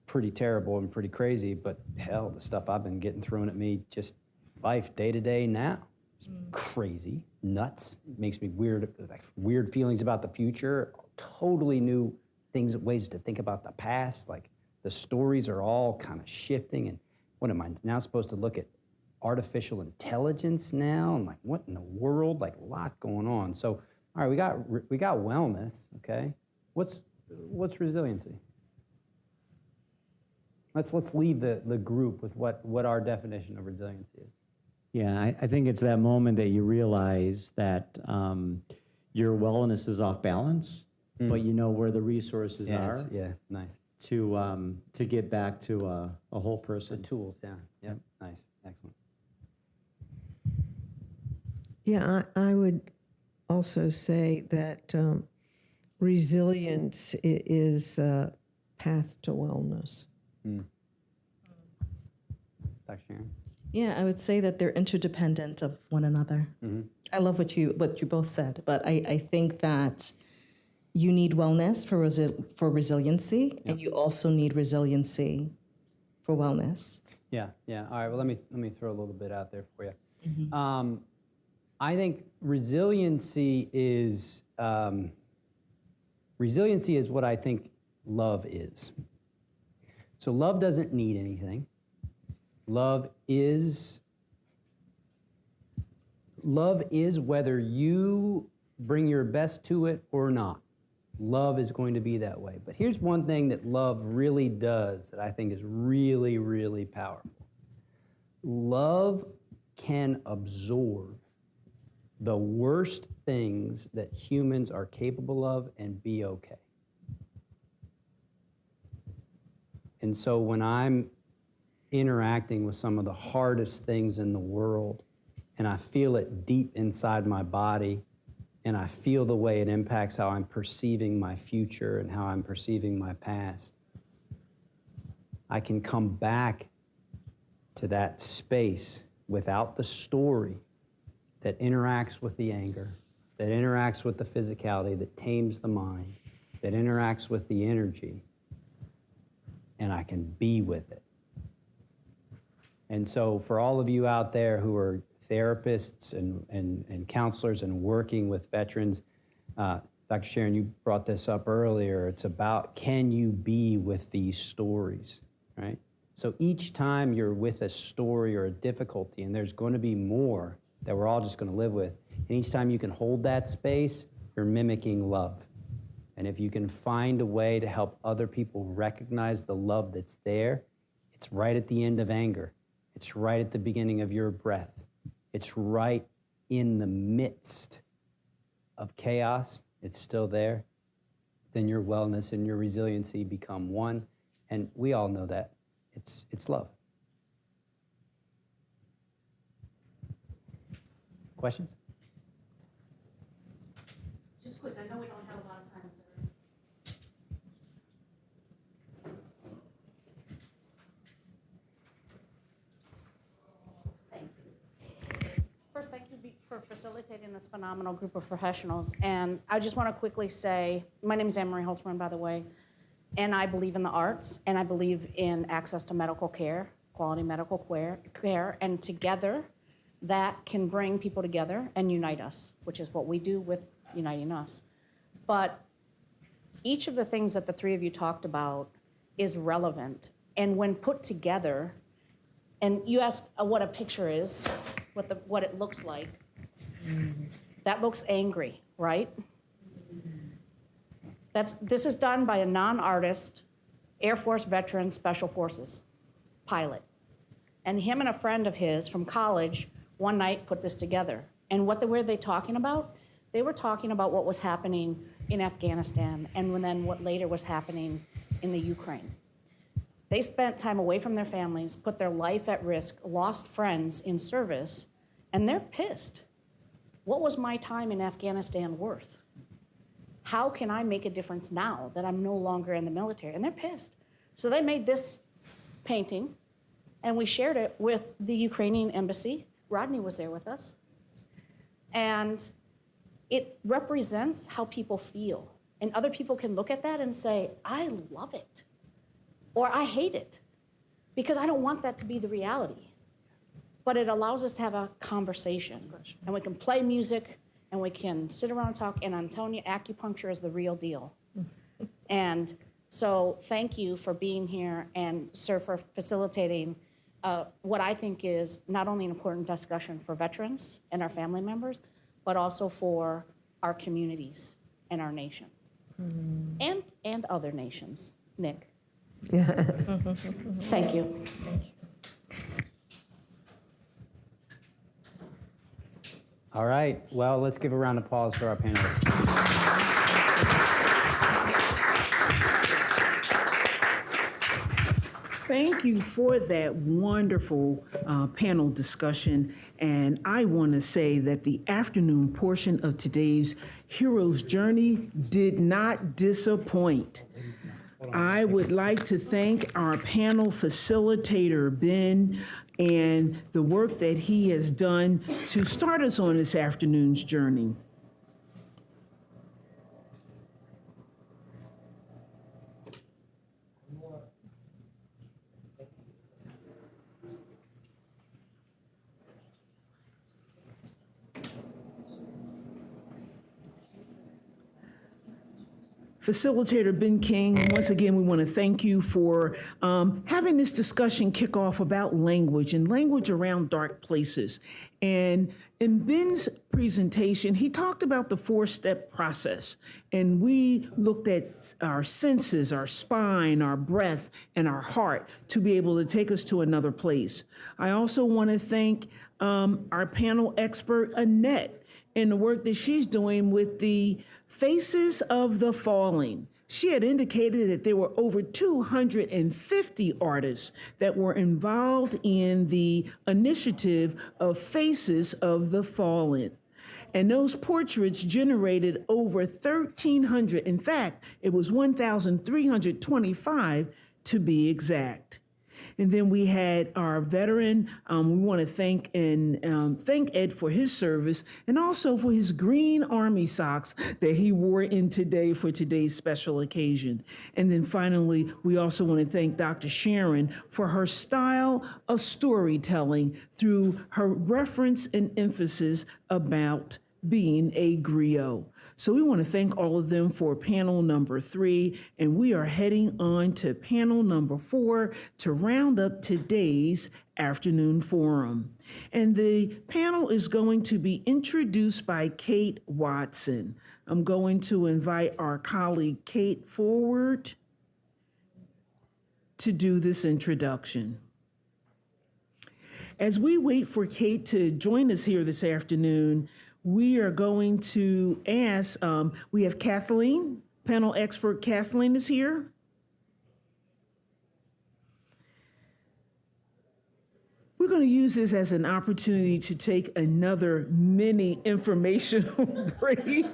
pretty terrible and pretty crazy. But hell, the stuff I've been getting thrown at me, just life day to day now, it's crazy, nuts. It makes me weird, like weird feelings about the future, totally new things, ways to think about the past. Like the stories are all kind of shifting. And what am I now supposed to look at artificial intelligence now? And like, what in the world? Like a lot going on. So, all right, we got wellness. Okay, what's resiliency? Let's leave the group with what our definition of resiliency is. Yeah, I think it's that moment that you realize that your wellness is off balance, but you know where the resources are. Yeah, nice. To get back to a whole person. The tools, yeah. Yep, nice, excellent. Yeah, I would also say that resilience is a path to wellness. Dr. Sharon? yeah, I would say that they're interdependent of one another. Mm-hmm. I love what you both said, but I think that you need wellness for resiliency, and you also need resiliency for wellness. Yeah. All right. Well, let me throw a little bit out there for you. Mm-hmm. I think resiliency is what I think love is. So love doesn't need anything. Love is whether you bring your best to it or not. Love is going to be that way. But here's one thing that love really does that I think is really, really powerful. Love can absorb the worst things that humans are capable of and be okay. And so when I'm interacting with some of the hardest things in the world, and I feel it deep inside my body, and I feel the way it impacts how I'm perceiving my future and how I'm perceiving my past, I can come back to that space without the story that interacts with the anger, that interacts with the physicality, that tames the mind, that interacts with the energy, and I can be with it. And so for all of you out there who are therapists and counselors and working with veterans, Dr. Sharon, you brought this up earlier. It's about, can you be with these stories, right? So each time you're with a story or a difficulty, and there's going to be more that we're all just going to live with, and each time you can hold that space, you're mimicking love. And if you can find a way to help other people recognize the love that's there, it's right at the end of anger. It's right at the beginning of your breath. It's right in the midst of chaos. It's still there. Then your wellness and your resiliency become one. And we all know that. It's love. Questions? Just quick, I know we don't have a lot of time, sir. Thank you. First, thank you for facilitating this phenomenal group of professionals. And I just want to quickly say, my name is Anne-Marie Holtzman, by the way, and I believe in the arts, and I believe in access to medical care, quality medical care, and together, that can bring people together and unite us, which is what we do with Uniting Us. But each of the things that the three of you talked about is relevant. And when put together, and you asked what a picture is, what it looks like, that looks angry, right? This is done by a non-artist, Air Force veteran, Special Forces pilot. And him and a friend of his from college one night put this together. And what were they talking about? They were talking about what was happening in Afghanistan and then what later was happening in the Ukraine. They spent time away from their families, put their life at risk, lost friends in service, and they're pissed. What was my time in Afghanistan worth? How can I make a difference now that I'm no longer in the military? And they're pissed. So they made this painting, and we shared it with the Ukrainian embassy. Rodney was there with us. And it represents how people feel. And other people can look at that and say, I love it, or I hate it, because I don't want that to be the reality. But it allows us to have a conversation. And we can play music, and we can sit around and talk, and I'm telling you, acupuncture is the real deal. And so thank you for being here, and sir, for facilitating what I think is not only an important discussion for veterans and our family members, but also for our communities and our nation, and other nations. Nick. Thank you. Thank you. All right, well, let's give a round of applause for our panelists. Thank you for that wonderful panel discussion. And I want to say that the afternoon portion of today's Hero's Journey did not disappoint. I would like to thank our panel facilitator, Ben, and the work that he has done to start us on this afternoon's journey. Facilitator Ben King, once again, we want to thank you for having this discussion kick off about language and language around dark places. And in Ben's presentation, he talked about the 4-step process. And we looked at our senses, our spine, our breath, and our heart to be able to take us to another place. I also want to thank our panel expert, Annette, and the work that she's doing with the Faces of the Falling. She had indicated that there were over 250 artists that were involved in the initiative of Faces of the Fallen. And those portraits generated over 1,300. In fact, it was 1,325 to be exact. And then we had our veteran. We want to thank Ed for his service and also for his green Army socks that he wore in today for today's special occasion. And then finally, we also want to thank Dr. Sharon for her style of storytelling through her reference and emphasis about being a griot. So we want to thank all of them for panel number 3, and we are heading on to panel number 4 to round up today's afternoon forum. And the panel is going to be introduced by Kate Watson. I'm going to invite our colleague Kate forward to do this introduction. As we wait for Kate to join us here this afternoon, we are going to ask, we have Kathleen, panel expert Kathleen is here. We're going to use this as an opportunity to take another mini informational break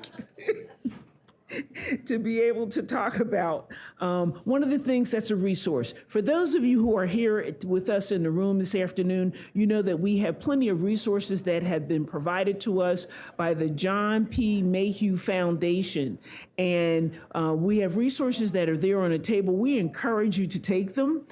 to be able to talk about one of the things that's a resource. For those of you who are here with us in the room this afternoon, you know that we have plenty of resources that have been provided to us by the John P. Mayhugh Foundation. And we have resources that are there on the table. We encourage you to take them.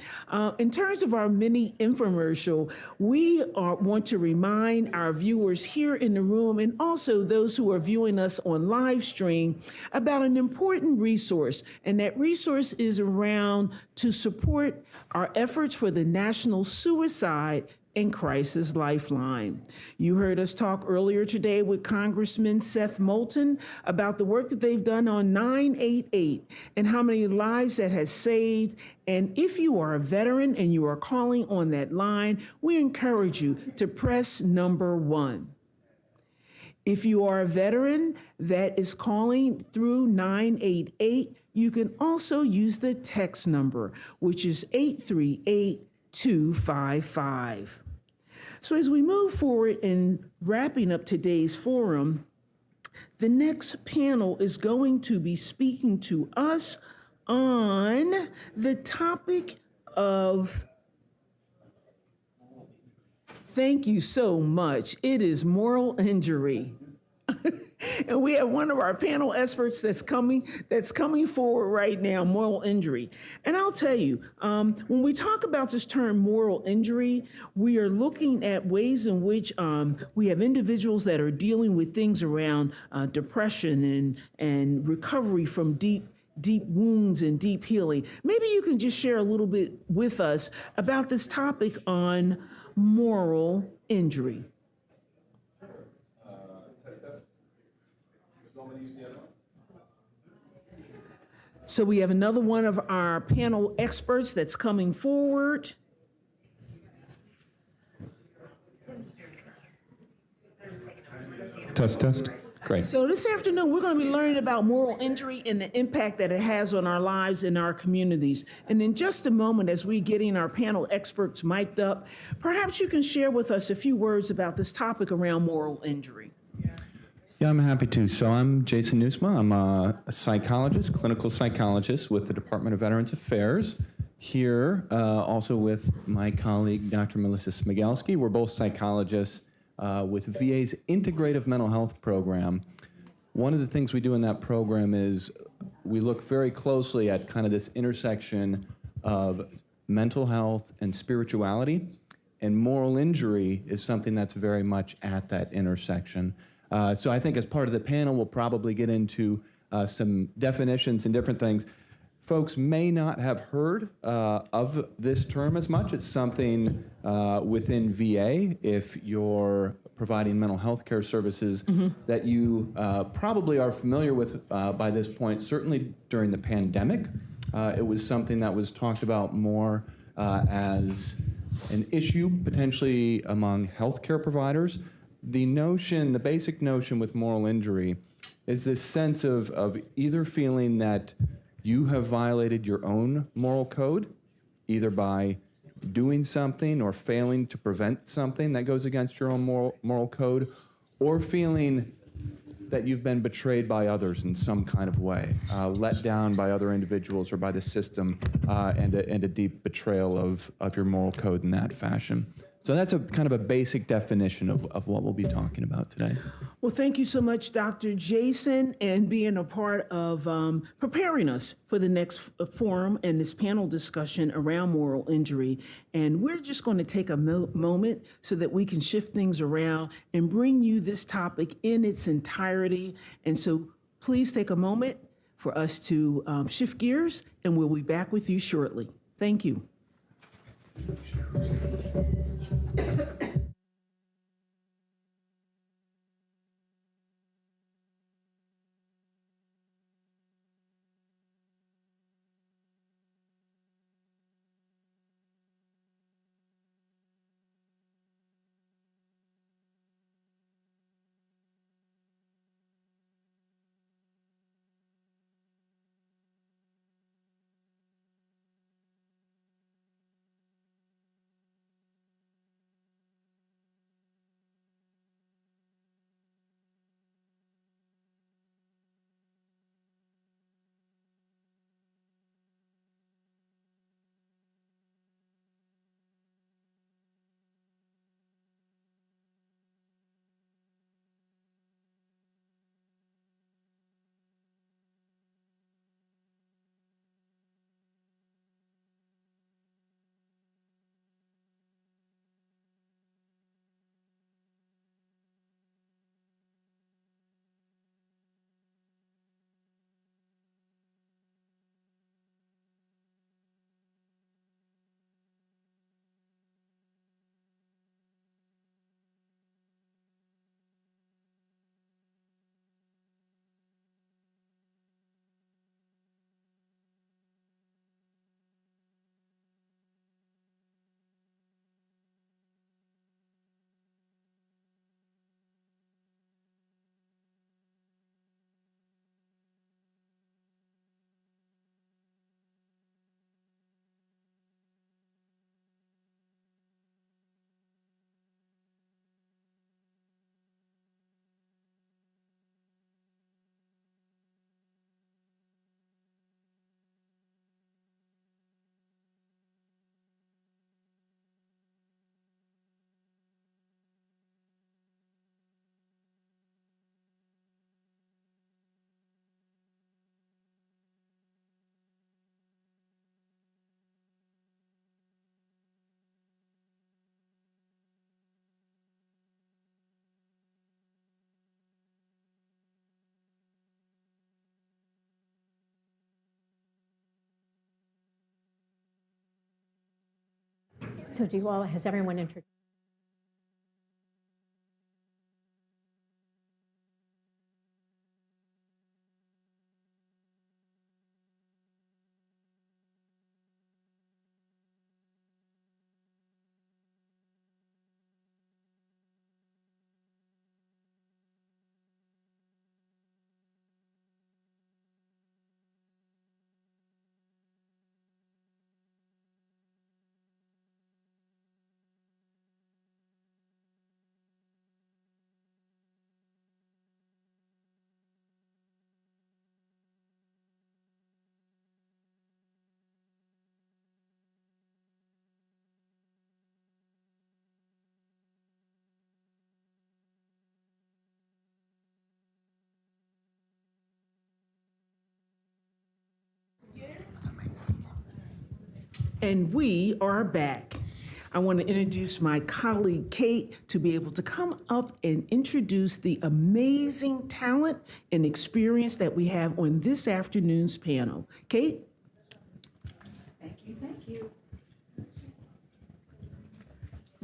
In terms of our mini infomercial, we want to remind our viewers here in the room and also those who are viewing us on live stream about an important resource, and that resource is around to support our efforts for the National Suicide and Crisis Lifeline. You heard us talk earlier today with Congressman Seth Moulton about the work that they've done on 988 and how many lives that has saved. And if you are a veteran and you are calling on that line, we encourage you to press number 1. If you are a veteran that is calling through 988, you can also use the text number, which is 838-255. So as we move forward in wrapping up today's forum, the next panel is going to be speaking to us on the topic of, thank you so much, it is moral injury. And we have one of our panel experts that's coming forward right now, moral injury. And I'll tell you, when we talk about this term moral injury, we are looking at ways in which we have individuals that are dealing with things around depression and recovery from deep wounds and deep healing. Maybe you can just share a little bit with us about this topic on moral injury. So we have another one of our panel experts that's coming forward. Test. Great. So this afternoon, we're going to be learning about moral injury and the impact that it has on our lives and our communities. And in just a moment, as we're getting our panel experts mic'd up, perhaps you can share with us a few words about this topic around moral injury. Yeah, I'm happy to. So I'm Jason Nusma. I'm a psychologist, clinical psychologist with the Department of Veterans Affairs. Here, also with my colleague, Dr. Melissa Smigelski. We're both psychologists with VA's Integrative Mental Health Program. One of the things we do in that program is we look very closely at kind of this intersection of mental health and spirituality, and moral injury is something that's very much at that intersection. So I think as part of the panel, we'll probably get into some definitions and different things. Folks may not have heard of this term as much. It's something within VA, if you're providing mental health care services, that you probably are familiar with by this point. Certainly during the pandemic, it was something that was talked about more as an issue potentially among healthcare providers. The basic notion with moral injury is this sense of either feeling that you have violated your own moral code, either by doing something or failing to prevent something that goes against your own moral code, or feeling that you've been betrayed by others in some kind of way, let down by other individuals or by the system, and a deep betrayal of your moral code in that fashion. So that's a kind of a basic definition of what we'll be talking about today. Well, thank you so much, Dr. Jason, and being a part of preparing us for the next forum and this panel discussion around moral injury. And we're just going to take a moment so that we can shift things around and bring you this topic in its entirety. And so please take a moment for us to shift gears, and we'll be back with you shortly. Thank you. So has everyone introduced? And we are back. I want to introduce my colleague, Kate, to be able to come up and introduce the amazing talent and experience that we have on this afternoon's panel. Kate? Thank you.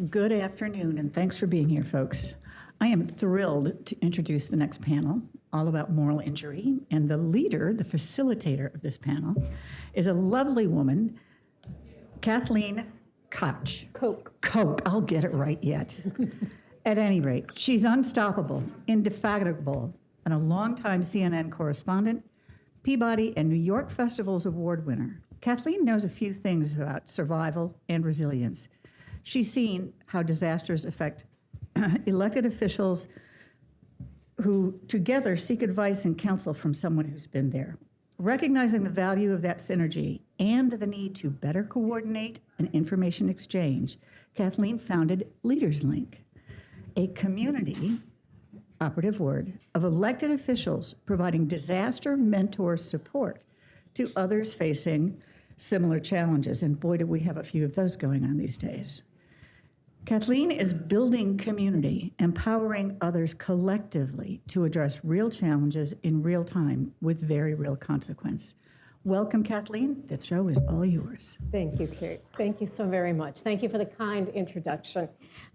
Good afternoon, and thanks for being here, folks. I am thrilled to introduce the next panel, all about moral injury, and the leader, the facilitator of this panel, is a lovely woman, Kathleen Koch. Koch, I'll get it right yet. At any rate, she's unstoppable, indefatigable, and a longtime CNN correspondent, Peabody and New York Festivals Award winner. Kathleen knows a few things about survival and resilience. She's seen how disasters affect elected officials who together seek advice and counsel from someone who's been there. Recognizing the value of that synergy and the need to better coordinate and information exchange, Kathleen founded Leaders Link, a community, operative word, of elected officials providing disaster mentor support to others facing similar challenges. And boy, do we have a few of those going on these days. Kathleen is building community, empowering others collectively to address real challenges in real time with very real consequence. Welcome, Kathleen. The show is all yours. Thank you, Kate. Thank you so very much. Thank you for the kind introduction.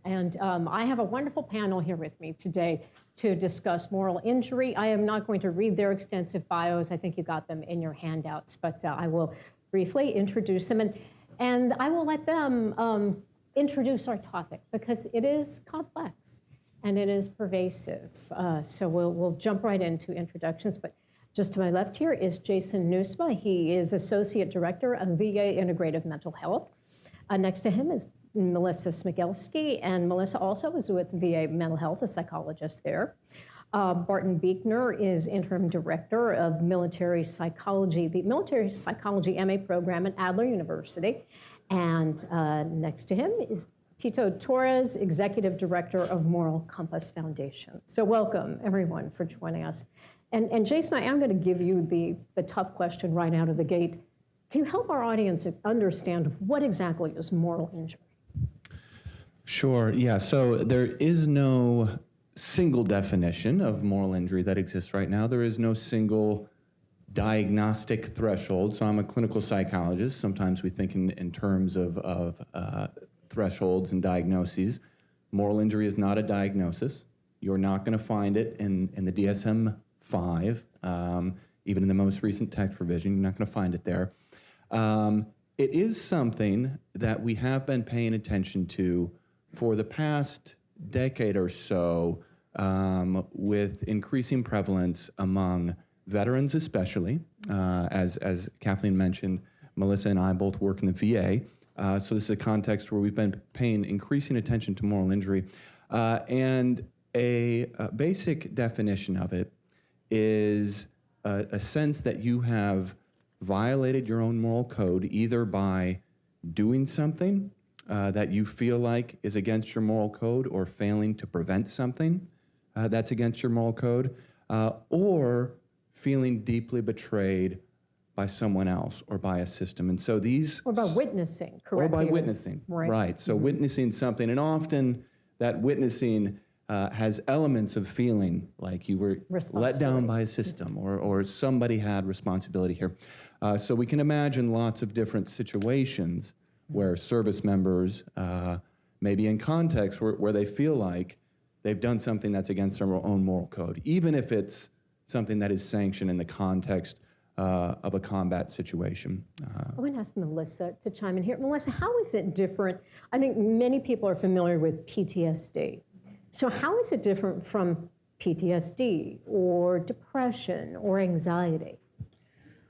And I have a wonderful panel here with me today to discuss moral injury. I am not going to read their extensive bios. I think you got them in your handouts, but I will briefly introduce them. And I will let them introduce our topic because it is complex and it is pervasive. So we'll jump right into introductions. But just to my left here is Jason Nusma. He is Associate Director of VA Integrative Mental Health. Next to him is Melissa Smigelski, and Melissa also is with VA Mental Health, a psychologist there. Barton Beekner is Interim Director of Military Psychology, the Military Psychology MA program at Adler University. And next to him is Tito Torres, Executive Director of Moral Compass Foundation. So welcome, everyone, for joining us. And Jason, I am going to give you the tough question right out of the gate. Can you help our audience understand what exactly is moral injury? Sure, yeah. So there is no single definition of moral injury that exists right now. There is no single diagnostic threshold. So I'm a clinical psychologist. Sometimes we think in terms of thresholds and diagnoses. Moral injury is not a diagnosis. You're not going to find it in the DSM-5, even in the most recent text revision. You're not going to find it there. It is something that we have been paying attention to for the past decade or so, with increasing prevalence among veterans especially. As Kathleen mentioned, Melissa and I both work in the VA, so this is a context where we've been paying increasing attention to moral injury. And a basic definition of it is a sense that you have violated your own moral code either by doing something that you feel like is against your moral code, or failing to prevent something that's against your moral code, or feeling deeply betrayed by someone else or by a system. And so these... Or by witnessing, correct? Or by witnessing, right. So witnessing something, and often that witnessing has elements of feeling like you were let down by a system, or somebody had responsibility here. So we can imagine lots of different situations where service members may be in context where they feel like they've done something that's against their own moral code, even if it's something that is sanctioned in the context of a combat situation. I'm going to ask Melissa to chime in here. Melissa, how is it different? I think many people are familiar with PTSD. So how is it different from PTSD or depression or anxiety?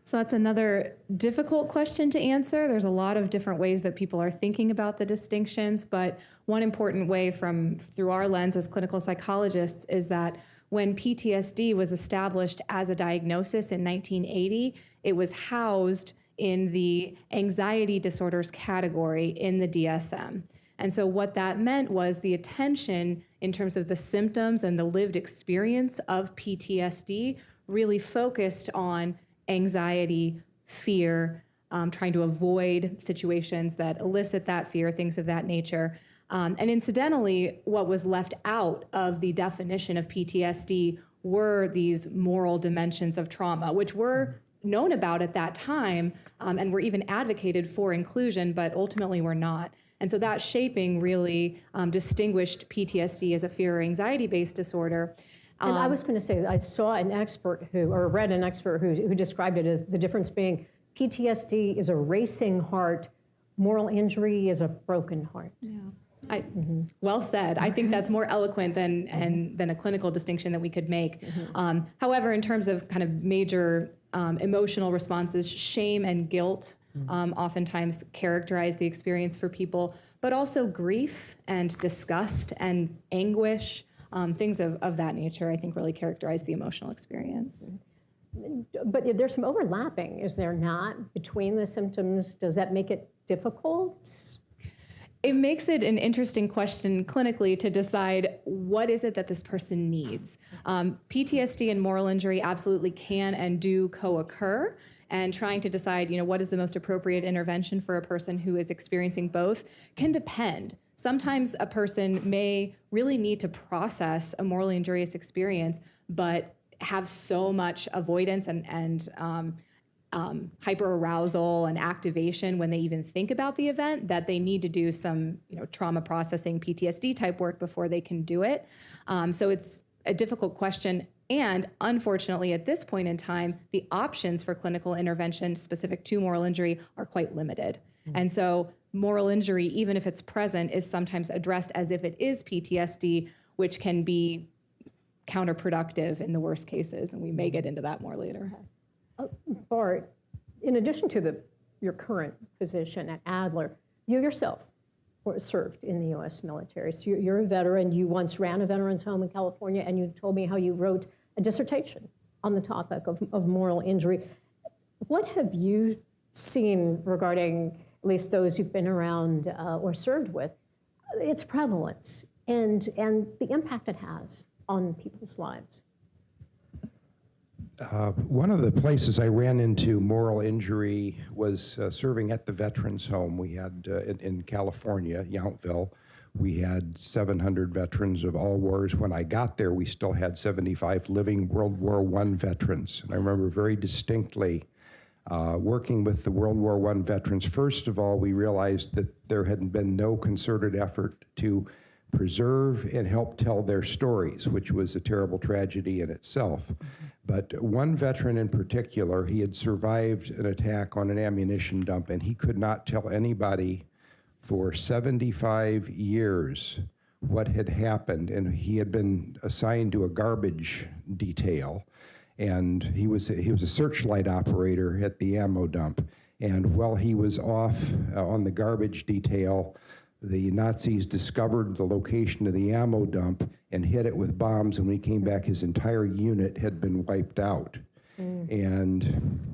So that's another difficult question to answer. There's a lot of different ways that people are thinking about the distinctions, but one important way through our lens as clinical psychologists is that when PTSD was established as a diagnosis in 1980, it was housed in the anxiety disorders category in the DSM. And so what that meant was the attention in terms of the symptoms and the lived experience of PTSD really focused on anxiety, fear, trying to avoid situations that elicit that fear, things of that nature. And incidentally, what was left out of the definition of PTSD were these moral dimensions of trauma, which were known about at that time and were even advocated for inclusion, but ultimately were not. And so that shaping really distinguished PTSD as a fear or anxiety-based disorder. And I was going to say, I saw an expert read an expert who described it as the difference being PTSD is a racing heart, moral injury is a broken heart. Yeah. Well said. I think that's more eloquent than a clinical distinction that we could make. However, in terms of kind of major emotional responses, shame and guilt oftentimes characterize the experience for people, but also grief and disgust and anguish, things of that nature, I think really characterize the emotional experience. But there's some overlapping, is there not, between the symptoms? Does that make it difficult? It makes it an interesting question clinically to decide what is it that this person needs. PTSD and moral injury absolutely can and do co-occur, and trying to decide, what is the most appropriate intervention for a person who is experiencing both can depend. Sometimes a person may really need to process a morally injurious experience, but have so much avoidance and hyperarousal and activation when they even think about the event that they need to do some trauma processing PTSD type work before they can do it. So it's a difficult question. And unfortunately, at this point in time, the options for clinical intervention specific to moral injury are quite limited. And so moral injury, even if it's present, is sometimes addressed as if it is PTSD, which can be counterproductive in the worst cases. And we may get into that more later. Bart, in addition to your current position at Adler, you yourself served in the U.S. military. So you're a veteran. You once ran a veterans home in California, and you told me how you wrote a dissertation on the topic of moral injury. What have you seen regarding, at least those you've been around or served with, its prevalence and the impact it has on people's lives? One of the places I ran into moral injury was serving at the Veterans Home. We had in California, Yountville, we had 700 veterans of all wars. When I got there, we still had 75 living World War I veterans. And I remember very distinctly working with the World War I veterans. First of all, we realized that there had been no concerted effort to preserve and help tell their stories, which was a terrible tragedy in itself. But one veteran in particular, he had survived an attack on an ammunition dump, and he could not tell anybody for 75 years what had happened. And he had been assigned to a garbage detail, and he was a searchlight operator at the ammo dump. And while he was off on the garbage detail, the Nazis discovered the location of the ammo dump and hit it with bombs, and when he came back, his entire unit had been wiped out. And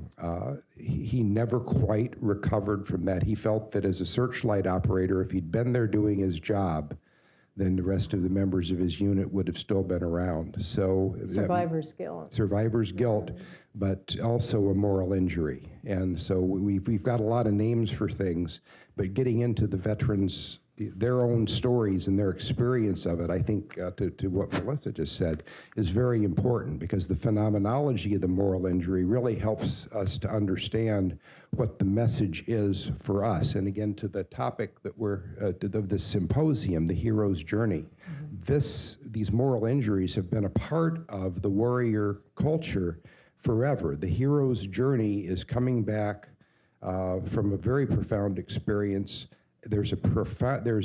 he never quite recovered from that. He felt that as a searchlight operator, if he'd been there doing his job, then the rest of the members of his unit would have still been around. So Survivor's guilt. Survivor's guilt, but also a moral injury. And so we've got a lot of names for things, but getting into the veterans, their own stories and their experience of it, I think to what Melissa just said, is very important, because the phenomenology of the moral injury really helps us to understand what the message is for us. And again, to the topic that we're, of this symposium, the hero's journey, these moral injuries have been a part of the warrior culture forever. The hero's journey is coming back from a very profound experience. There's a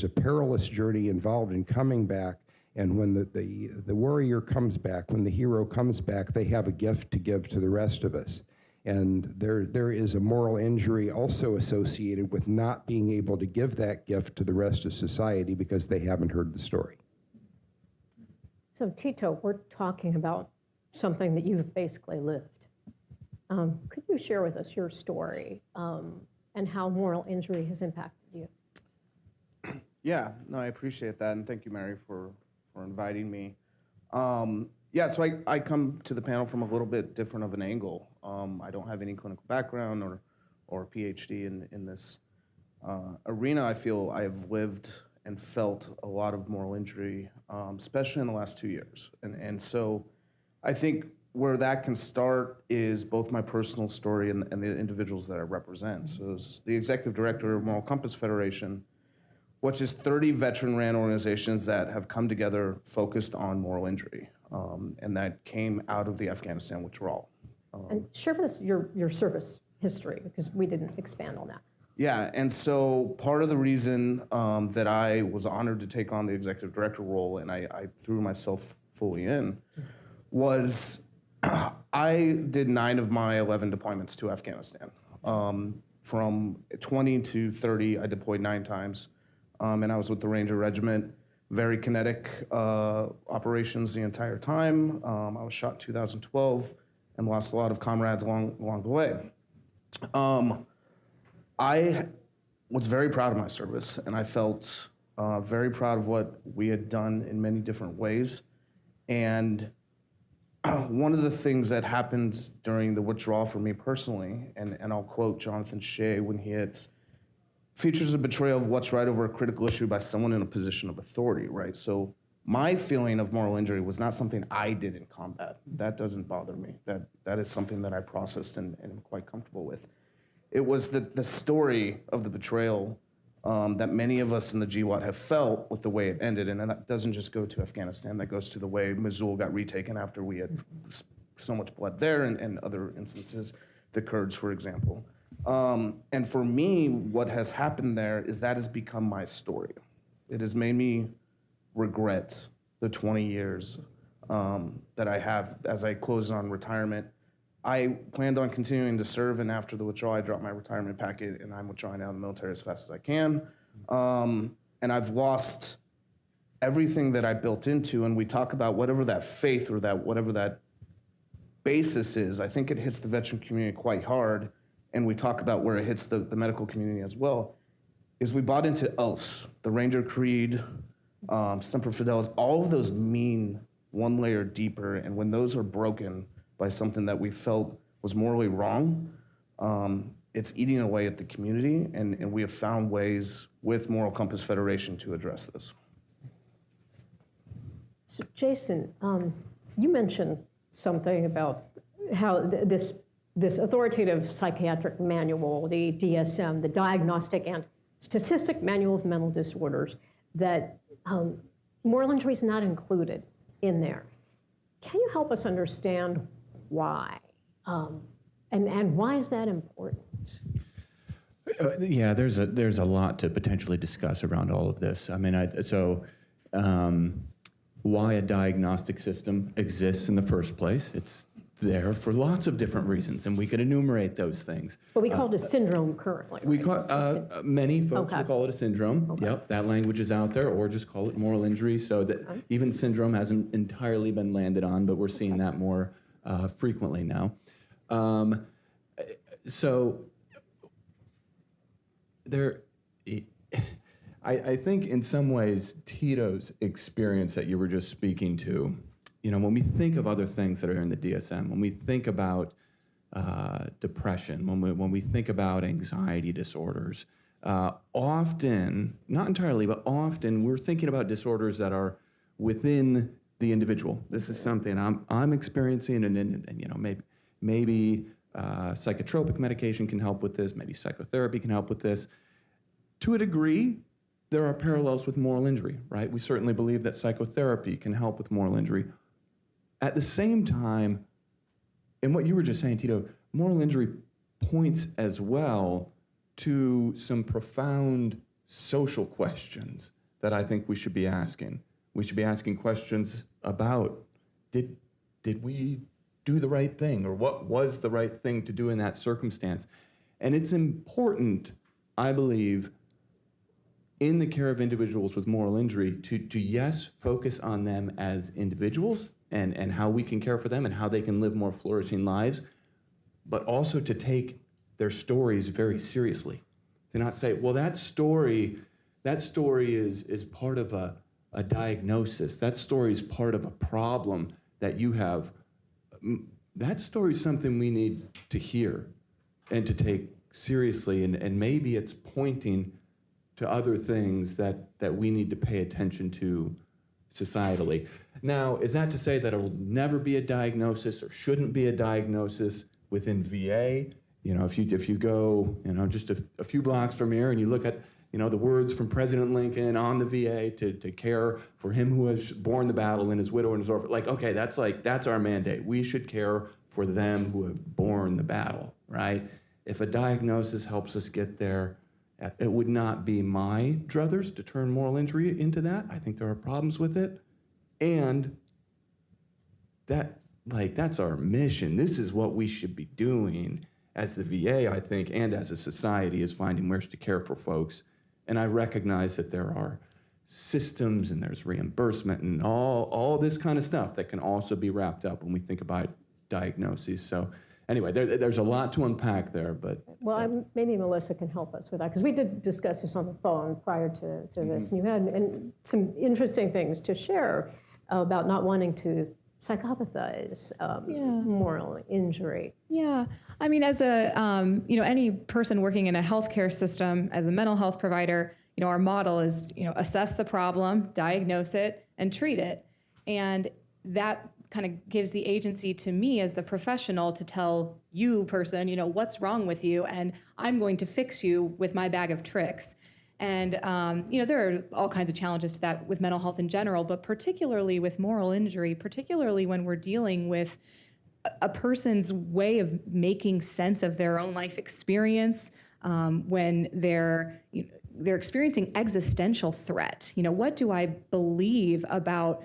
perilous journey involved in coming back, and when the warrior comes back, when the hero comes back, they have a gift to give to the rest of us. And there is a moral injury also associated with not being able to give that gift to the rest of society because they haven't heard the story. So Tito, we're talking about something that you've basically lived. Could you share with us your story and how moral injury has impacted you? Yeah, no, I appreciate that, and thank you, Mary, for inviting me. Yeah, so I come to the panel from a little bit different of an angle. I don't have any clinical background or PhD in this arena. I feel I have lived and felt a lot of moral injury, especially in the last 2 years. And so I think where that can start is both my personal story and the individuals that I represent. So as the executive director of Moral Compass Federation, which is 30 veteran-ran organizations that have come together focused on moral injury, and that came out of the Afghanistan withdrawal. And share with us your service history, because we didn't expand on that. Yeah, and so part of the reason that I was honored to take on the executive director role, and I threw myself fully in, was I did 9 of my 11 deployments to Afghanistan. From 20 to 30, I deployed 9 times. And I was with the Ranger Regiment, very kinetic operations the entire time. I was shot in 2012 and lost a lot of comrades along the way. I was very proud of my service, and I felt very proud of what we had done in many different ways. And one of the things that happened during the withdrawal for me personally, and I'll quote Jonathan Shea when he hits, features a betrayal of what's right over a critical issue by someone in a position of authority, right? So my feeling of moral injury was not something I did in combat. That doesn't bother me. That is something that I processed and am quite comfortable with. It was the story of the betrayal that many of us in the GWAT have felt with the way it ended. And that doesn't just go to Afghanistan, that goes to the way Mosul got retaken after we had so much blood there and other instances, the Kurds, for example. And for me, what has happened there is that has become my story. It has made me regret the 20 years that I have as I close on retirement. I planned on continuing to serve, and after the withdrawal, I dropped my retirement packet, and I'm withdrawing out of the military as fast as I can. And I've lost everything that I built into, and we talk about whatever that faith or whatever that basis is. I think it hits the veteran community quite hard, and we talk about where it hits the medical community as well, is we bought into oaths, the Ranger Creed, Semper Fidelis, all of those mean one layer deeper, and when those are broken by something that we felt was morally wrong, it's eating away at the community, and we have found ways with Moral Compass Federation to address this. So Jason, you mentioned something about how this authoritative psychiatric manual, the DSM, the Diagnostic and Statistic Manual of Mental Disorders, that moral injury is not included in there. Can you help us understand why? And why is that important? Yeah, there's a lot to potentially discuss around all of this. I mean, why a diagnostic system exists in the first place. It's there for lots of different reasons, and we could enumerate those things. But we call it a syndrome currently. We call many folks Okay. will call it a syndrome. Okay. Yep, that language is out there, or just call it moral injury. So that even syndrome hasn't entirely been landed on, but we're seeing that more frequently now. So there, I think in some ways Tito's experience that you were just speaking to, you know, when we think of other things that are in the DSM, when we think about depression, when we think about anxiety disorders, often, not entirely, but often we're thinking about disorders that are within the individual. This is something I'm experiencing, and you know, maybe psychotropic medication can help with this, maybe psychotherapy can help with this. To a degree, there are parallels with moral injury, right? We certainly believe that psychotherapy can help with moral injury. At the same time, and what you were just saying, Tito, moral injury points as well to some profound social questions that I think we should be asking. We should be asking questions about, did we do the right thing, or what was the right thing to do in that circumstance? And it's important, I believe, in the care of individuals with moral injury to yes, focus on them as individuals and how we can care for them and how they can live more flourishing lives, but also to take their stories very seriously. To not say, well, that story is part of a diagnosis. That story is part of a problem that you have. That story is something we need to hear and to take seriously, and maybe it's pointing to other things that we need to pay attention to societally. Now, is that to say that it will never be a diagnosis or shouldn't be a diagnosis within VA? You know, if you go, you know, just a few blocks from here and you look at, you know, the words from President Lincoln on the VA to care for him who has borne the battle and his widow and his orphan, like, okay, that's our mandate. We should care for them who have borne the battle, right? If a diagnosis helps us get there, it would not be my druthers to turn moral injury into that. I think there are problems with it. And that like, that's our mission. This is what we should be doing as the VA, I think, and as a society, is finding ways to care for folks. And I recognize that there are systems and there's reimbursement and all this kind of stuff that can also be wrapped up when we think about diagnoses. So anyway, there's a lot to unpack there, but. Well, maybe Melissa can help us with that, because we did discuss this on the phone prior to this, and you had some interesting things to share about not wanting to psychopathize moral injury. Yeah, I mean, as a any person working in a healthcare system, as a mental health provider, our model is assess the problem, diagnose it, and treat it, and that kind of gives the agency to me as the professional to tell you, person, what's wrong with you, and I'm going to fix you with my bag of tricks. And there are all kinds of challenges to that with mental health in general, but particularly with moral injury, particularly when we're dealing with a person's way of making sense of their own life experience, when they're experiencing existential threat. What do I believe about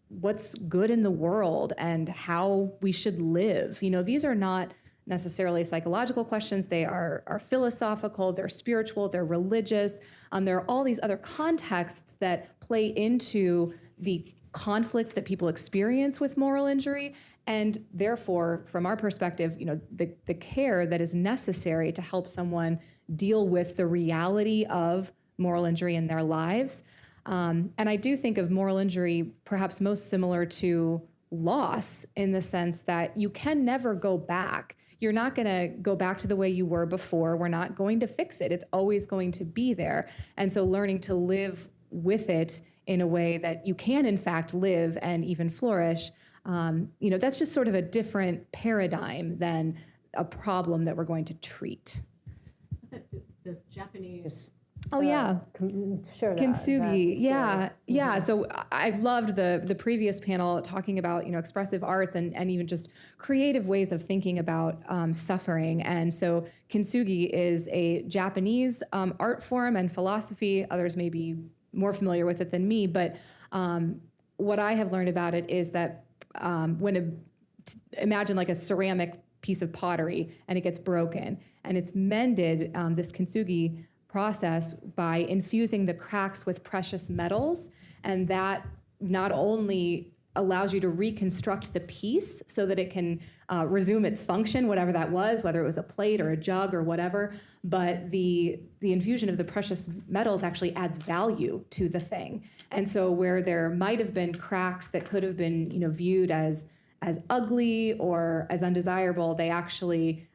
what's good in the world and how we should live? These are not necessarily psychological questions. They are philosophical, they're spiritual, they're religious. There are all these other contexts that play into the conflict that people experience with moral injury. And therefore, from our perspective, the care that is necessary to help someone deal with the reality of moral injury in their lives. And I do think of moral injury perhaps most similar to loss, in the sense that you can never go back. You're not going to go back to the way you were before. We're not going to fix it. It's always going to be there. And so learning to live with it in a way that you can, in fact, live and even flourish, that's just sort of a different paradigm than a problem that we're going to treat. The Japanese. Oh, yeah. Share that. Kintsugi. Yeah. Mm-hmm. So I loved the previous panel talking about, expressive arts and even just creative ways of thinking about suffering. And so Kintsugi is a Japanese art form and philosophy. Others may be more familiar with it than me. But what I have learned about it is that imagine like a ceramic piece of pottery and it gets broken and it's mended, this Kintsugi process, by infusing the cracks with precious metals, and that not only allows you to reconstruct the piece so that it can resume its function, whatever that was, whether it was a plate or a jug or whatever, but the infusion of the precious metals actually adds value to the thing. And so where there might have been cracks that could have been viewed as ugly or as undesirable, they actually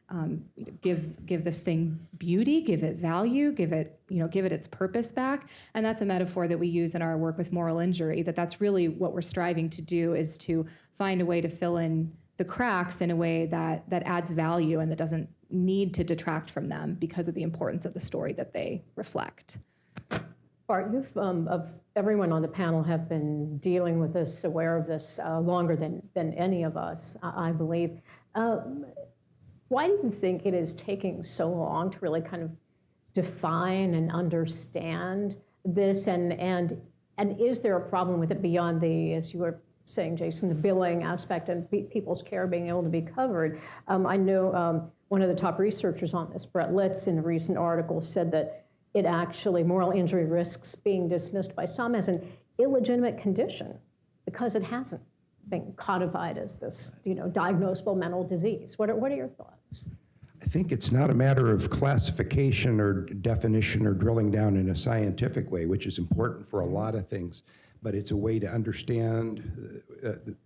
give this thing beauty, give it value, give it its purpose back. And that's a metaphor that we use in our work with moral injury, that's really what we're striving to do, is to find a way to fill in the cracks in a way that adds value and that doesn't need to detract from them because of the importance of the story that they reflect. Bart, you've, of everyone on the panel, have been dealing with this, aware of this longer than any of us, I believe. Why do you think it is taking so long to really kind of define and understand this? And is there a problem with it beyond the, as you were saying, Jason, the billing aspect and people's care being able to be covered? I know one of the top researchers on this, Brett Litz, in a recent article said that it actually, moral injury risks being dismissed by some as an illegitimate condition because it hasn't been codified as this, diagnosable mental disease. What are your thoughts? I think it's not a matter of classification or definition or drilling down in a scientific way, which is important for a lot of things, but it's a way to understand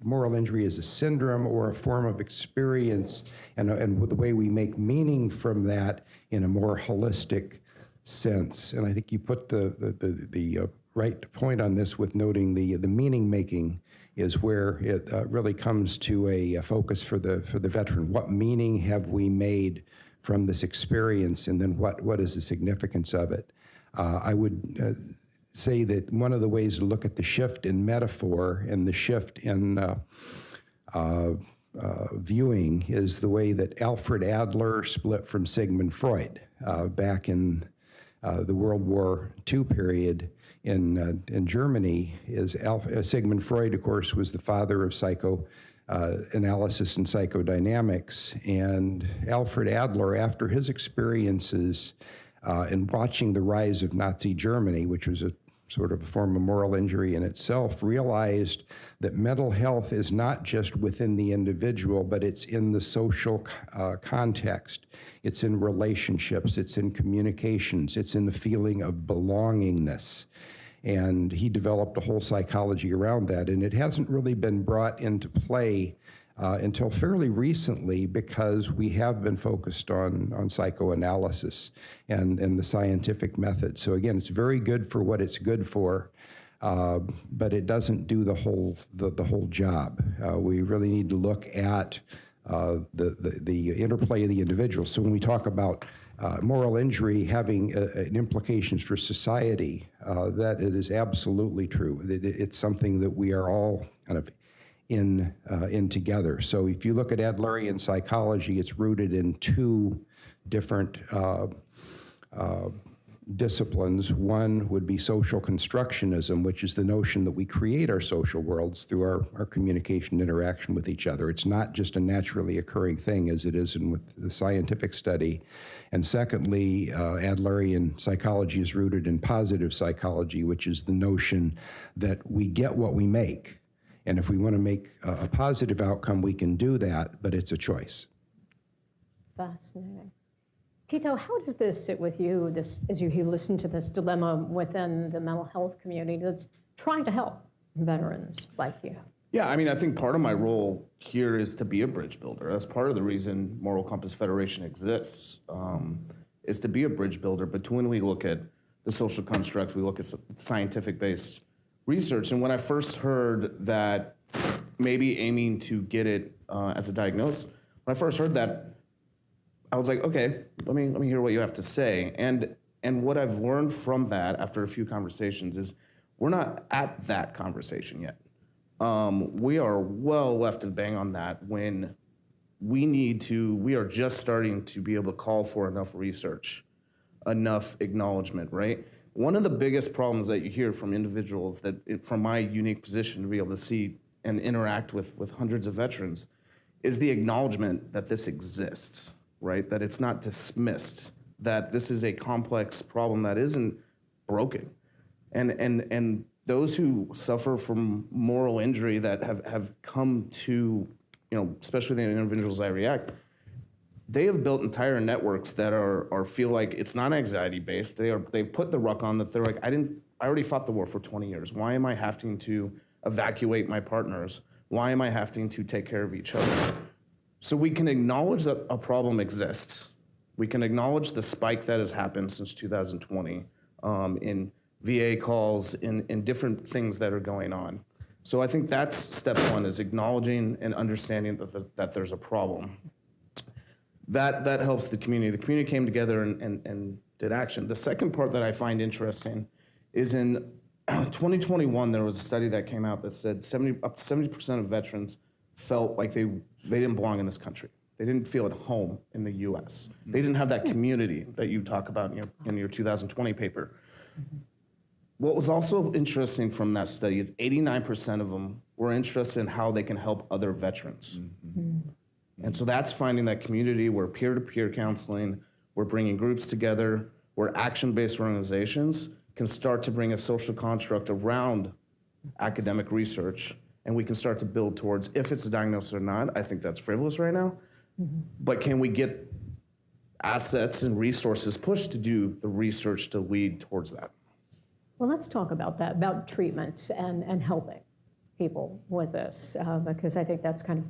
moral injury as a syndrome or a form of experience, and the way we make meaning from that in a more holistic sense. And I think you put the right point on this with noting the meaning making is where it really comes to a focus for the veteran. What meaning have we made from this experience, and then what is the significance of it? I would say that one of the ways to look at the shift in metaphor and the shift in viewing is the way that Alfred Adler split from Sigmund Freud back in the World War II period, in Germany is Sigmund Freud, of course, was the father of psychoanalysis and psychodynamics. And Alfred Adler, after his experiences in watching the rise of Nazi Germany, which was a sort of a form of moral injury in itself, realized that mental health is not just within the individual, but it's in the social context. It's in relationships, it's in communications, it's in the feeling of belongingness. And he developed a whole psychology around that, and it hasn't really been brought into play until fairly recently, because we have been focused on psychoanalysis and the scientific method. So again, it's very good for what it's good for, but it doesn't do the whole job. We really need to look at the interplay of the individual. So when we talk about moral injury having implications for society, that it is absolutely true. It's something that we are all kind of in together. So if you look at Adlerian psychology, it's rooted in two different disciplines. One would be social constructionism, which is the notion that we create our social worlds through our communication interaction with each other. It's not just a naturally occurring thing as it is with the scientific study. And secondly, Adlerian psychology is rooted in positive psychology, which is the notion that we get what we make. And if we want to make a positive outcome, we can do that, but it's a choice. Fascinating. Tito, how does this sit with you, as you listen to this dilemma within the mental health community that's trying to help veterans like you? Yeah, I mean, I think part of my role here is to be a bridge builder. That's part of the reason Moral Compass Federation exists, is to be a bridge builder between we look at the social construct, we look at scientific-based research. And when I first heard that maybe aiming to get it as a diagnosis, when I first heard that, I was like, okay, let me hear what you have to say. And what I've learned from that after a few conversations is we're not at that conversation yet. We are well left of bang on that when we are just starting to be able to call for enough research, enough acknowledgement, right? One of the biggest problems that you hear from individuals from my unique position to be able to see and interact with hundreds of veterans is the acknowledgement that this exists, right? That it's not dismissed, that this is a complex problem that isn't broken. And those who suffer from moral injury that have come to, especially the individuals I react, they have built entire networks that feel like it's not anxiety-based. They've put the ruck on that they're like, I already fought the war for 20 years. Why am I having to evacuate my partners? Why am I having to take care of each other? So we can acknowledge that a problem exists. We can acknowledge the spike that has happened since 2020 in VA calls, in different things that are going on. So I think that's step one, is acknowledging and understanding that there's a problem. That helps the community. The community came together and did action. The second part that I find interesting is in 2021, there was a study that came out that said up to 70% of veterans felt like they didn't belong in this country. They didn't feel at home in the US. They didn't have that community that you talk about in your 2020 paper. What was also interesting from that study is 89% of them were interested in how they can help other veterans. And so that's finding that community where peer-to-peer counseling, we're bringing groups together, where action-based organizations can start to bring a social construct around academic research, and we can start to build towards, if it's a diagnosis or not. I think that's frivolous right now, but can we get assets and resources pushed to do the research to lead towards that? Well, let's talk about that, about treatment and helping people with this, because I think that's kind of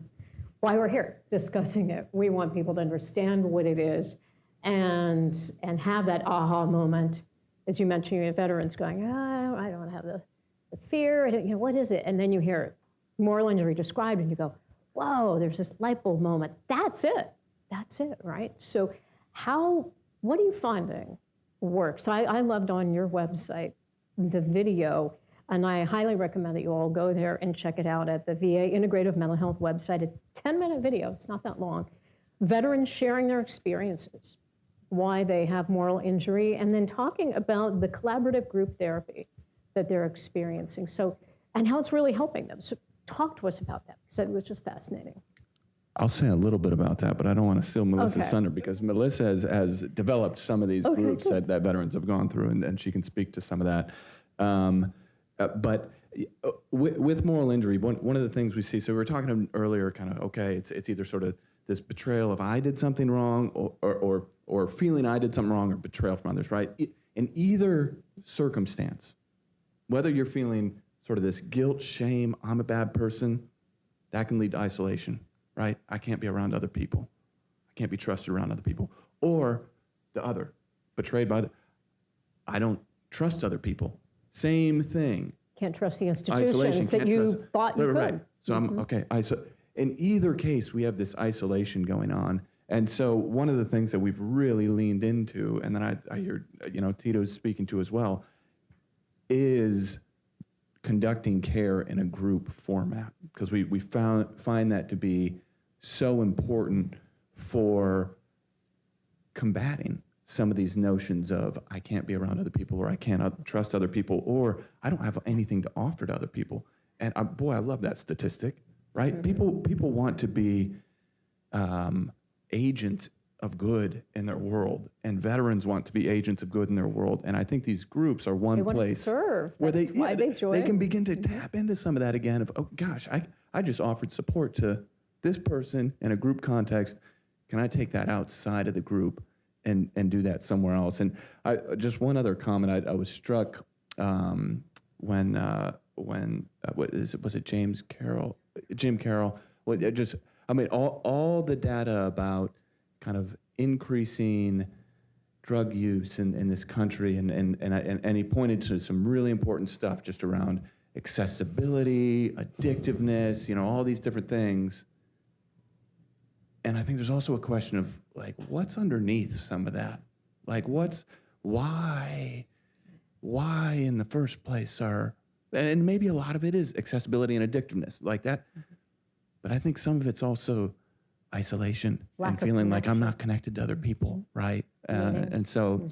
why we're here discussing it. We want people to understand what it is and have that aha moment. As you mentioned, you have veterans going, I don't have the fear, what is it? And then you hear moral injury described and you go, whoa, there's this light bulb moment. That's it, right? So what are you finding works? I loved on your website the video, and I highly recommend that you all go there and check it out at the VA Integrative Mental Health website. A 10-minute video, it's not that long. Veterans sharing their experiences, why they have moral injury, and then talking about the collaborative group therapy that they're experiencing. So, and how it's really helping them. So talk to us about that, because it was just fascinating. I'll say a little bit about that, but I don't want to steal Melissa's Okay. thunder because Melissa has developed some of these groups that veterans have gone through, and she can speak to some of that. But with moral injury, one of the things we see, so we were talking earlier, kind of, okay, it's either sort of this betrayal of I did something wrong or feeling I did something wrong or betrayal from others, right? In either circumstance, whether you're feeling sort of this guilt, shame, I'm a bad person, that can lead to isolation. Right? I can't be around other people. I can't be trusted around other people. Or the other, betrayed by I don't trust other people. Same thing. Can't trust the Isolation, institutions that can't you trust- thought you could. Right. So I'm, okay, in either case, we have this isolation going on. And so one of the things that we've really leaned into, and then I hear, Tito's speaking to as well, is conducting care in a group format, because we find that to be so important for combating some of these notions of I can't be around other people, or I can't trust other people, or I don't have anything to offer to other people. And boy, I love that statistic, right? Mm-hmm. People want to be agents of good in their world, and veterans want to be agents of good in their world. And I think these groups are one place where they can begin to tap into some of that again of, oh gosh, I just offered support to this person in a group context. Can I take that outside of the group and do that somewhere else? And just one other comment, I was struck when was it Jim Carroll? Well, all the data about kind of increasing drug use in this country, and he pointed to some really important stuff just around accessibility, addictiveness, all these different things. And I think there's also a question of like, what's underneath some of that? Like, why in the first place and maybe a lot of it is accessibility and addictiveness like that. But I think some of it's also isolation and feeling like I'm not connected to other people, right? And so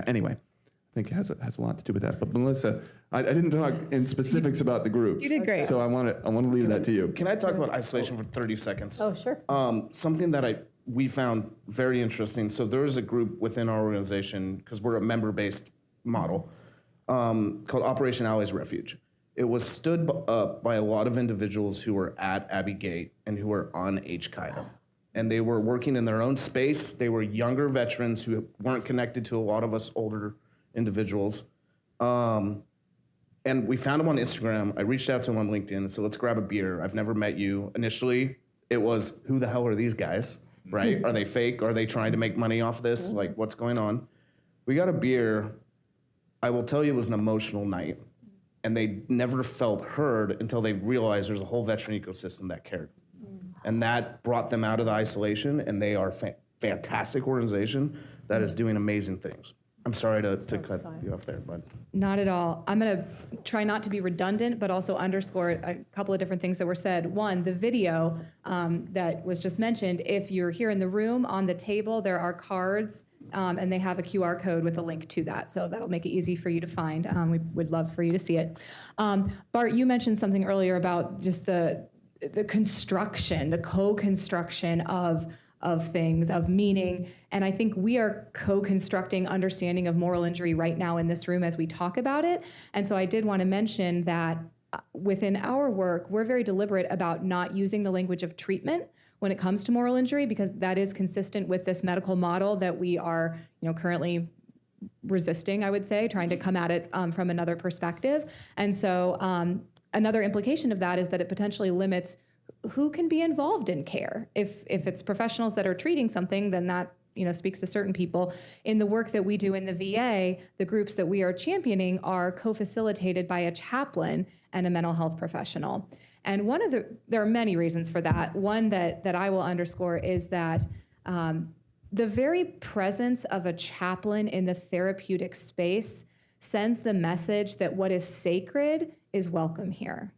anyway, I think it has a lot to do with that. But Melissa, I didn't talk in specifics about the groups. You did great. So I want to leave that to you. Can I talk about isolation for 30 seconds? Oh, sure. Something that we found very interesting. So there is a group within our organization, because we're a member-based model, called Operation Allies Refuge. It was stood up by a lot of individuals who were at Abbey Gate and who were on HQIDA. And they were working in their own space. They were younger veterans who weren't connected to a lot of us older individuals. And we found them on Instagram. I reached out to them on LinkedIn and said, let's grab a beer. I've never met you. Initially, it was, who the hell are these guys, right? Are they fake? Are they trying to make money off this? Like, what's going on? We got a beer. I will tell you, it was an emotional night. And they never felt heard until they realized there's a whole veteran ecosystem that cared. And that brought them out of the isolation, and they are a fantastic organization that is doing amazing things. I'm sorry to cut you off there, but. Not at all. I'm going to try not to be redundant, but also underscore a couple of different things that were said. One, the video that was just mentioned, if you're here in the room, on the table, there are cards, and they have a QR code with a link to that. So that'll make it easy for you to find. We would love for you to see it. Bart, you mentioned something earlier about just the construction, the co-construction of things, of meaning. And I think we are co-constructing understanding of moral injury right now in this room as we talk about it. And so I did want to mention that within our work, we're very deliberate about not using the language of treatment when it comes to moral injury, because that is consistent with this medical model that we are, currently resisting, I would say, trying to come at it from another perspective. And so another implication of that is that it potentially limits who can be involved in care. If it's professionals that are treating something, then that speaks to certain people. In the work that we do in the VA, the groups that we are championing are co-facilitated by a chaplain and a mental health professional. And there are many reasons for that. One that I will underscore is that the very presence of a chaplain in the therapeutic space sends the message that what is sacred is welcome here.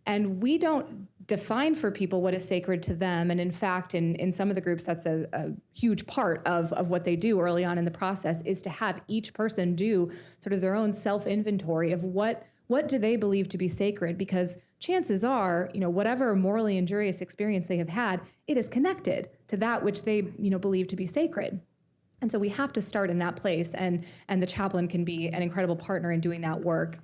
And we don't define for people what is sacred to them. And in fact, in some of the groups, that's a huge part of what they do early on in the process, is to have each person do sort of their own self-inventory of what do they believe to be sacred, because chances are, whatever morally injurious experience they have had, it is connected to that which they, believe to be sacred. And so we have to start in that place, and the chaplain can be an incredible partner in doing that work.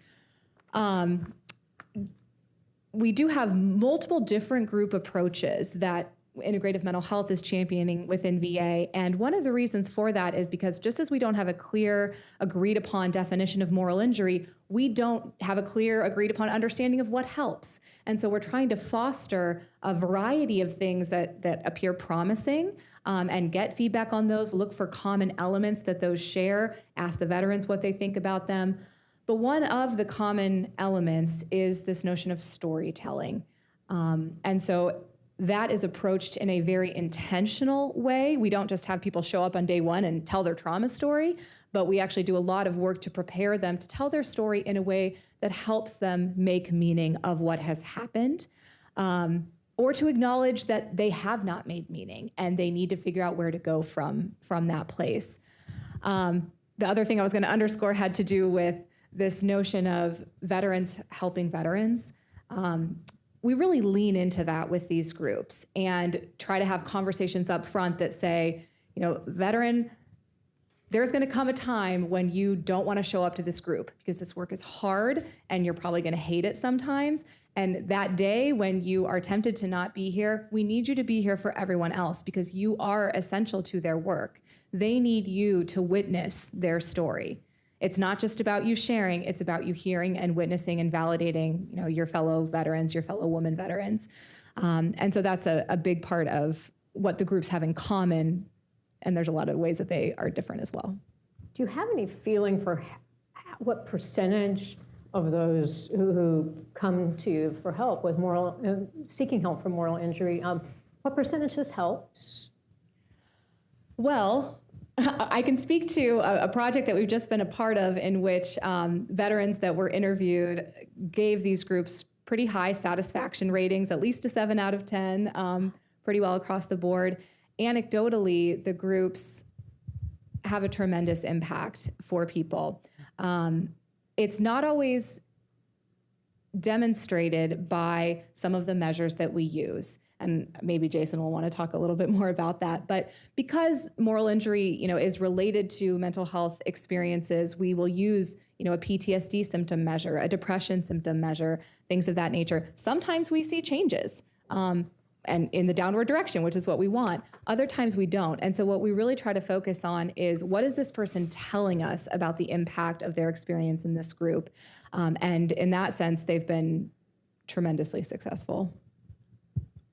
We do have multiple different group approaches that integrative mental health is championing within VA. And one of the reasons for that is because just as we don't have a clear, agreed upon definition of moral injury, we don't have a clear, agreed upon understanding of what helps. And so we're trying to foster a variety of things that appear promising, and get feedback on those, look for common elements that those share, ask the veterans what they think about them. But one of the common elements is this notion of storytelling. And so that is approached in a very intentional way. We don't just have people show up on day one and tell their trauma story, but we actually do a lot of work to prepare them to tell their story in a way that helps them make meaning of what has happened, or to acknowledge that they have not made meaning and they need to figure out where to go from that place. The other thing I was going to underscore had to do with this notion of veterans helping veterans. We really lean into that with these groups and try to have conversations up front that say, veteran, there's going to come a time when you don't want to show up to this group because this work is hard and you're probably going to hate it sometimes. And that day when you are tempted to not be here, we need you to be here for everyone else because you are essential to their work. They need you to witness their story. It's not just about you sharing, it's about you hearing and witnessing and validating, your fellow veterans, your fellow woman veterans. And so that's a big part of what the groups have in common. And there's a lot of ways that they are different as well. Do you have any feeling for what percentage of those who come to you for help with seeking help for moral injury, what percentage this helps? Well, I can speak to a project that we've just been a part of in which veterans that were interviewed gave these groups pretty high satisfaction ratings, at least a 7 out of 10, pretty well across the board. Anecdotally, the groups have a tremendous impact for people. It's not always demonstrated by some of the measures that we use. And maybe Jason will want to talk a little bit more about that. But because moral injury, is related to mental health experiences, we will use, a PTSD symptom measure, a depression symptom measure, things of that nature. Sometimes we see changes, and in the downward direction, which is what we want. Other times we don't. And so what we really try to focus on is what is this person telling us about the impact of their experience in this group? And in that sense, they've been tremendously successful.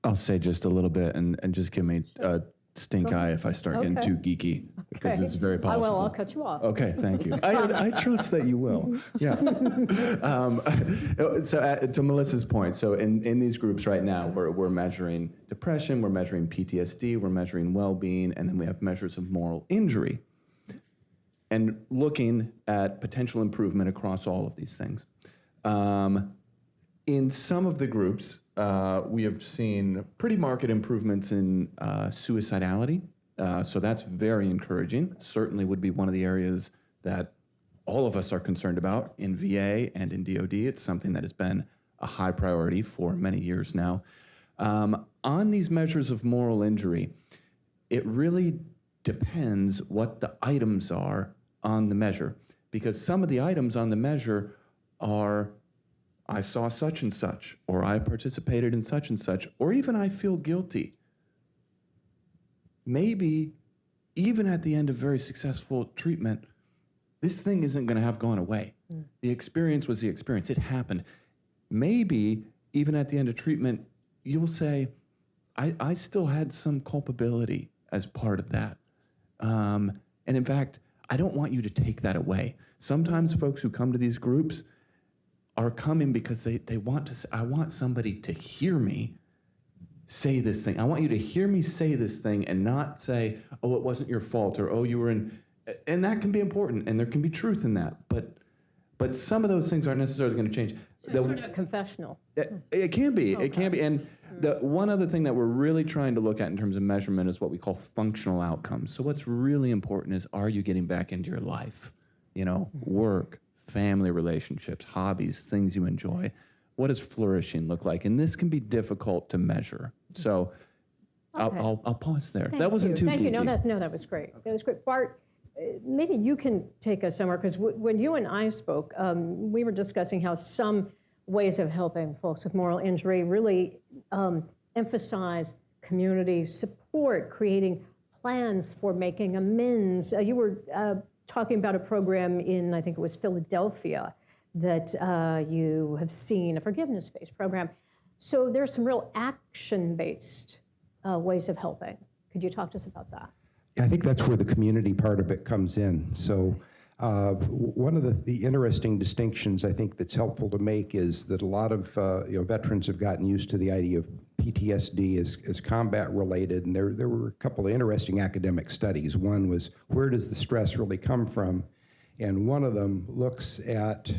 I'll say just a little bit and just give me a stink eye if I start getting too geeky, because it's very possible. I will. I'll cut you off. Okay, thank you. I trust that you will. Yeah. So to Melissa's point, so in these groups right now, we're measuring depression, we're measuring PTSD, we're measuring well-being, and then we have measures of moral injury, and looking at potential improvement across all of these things. In some of the groups, we have seen pretty marked improvements in suicidality. So that's very encouraging. Certainly would be one of the areas that all of us are concerned about in VA and in DOD. It's something that has been a high priority for many years now. On these measures of moral injury, it really depends what the items are on the measure, because some of the items on the measure are I saw such and such, or I participated in such and such, or even I feel guilty. Maybe even at the end of very successful treatment, this thing isn't going to have gone away. The experience was the experience. It happened. Maybe even at the end of treatment, you'll say, I still had some culpability as part of that. And in fact, I don't want you to take that away. Sometimes folks who come to these groups are coming because they want to say, I want somebody to hear me say this thing. I want you to hear me say this thing and not say, oh, it wasn't your fault, or oh, you were in, and that can be important, and there can be truth in that, but some of those things aren't necessarily going to change. So it's sort of a confessional. It can be. It can be. And the one other thing that we're really trying to look at in terms of measurement is what we call functional outcomes. So what's really important is, are you getting back into your life? You know, work, family relationships, hobbies, things you enjoy. What does flourishing look like? And this can be difficult to measure. So I'll pause there. That wasn't too Thank you. geeky. No, that was great. That was great. Bart, maybe you can take us somewhere, because when you and I spoke, we were discussing how some ways of helping folks with moral injury really emphasize community support, creating plans for making amends. You were talking about a program in, I think it was Philadelphia, that you have seen, a forgiveness-based program. So there's some real action-based ways of helping. Could you talk to us about that? I think that's where the community part of it comes in. So one of the interesting distinctions I think that's helpful to make is that a lot of veterans have gotten used to the idea of PTSD as combat related, and there were a couple of interesting academic studies. One was, where does the stress really come from? And one of them looks at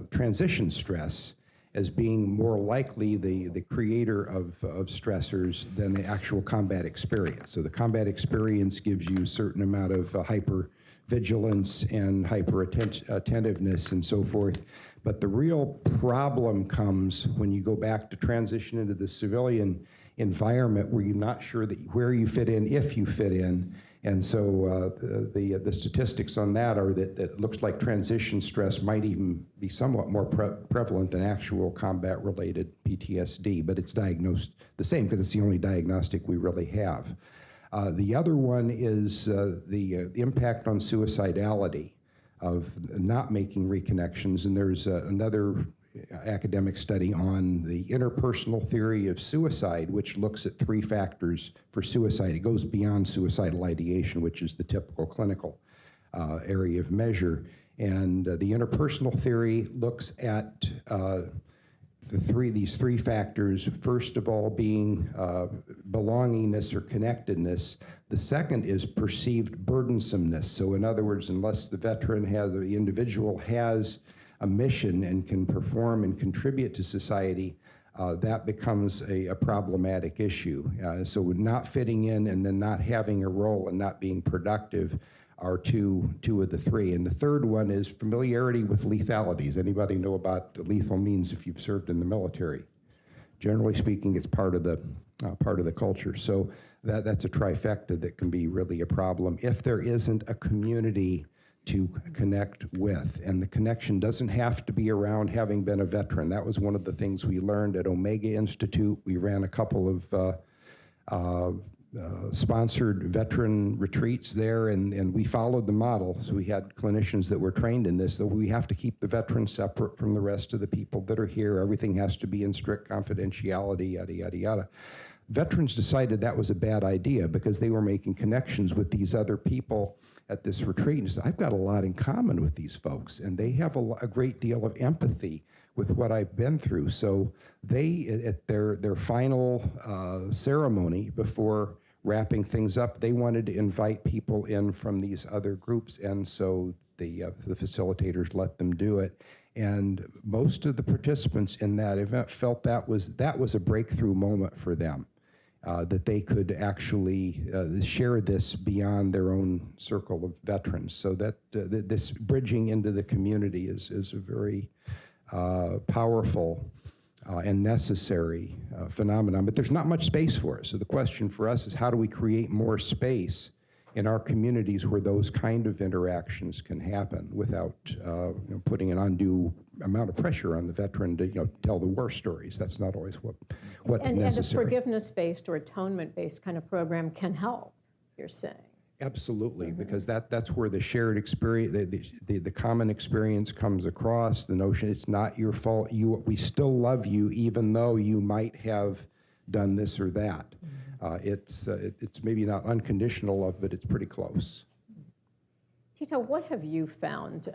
transition stress as being more likely the creator of stressors than the actual combat experience. So the combat experience gives you a certain amount of hyper-vigilance and hyper-attentiveness and so forth. But the real problem comes when you go back to transition into the civilian environment where you're not sure that where you fit in, if you fit in. And so the statistics on that are that it looks like transition stress might even be somewhat more prevalent than actual combat-related PTSD, but it's diagnosed the same because it's the only diagnostic we really have. The other one is the impact on suicidality of not making reconnections, and there's another academic study on the interpersonal theory of suicide, which looks at 3 factors for suicide. It goes beyond suicidal ideation, which is the typical clinical area of measure. And the interpersonal theory looks at these three factors, first of all being belongingness or connectedness. The second is perceived burdensomeness. So in other words, unless the the individual has a mission and can perform and contribute to society, that becomes a problematic issue. So not fitting in and then not having a role and not being productive are two of the 3. And the third one is familiarity with lethalities. Anybody know about lethal means if you've served in the military? Generally speaking, it's part of the culture. So that's a trifecta that can be really a problem if there isn't a community to connect with. And the connection doesn't have to be around having been a veteran. That was one of the things we learned at Omega Institute. We ran a couple of sponsored veteran retreats there, and we followed the model. So we had clinicians that were trained in this, that we have to keep the veterans separate from the rest of the people that are here. Everything has to be in strict confidentiality, yada, yada, yada. Veterans decided that was a bad idea because they were making connections with these other people at this retreat and said, I've got a lot in common with these folks, and they have a great deal of empathy with what I've been through. So they, at their final ceremony before wrapping things up, they wanted to invite people in from these other groups, and so the facilitators let them do it. And most of the participants in that event felt that was a breakthrough moment for them. That they could actually share this beyond their own circle of veterans. So that this bridging into the community is a very powerful and necessary phenomenon. But there's not much space for it. So the question for us is, how do we create more space in our communities where those kind of interactions can happen without putting an undue amount of pressure on the veteran to tell the war stories. That's not always what's necessary. And a forgiveness-based or atonement-based kind of program can help, you're saying. Absolutely, because that's where the shared experience, the common experience comes across, the notion it's not your fault, we still love you even though you might have done this or that. It's maybe not unconditional love, but it's pretty close. Tito, what have you found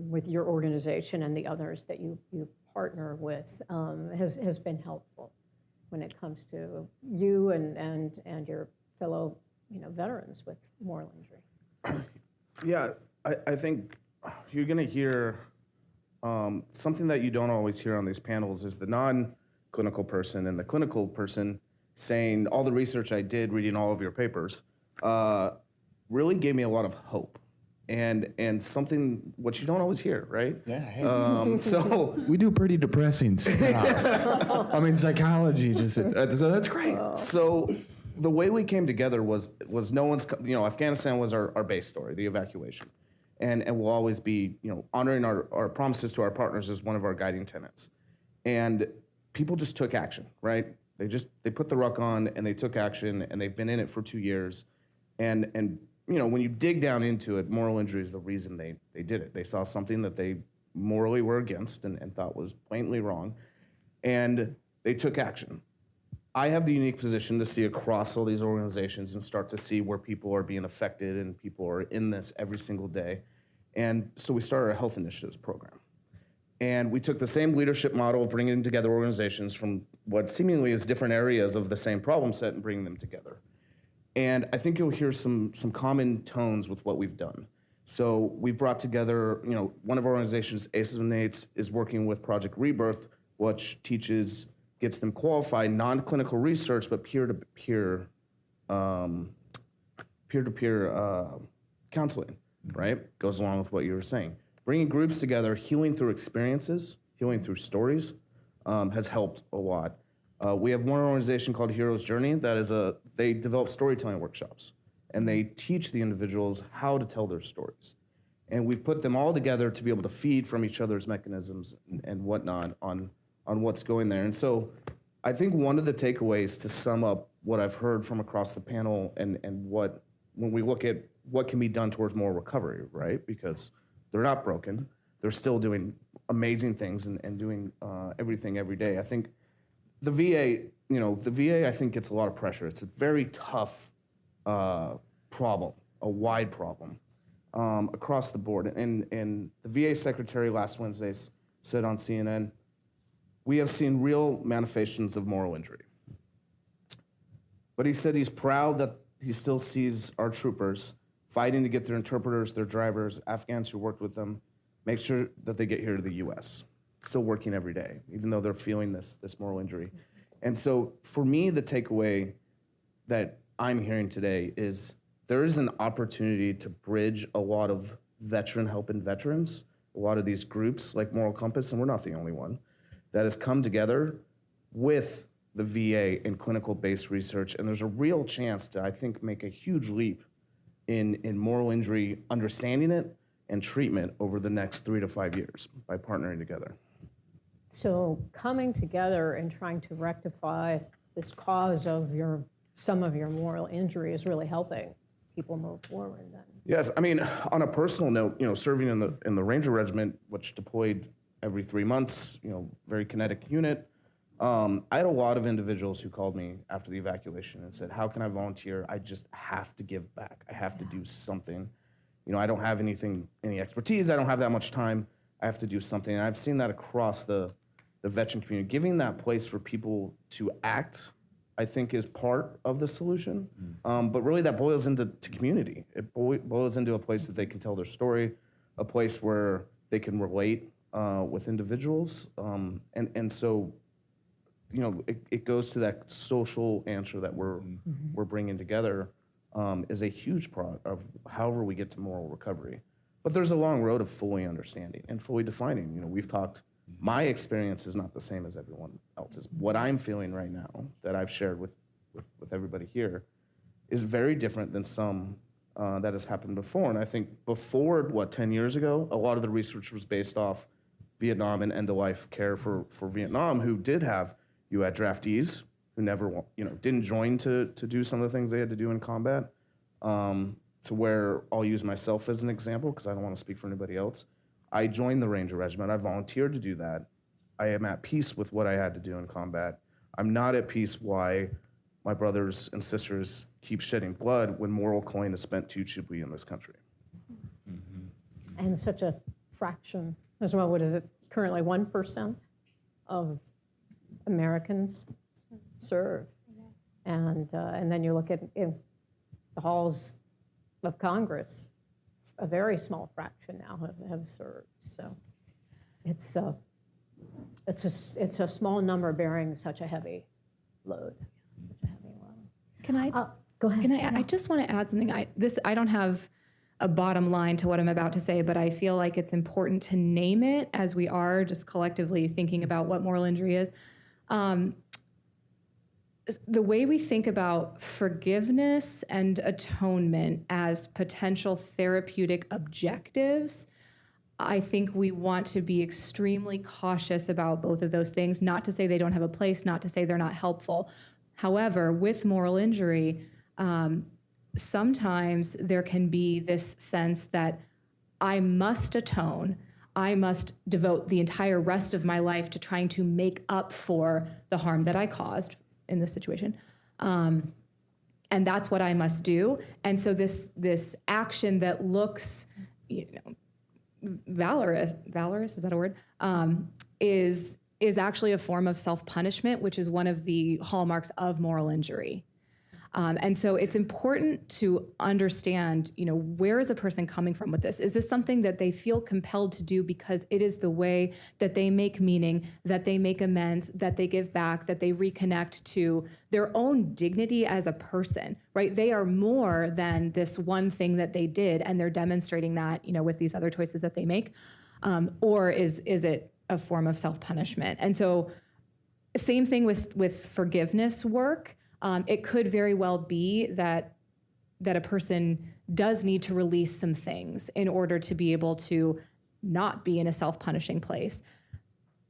with your organization and the others that you partner with has been helpful when it comes to you and your fellow veterans with moral injury? Yeah, I think you're going to hear something that you don't always hear on these panels is the non-clinical person and the clinical person saying, all the research I did, reading all of your papers, really gave me a lot of hope. And something which you don't always hear, right? Yeah. So we do pretty depressing stuff. I mean, psychology just, so that's great. So the way we came together was no one's, Afghanistan was our base story, the evacuation. And we'll always be, honoring our promises to our partners is one of our guiding tenets. And people just took action, right? They put the ruck on and they took action, and they've been in it for 2 years. And when you dig down into it, moral injury is the reason they did it. They saw something that they morally were against and thought was blatantly wrong, and they took action. I have the unique position to see across all these organizations and start to see where people are being affected and people are in this every single day. And so we started a health initiatives program. And we took the same leadership model of bringing together organizations from what seemingly is different areas of the same problem set and bringing them together. And I think you'll hear some common tones with what we've done. So we brought together, one of our organizations, Aces and Eights, is working with Project Rebirth, which gets them qualified, non-clinical research, but peer-to-peer counseling, right? Goes along with what you were saying. Bringing groups together, healing through experiences, healing through stories, has helped a lot. We have one organization called Hero's Journey they develop storytelling workshops, and they teach the individuals how to tell their stories. And we've put them all together to be able to feed from each other's mechanisms and whatnot on what's going there. And so I think one of the takeaways to sum up what I've heard from across the panel and when we look at what can be done towards moral recovery, right? Because they're not broken. They're still doing amazing things and doing everything every day. I think the VA, I think, gets a lot of pressure. It's a very tough problem, a wide problem across the board. And the VA secretary last Wednesday said on CNN, we have seen real manifestations of moral injury. But he said he's proud that he still sees our troopers fighting to get their interpreters, their drivers, Afghans who worked with them, make sure that they get here to the U.S., still working every day, even though they're feeling this moral injury. And so for me, the takeaway that I'm hearing today is there is an opportunity to bridge a lot of veteran helping veterans, a lot of these groups like Moral Compass, and we're not the only one, that has come together with the VA in clinical-based research. And there's a real chance to, I think, make a huge leap in moral injury, understanding it, and treatment over the next 3 to 5 years by partnering together. So coming together and trying to rectify this cause of some of your moral injury is really helping people move forward then. Yes, I mean, on a personal note, serving in the Ranger Regiment, which deployed every 3 months, very kinetic unit, I had a lot of individuals who called me after the evacuation and said, how can I volunteer? I just have to give back. I have to do something. I don't have any expertise. I don't have that much time. I have to do something. And I've seen that across the veteran community. Giving that place for people to act, I think, is part of the solution. But really that boils into community. It boils into a place that they can tell their story, a place where they can relate with individuals. And so, it goes to that social answer that we're bringing together is a huge part of however we get to moral recovery. But there's a long road of fully understanding and fully defining. We've talked, my experience is not the same as everyone else's. What I'm feeling right now that I've shared with everybody here is very different than some that has happened before. And I think before, 10 years ago, a lot of the research was based off Vietnam and end-of-life care for Vietnam, you had draftees who never, didn't join to do some of the things they had to do in combat, to where I'll use myself as an example because I don't want to speak for anybody else. I joined the Ranger Regiment. I volunteered to do that. I am at peace with what I had to do in combat. I'm not at peace why my brothers and sisters keep shedding blood when moral coin is spent too cheaply in this country. And such a fraction as well. What is it? Currently 1% of Americans serve. And then you look at in the halls of Congress, a very small fraction now have served. So it's a small number bearing such a heavy load. Can I go ahead? I just want to add something. I don't have a bottom line to what I'm about to say, but I feel like it's important to name it as we are just collectively thinking about what moral injury is. The way we think about forgiveness and atonement as potential therapeutic objectives, I think we want to be extremely cautious about both of those things, not to say they don't have a place, not to say they're not helpful. However, with moral injury, sometimes there can be this sense that I must atone, I must devote the entire rest of my life to trying to make up for the harm that I caused in this situation. And that's what I must do. And so this action that looks, valorous, is that a word? Is actually a form of self-punishment, which is one of the hallmarks of moral injury. And so it's important to understand, where is a person coming from with this? Is this something that they feel compelled to do because it is the way that they make meaning, that they make amends, that they give back, that they reconnect to their own dignity as a person, right? They are more than this one thing that they did, and they're demonstrating that, with these other choices that they make. Or is it a form of self-punishment? And so same thing with forgiveness work. It could very well be that a person does need to release some things in order to be able to not be in a self-punishing place.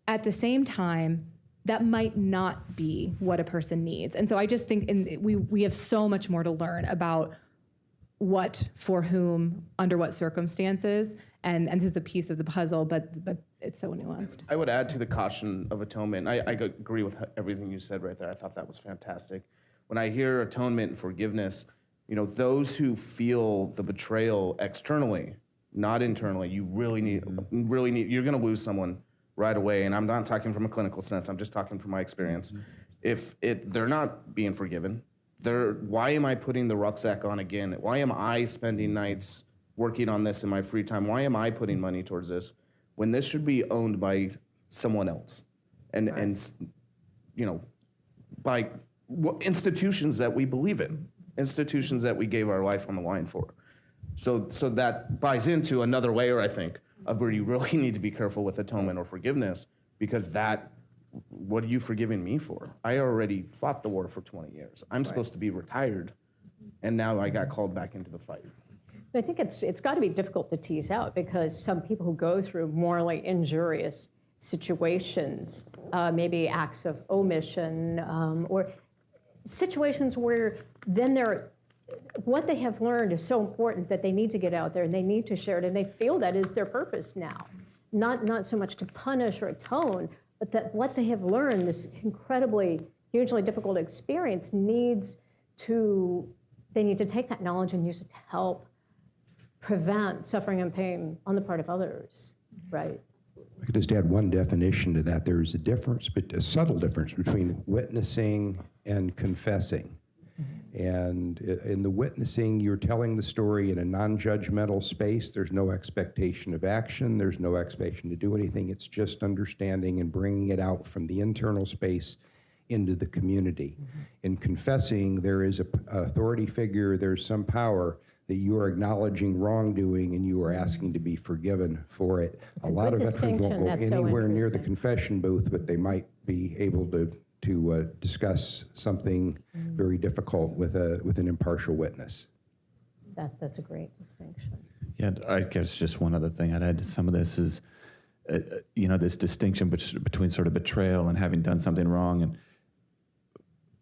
At the same time, that might not be what a person needs. And so I just think we have so much more to learn about what, for whom, under what circumstances, and this is a piece of the puzzle, but it's so nuanced. I would add to the caution of atonement. I agree with everything you said right there. I thought that was fantastic. When I hear atonement and forgiveness, those who feel the betrayal externally, not internally, you really need, you're going to lose someone right away. And I'm not talking from a clinical sense. I'm just talking from my experience. If they're not being forgiven, why am I putting the rucksack on again? Why am I spending nights working on this in my free time? Why am I putting money towards this when this should be owned by someone else? And by institutions that we believe in, institutions that we gave our life on the line for. So that buys into another layer, I think, of where you really need to be careful with atonement or forgiveness, because what are you forgiving me for? I already fought the war for 20 years. I'm supposed to be retired, and now I got called back into the fight. I think it's got to be difficult to tease out, because some people who go through morally injurious situations, maybe acts of omission, or situations where then what they have learned is so important that they need to get out there and they need to share it, and they feel that is their purpose now. Not so much to punish or atone, but that what they have learned, this incredibly, hugely difficult experience, they need to take that knowledge and use it to help prevent suffering and pain on the part of others, right? I could just add one definition to that. There's a subtle difference between witnessing and confessing. And in the witnessing, you're telling the story in a non-judgmental space. There's no expectation of action. There's no expectation to do anything. It's just understanding and bringing it out from the internal space into the community. In confessing, there is an authority figure, there's some power that you are acknowledging wrongdoing and you are asking to be forgiven for it. A lot of veterans won't go anywhere near the confession booth, but they might be able to discuss something very difficult with an impartial witness. That's a great distinction. Yeah, I guess just one other thing I'd add to some of this is, this distinction between sort of betrayal and having done something wrong. And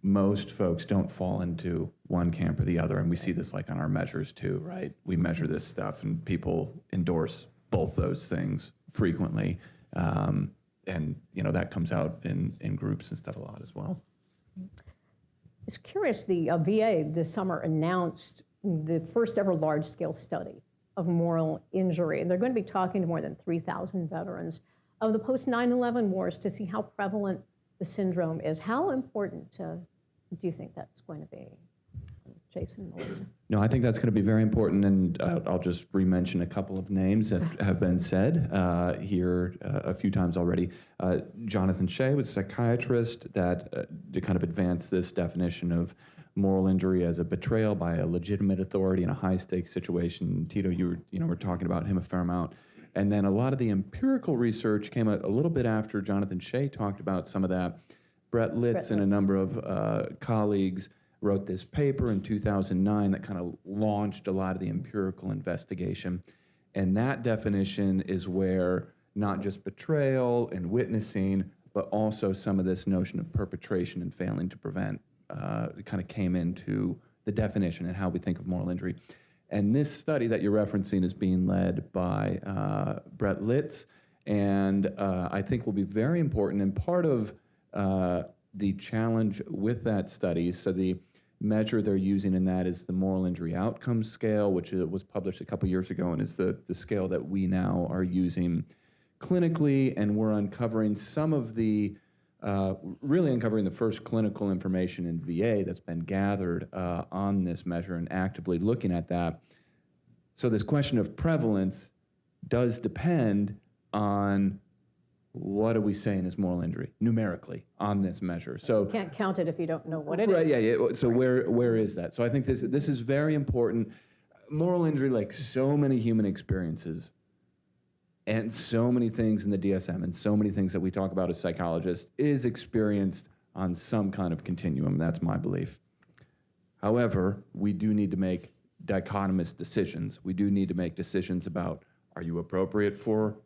most folks don't fall into one camp or the other. And we see this like on our measures too, right? We measure this stuff and people endorse both those things frequently. And that comes out in groups and stuff a lot as well. It's curious, the VA this summer announced the first ever large-scale study of moral injury. And they're going to be talking to more than 3,000 veterans of the post-9/11 wars to see how prevalent the syndrome is. How important do you think that's going to be? Jason, Melissa. No, I think that's going to be very important, and I'll just re-mention a couple of names that have been said here a few times already. Jonathan Shea was a psychiatrist that to kind of advance this definition of moral injury as a betrayal by a legitimate authority in a high-stakes situation. Tito, you were talking about him a fair amount. And then a lot of the empirical research came a little bit after Jonathan Shea talked about some of that. Brett Litz and a number of colleagues wrote this paper in 2009 that kind of launched a lot of the empirical investigation. And that definition is where not just betrayal and witnessing, but also some of this notion of perpetration and failing to prevent kind of came into the definition and how we think of moral injury. And this study that you're referencing is being led by Brett Litz, and I think will be very important. And part of the challenge with that study, so the measure they're using in that is the moral injury outcomes scale, which was published a couple years ago and is the scale that we now are using clinically, and we're uncovering some of the, really uncovering the first clinical information in VA that's been gathered on this measure and actively looking at that. So this question of prevalence does depend on what are we saying is moral injury numerically on this measure. So You can't count it if you don't know what it right, is. yeah. So where is that? So I think this is very important. Moral injury, like so many human experiences, and so many things in the DSM, and so many things that we talk about as psychologists, is experienced on some kind of continuum. That's my belief. However, we do need to make dichotomous decisions. We do need to make decisions about, are you appropriate for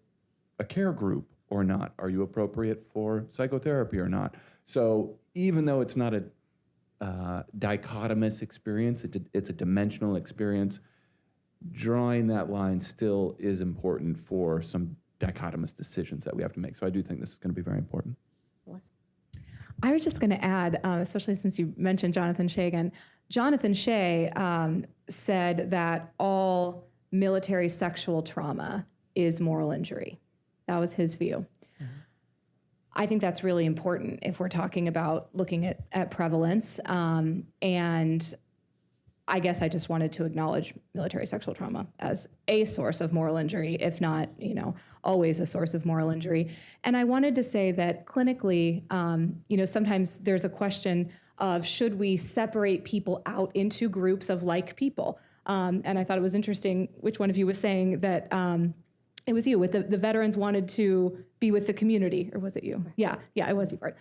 a care group or not? Are you appropriate for psychotherapy or not? So even though it's not a dichotomous experience, it's a dimensional experience, drawing that line still is important for some dichotomous decisions that we have to make. So I do think this is going to be very important. I was just going to add, especially since you mentioned Jonathan Shea again, Jonathan Shea said that all military sexual trauma is moral injury. That was his view. I think that's really important if we're talking about looking at prevalence. And I guess I just wanted to acknowledge military sexual trauma as a source of moral injury, if not, always a source of moral injury. And I wanted to say that clinically, sometimes there's a question of should we separate people out into groups of like people? And I thought it was interesting which one of you was saying that it was you, with the veterans wanted to be with the community, or was it you? Yeah, it was you, Bart.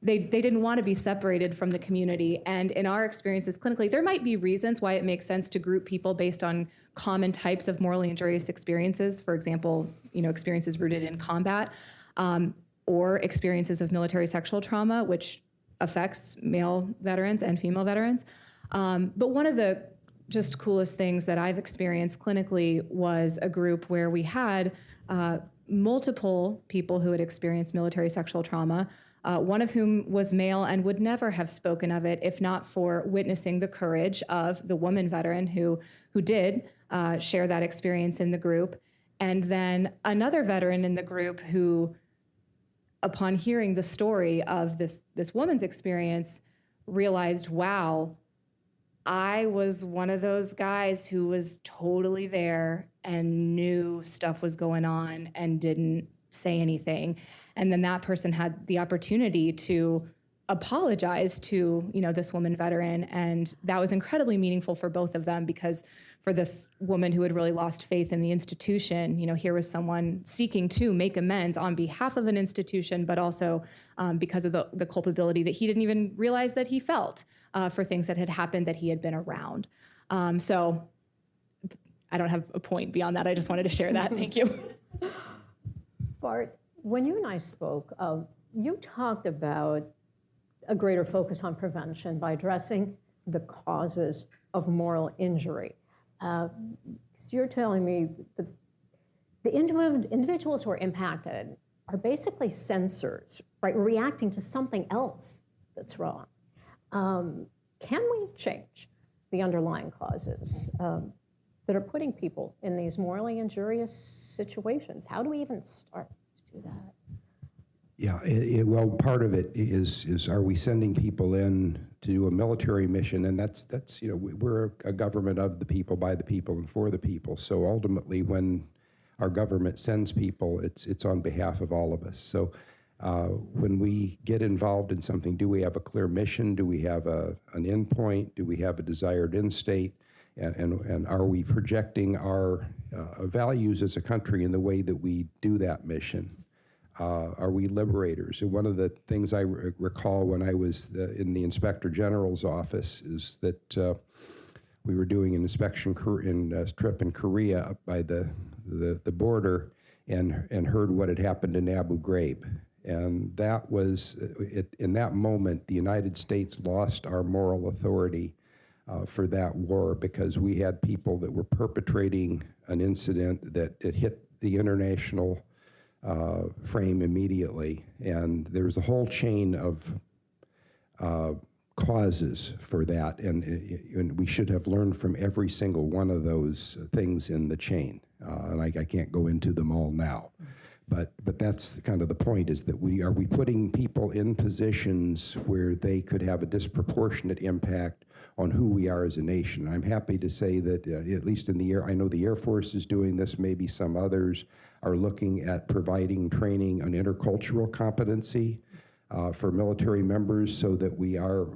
They didn't want to be separated from the community. And in our experiences clinically, there might be reasons why it makes sense to group people based on common types of morally injurious experiences. For example, experiences rooted in combat, or experiences of military sexual trauma, which affects male veterans and female veterans. But one of the just coolest things that I've experienced clinically was a group where we had multiple people who had experienced military sexual trauma, one of whom was male and would never have spoken of it if not for witnessing the courage of the woman veteran who did share that experience in the group. And then another veteran in the group who, upon hearing the story of this woman's experience, realized, wow, I was one of those guys who was totally there and knew stuff was going on and didn't say anything. And then that person had the opportunity to apologize to, this woman veteran. And that was incredibly meaningful for both of them, because for this woman who had really lost faith in the institution, here was someone seeking to make amends on behalf of an institution, but also because of the culpability that he didn't even realize that he felt for things that had happened that he had been around. So I don't have a point beyond that. I just wanted to share that. Thank you. Bart, when you and I spoke, you talked about a greater focus on prevention by addressing the causes of moral injury. So you're telling me the individuals who are impacted are basically sensors, right, reacting to something else that's wrong. Can we change the underlying causes that are putting people in these morally injurious situations? How do we even start to do that? Yeah, well, part of it is are we sending people in to do a military mission? And that's we're a government of the people, by the people, and for the people. So ultimately, when our government sends people, it's on behalf of all of us. So when we get involved in something, do we have a clear mission? Do we have an endpoint? Do we have a desired end state? And are we projecting our values as a country in the way that we do that mission? Are we liberators? And one of the things I recall when I was in the Inspector General's office is that we were doing an inspection trip in Korea up by the border and heard what had happened in Abu Ghraib. And that was, in that moment, the United States lost our moral authority for that war because we had people that were perpetrating an incident that it hit the international frame immediately, and there's a whole chain of causes for that, and we should have learned from every single one of those things in the chain. And I can't go into them all now, but that's kind of the point: is that are we putting people in positions where they could have a disproportionate impact on who we are as a nation. I'm happy to say that at least in the I know the Air Force is doing this, maybe some others are looking at providing training on intercultural competency for military members so that we are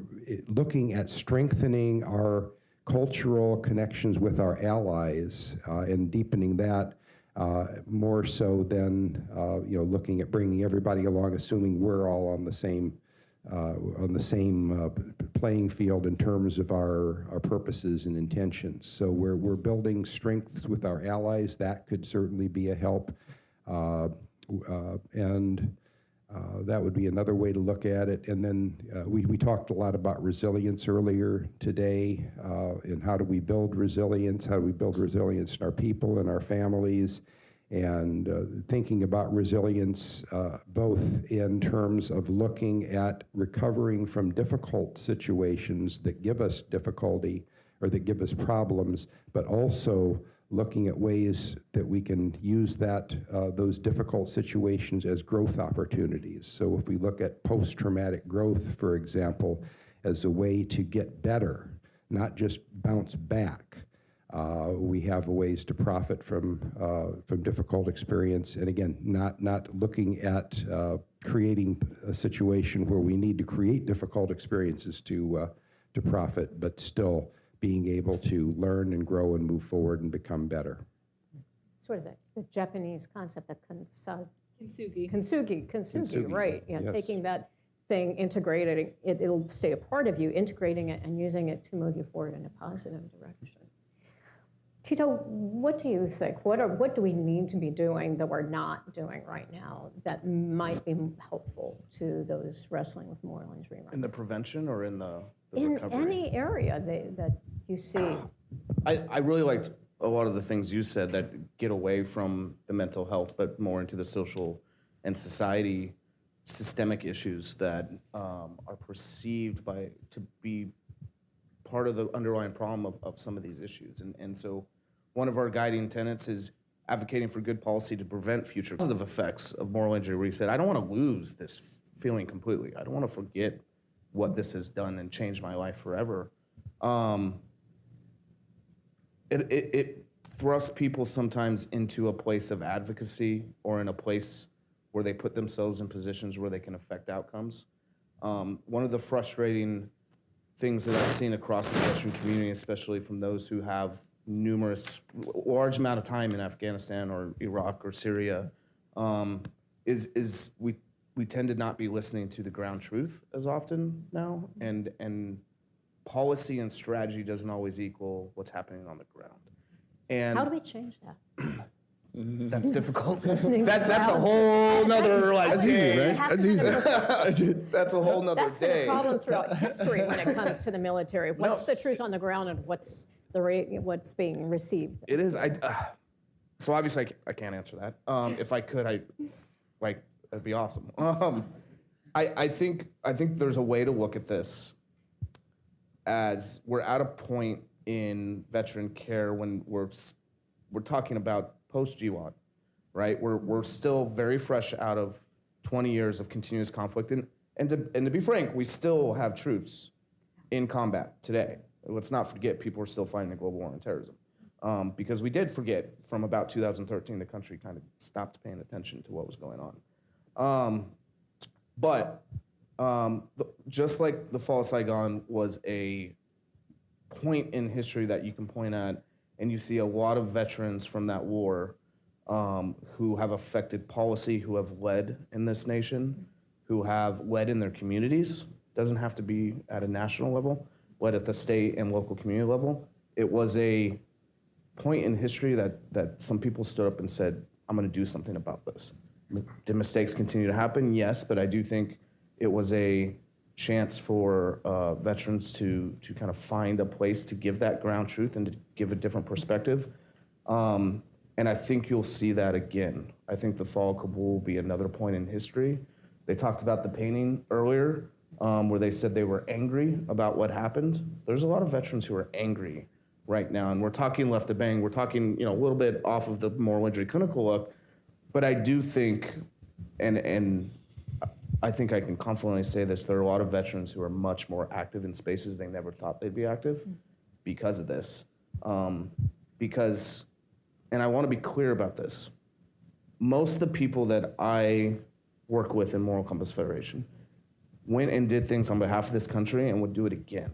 looking at strengthening our cultural connections with our allies and deepening that more so than looking at bringing everybody along, assuming we're all on the same playing field in terms of our purposes and intentions. So we're building strengths with our allies. That could certainly be a help, and that would be another way to look at it. And then we talked a lot about resilience earlier today, and how do we build resilience? How do we build resilience in our people and our families? And thinking about resilience both in terms of looking at recovering from difficult situations that give us difficulty or that give us problems, but also looking at ways that we can use those difficult situations as growth opportunities. So if we look at post-traumatic growth, for example, as a way to get better, not just bounce back, we have ways to profit from difficult experience, and again, not looking at creating a situation where we need to create difficult experiences to profit, but still being able to learn and grow and move forward and become better. Sort of the Japanese concept of kintsugi. Kintsugi. Kintsugi, right. Yeah, Yes. taking that thing, integrating it, it'll stay a part of you, integrating it and using it to move you forward in a positive direction. Tito, what do you think? What do we need to be doing that we're not doing right now that might be helpful to those wrestling with moral injury? In the prevention or in the In recovery? any area that you see. I really liked a lot of the things you said that get away from the mental health, but more into the social and society systemic issues that are perceived to be part of the underlying problem of some of these issues. And so one of our guiding tenets is advocating for good policy to prevent future positive effects of moral injury, where you said, I don't want to lose this feeling completely. I don't want to forget what this has done and changed my life forever. It thrusts people sometimes into a place of advocacy or in a place where they put themselves in positions where they can affect outcomes. One of the frustrating things that I've seen across the Western community, especially from those who have large amount of time in Afghanistan or Iraq or Syria, is we tend to not be listening to the ground truth as often now, and policy and strategy doesn't always equal what's happening on the ground. And How do we change that? that's difficult. That's That's a whole nother That's day. easy, right? That's easy. That's a whole nother That's been day. a problem throughout history when it comes to the military. What's the truth on the ground and what's what's being received? It is. So obviously I can't answer that. If I could, that'd be awesome. I think there's a way to look at this as we're at a point in veteran care when we're talking about post-GWAT, right? We're still very fresh out of 20 years of continuous conflict. And to be frank, we still have troops in combat today. Let's not forget people are still fighting a global war on terrorism. Because we did forget from about 2013, the country kind of stopped paying attention to what was going on. Just like the fall of Saigon was a point in history that you can point at, and you see a lot of veterans from that war who have affected policy, who have led in this nation, who have led in their communities. Doesn't have to be at a national level, led at the state and local community level. It was a point in history that some people stood up and said, I'm gonna do something about this. Did mistakes continue to happen? Yes, but I do think it was a chance for veterans to kind of find a place to give that ground truth and to give a different perspective. And I think you'll see that again. I think the fall of Kabul will be another point in history. They talked about the painting earlier, where they said they were angry about what happened. There's a lot of veterans who are angry right now, and we're talking left of bang. We're talking, a little bit off of the moral injury clinical look, but I do think, and I think I can confidently say this, there are a lot of veterans who are much more active in spaces they never thought they'd be active because of this. And I want to be clear about this. Most of the people that I work with in Moral Compass Federation went and did things on behalf of this country and would do it again.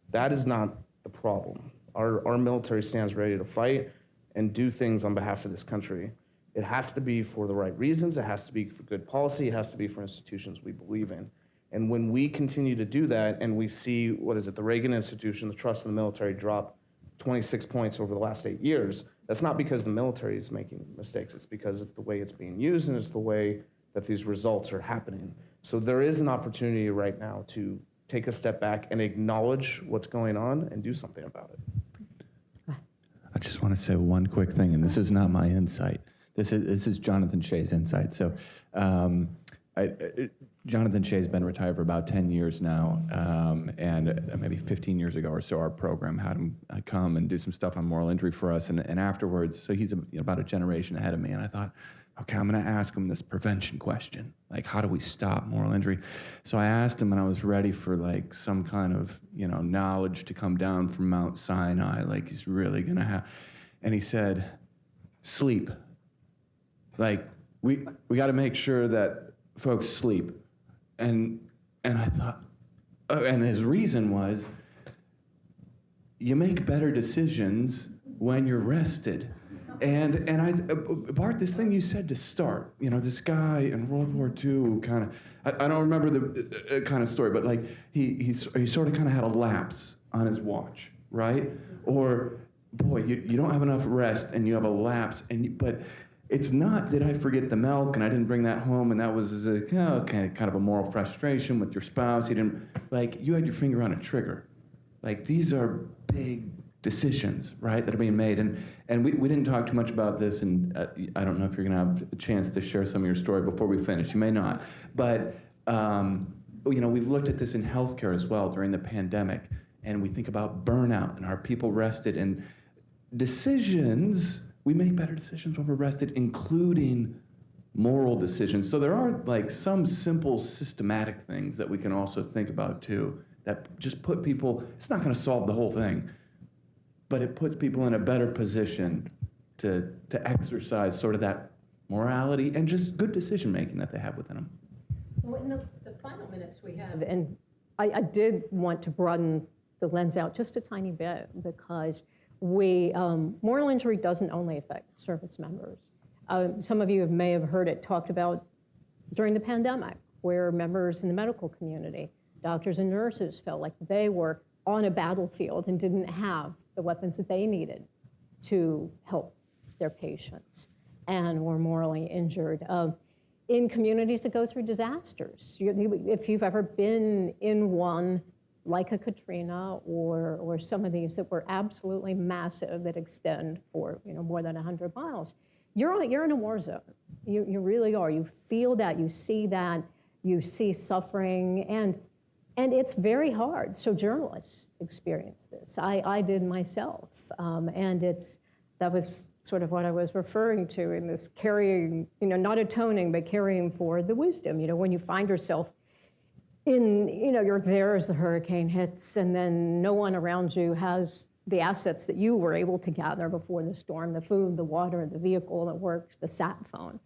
That is not the problem. Our military stands ready to fight and do things on behalf of this country. It has to be for the right reasons. It has to be for good policy. It has to be for institutions we believe in. And when we continue to do that and we see, the Reagan Institution, the trust in the military drop 26 points over the last 8 years, that's not because the military is making mistakes. It's because of the way it's being used and it's the way that these results are happening. So there is an opportunity right now to take a step back and acknowledge what's going on and do something about it. I just want to say one quick thing, and this is not my insight. This is Jonathan Shea's insight. So Jonathan Shea's been retired for about 10 years now, and maybe 15 years ago or so, our program had him come and do some stuff on moral injury for us, and afterwards, so he's about a generation ahead of me, and I thought, okay, I'm going to ask him this prevention question, like how do we stop moral injury? So I asked him, and I was ready for like some kind of knowledge to come down from Mount Sinai, like he's really going to have, and he said, sleep. Like we got to make sure that folks sleep. And I thought, and his reason was, you make better decisions when you're rested. And Bart, this thing you said to start, this guy in World War II kind of, I don't remember the kind of story, but like he sort of kind of had a lapse on his watch, right? Or, boy, you don't have enough rest and you have a lapse, but it's not, did I forget the milk and I didn't bring that home and that was kind of a moral frustration with your spouse. You didn't, like, you had your finger on a trigger. Like, these are big decisions, right, that are being made. And we didn't talk too much about this, and I don't know if you're gonna have a chance to share some of your story before we finish. You may not. But, we've looked at this in healthcare as well during the pandemic, and we think about burnout and are people rested, and decisions, we make better decisions when we're rested, including moral decisions. So there are like some simple systematic things that we can also think about too, that just put people, it's not gonna solve the whole thing, but it puts people in a better position to exercise sort of that morality and just good decision making that they have within them. Well, in the final minutes we have, and I did want to broaden the lens out just a tiny bit, because moral injury doesn't only affect service members. Some of you may have heard it talked about during the pandemic, where members in the medical community, doctors and nurses, felt like they were on a battlefield and didn't have the weapons that they needed to help their patients and were morally injured. In communities that go through disasters, if you've ever been in one, like a Katrina or some of these that were absolutely massive that extend for more than 100 miles, you're in a war zone. You really are. You feel that, you see suffering, and it's very hard. So journalists experience this. I did myself, and that was sort of what I was referring to in this carrying, not atoning, but carrying forward the wisdom. When you find yourself in, you're there as the hurricane hits, and then no one around you has the assets that you were able to gather before the storm, the food, the water, the vehicle that works, the sat phone.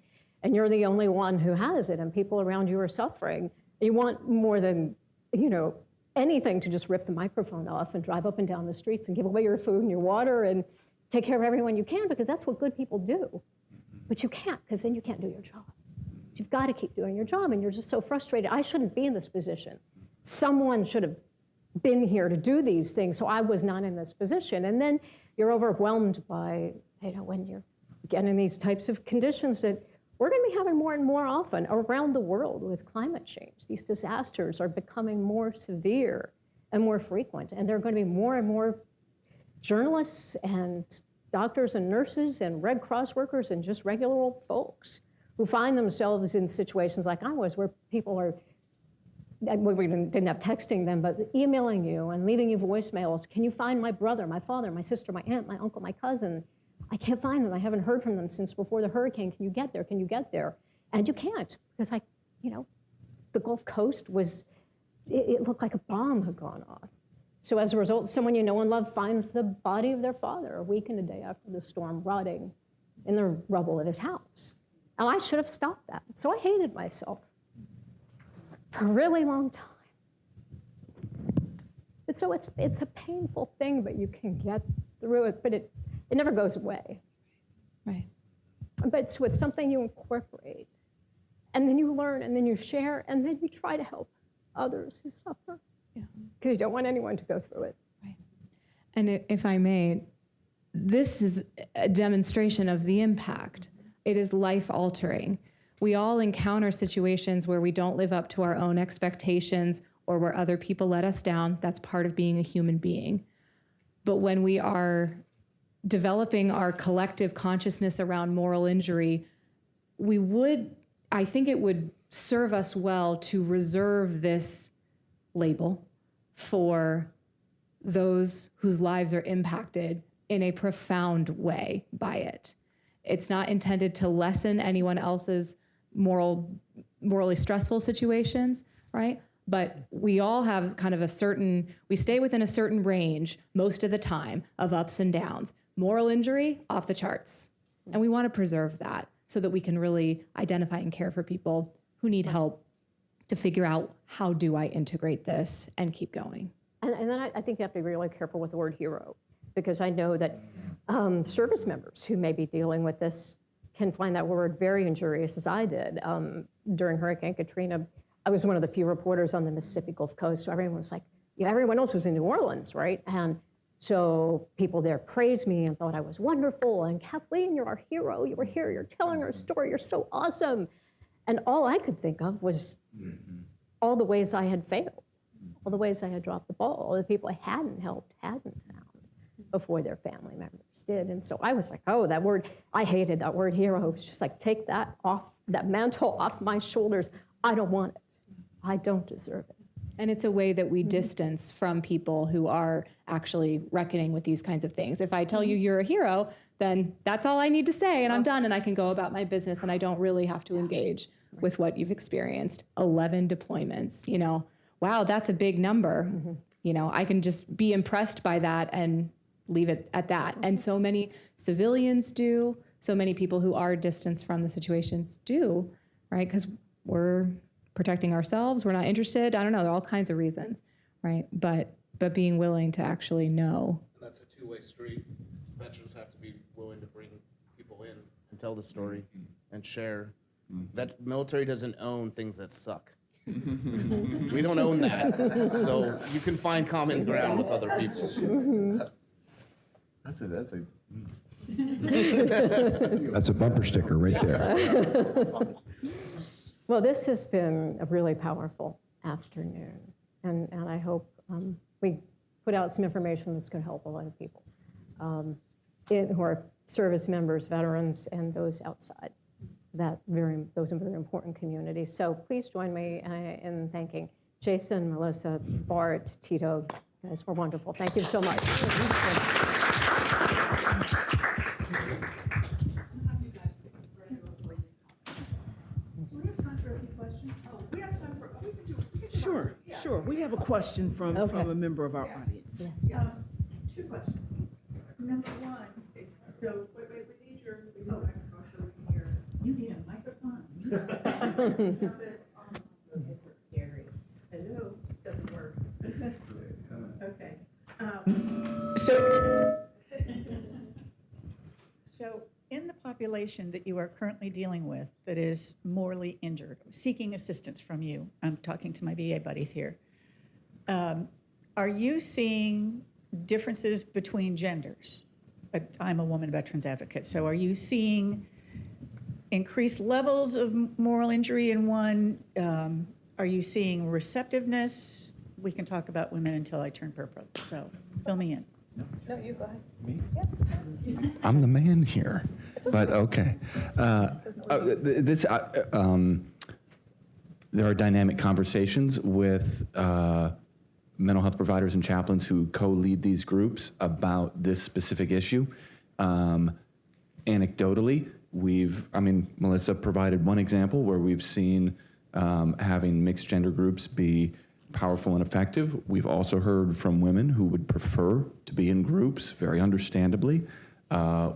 And you're the only one who has it, and people around you are suffering. You want more than, anything to just rip the microphone off and drive up and down the streets and give away your food and your water and take care of everyone you can, because that's what good people do. But you can't, because then you can't do your job. You've got to keep doing your job, and you're just so frustrated. I shouldn't be in this position. Someone should have been here to do these things, so I was not in this position. And then you're overwhelmed by, when you're getting these types of conditions that we're going to be having more and more often around the world with climate change. These disasters are becoming more severe and more frequent, and there are going to be more and more journalists and doctors and nurses and Red Cross workers and just regular old folks who find themselves in situations like I was, where people are, we didn't have texting then, but emailing you and leaving you voicemails. Can you find my brother, my father, my sister, my aunt, my uncle, my cousin? I can't find them. I haven't heard from them since before the hurricane. Can you get there? Can you get there? And you can't, because the Gulf Coast was, it looked like a bomb had gone off. So as a result, someone you know and love finds the body of their father a week and a day after the storm, rotting in the rubble of his house. And I should have stopped that. So I hated myself for a really long time. And so it's a painful thing, but you can get through it, but it never goes away. Right. But so it's something you incorporate, and then you learn, and then you share, and then you try to help others who suffer. Because you don't want anyone to go through it. Right. And if I may, this is a demonstration of the impact. It is life-altering. We all encounter situations where we don't live up to our own expectations or where other people let us down. That's part of being a human being. But when we are developing our collective consciousness around moral injury, I think it would serve us well to reserve this label for those whose lives are impacted in a profound way by it. It's not intended to lessen anyone else's morally stressful situations, right? But we all have kind of we stay within a certain range most of the time of ups and downs. Moral injury, off the charts. And we want to preserve that so that we can really identify and care for people who need help to figure out, how do I integrate this and keep going? And then I think you have to be really careful with the word hero, because I know that service members who may be dealing with this can find that word very injurious, as I did. During Hurricane Katrina, I was one of the few reporters on the Mississippi Gulf Coast, so everyone was like, everyone else was in New Orleans, right? And so people there praised me and thought I was wonderful, and Kathleen, you're our hero, you were here, you're telling our story, you're so awesome. And all I could think of was all the ways I had failed, all the ways I had dropped the ball, all the people I hadn't helped, hadn't found before their family members did. And so I was like, oh, that word, I hated that word hero. It was just like, take that off, that mantle off my shoulders. I don't want it. I don't deserve it. And it's a way that we distance from people who are actually reckoning with these kinds of things. If I tell you you're a hero, then that's all I need to say, and I'm done, and I can go about my business, and I don't really have to engage with what you've experienced. 11 deployments, wow, that's a big number. I can just be impressed by that and leave it at that. And so many civilians do, so many people who are distanced from the situations do, right? Because we're protecting ourselves, we're not interested, I don't know, there are all kinds of reasons, right? But being willing to actually know. And that's a two-way street. Veterans have to be willing to bring people in and tell the story and share. That military doesn't own things that suck. We don't own that. So you can find common ground with other people. That's a bumper sticker right there. Well, this has been a really powerful afternoon, and I hope we put out some information that's going to help a lot of people who are service members, veterans, and those outside those are very important communities. So please join me in thanking Jason, Melissa, Bart, Tito. You guys were wonderful. Thank you so much. We have a question from a member of our audience. Yes. 2 questions. Number 1, so we need your microphone so we can hear. You need a microphone. This is scary. Hello, doesn't work. Okay. So in the population that you are currently dealing with that is morally injured, seeking assistance from you, I'm talking to my VA buddies here, are you seeing differences between genders? I'm a woman veterans advocate, so are you seeing increased levels of moral injury in one? Are you seeing receptiveness? We can talk about women until I turn purple, so fill me in. No, you go ahead. Me? I'm the man here, but okay. There are dynamic conversations with mental health providers and chaplains who co-lead these groups about this specific issue. Anecdotally, Melissa provided one example where we've seen having mixed gender groups be powerful and effective. We've also heard from women who would prefer to be in groups, very understandably,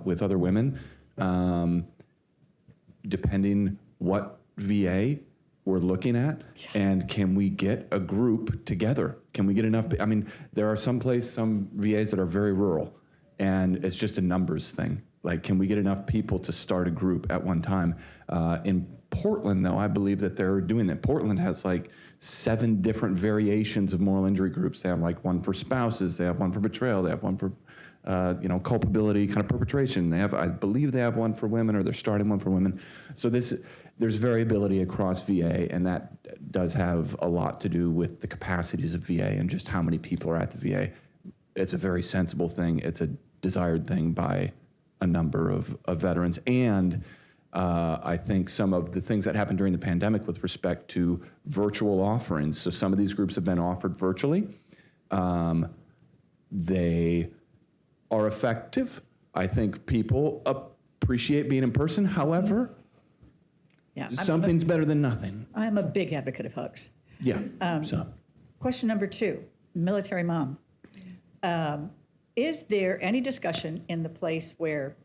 with other women. Depending what VA we're looking at, and can we get a group together? Can we get enough? There are some VAs that are very rural, and it's just a numbers thing. Like, can we get enough people to start a group at one time? In Portland, though, I believe that they're doing that. Portland has like 7 different variations of moral injury groups. They have like one for spouses, they have one for betrayal, they have one for culpability, kind of perpetration. I believe they have one for women, or they're starting one for women. So there's variability across VA, and that does have a lot to do with the capacities of VA and just how many people are at the VA. It's a very sensible thing. It's a desired thing by a number of veterans. And I think some of the things that happened during the pandemic with respect to virtual offerings. So some of these groups have been offered virtually. They are effective. I think people appreciate being in person. However, something's better than nothing. I'm a big advocate of hugs. Yeah. Question number 2, military mom. Is there any discussion in the place where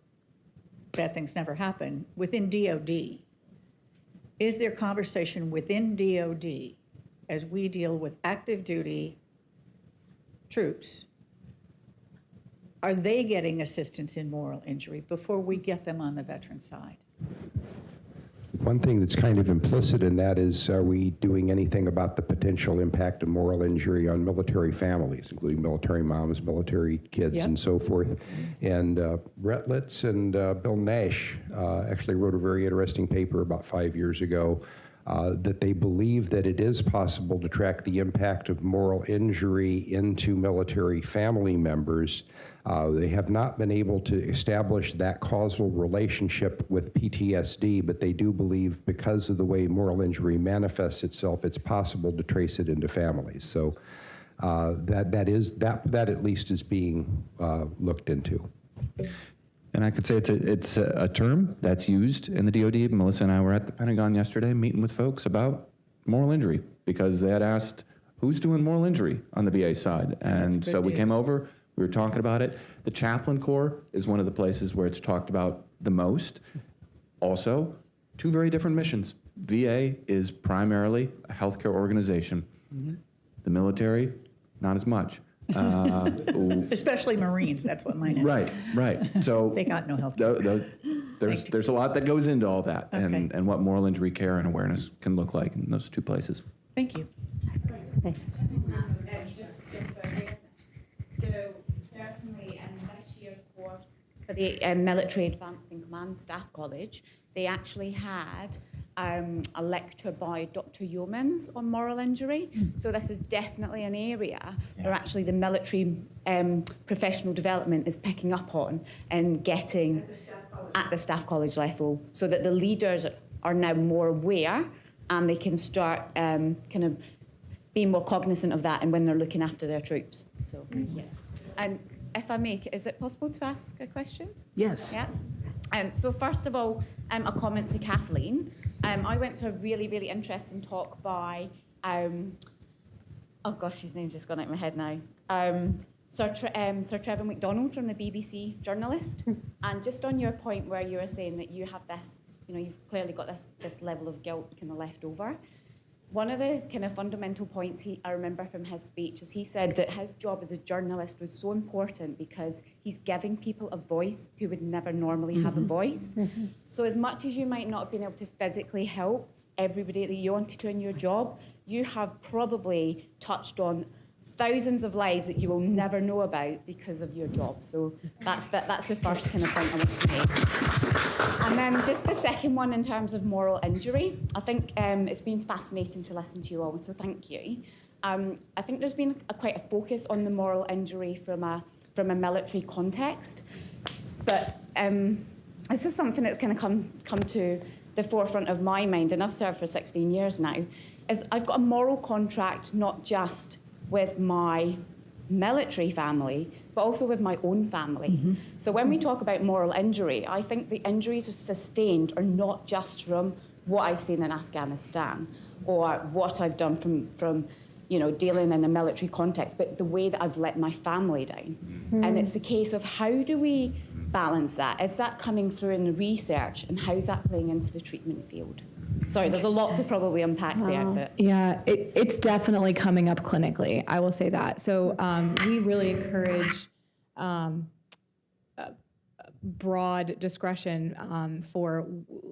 bad things never happen, within DOD? Is there conversation within DOD as we deal with active duty troops? Are they getting assistance in moral injury before we get them on the veteran side? One thing that's kind of implicit in that is, are we doing anything about the potential impact of moral injury on military families, including military moms, military kids, and so forth? And Brett Litz and Bill Nash actually wrote a very interesting paper about 5 years ago that they believe that it is possible to track the impact of moral injury into military family members. They have not been able to establish that causal relationship with PTSD, but they do believe because of the way moral injury manifests itself, it's possible to trace it into families. So that at least is being looked into. And I could say it's a term that's used in the DoD. Melissa and I were at the Pentagon yesterday meeting with folks about moral injury because they had asked, who's doing moral injury on the VA side? And so we came over, we were talking about it. The Chaplain Corps is one of the places where it's talked about the most. Also, 2 very different missions. VA is primarily a healthcare organization. The military, not as much. Especially Marines, that's what mine is. Right. So they got no health. There's a lot that goes into all that, and what moral injury care and awareness can look like in those 2 places. Thank you. So certainly in this year's course for the Military Advanced in Command Staff College, they actually had a lecture by Dr. Yeomans on moral injury. So this is definitely an area where actually the military professional development is picking up on and getting at the staff college level, so that the leaders are now more aware and they can start kind of being more cognizant of that and when they're looking after their troops. So, and if I may, is it possible to ask a question? Yes. Yeah. So first of all, a comment to Kathleen. I went to a really, really interesting talk by a oh gosh, his name's just gone out of my head now. Sir Trevor McDonald from the BBC journalist. And just on your point where you were saying that you have this, you've clearly got this level of guilt kind of left over. One of the kind of fundamental points I remember from his speech is he said that his job as a journalist was so important because he's giving people a voice who would never normally have a voice. So as much as you might not have been able to physically help everybody that you wanted to in your job, you have probably touched on thousands of lives that you will never know about because of your job. So that's the first kind of point I want to make. And then just the second one in terms of moral injury, I think it's been fascinating to listen to you all, so thank you. I think there's been quite a focus on the moral injury from a military context, but this is something that's kind of come to the forefront of my mind, and I've served for 16 years now, is I've got a moral contract not just with my military family, but also with my own family. So when we talk about moral injury, I think the injuries sustained are not just from what I've seen in Afghanistan or what I've done from dealing in a military context, but the way that I've let my family down. And it's a case of how do we balance that? Is that coming through in the research, and how's that playing into the treatment field? Sorry, there's a lot to probably unpack there. But. Yeah, it's definitely coming up clinically, I will say that. So we really encourage broad discretion for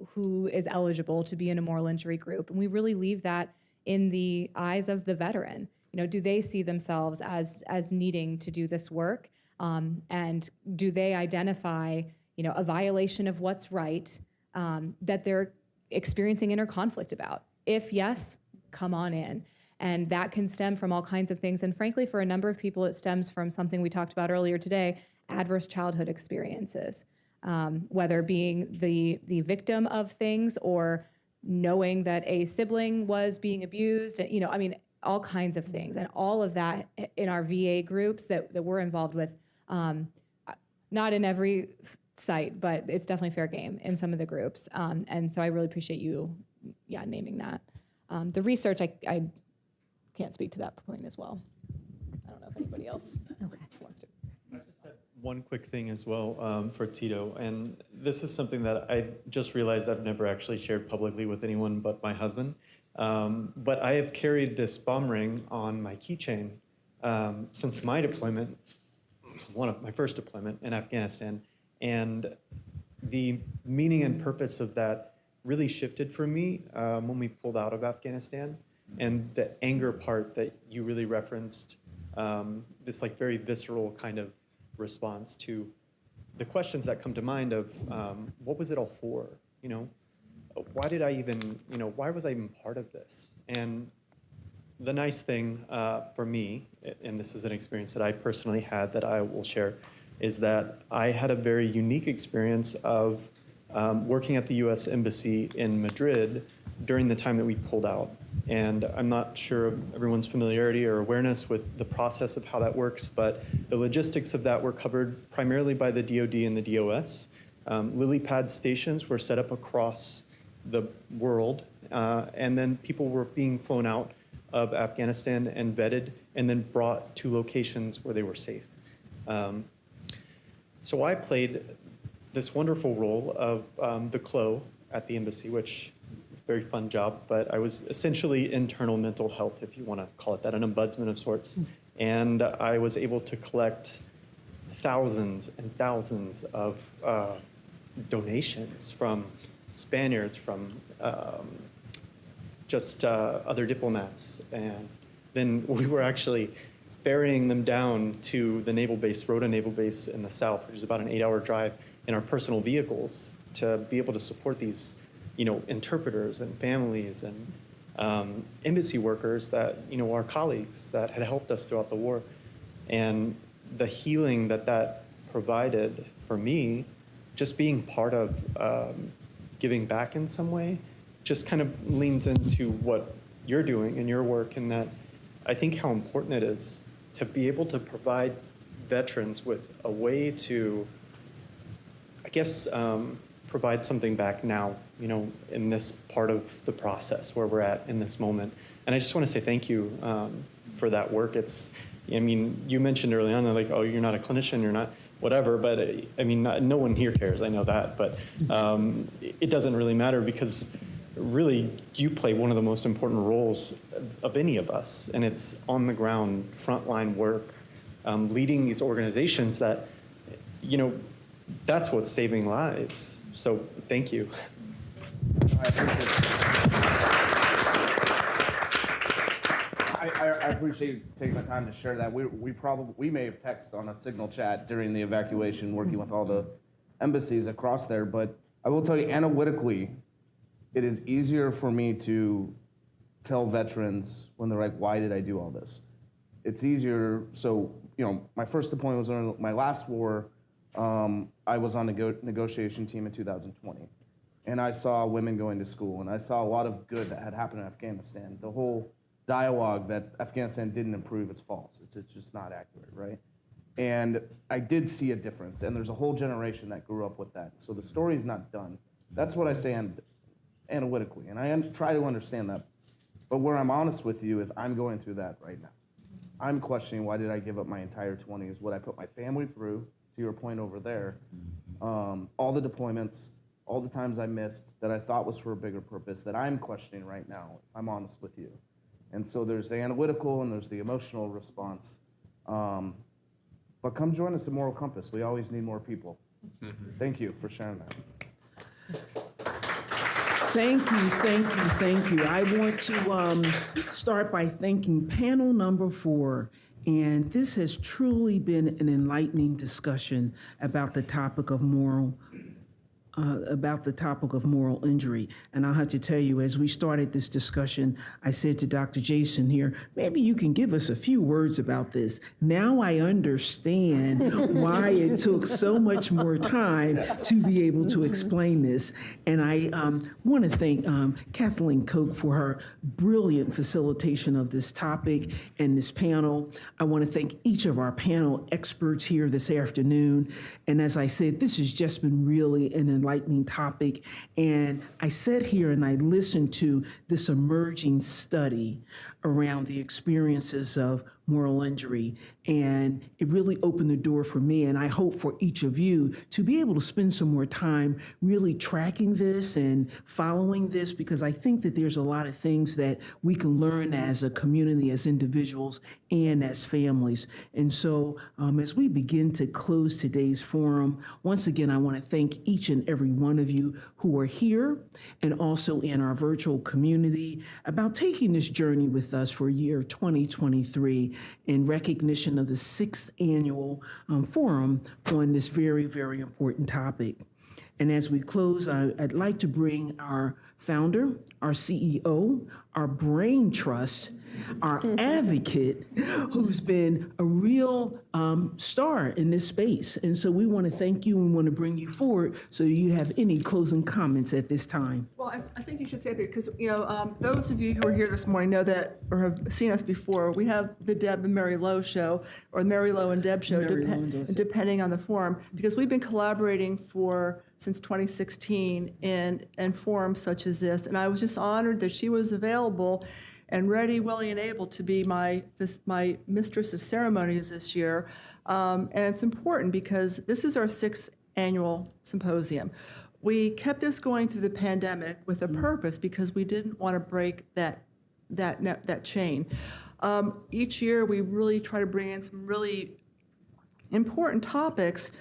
who is eligible to be in a moral injury group. And we really leave that in the eyes of the veteran. Do they see themselves as needing to do this work? And do they identify, a violation of what's right that they're experiencing inner conflict about? If yes, come on in. And that can stem from all kinds of things. And frankly, for a number of people, it stems from something we talked about earlier today, adverse childhood experiences, whether being the victim of things or knowing that a sibling was being abused, all kinds of things. And all of that in our VA groups that we're involved with, not in every site, but it's definitely fair game in some of the groups. And so I really appreciate you, naming that. The research, I can't speak to that point as well. I don't know if anybody else wants to. I just had one quick thing as well for Tito, and this is something that I just realized I've never actually shared publicly with anyone but my husband. But I have carried this bomb ring on my keychain since my deployment, my first deployment in Afghanistan. And the meaning and purpose of that really shifted for me when we pulled out of Afghanistan. And the anger part that you really referenced, this very visceral kind of response to the questions that come to mind of what was it all for? Why did I even, why was I even part of this? And the nice thing for me, and this is an experience that I personally had that I will share, is that I had a very unique experience of working at the U.S. Embassy in Madrid during the time that we pulled out. And I'm not sure of everyone's familiarity or awareness with the process of how that works, but the logistics of that were covered primarily by the DoD and the DOS. Lily pad stations were set up across the world, and then people were being flown out of Afghanistan and vetted and then brought to locations where they were safe. So I played this wonderful role of the CLO at the embassy, which is a very fun job, but I was essentially internal mental health, if you want to call it that, an ombudsman of sorts. And I was able to collect thousands and thousands of donations from Spaniards, from other diplomats. And then we were actually ferrying them down to the naval base, Rota Naval Base in the south, which is about an 8-hour drive, in our personal vehicles to be able to support these, interpreters and families and embassy workers that, our colleagues that had helped us throughout the war. And the healing that provided for me, just being part of giving back in some way, just kind of leans into what you're doing in your work, and that I think how important it is to be able to provide veterans with a way to, I guess, provide something back now, in this part of the process where we're at in this moment. And I just want to say thank you for that work. I mean, you mentioned early on, like, oh, you're not a clinician, you're not whatever, but I mean, no one here cares, I know that, but it doesn't really matter because really you play one of the most important roles of any of us, and it's on the ground, frontline work, leading these organizations that, you know, that's what's saving lives. So thank you. I appreciate it. I appreciate you taking the time to share that. We may have texted on a signal chat during the evacuation, working with all the embassies across there, but I will tell you analytically, it is easier for me to tell veterans when they're like, why did I do all this? It's easier. So, you know, my first deployment was on my last war. I was on the negotiation team in 2020. And I saw women going to school, and I saw a lot of good that had happened in Afghanistan. The whole dialogue that Afghanistan didn't improve is false. It's just not accurate, right? And I did see a difference, and there's a whole generation that grew up with that. So the story's not done. That's what I say analytically, and I try to understand that. But where I'm honest with you is I'm going through that right now. I'm questioning, why did I give up my entire 20s, what I put my family through, to your point over there, all the deployments, all the times I missed that I thought was for a bigger purpose that I'm questioning right now, if I'm honest with you. And so there's the analytical and there's the emotional response. But come join us at Moral Compass. We always need more people. Thank you for sharing that. Thank you, thank you, thank you. I want to start by thanking panel number 4. And this has truly been an enlightening discussion about the topic of moral injury. And I'll have to tell you, as we started this discussion, I said to Dr. Jason here, maybe you can give us a few words about this. Now I understand why it took so much more time to be able to explain this. And I want to thank Kathleen Koch for her brilliant facilitation of this topic and this panel. I want to thank each of our panel experts here this afternoon. And as I said, this has just been really an enlightening topic. And I sat here and I listened to this emerging study around the experiences of moral injury. And it really opened the door for me, and I hope for each of you to be able to spend some more time really tracking this and following this, because I think that there's a lot of things that we can learn as a community, as individuals, and as families. And so as we begin to close today's forum, once again, I want to thank each and every one of you who are here and also in our virtual community about taking this journey with us for year 2023 in recognition of the 6th annual forum on this very, very important topic. And as we close, I'd like to bring our founder, our CEO, our brain trust, our advocate, who's been a real star in this space. And so we want to thank you and want to bring you forward so you have any closing comments at this time. Well, I think you should say it because, you know, those of you who are here this morning know that or have seen us before. We have the Deb and Mary Lowe show or Mary Lowe and Deb show, depending on the forum, because we've been collaborating since 2016 in forums such as this. And I was just honored that she was available and ready, willing, and able to be my mistress of ceremonies this year. And it's important because this is our 6th annual symposium. We kept this going through the pandemic with a purpose because we didn't want to break that chain. Each year we really try to bring in some really important topics.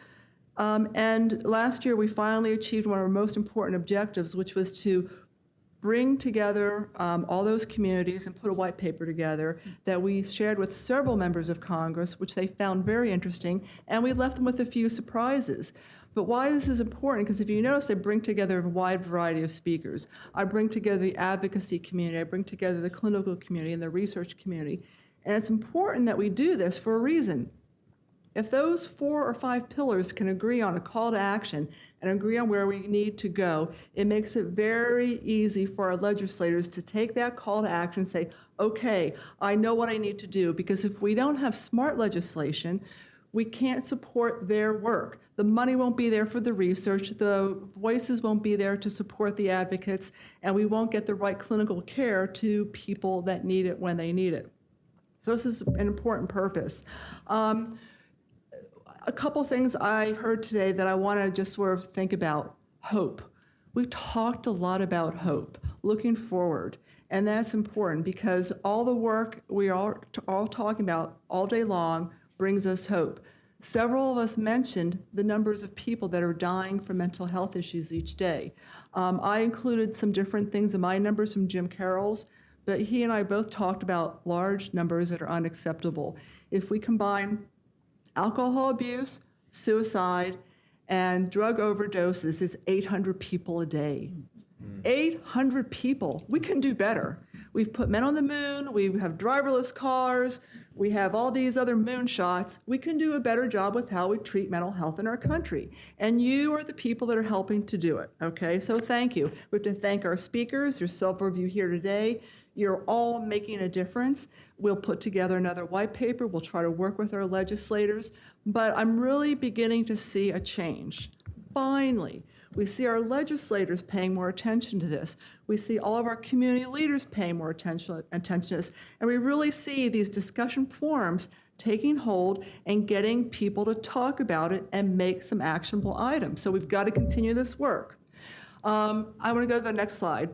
And last year we finally achieved one of our most important objectives, which was to bring together all those communities and put a white paper together that we shared with several members of Congress, which they found very interesting, and we left them with a few surprises. But why this is important, because if you notice, I bring together a wide variety of speakers. I bring together the advocacy community, I bring together the clinical community and the research community. And it's important that we do this for a reason. If those 4 or 5 pillars can agree on a call to action and agree on where we need to go, it makes it very easy for our legislators to take that call to action and say, okay, I know what I need to do. Because if we don't have smart legislation, we can't support their work. The money won't be there for the research, the voices won't be there to support the advocates, and we won't get the right clinical care to people that need it when they need it. So this is an important purpose. A couple things I heard today that I want to just sort of think about. Hope. We talked a lot about hope, looking forward, and that's important because all the work we are all talking about all day long brings us hope. Several of us mentioned the numbers of people that are dying from mental health issues each day. I included some different things in my numbers from Jim Carroll's, but he and I both talked about large numbers that are unacceptable. If we combine alcohol abuse, suicide, and drug overdoses, is 800 people a day. 800 people. We can do better. We've put men on the moon. We have driverless cars. We have all these other moonshots. We can do a better job with how we treat mental health in our country. And you are the people that are helping to do it, okay? So thank you. We have to thank our speakers. There's several of you here today. You're all making a difference. We'll put together another white paper. We'll try to work with our legislators. But I'm really beginning to see a change. Finally, we see our legislators paying more attention to this. We see all of our community leaders paying more attention to this. And we really see these discussion forums taking hold and getting people to talk about it and make some actionable items. So we've got to continue this work. I want to go to the next slide.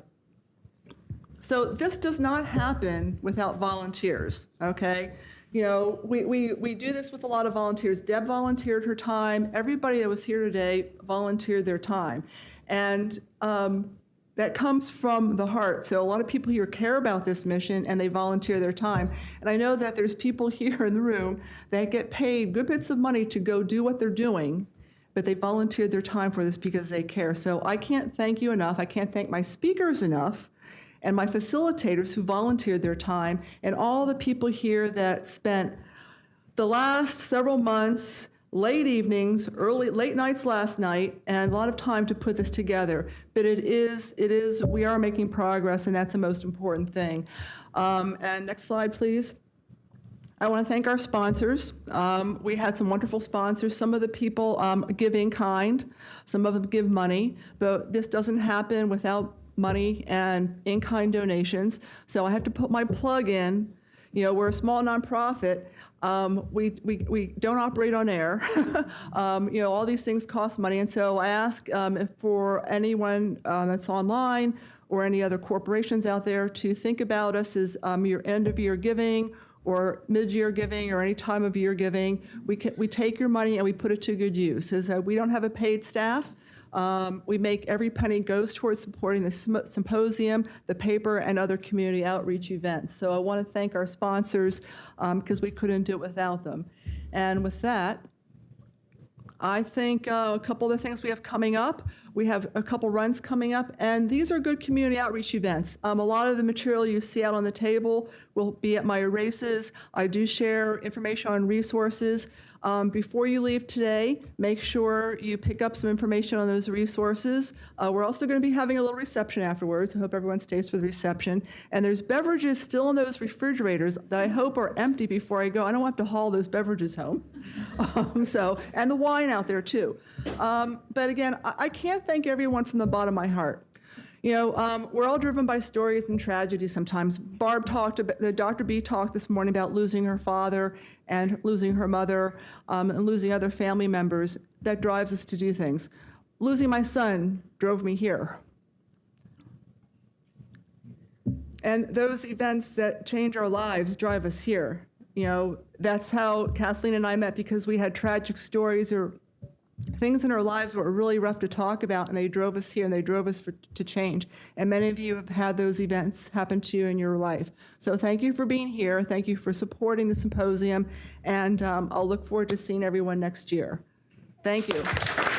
So this does not happen without volunteers, okay? You know, we do this with a lot of volunteers. Deb volunteered her time. Everybody that was here today volunteered their time. And that comes from the heart. So a lot of people here care about this mission and they volunteer their time. And I know that there's people here in the room that get paid good bits of money to go do what they're doing, but they volunteered their time for this because they care. So I can't thank you enough. I can't thank my speakers enough and my facilitators who volunteered their time, and all the people here that spent the last several months, late evenings, late nights last night, and a lot of time to put this together. But we are making progress, and that's the most important thing. And next slide, please. I want to thank our sponsors. We had some wonderful sponsors. Some of the people give in kind, some of them give money, but this doesn't happen without money and in-kind donations. So I have to put my plug in. You know, we're a small nonprofit. We don't operate on air. You know, all these things cost money. And so I ask for anyone that's online or any other corporations out there to think about us as your end-of-year giving or mid-year giving or any time of year giving. We take your money and we put it to good use. We don't have a paid staff. We make every penny goes towards supporting the symposium, the paper, and other community outreach events. So I want to thank our sponsors because we couldn't do it without them. And with that, I think a couple of the things we have coming up. We have a couple runs coming up, and these are good community outreach events. A lot of the material you see out on the table will be at my races. I do share information on resources. Before you leave today, make sure you pick up some information on those resources. We're also going to be having a little reception afterwards. I hope everyone stays for the reception. And there's beverages still in those refrigerators that I hope are empty before I go. I don't have to haul those beverages home. And the wine out there too. But again, I can't thank everyone from the bottom of my heart. You know, we're all driven by stories and tragedies sometimes. Barb talked about, Dr. B talked this morning about losing her father and losing her mother and losing other family members. That drives us to do things. Losing my son drove me here. And those events that change our lives drive us here. You know, that's how Kathleen and I met, because we had tragic stories or things in our lives that were really rough to talk about, and they drove us here and they drove us to change. And many of you have had those events happen to you in your life. So thank you for being here. Thank you for supporting the symposium. And I'll look forward to seeing everyone next year. Thank you.